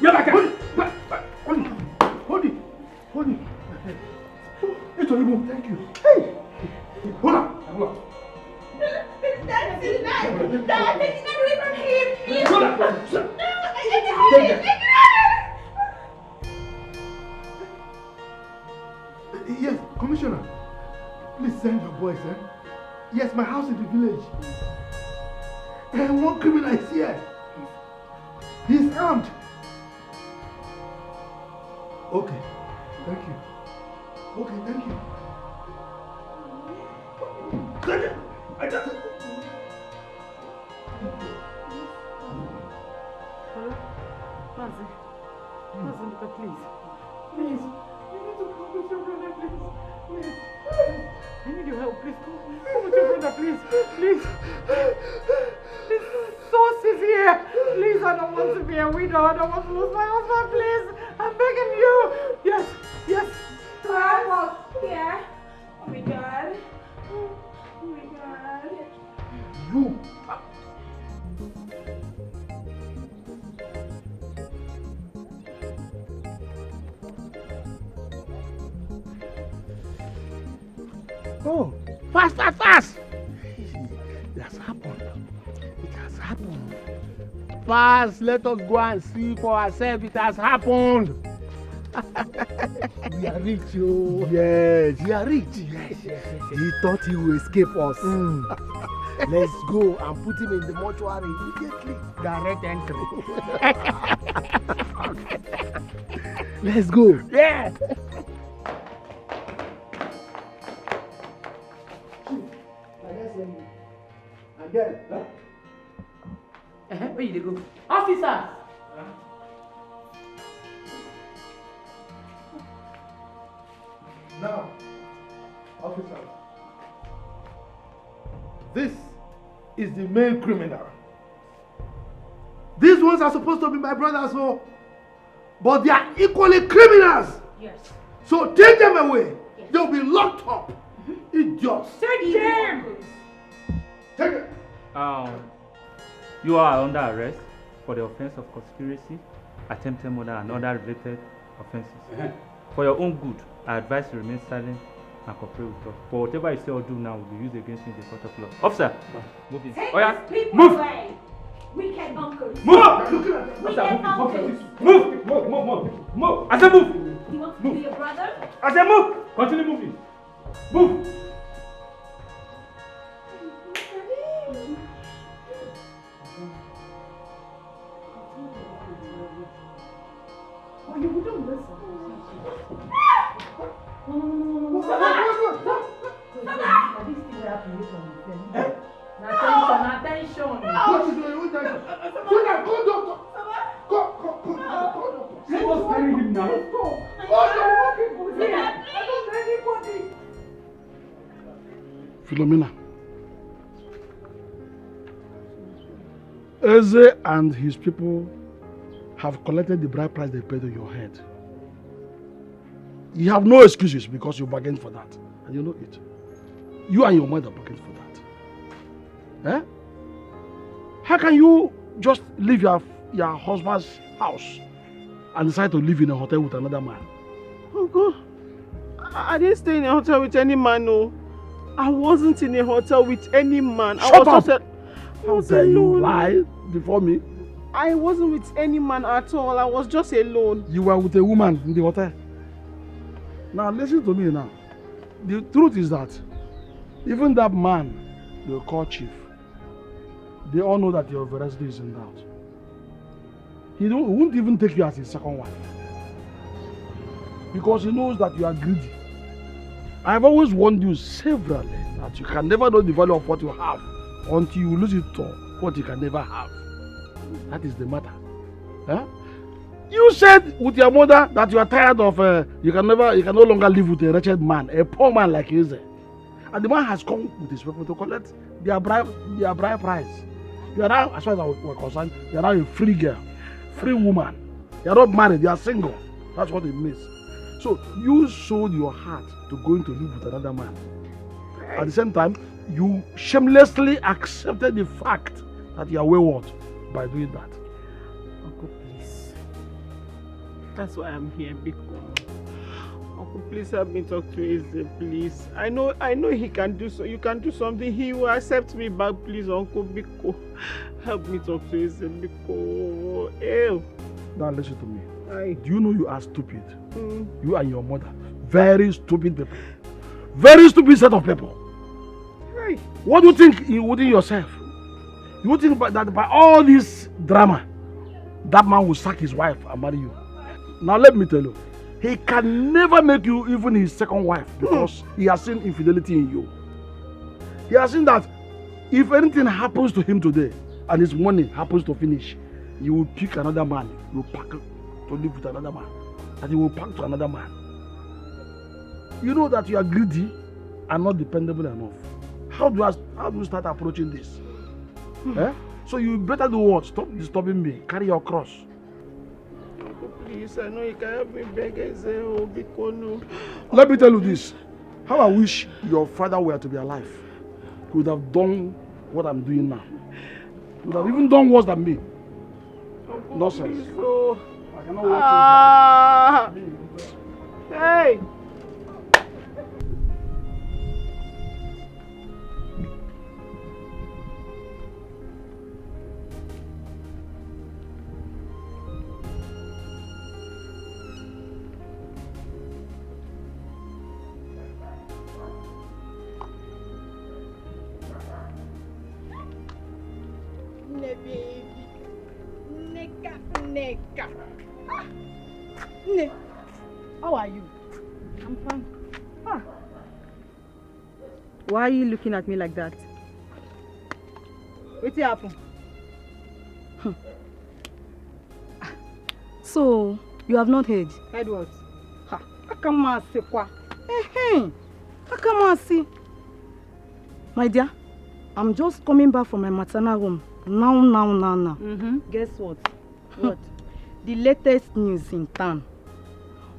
it. Hold it. It's only move. Thank you. Hey. Hold on. Dad, take it away from him. Hold on. Yes, Commissioner. Please send your boys, eh? Yes, my house in the village. And one criminal is here. He's armed. Okay, thank you. I just... Hello? Mazi, please. Please. You need to come with your brother, please. I need your help, please. Come with your brother, please. Please. Source is here. Please, I don't want to be a widow. I don't want to lose my husband, please. I'm begging you. Yes. Yeah. Oh my God. You. Oh, fast! It has happened. Fast, let us go and see for ourselves. It has happened. We are rich, yo. Yes, we are rich. Yes. He thought he would escape us. Let's go and put him in the mortuary immediately. Direct entry. Let's go. Yeah. Where you go? Officer! Now, officer, this is the main criminal. These ones are supposed to be my brothers, but they are equally criminals. Yes. So take them away. Yes. They'll be locked up. Idiots. Take them! Take it. You are under arrest for the offense of conspiracy, attempted murder, and other related offenses. For your own good, I advise you remain silent and cooperate with us. For whatever you say or do now will be used against you in the court of law. Officer, move in. Take Oya, these people move! away. Wicked uncles. Move! Wicked uncles. Move! I said move! You want to be your brother? I said move! Continue moving. Move! Attention. What is doing? Who's that? Go now, go doctor. Go doctor. Let us carry him now. Philomena. Eze and his people have collected the bride price they paid on your head. You have no excuses because you bargained for that. And you know it. You and your mother bargained for that. Eh? How can you just leave your husband's house and decide to live in a hotel with another man? Uncle, I didn't stay in a hotel with any man, no. I wasn't in a hotel with any man. Shut up! How dare you lie before me? I wasn't with any man at all. I was just alone. You were with a woman in the hotel. Now listen to me now. The truth is that even that man they call chief, they all know that your veracity is in doubt. He won't even take you as his second wife. Because he knows that you are greedy. I have always warned you severally that you can never know the value of what you have until you lose it to what you can never have. That is the matter. Huh? You said with your mother that you are tired of you can no longer live with a wretched man, a poor man like Eze. And the man has come with his people to collect their bride price. You are now, as far as we're concerned, you are now a free girl, free woman. You are not married, you are single. That's what it means. So you sold your heart to going to live with another man. At the same time, you shamelessly accepted the fact that you are wayward by doing that. Uncle, please. That's why I'm here, Biko. Uncle, please help me talk to Eze, please. I know he can do so. You can do something. He will accept me back, please, Uncle Biko. Help me talk to Eze, Biko. Ew. Now listen to me. Aye. Do you know you are stupid? You and your mother. Very stupid people. Very stupid set of people. Aye. What do you think within yourself? You think that by all this drama, that man will sack his wife and marry you? Now let me tell you, he can never make you even his second wife because he has seen infidelity in you. He has seen that if anything happens to him today and his money happens to finish, you will pick another man, you will pack to live with another man, and you will pack to another man. You know that you are greedy and not dependable enough. How do you start approaching this? Eh? So you better do what? Stop disturbing me. Carry your cross. Uncle, please, I know you can help me beg Eze, oh, Biko, no. Let me tell you this. How I wish your father were to be alive. He would have done what I'm doing now. He would have even done worse than me. Uncle, Nonsense. please, oh. I cannot watch you. Hey! Neka. Ne, how are you? I'm fine. Ah. Why are you looking at me like that? What happened? So, you have not heard? Heard what? Ha, akamasi kwa. Akamasi. My dear, I'm just coming back from my maternal room. Now. Guess what? What? The latest news in town.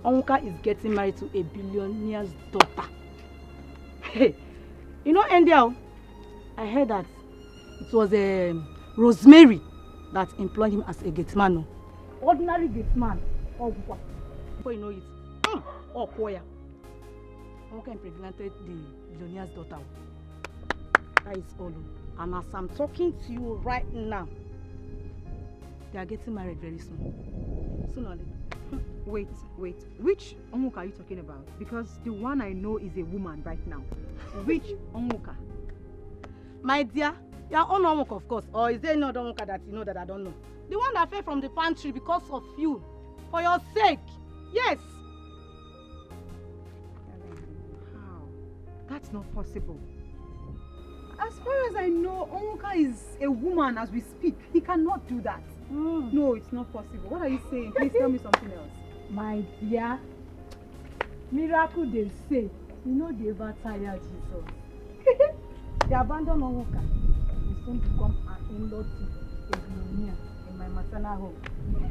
Onka is getting married to a billionaire's daughter. Hey, you know, India, I heard that it was Rosemary that employed him as a gate man. Ordinary gate man. Oh, before you know it. Oh, Koya. Onka impregnated the billionaire's daughter. That is all. And as I'm talking to you right now, they are getting married very soon. Soon or later. Wait. Which Onwuka are you talking about? Because the one I know is a woman right now. Which Onwuka? My dear, your own Onwuka, of course. Or is there another Onwuka that you know that I don't know? The one that fell from the pantry because of you. For your sake. Yes. How? That's not possible. As far as I know, Onwuka is a woman as we speak. He cannot do that. No, it's not possible. What are you saying? Please tell me something else. My dear, miracle they say, you know they ever tire Jesus. They abandon Onwuka and soon become an in-law to a millionaire in my maternal home.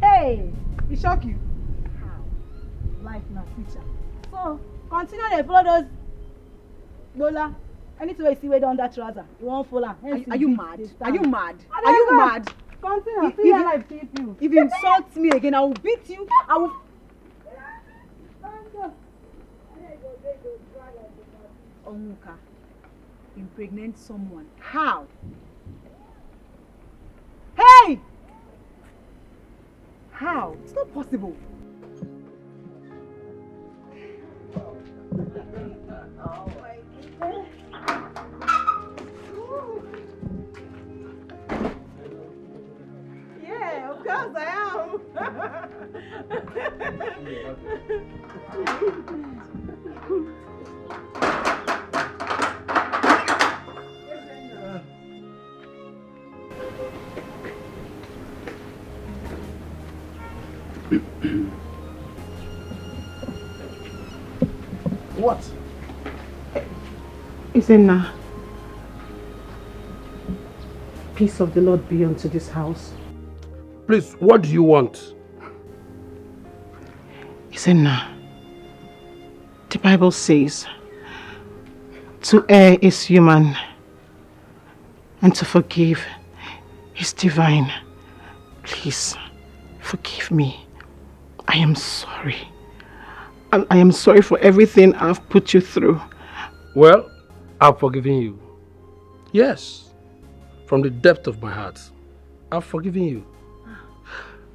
Hey! He shock you? How? Life na future. So, continue to follow those Lola. Anything you see way down that trouser, you won't follow. Are you mad? Are you mad? Are you mad? Continue. If you insult me again, I will beat you. I will. Onwuka impregnate someone. How? Hey! How? It's not possible. Oh my goodness. Yeah, of course I am. What? Izenna, peace of the Lord be unto this house. Please, what do you want? Izenna, the Bible says, to err is human, and to forgive is divine. Please, forgive me. I am sorry. I am sorry for everything I've put you through. Well, I've forgiven you. Yes, from the depth of my heart, I've forgiven you.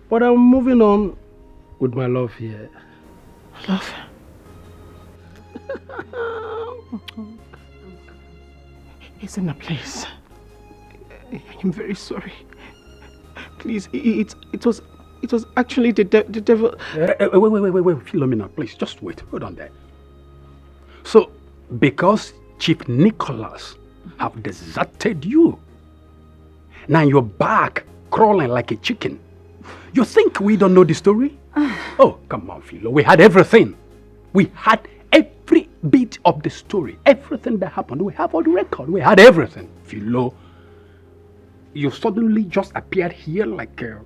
But I'm moving on with my love here. Love? Isn't a place. I am very sorry. Please, it was actually the devil. Wait, Philomena, please, just wait. Hold on there. So, because Chief Nicholas have deserted you, now you're back crawling like a chicken. You think we don't know the story? Oh, come on, Philo. We had everything. We had every bit of the story. Everything that happened. We have all the record. We had everything. Philo, you suddenly just appeared here like an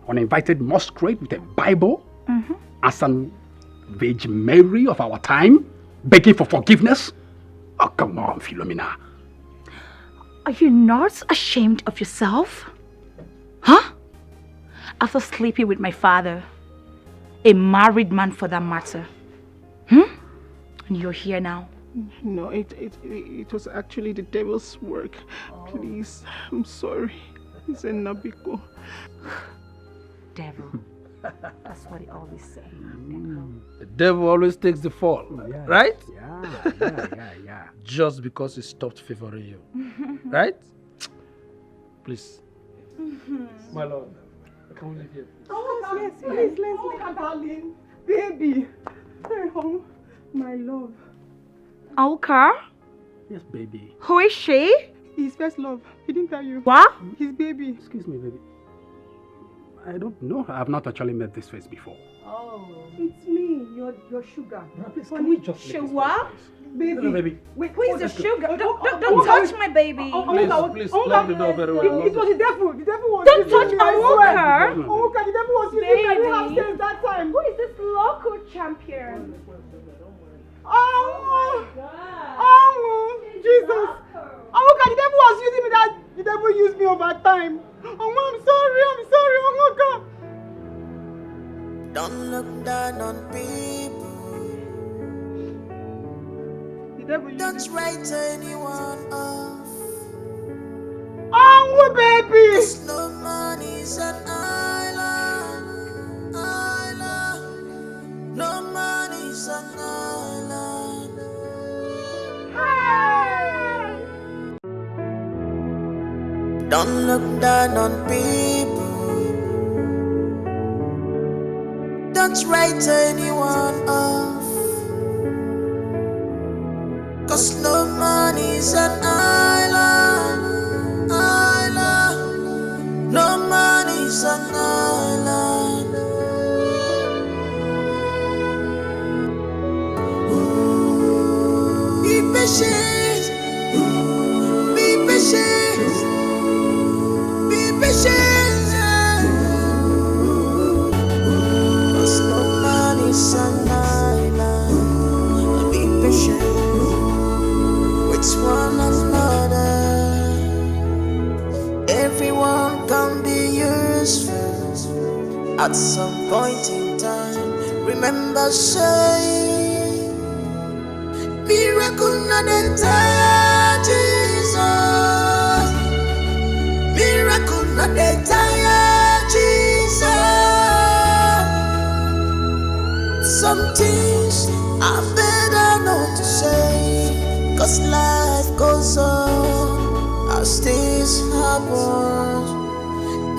uninvited masquerade with a Bible as an Virgin Mary of our time, begging for forgiveness. Oh, come on, Philomena. Are you not ashamed of yourself? Huh? After sleeping with my father, a married man for that matter. And you're here now. No, it was actually the devil's work. Please, I'm sorry. It's a Nabiko. Devil. That's what he always says. The devil always takes the fall, right? Yeah. Just because he stopped favoring you, right? Please. My lord, can we leave here? Oh, yes, please, let's leave, darling. Baby. Hey, home. My love. Auka? Yes, baby. Who is she? His first love. He didn't tell you. What? His baby. Excuse me, baby. I don't know. I've not actually met this face before. Oh. It's me, your sugar. Please, can we just leave this Sugar? Baby. Hello, baby. Wait, Who is the let's go. sugar? Don't touch my baby. Please, lock the door very well. It was the devil. The devil was Don't touch using me, I Auka. swear. Auka, the devil was using me. I didn't have sense that time. Who is this local champion? Oh, Jesus. Auka, the devil was using me. That the devil used me over time. I'm sorry, Auka. Don't look down on people. Don't write anyone off. Oh, baby! 'Cause no money's an island. No money's an island. Hey! Don't look down on people. Don't write anyone off. 'Cause no money man is an island, no man is an island. Be patient, be patient, be patient. 'Cause no man is an island. Be patient with one another. Everyone can be useful at some point in time. Remember, say, miracle not entire Jesus. Miracle not entire Jesus. Some things are better not to say, 'cause life goes on as things happen.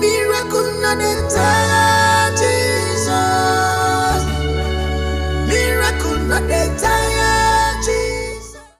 Miracle not entire